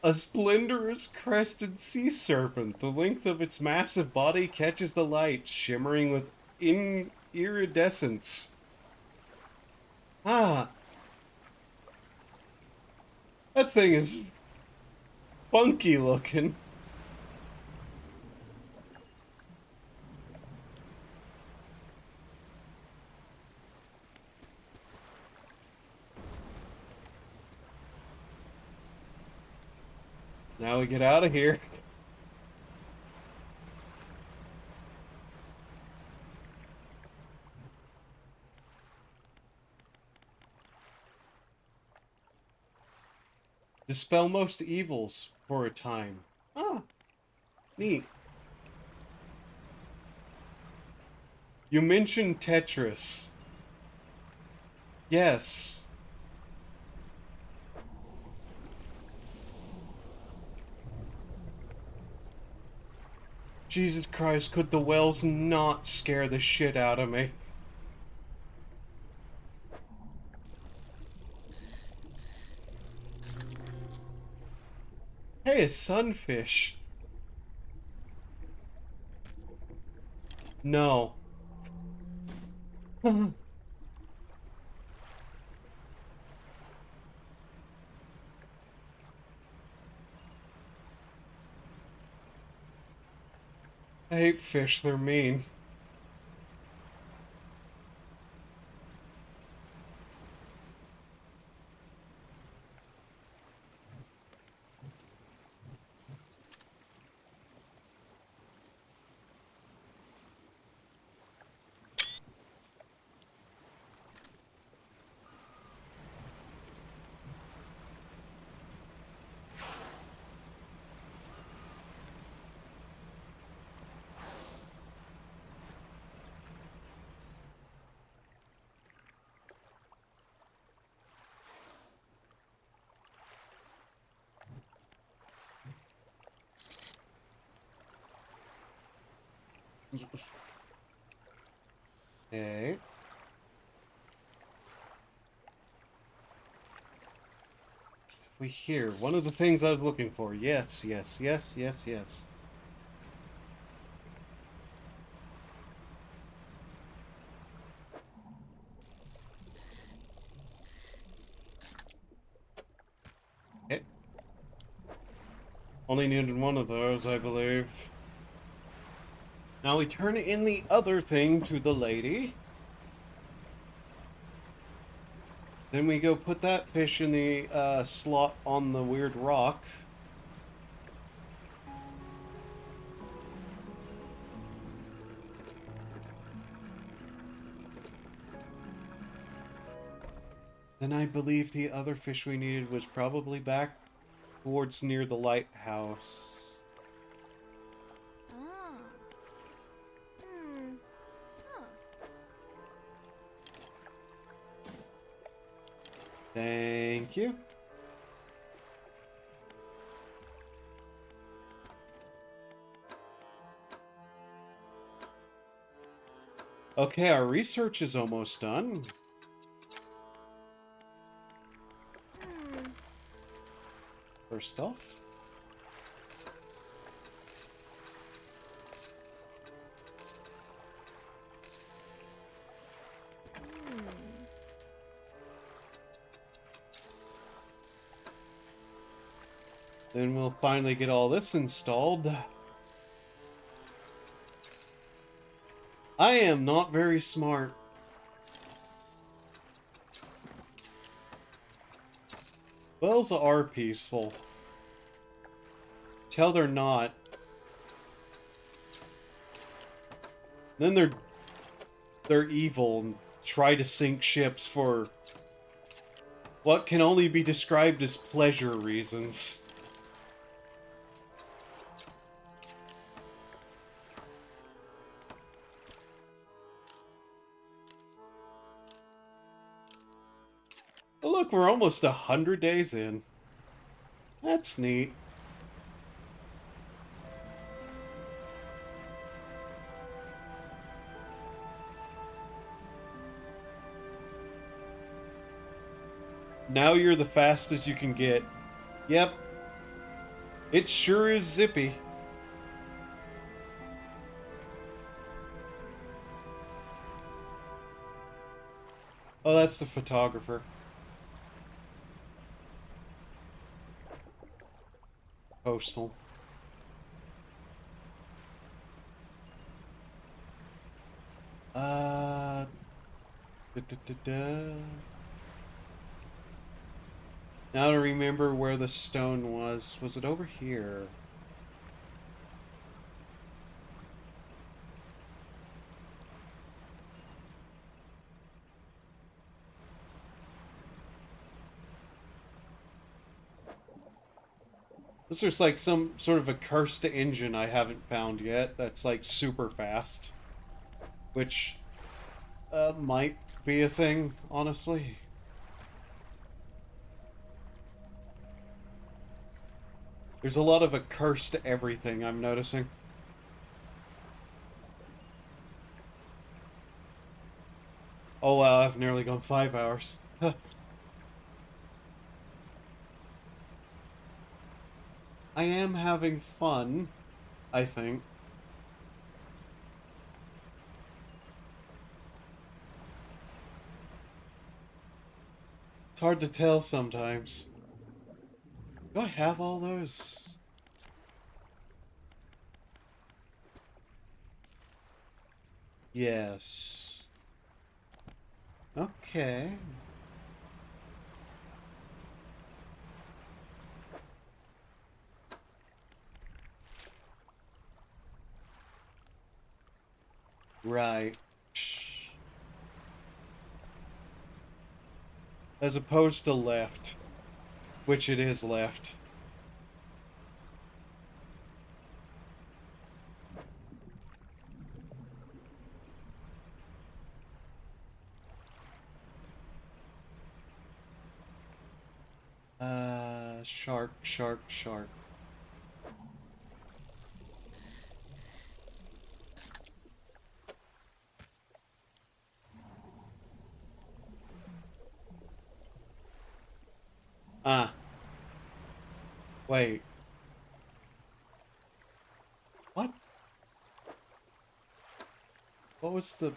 [SPEAKER 1] A splenderous crested sea serpent. The length of its massive body catches the light, shimmering with iridescence. Ah, that thing is funky looking. Now we get out of here. Dispel most evils for a time. Ah, neat. You mentioned Tetris. Yes. Jesus Christ, could the wells not scare the shit out of me? Hey, a sunfish. No. I hate fish, they're mean. Okay. We hear one of the things I was looking for. Yes, yes, yes, yes, yes. Okay. Only needed one of those, I believe. Now we turn in the other thing to the lady. Then we go put that fish in the slot on the weird rock. Then I believe the other fish we needed was probably back towards near the lighthouse.
[SPEAKER 4] Ah. Hmm. Huh.
[SPEAKER 1] Thank you. Okay, our research is almost done.
[SPEAKER 4] Hmm.
[SPEAKER 1] First off. Then we'll finally get all this installed. I am not very smart. Wells are peaceful. Till they're not. Then they're evil and try to sink ships for what can only be described as pleasure reasons. But look, we're almost 100 days in. That's neat. Now you're the fastest you can get. Yep. It sure is zippy. Oh, that's the photographer. Postal. Da, da, da, da. Now to remember where the stone was. Was it over here? This is like some sort of a cursed engine I haven't found yet that's like super fast. Which might be a thing, honestly. There's a lot of accursed everything I'm noticing. Oh wow, I've nearly gone 5 hours. I am having fun, I think. It's hard to tell sometimes. Do I have all those? Yes. Okay. Right. As opposed to left. Which it is left. Shark, shark, shark. Ah. Wait. What? What was the...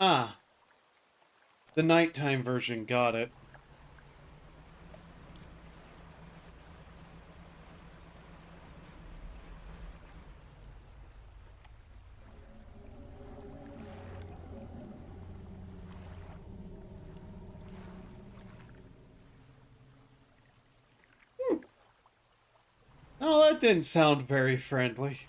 [SPEAKER 1] Ah. The nighttime version, got it. Oh, that didn't sound very friendly.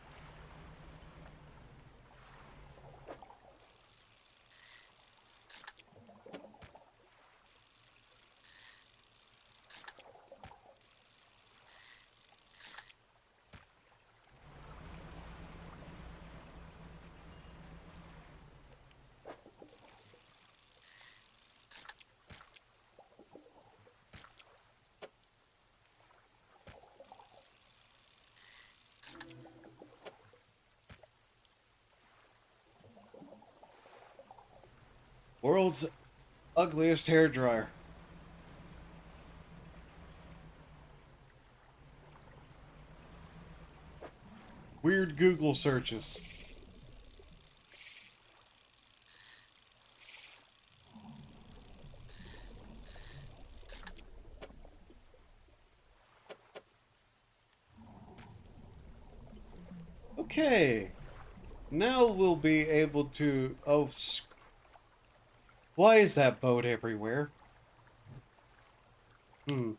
[SPEAKER 1] World's Ugliest hairdryer. Weird Google searches. Okay. Now we'll be able to... Oh, why is that boat everywhere? Hmm.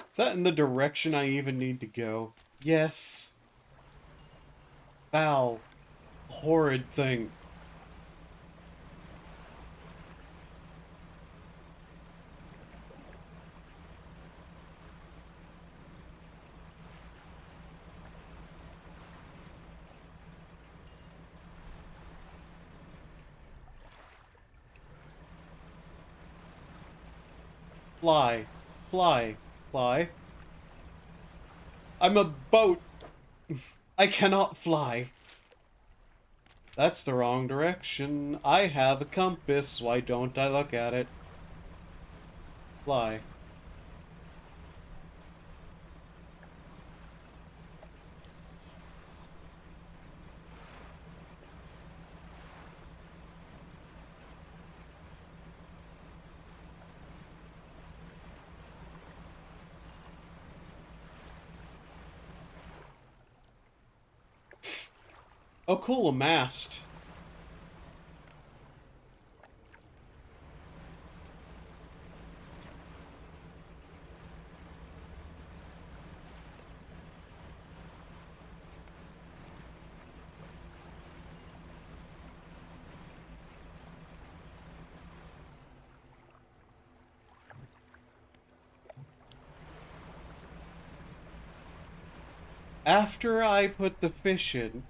[SPEAKER 1] Is that in the direction I even need to go? Yes. Foul. Horrid thing. Fly. Fly. Fly. I'm a boat. I cannot fly. That's the wrong direction. I have a compass. Why don't I look at it? Fly. Oh, cool, a mast. After I put the fish in,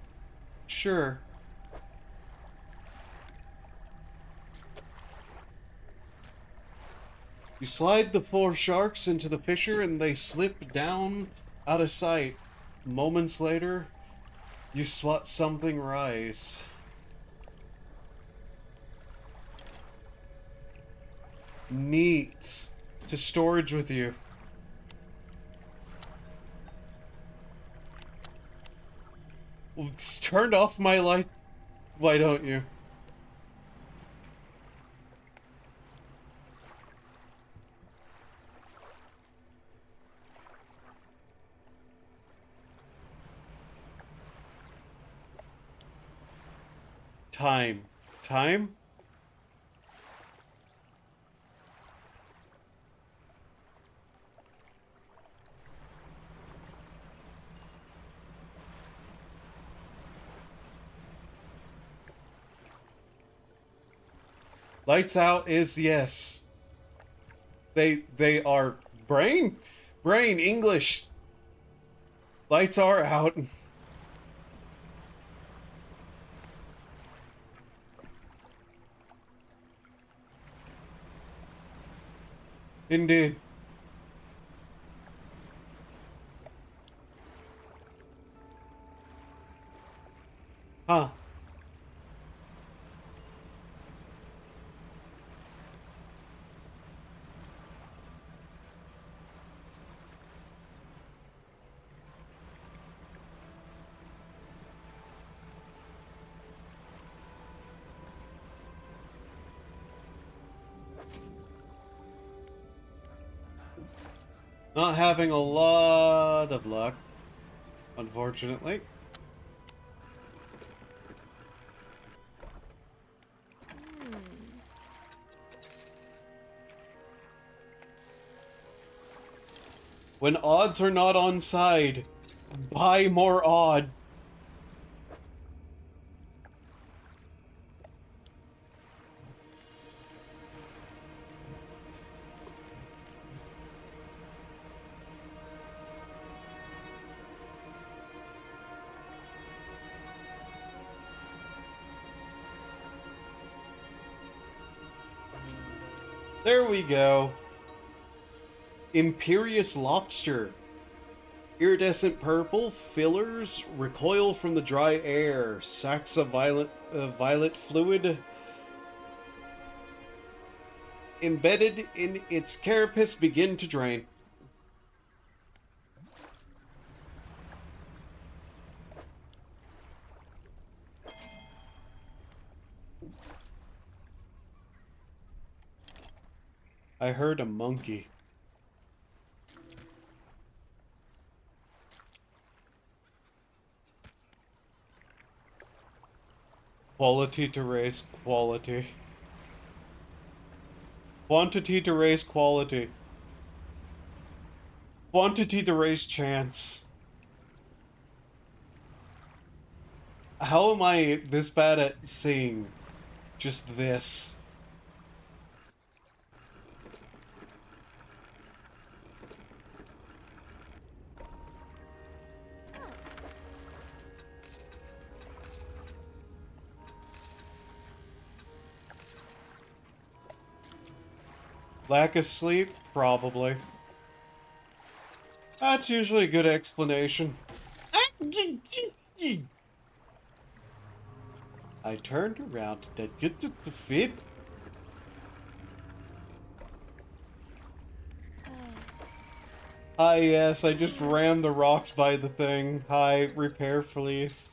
[SPEAKER 1] sure. You slide the 4 sharks into the fissure and they slip down out of sight. Moments later, you spot something rise. Neat. To storage with you. Well, turned off my light. Why don't you? Time. Time? Lights out is yes. They are brain English. Lights are out. Indeed. Huh. Not having a lot of luck, unfortunately. When odds are not on side, buy more odd. There we go. Imperious Lobster. Iridescent purple fillers recoil from the dry air. Sacs of violet fluid embedded in its carapace begin to drain. I heard a monkey. Quality to raise quality. Quantity to raise quality. Quantity to raise chance. How am I this bad at seeing just this? Lack of sleep? Probably. That's usually a good explanation. I turned around to get to the fit. Hi, yes, I just rammed the rocks by the thing. Hi, repair please.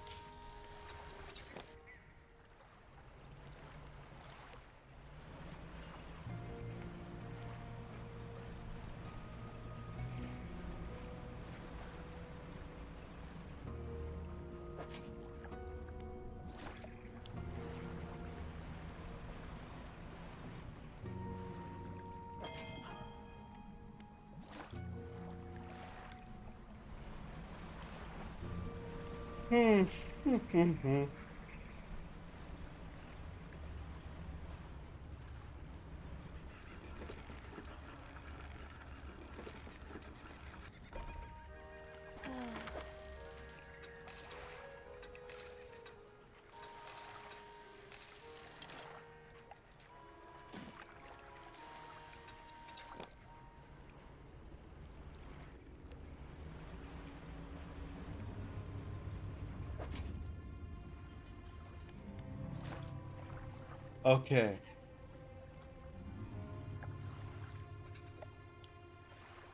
[SPEAKER 1] Okay.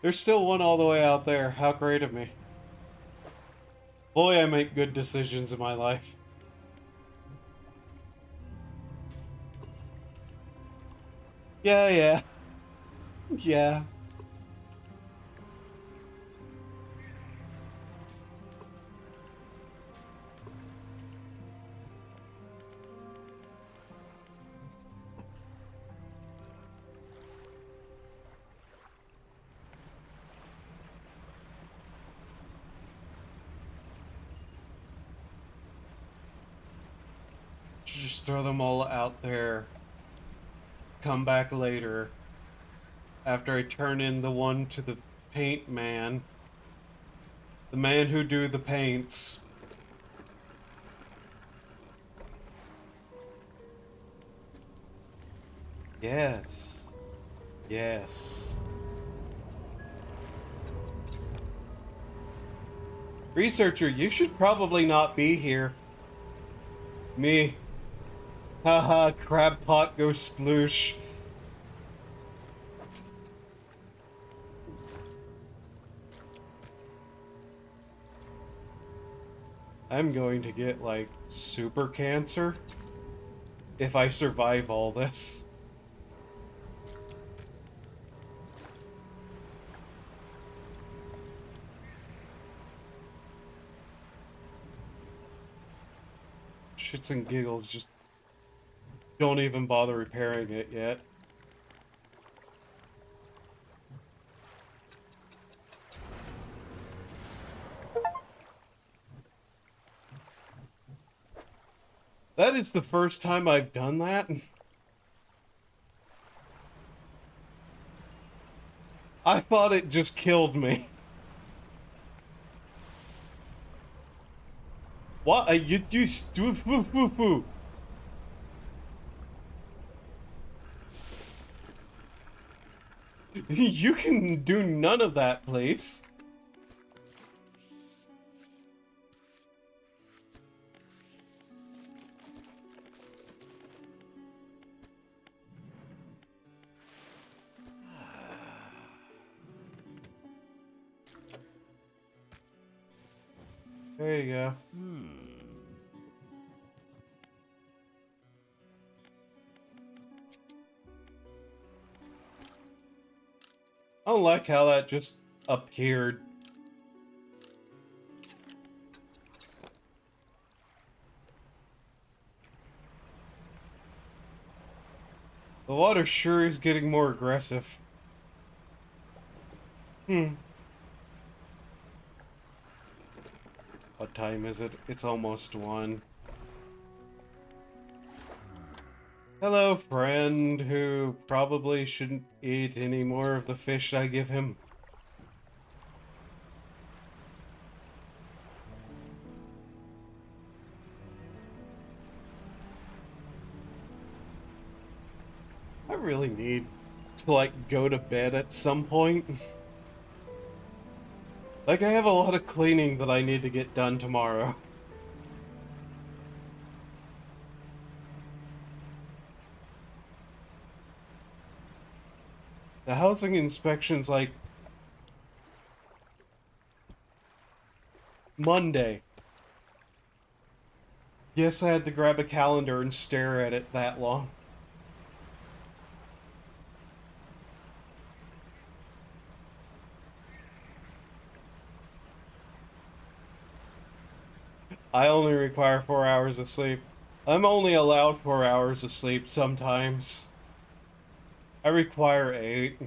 [SPEAKER 1] There's still one all the way out there. How great of me. Boy, I make good decisions in my life. Yeah, yeah. Yeah. Just throw them all out there. Come back later. After I turn in the one to the paint man. The man who do the paints. Yes. Yes. Researcher, you should probably not be here. Me. Haha, crab pot goes sploosh. I'm going to get, like, super cancer if I survive all this. Shits and giggles, just don't even bother repairing it yet. That is the first time I've done that. I thought it just killed me. What? You stupid. You can do none of that, please. There you go. I don't like how that just appeared. The water sure is getting more aggressive. What time is it? It's almost 1. Hello, friend, who probably shouldn't eat any more of the fish I give him. I really need to, like, go to bed at some point. Like, I have a lot of cleaning that I need to get done tomorrow. The housing inspection's like Monday. Yes, I had to grab a calendar and stare at it that long. I only require 4 hours of sleep. I'm only allowed 4 hours of sleep sometimes. I require 8.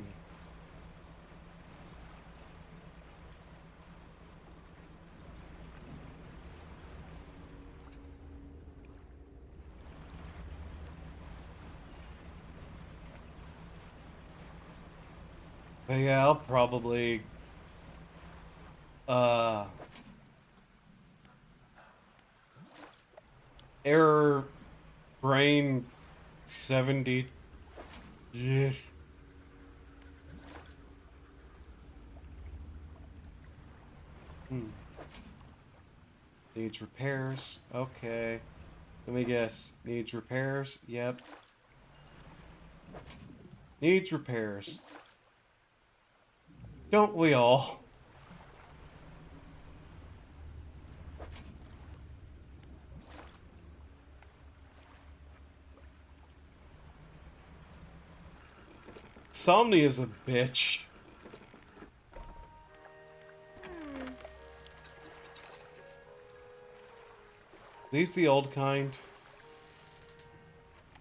[SPEAKER 1] But yeah, I'll probably uh error brain 70. Yeah. Needs repairs. Okay. Let me guess. Needs repairs. Yep. Needs repairs. Don't we all? Somni is a bitch. These the old kind?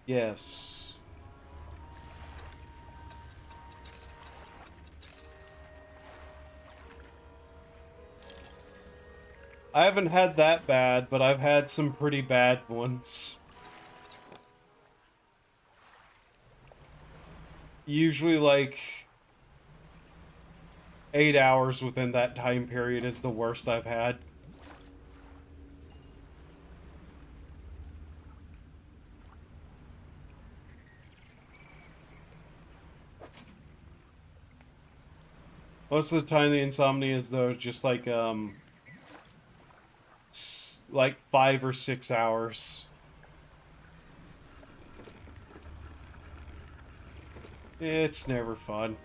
[SPEAKER 1] Yes. I haven't had that bad, but I've had some pretty bad ones. Usually like 8 hours within that time period is the worst I've had. Most of the time the insomnia is though just like 5 or 6 hours. It's never fun.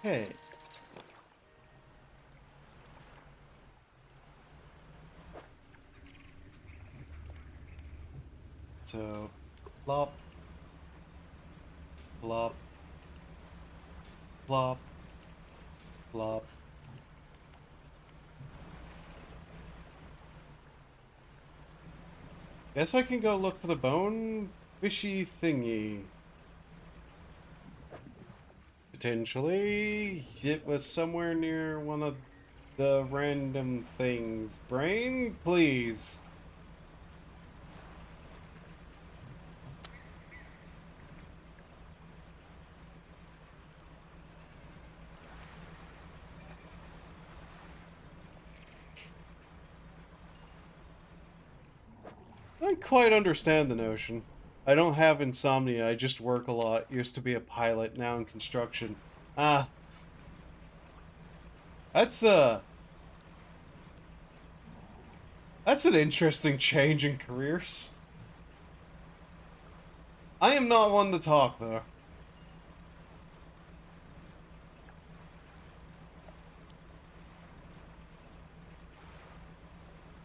[SPEAKER 1] Hey. So, plop, plop, plop, plop. Guess I can go look for the bone fishy thingy. Potentially, it was somewhere near one of the random things. Brain, please. I quite understand the notion. I don't have insomnia, I just work a lot. Used to be a pilot, now in construction. Ah. That's that's an interesting change in careers. I am not one to talk, though.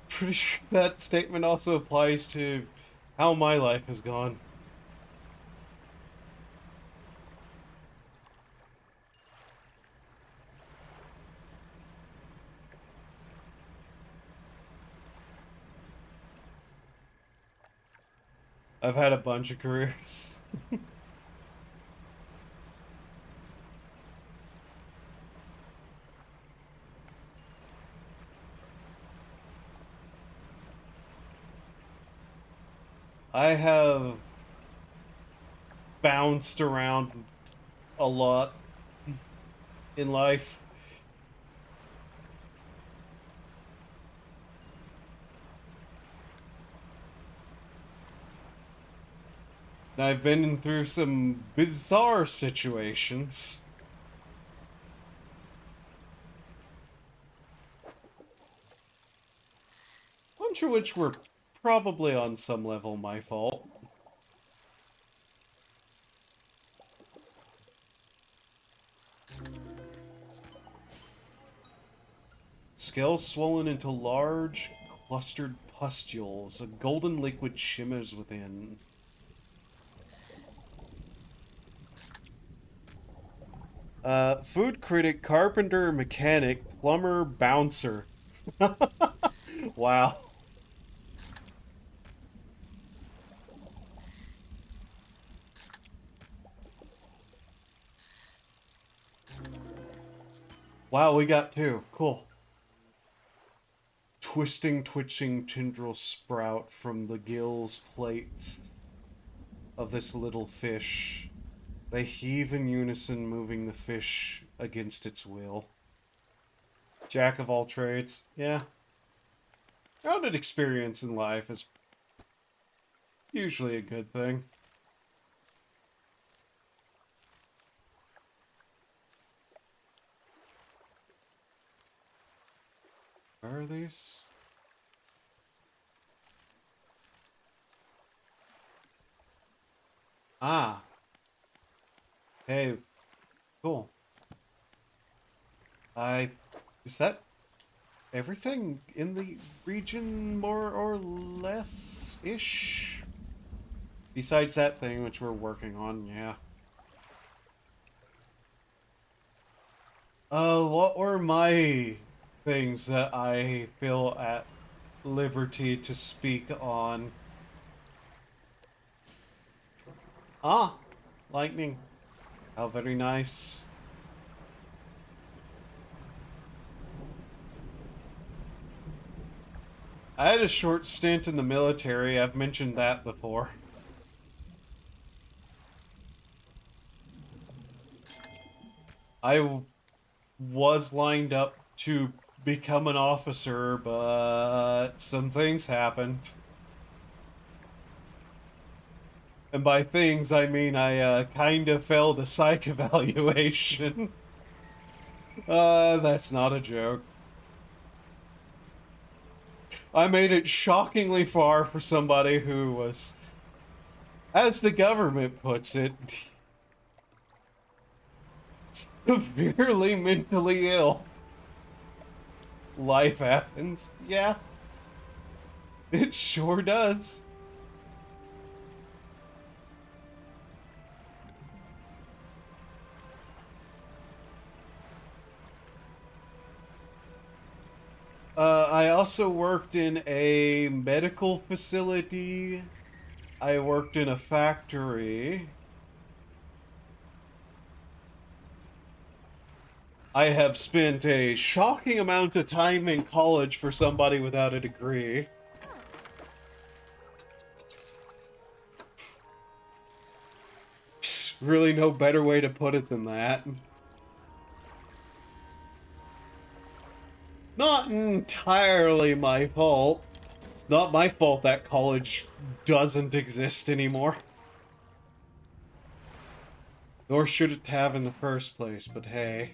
[SPEAKER 1] Pretty sure that statement also applies to how my life has gone. I've had a bunch of careers. I have bounced around a lot in life. I've been through some bizarre situations. Bunch of which were probably on some level my fault. Scales swollen into large, clustered pustules. A golden liquid shimmers within. Food critic, carpenter, mechanic, plumber, bouncer. Wow. Wow, we got two. Cool. Twisting, twitching tendrils sprout from the gills plates of this little fish. They heave in unison, moving the fish against its will. Jack of all trades. Yeah. Rounded experience in life is usually a good thing. Where are these? Ah. Hey. Cool. Is that everything in the region, more or less-ish? Besides that thing, which we're working on, yeah. What were my things that I feel at liberty to speak on? Ah, lightning. How very nice. I had a short stint in the military. I've mentioned that before. I was lined up to become an officer, but some things happened. And by things, I mean I kind of failed a psych evaluation. That's not a joke. I made it shockingly far for somebody who was, as the government puts it, severely mentally ill. Life happens. Yeah. It sure does. I also worked in a medical facility. I worked in a factory. I have spent a shocking amount of time in college for somebody without a degree. Really no better way to put it than that. Not entirely my fault. It's not my fault that college doesn't exist anymore. Nor should it have in the first place, but hey.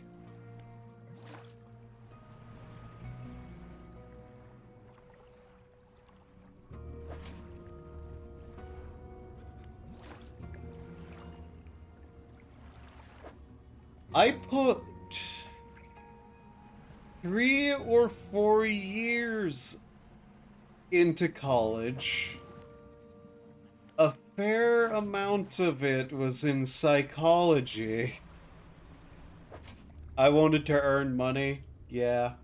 [SPEAKER 1] I put 3 or 4 years into college. A fair amount of it was in psychology. I wanted to earn money, yeah.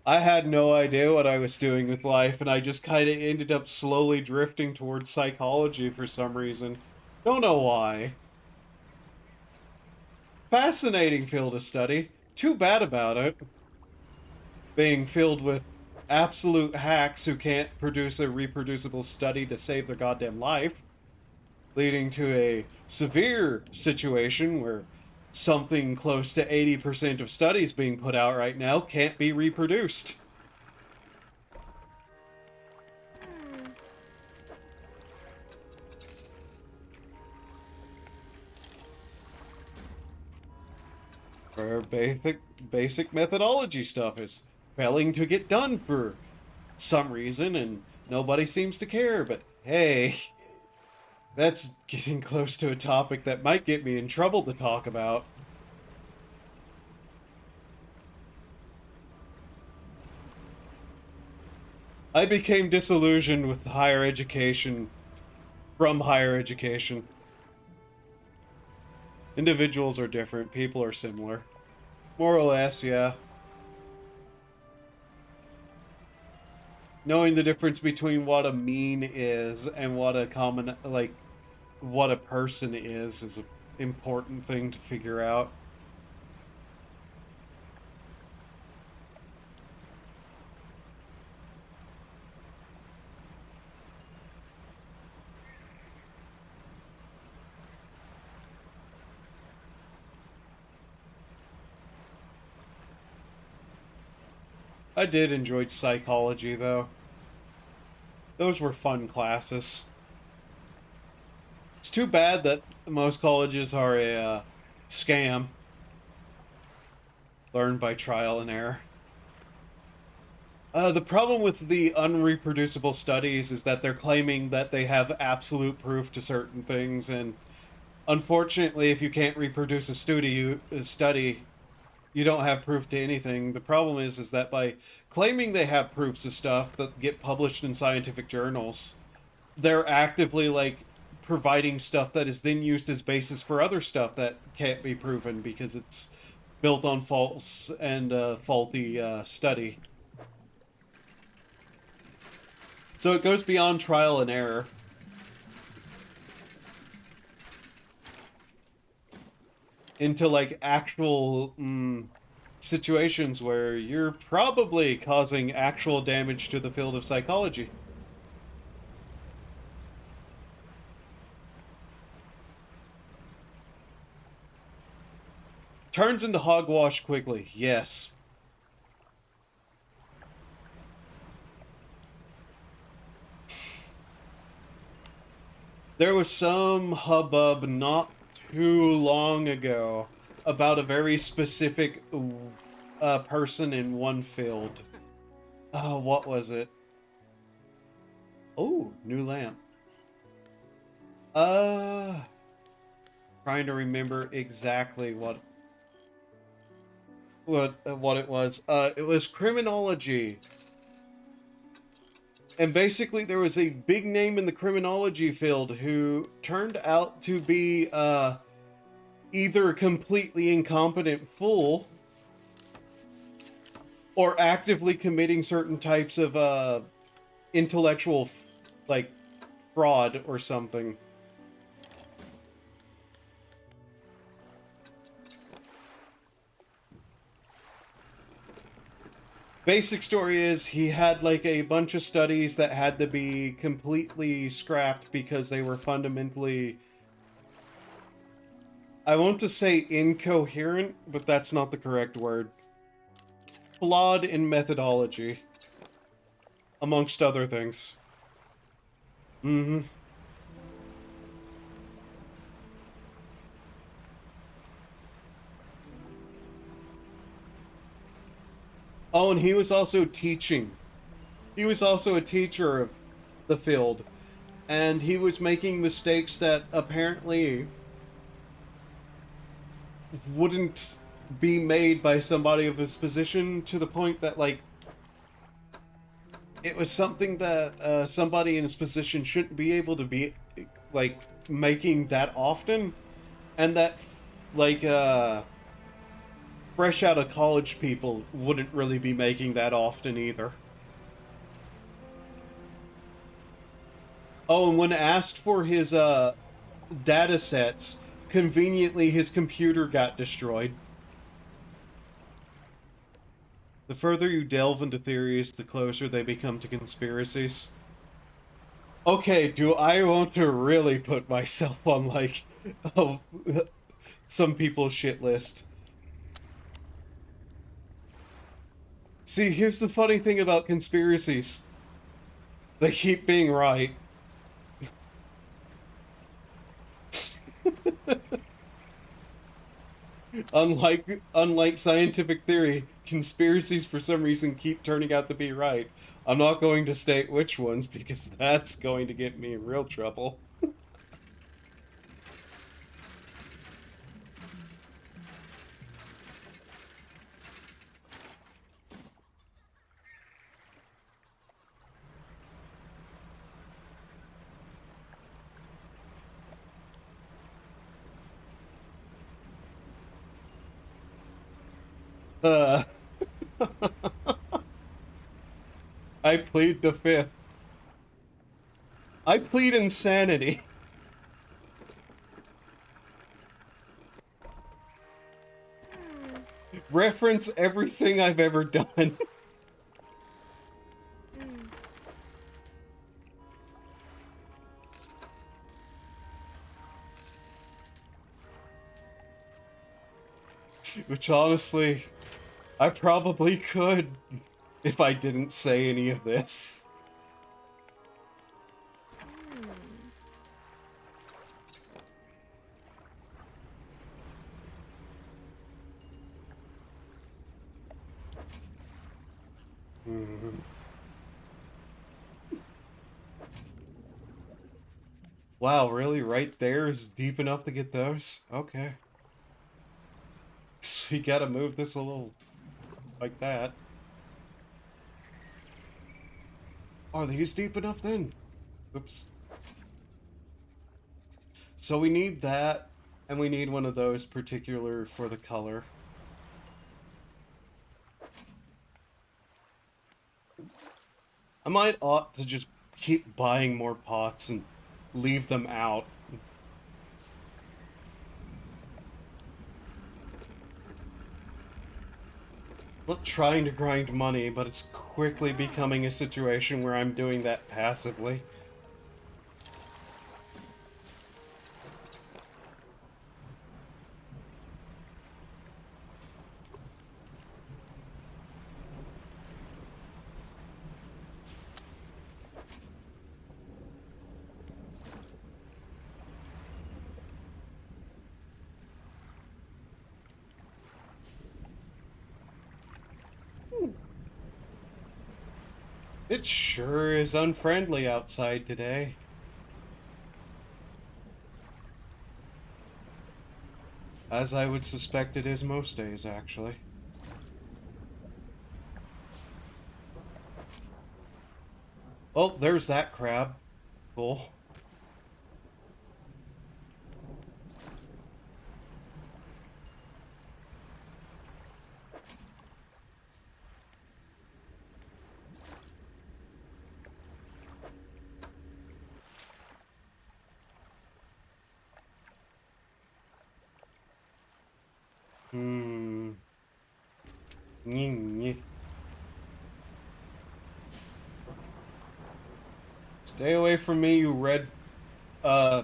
[SPEAKER 1] I had no idea what I was doing with life, and I just kind of ended up slowly drifting towards psychology for some reason. Don't know why. Fascinating field of study. Too bad about it. Being filled with absolute hacks who can't produce a reproducible study to save their goddamn life, leading to a severe situation where something close to 80% of studies being put out right now can't be reproduced.
[SPEAKER 4] Hmm.
[SPEAKER 1] For basic methodology stuff is failing to get done for some reason, and nobody seems to care. But hey, that's getting close to a topic that might get me in trouble to talk about. I became disillusioned with higher education from higher education. Individuals are different, people are similar. More or less, yeah. Knowing the difference between what a mean is and what a common, like, what a person is an important thing to figure out. I did enjoy psychology, though. Those were fun classes. It's too bad that most colleges are a scam. Learned by trial and error. The problem with the unreproducible studies is that they're claiming that they have absolute proof to certain things, and unfortunately, if you can't reproduce a study, you don't have proof to anything. The problem is that by claiming they have proofs of stuff that get published in scientific journals, they're actively like providing stuff that is then used as basis for other stuff that can't be proven because it's built on false and faulty study. So it goes beyond trial and error. Into like actual situations where you're probably causing actual damage to the field of psychology. Turns into hogwash quickly, yes. There was some hubbub not too long ago about a very specific person in one field. What was it? Oh, new lamp. Trying to remember exactly what it was. It was criminology. And basically there was a big name in the criminology field who turned out to be either a completely incompetent fool or actively committing certain types of intellectual like fraud or something. Basic story is he had like a bunch of studies that had to be completely scrapped because they were fundamentally, I want to say incoherent, but that's not the correct word. Flawed in methodology, amongst other things. Mm-hmm. Oh, and he was also teaching. He was also a teacher of the field. and he was making mistakes that apparently wouldn't be made by somebody of his position, to the point that, like, it was something that somebody in his position shouldn't be able to be, like, making that often, and that, like, fresh out of college people wouldn't really be making that often either. Oh, and when asked for his data sets, conveniently his computer got destroyed. The further you delve into theories, the closer they become to conspiracies. Okay, do I want to really put myself on, like, oh, some people's shit list? See, here's the funny thing about conspiracies. They keep being right. Unlike scientific theory, conspiracies for some reason keep turning out to be right. I'm not going to state which ones because that's going to get me in real trouble. Uh, I plead the fifth. I plead insanity.
[SPEAKER 4] Hmm.
[SPEAKER 1] Reference everything I've ever done.
[SPEAKER 4] Hmm.
[SPEAKER 1] Which honestly, I probably could if I didn't say any of this.
[SPEAKER 4] Hmm.
[SPEAKER 1] Mhm. Wow, really? Right there is deep enough to get those? Okay. So you gotta move this a little like that. Are these deep enough then? Oops. So we need that, and we need one of those particular for the color. I might ought to just keep buying more pots and leave them out. Not trying to grind money, but it's quickly becoming a situation where I'm doing that passively. It sure is unfriendly outside today. As I would suspect it is most days, actually. Oh, there's that crab. Cool. Hmm. Nyeh. Stay away from me, you red, uh,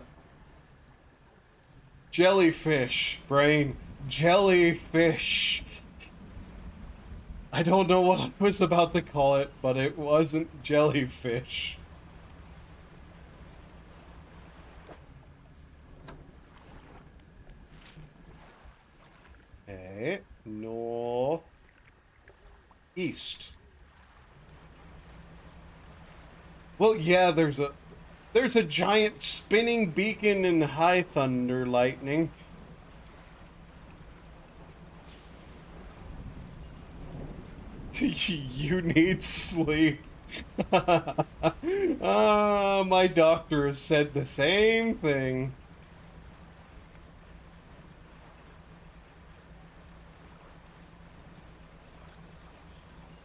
[SPEAKER 1] jellyfish, brain. Jellyfish. I don't know what I was about to call it, but it wasn't jellyfish. Okay, north, east. Well, yeah, there's a... There's a giant spinning beacon in high thunder lightning. You need sleep. My doctor has said the same thing.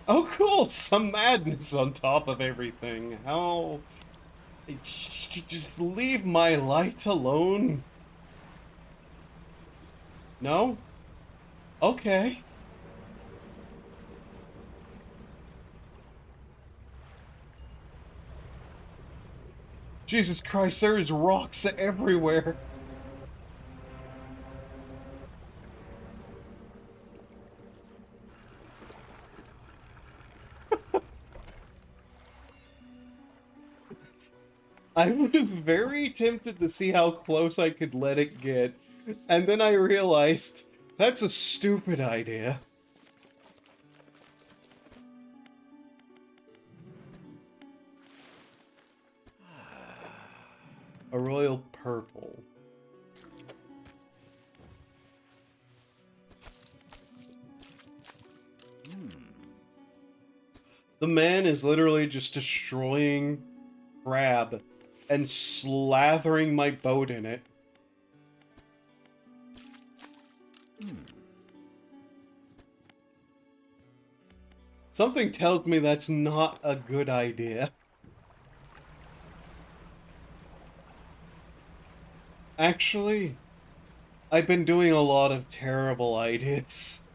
[SPEAKER 1] Oh, cool! Some madness on top of everything. How... Just leave my light alone. No? Okay. Jesus Christ, there is rocks everywhere. I was very tempted to see how close I could let it get, and then I realized that's a stupid idea. A royal purple. The man is literally just destroying crab and slathering my boat in it. Something tells me that's not a good idea. Actually, I've been doing a lot of terrible ideas.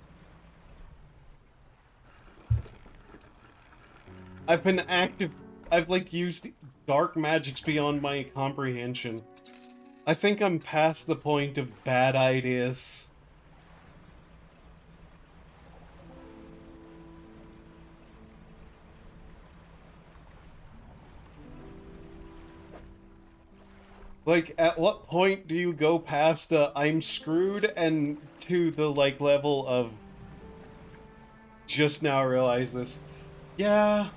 [SPEAKER 1] I've been I've like used dark magics beyond my comprehension. I think I'm past the point of bad ideas. Like, at what point do you go past the I'm screwed and to the, like, level of just now realize this? Yeah.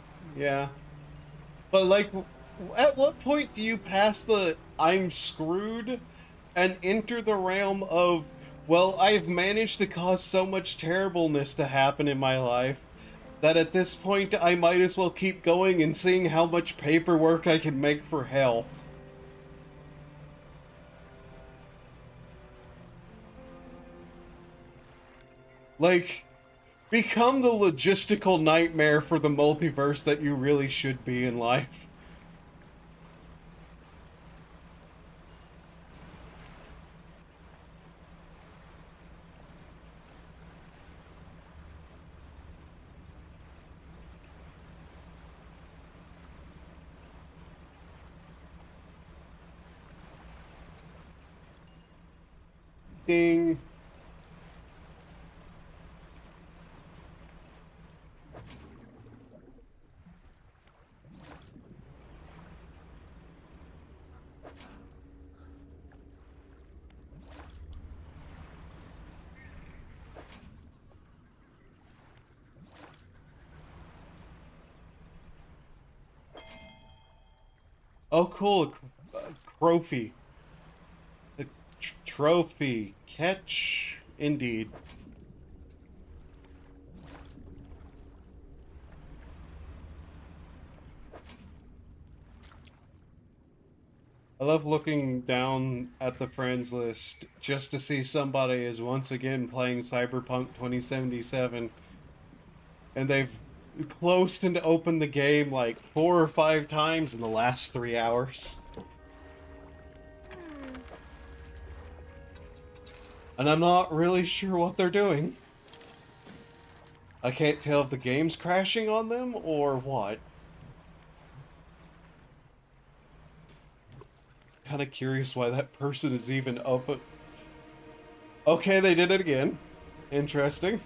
[SPEAKER 1] But, like, at what point do you pass the I'm screwed and enter the realm of, well, I've managed to cause so much terribleness to happen in my life that at this point I might as well keep going and seeing how much paperwork I can make for hell. Like, become the logistical nightmare for the multiverse that you really should be in life. Ding. Oh, cool. Trophy. A trophy. Catch. Indeed. I love looking down at the friends list just to see somebody is once again playing Cyberpunk 2077. And they've closed and opened the game like 4 or 5 times in the last 3 hours. And I'm not really sure what they're doing. I can't tell if the game's crashing on them or what. Kind of curious why that person is even open. Okay, they did it again. Interesting.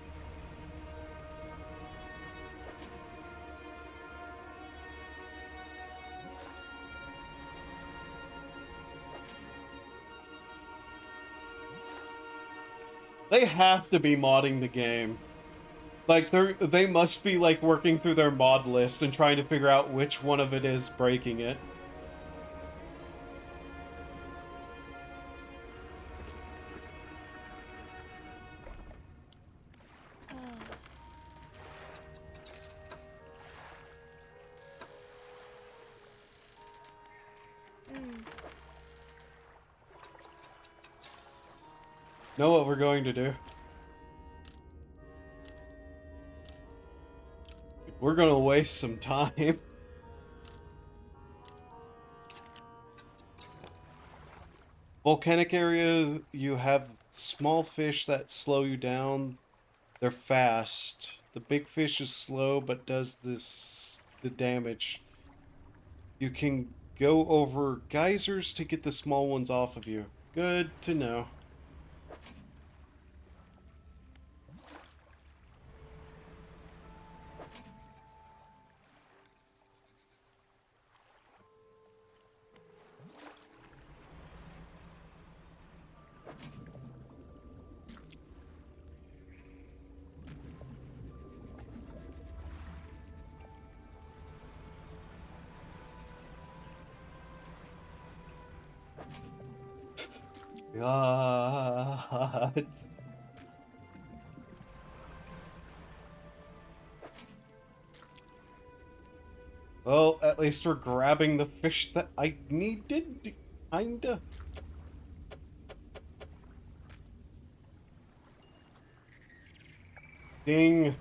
[SPEAKER 1] They have to be modding the game. Like, they must be, like, working through their mod list and trying to figure out which one of it is breaking it. Know what we're going to do? We're gonna waste some time. Volcanic areas, you have small fish that slow you down. They're fast. The big fish is slow but does the damage. You can go over geysers to get the small ones off of you. Good to know. God. Well, at least we're grabbing the fish that I needed, kinda. Ding.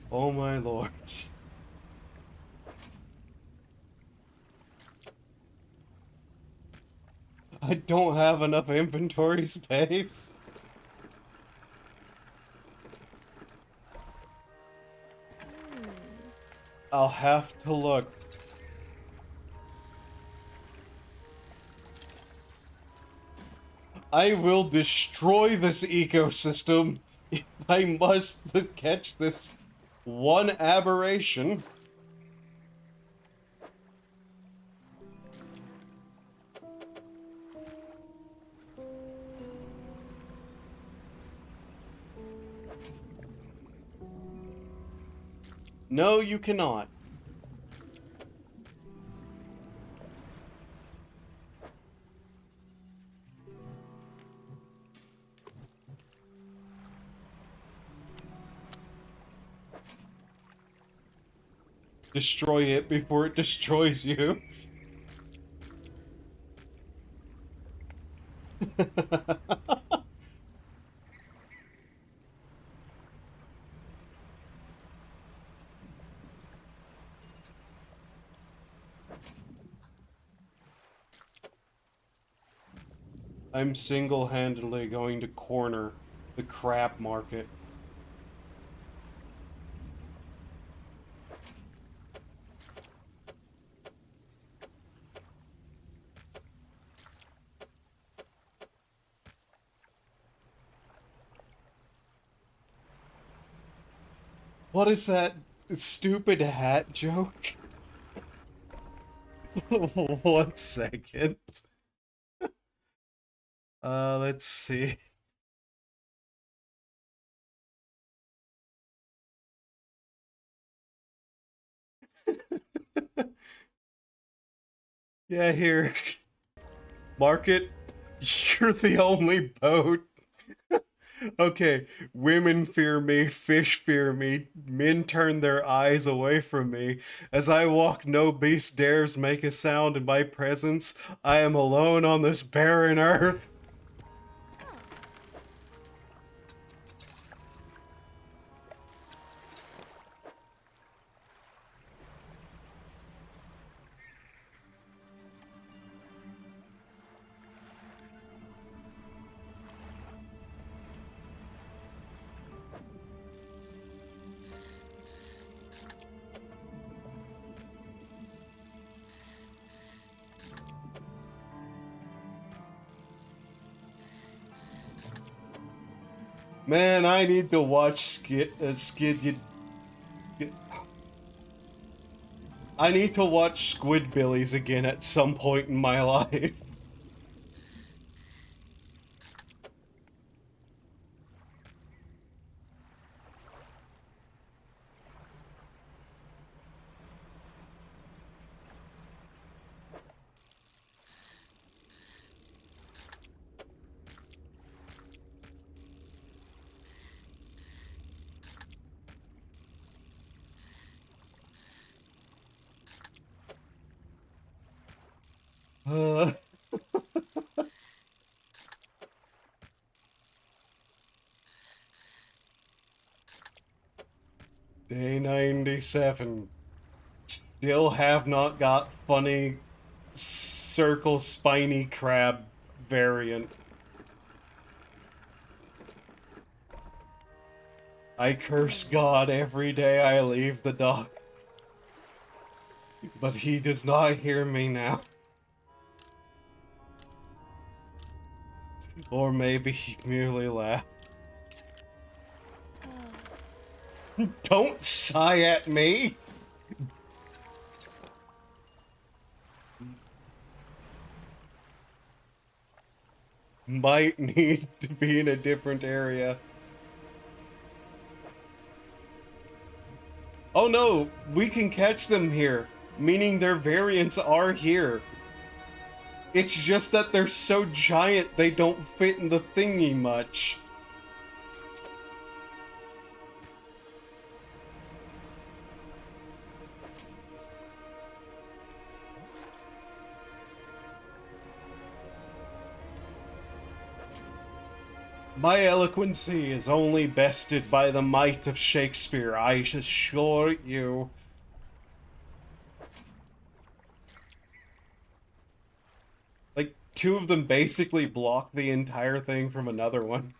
[SPEAKER 1] Oh my lord. I don't have enough inventory space. I'll have to look. I will destroy this ecosystem if I must catch this one aberration. No, you cannot. Destroy it before it destroys you. I'm single-handedly going to corner the crab market. What is that stupid hat joke? 1 second. Let's see. Yeah, here. Market, you're the only boat. Okay, women fear me, fish fear me, men turn their eyes away from me. As I walk, no beast dares make a sound in my presence. I am alone on this barren earth. Man, I need to watch I need to watch Squidbillies again at some point in my life. Uh, Day 97. Still have not got funny circle spiny crab variant. I curse God every day I leave the dock, but he does not hear me now. Or maybe he merely laughed. Don't sigh at me! Might need to be in a different area. Oh no, we can catch them here, meaning their variants are here. It's just that they're so giant they don't fit in the thingy much. My eloquency is only bested by the might of Shakespeare, I assure you. Like, two of them basically block the entire thing from another one.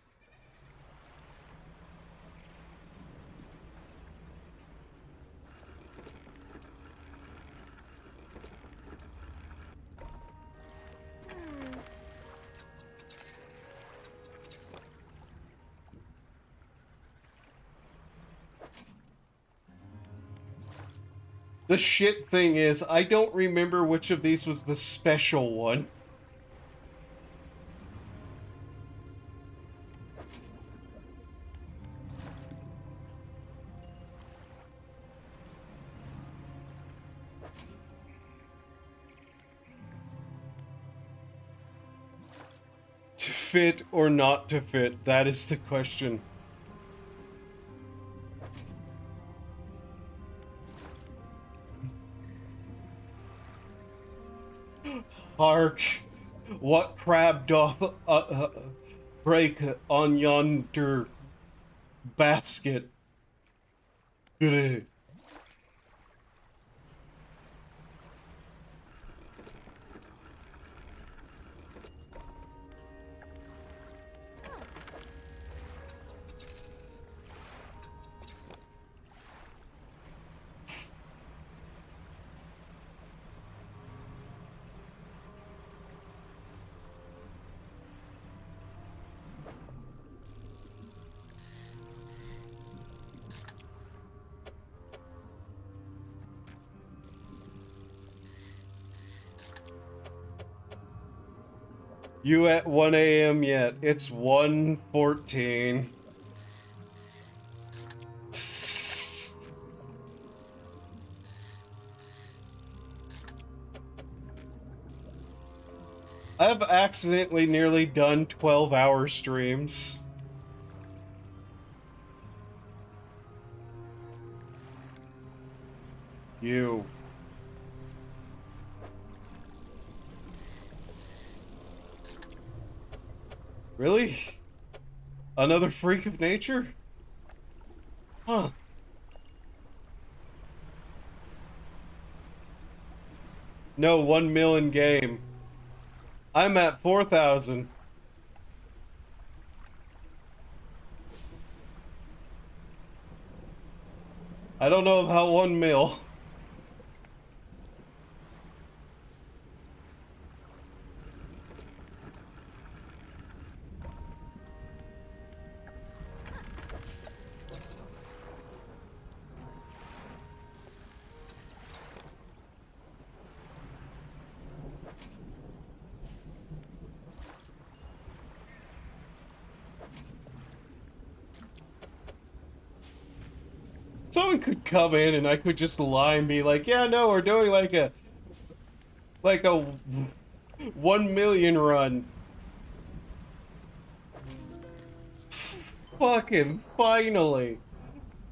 [SPEAKER 1] The shit thing is, I don't remember which of these was the special one. To fit or not to fit, that is the question. Hark, what crab doth break on yonder basket? Good. You at 1 a.m. yet? It's 1:14. I've accidentally nearly done 12-hour streams. You. Really? Another freak of nature? Huh. No, 1 million game. I'm at 4,000. I don't know about 1 mil. Someone could come in and I could just lie and be like, yeah, no, we're doing like a 1 million run. Fucking finally.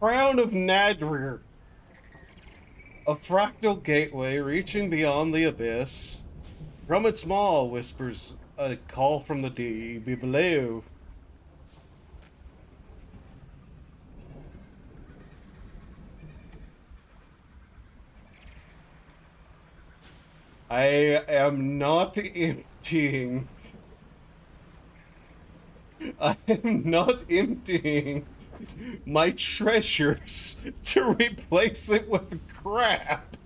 [SPEAKER 1] Crown of Nadrir. A fractal gateway reaching beyond the abyss. From its maw whispers a call from the deep below. I am not emptying. I am not emptying my treasures to replace it with crap.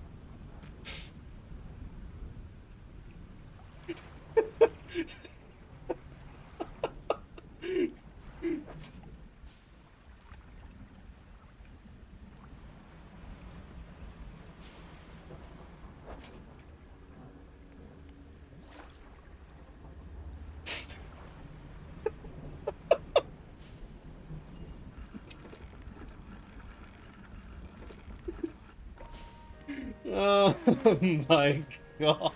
[SPEAKER 1] Oh my god.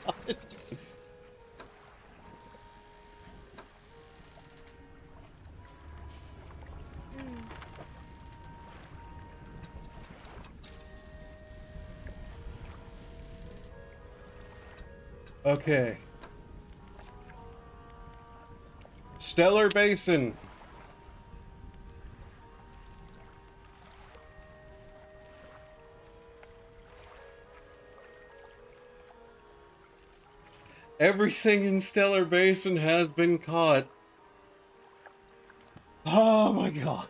[SPEAKER 4] Mm.
[SPEAKER 1] Okay. Stellar Basin. Everything in Stellar Basin has been caught. Oh my god.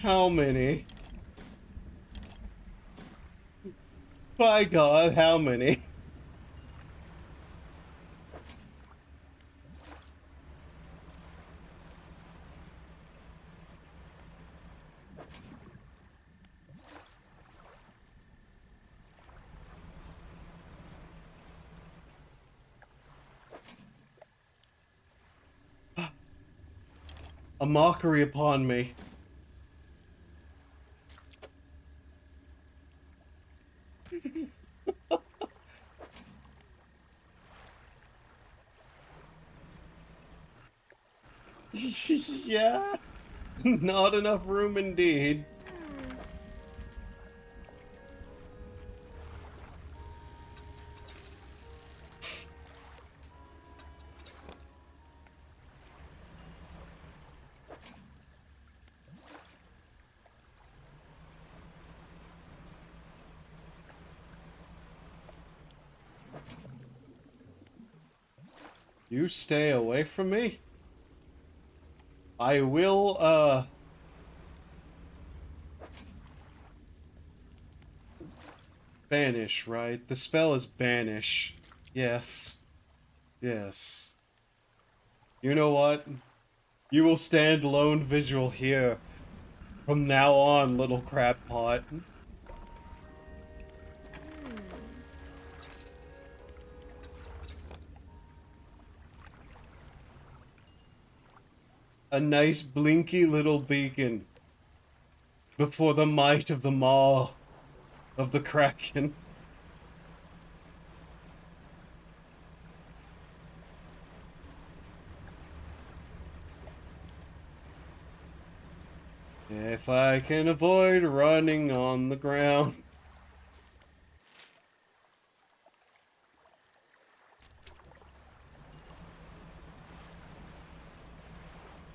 [SPEAKER 1] How many? By god, how many? A mockery upon me. Yeah. Not enough room indeed.
[SPEAKER 4] Hmm.
[SPEAKER 1] You stay away from me? I will, banish, right? The spell is banish. Yes. Yes. You know what? You will stand lone visual here. From now on, little crab pot.
[SPEAKER 4] Hmm.
[SPEAKER 1] A nice blinky little beacon. Before the might of the maw of the kraken. If I can avoid running on the ground.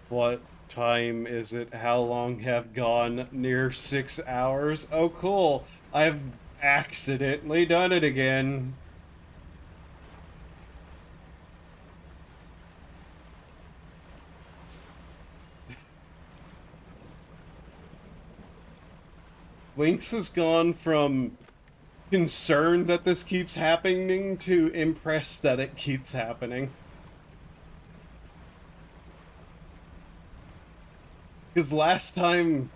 [SPEAKER 1] What time is it? How long have gone? Near 6 hours? Oh, cool. I've accidentally done it again. Lynx has gone from concerned that this keeps happening to impressed that it keeps happening. Because last time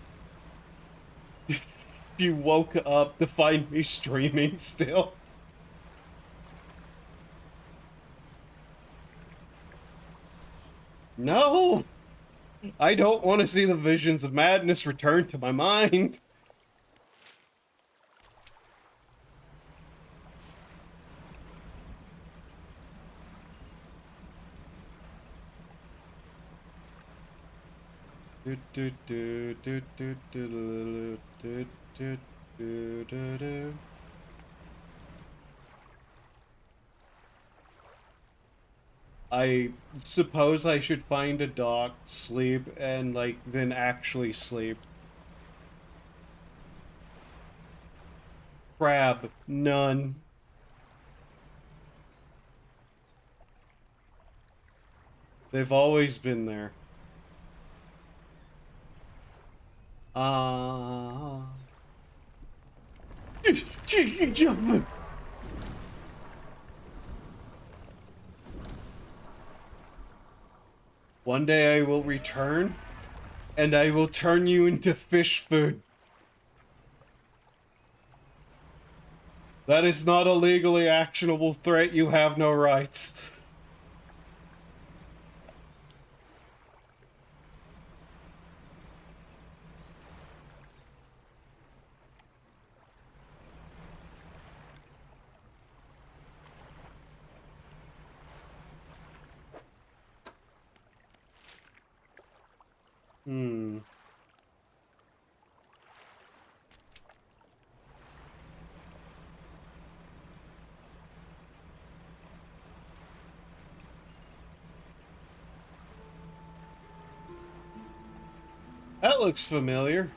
[SPEAKER 1] you woke up to find me streaming still. No! I don't want to see the visions of madness return to my mind. Do, do, do, do, do, do, do, do, do, do, do. I suppose I should find a dock, sleep, and like then actually sleep. Crab, none. They've always been there. Ah. One day I will return, and I will turn you into fish food. That is not a legally actionable threat. You have no rights. Hmm. That looks familiar.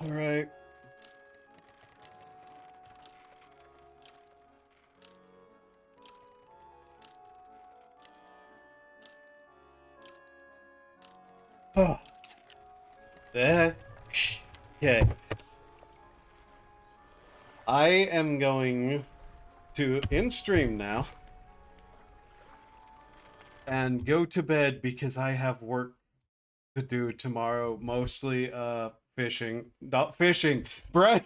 [SPEAKER 1] All right. Oh. Okay. I am going to end stream now and go to bed because I have work to do tomorrow, mostly fishing. Not fishing, Brian.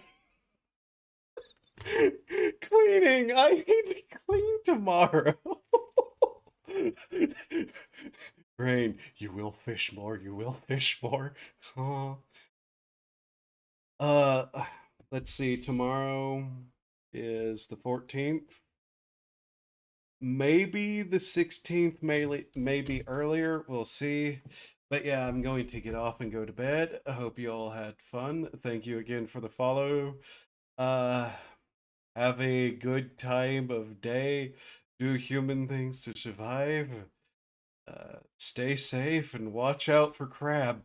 [SPEAKER 1] Cleaning. I need to clean tomorrow. Rain, you will fish more, you will fish more. Oh. Uh let's see, tomorrow is the 14th. Maybe the 16th, maybe earlier. We'll see. But yeah, I'm going to get off and go to bed. I hope you all had fun. Thank you again for the follow. Uh have a good time of day. Do human things to survive. Stay safe and watch out for crab.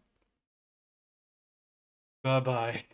[SPEAKER 1] Bye bye.